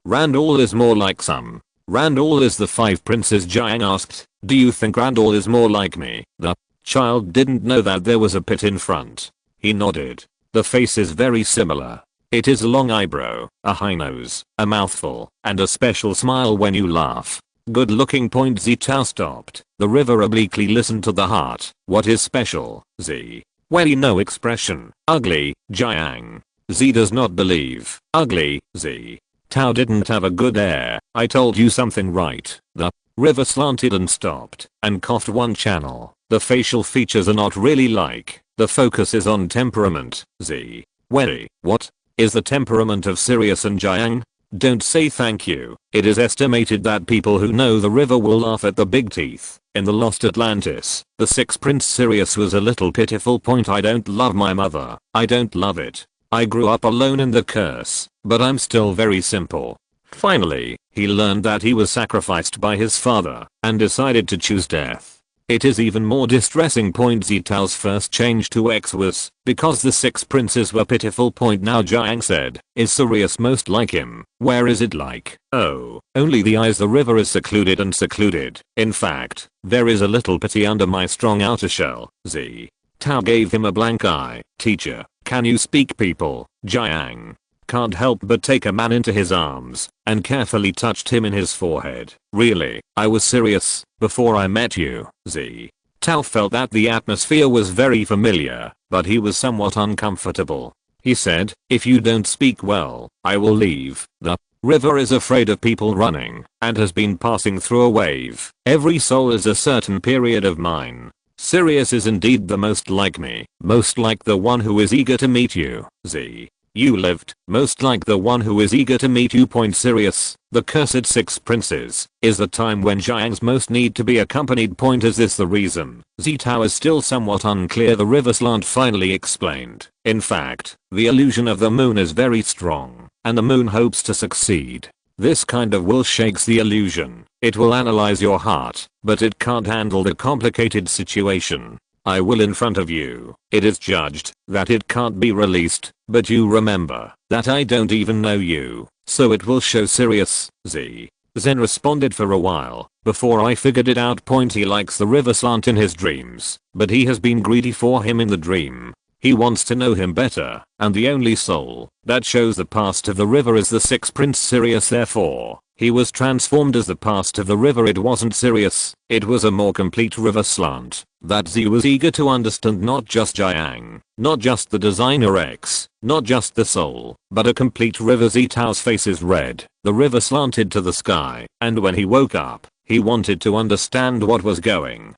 Randall is more like some. Randall is the five princes. Jiang asked, do you think Randall is more like me? The child didn't know that there was a pit in front. He nodded. The face is very similar. It is a long eyebrow, a high nose, a mouthful, and a special smile when you laugh. Good looking. Zitao stopped. The river obliquely listened to the heart. What is special, Z? Well, no expression. Ugly, Jiang. Z does not believe. Ugly, Z. Tao didn't have a good air. I told you something, right? The river slanted and stopped and coughed one channel. The facial features are not really like. The focus is on temperament. Z. Wary. What is the temperament of Sirius and Jiang? Don't say thank you. It is estimated that people who know the river will laugh at the big teeth. In the Lost Atlantis, the sixth prince Sirius was a little pitiful. I don't love my mother. I don't love it. I grew up alone in the curse, but I'm still very simple. Finally, he learned that he was sacrificed by his father and decided to choose death. It is even more distressing. Zitao's first change to X was because the six princes were pitiful. Now Jiang said, is Sirius most like him? Where is it like? Oh, only the eyes. The river is secluded and secluded. In fact, there is a little pity under my strong outer shell. Z. Tao gave him a blank eye. Teacher, can you speak people? Jiang can't help but take a man into his arms and carefully touched him in his forehead. Really, I was serious before I met you. Z. Tao felt that the atmosphere was very familiar, but he was somewhat uncomfortable. He said, if you don't speak well, I will leave. The river is afraid of people running and has been passing through a wave. Every soul is a certain period of mine. Sirius is indeed the most like me, most like the one who is eager to meet you. Z. You lived, most like the one who is eager to meet you. Sirius, the cursed six princes, is the time when Jiang's most need to be accompanied. Is this the reason? Zitao is still somewhat unclear. The river slant finally explained. In fact, the illusion of the moon is very strong, and the moon hopes to succeed. This kind of will shakes the illusion. It will analyze your heart, but it can't handle the complicated situation. I will in front of you. It is judged that it can't be released, but you remember that I don't even know you, so it will show Sirius. Z. Zen responded for a while before I figured it out. He likes the river slant in his dreams, but he has been greedy for him in the dream. He wants to know him better, and the only soul that shows the past of the river is the sixth prince Sirius. Therefore, he was transformed as the past of the river. It wasn't Sirius, it was a more complete river slant that Z was eager to understand. Not just Jiang, not just the designer X, not just the soul, but a complete river. Zitao's face is red. The river slanted to the sky, and when he woke up, he wanted to understand what was going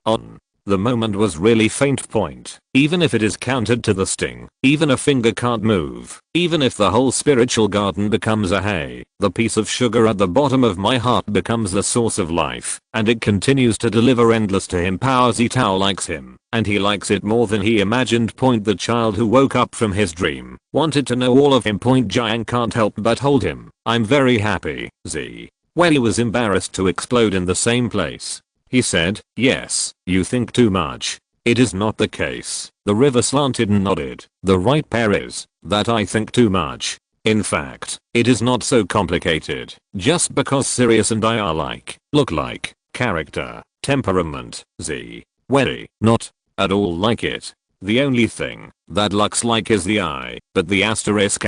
on. The moment was really faint. Even if it is counted to the sting, even a finger can't move, even if the whole spiritual garden becomes a hay, the piece of sugar at the bottom of my heart becomes the source of life, and it continues to deliver endless to him power. Zitao likes him, and he likes it more than he imagined. The child who woke up from his dream wanted to know all of him. Jiang can't help but hold him. I'm very happy, Z. Well, he was embarrassed to explode in the same place. He said, yes, you think too much. It is not the case. The river slanted and nodded. The right pair is that I think too much. In fact, it is not so complicated. Just because Sirius and I are like, look like, character, temperament, Z. Well, not at all like it. The only thing that looks like is the eye, but the asterisk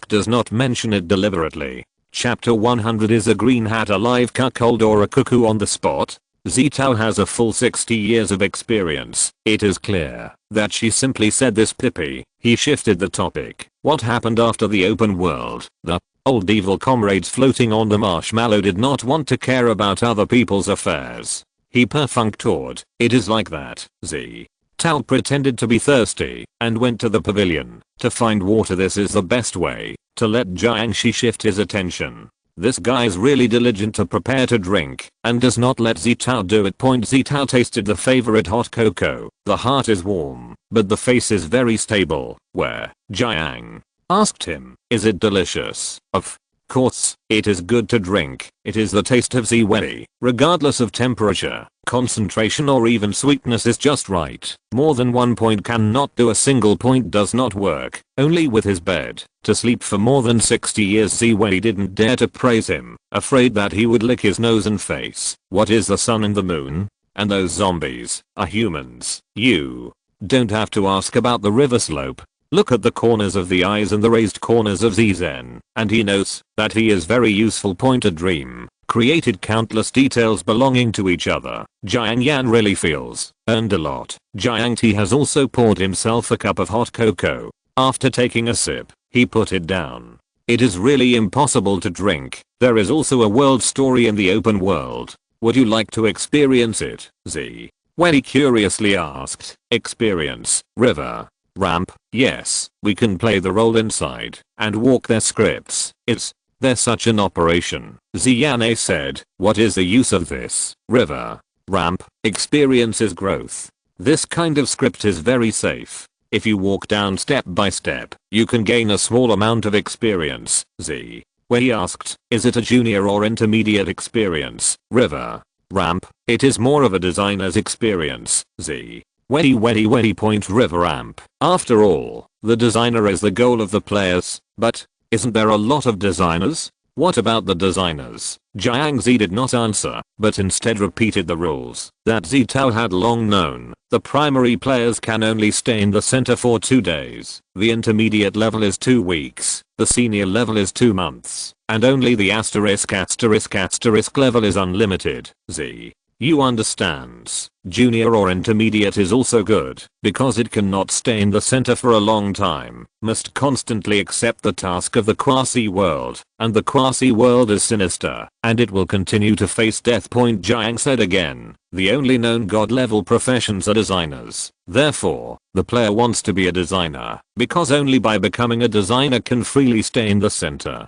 does not mention it deliberately. Chapter 100 Is a green hat a live cuckold or a cuckoo on the spot? Zitao has a full 60 years of experience. It is clear that she simply said this pippy. He shifted the topic. What happened after the open world? The old evil comrades floating on the marshmallow did not want to care about other people's affairs. He perfunctored. It is like that, Z. Tao pretended to be thirsty and went to the pavilion to find water. This is the best way to let Jiang Xi shift his attention. This guy's really diligent to prepare to drink and does not let Zitao do it. Zitao tasted the favorite hot cocoa. The heart is warm, but the face is very stable. Where? Jiang asked him, is it delicious? Of course, it is good to drink. It is the taste of Xie Xi, regardless of temperature, concentration or even sweetness is just right. More than 1 point cannot do, a single point does not work. Only with his bed to sleep for more than 60 years. Xie Xi didn't dare to praise him, afraid that he would lick his nose and face. What is the sun and the moon? And those zombies are humans. You don't have to ask about the river slope. Look at the corners of the eyes and the raised corners of Zen, and he knows that he is very useful. Point. A dream created countless details belonging to each other. Jiang Yan really feels earned a lot. Jiang Ti has also poured himself a cup of hot cocoa. After taking a sip, he put it down. It is really impossible to drink. There is also a world story in the open world. Would you like to experience it? Xie Xi curiously asked. Experience, river, ramp, yes, we can play the role inside and walk their scripts. Is there such an operation? Xian said. What is the use of this? River, ramp, experience is growth. This kind of script is very safe. If you walk down step by step, you can gain a small amount of experience. Xie Xi asked, is it a junior or intermediate experience? River, ramp, it is more of a designer's experience. Xie Xi. Point. River ramp. After all, the designer is the goal of the players, but isn't there a lot of designers? What about the designers? Jiang Xi did not answer, but instead repeated the rules that Xi Tao had long known. The primary players can only stay in the center for 2 days. The intermediate level is 2 weeks. The senior level is 2 months. And only the asterisk level is unlimited. Xie Xi understands. Junior or intermediate is also good because it cannot stay in the center for a long time, must constantly accept the task of the quasi world, and the quasi world is sinister, and it will continue to face death. Point. Jiang said again, the only known god level professions are designers. Therefore, the player wants to be a designer because only by becoming a designer can freely stay in the center.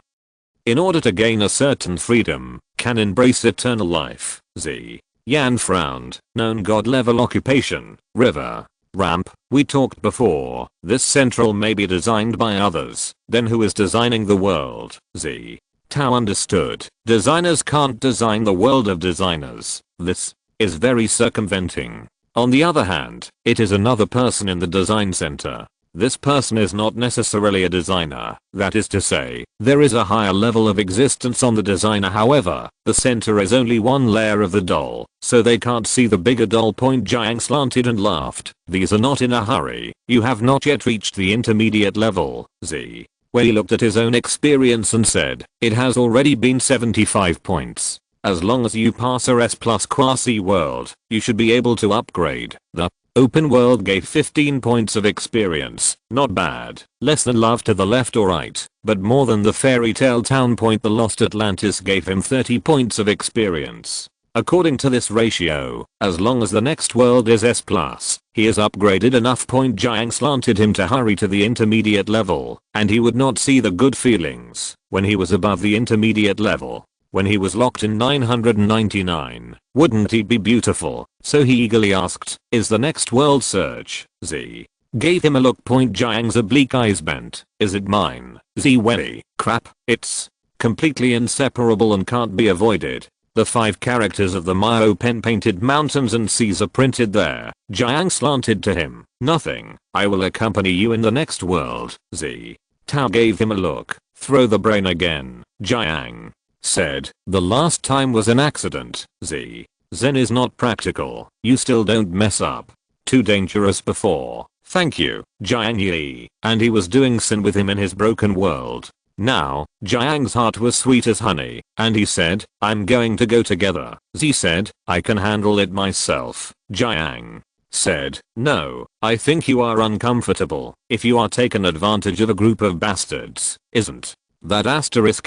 In order to gain a certain freedom, can embrace eternal life. Xie Yan frowned. Known god level occupation, river, ramp, we talked before. This central may be designed by others. Then who is designing the world? Xie Tao understood. Designers can't design the world of designers. This is very circumventing. On the other hand, it is another person in the design center. This person is not necessarily a designer. That is to say, there is a higher level of existence on the designer. However, the center is only one layer of the doll, so they can't see the bigger doll. Point. Jiang slanted and laughed. These are not in a hurry. You have not yet reached the intermediate level. Xie Xi looked at his own experience and said, it has already been 75 points. As long as you pass a S+ quasi world, you should be able to upgrade. The open world gave 15 points of experience. Not bad. Less than love to the left or right, but more than the fairy tale town. Point. The lost Atlantis gave him 30 points of experience. According to this ratio, as long as the next world is S+, he is upgraded enough. Point. Jiang slanted him to hurry to the intermediate level, and he would not see the good feelings when he was above the intermediate level. When he was locked in 999, wouldn't it be beautiful? So he eagerly asked, is the next world search? Xie gave him a look. Point. Jiang's oblique eyes bent. Is it mine? Xie Xi. Crap, it's completely inseparable and can't be avoided. The 5 characters of the Myo pen painted mountains and seas are printed there. Jiang slanted to him. Nothing. I will accompany you in the next world. Xie Tao gave him a look. Throw the brain again. Jiang said, the last time was an accident. Xie Zen is not practical. You still don't mess up. Too dangerous before. Thank you, Jiang Yi. And he was doing sin with him in his broken world. Now, Jiang's heart was sweet as honey, and he said, I'm going to go together. Xie said, I can handle it myself. Jiang said, no, I think you are uncomfortable if you are taken advantage of a group of bastards. Isn't that asterisk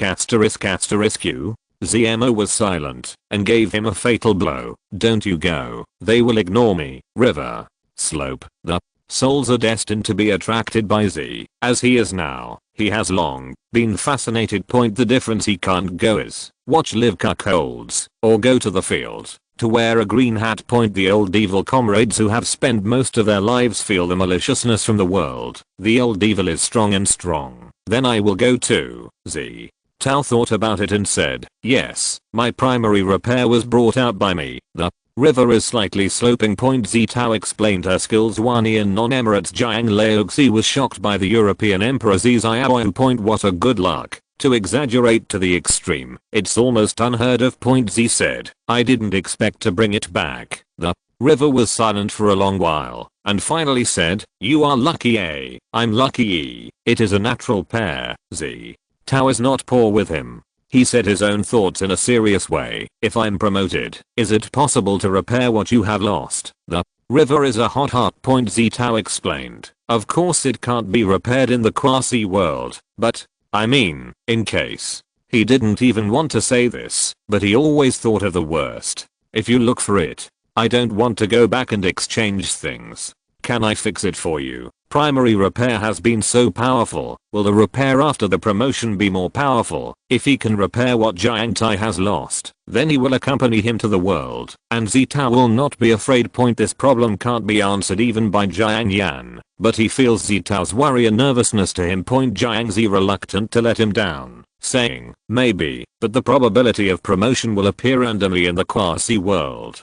you? Zmo was silent and gave him a fatal blow. Don't you go. They will ignore me. River, slope, the souls are destined to be attracted by Xie. As he is now, he has long been fascinated. Point. The difference he can't go is watch live cuckolds or go to the field to wear a green hat. The old evil comrades who have spent most of their lives feel the maliciousness from the world. The old evil is strong and strong. Then I will go too. Xie Tao thought about it and said, yes, my primary repair was brought out by me. The river is slightly sloping. Xie Tao explained her skills. Wanian non-Emirates Jiang Laoxi was shocked by the European Emperor Xi Xiaoyu. What a good luck. To exaggerate to the extreme, it's almost unheard of. Xi said, I didn't expect to bring it back. The river was silent for a long while, and finally said, you are lucky. I'm lucky. It is a natural pair. Xie Tao is not poor with him. He said his own thoughts in a serious way. If I'm promoted, is it possible to repair what you have lost? The river is a hot heart. Xie Tao explained, of course it can't be repaired in the quasi world, but I mean, in case. He didn't even want to say this, but he always thought of the worst. If you look for it, I don't want to go back and exchange things. Can I fix it for you? Primary repair has been so powerful. Will the repair after the promotion be more powerful? If he can repair what Jiang Tai has lost, then he will accompany him to the world, and Xie Tao will not be afraid. This problem can't be answered even by Jiang Yan, but he feels Xie Tao's worry and nervousness to him. Jiang Xi reluctant to let him down, saying, maybe, but the probability of promotion will appear randomly in the quasi world.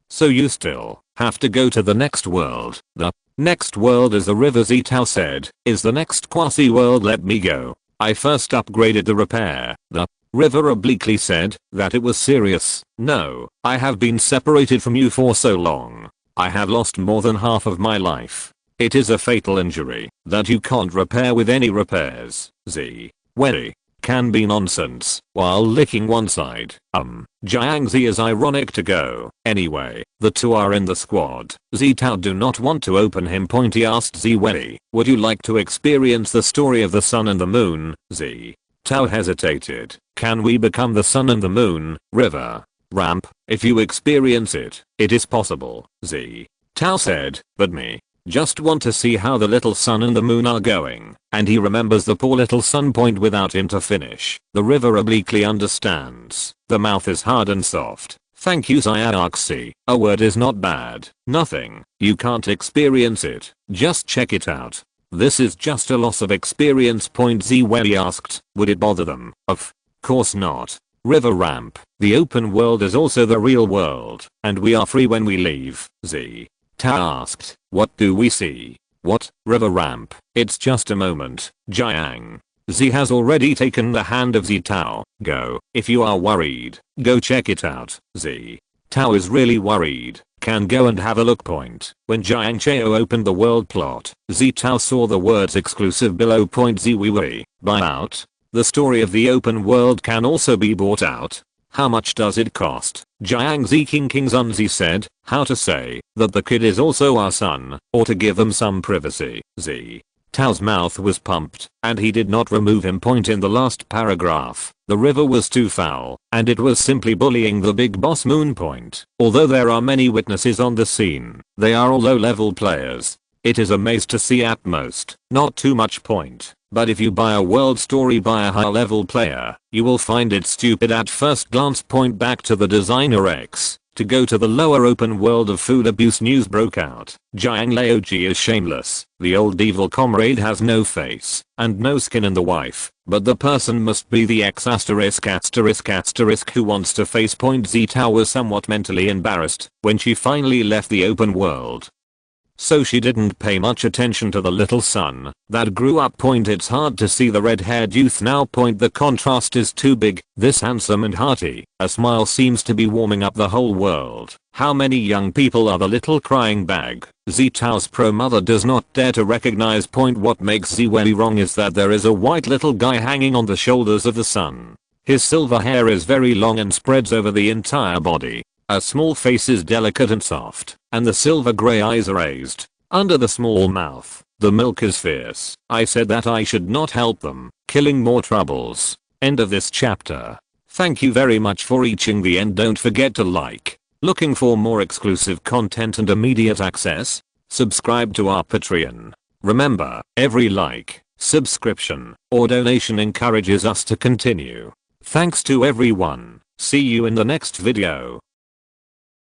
So you still have to go to the next world. The next world is the river. Xie Tao said, is the next quasi world. Let me go. I first upgraded the repair. The river obliquely said that it was serious. No, I have been separated from you for so long. I have lost more than half of my life. It is a fatal injury that you can't repair with any repairs. Xie Wei can be nonsense while licking one side. Jiang Xi is ironic to go. Anyway, the two are in the squad. Xie Tao do not want to open him. He asked Xie Wei, would you like to experience the story of the sun and the moon? Xie Tao hesitated. Can we become the sun and the moon? River ramp, if you experience it, it is possible. Xie Tao said, but me just want to see how the little sun and the moon are going, and he remembers the poor little sun. Without him to finish, the river obliquely understands. The mouth is hard and soft. Thank you Xie Xi. A word is not bad. Nothing. You can't experience it. Just check it out. This is just a loss of experience. Xie Wei asked, would it bother them? Of course not. River ramp. The open world is also the real world, and we are free when we leave. Xie Tao asked, what do we see? What? River ramp. It's just a moment. Jiang Xi has already taken the hand of Xie Tao. Go. If you are worried, go check it out. Xie Tao is really worried. Can go and have a look. When Jiang Chao opened the world plot, Xie Tao saw the words exclusive below. Xie Wei, buy out. The story of the open world can also be bought out. How much does it cost? Jiang Xi King Zunzi said, how to say that the kid is also our son, or to give them some privacy. Xie Tao's mouth was pumped, and he did not remove him. In the last paragraph, the river was too foul, and it was simply bullying the big boss Moon. Although there are many witnesses on the scene, they are all low-level players. It is a maze to see at most, not too much point. But if you buy a world story by a high-level player, you will find it stupid at first glance. Back to the designer X. To go to the lower open world of food abuse. News broke out. Jiang Laoji is shameless. The old evil comrade has no face and no skin in the wife, but the person must be the X **** who wants to face. Xie Tao was somewhat mentally embarrassed when she finally left the open world. So she didn't pay much attention to the little son that grew up. It's hard to see the red-haired youth now. The contrast is too big. This handsome and hearty, a smile seems to be warming up the whole world. How many young people are the little crying bag? Xie Tao's pro-mother does not dare to recognize. What makes Xie Wei wrong is that there is a white little guy hanging on the shoulders of the son. His silver hair is very long and spreads over the entire body. A small face is delicate and soft, and the silver grey eyes are raised. Under the small mouth, the milk is fierce. I said that I should not help them, killing more troubles. End of this chapter. Thank you very much for reaching the end. Don't forget to like. Looking for more exclusive content and immediate access? Subscribe to our Patreon. Remember, every like, subscription, or donation encourages us to continue. Thanks to everyone. See you in the next video.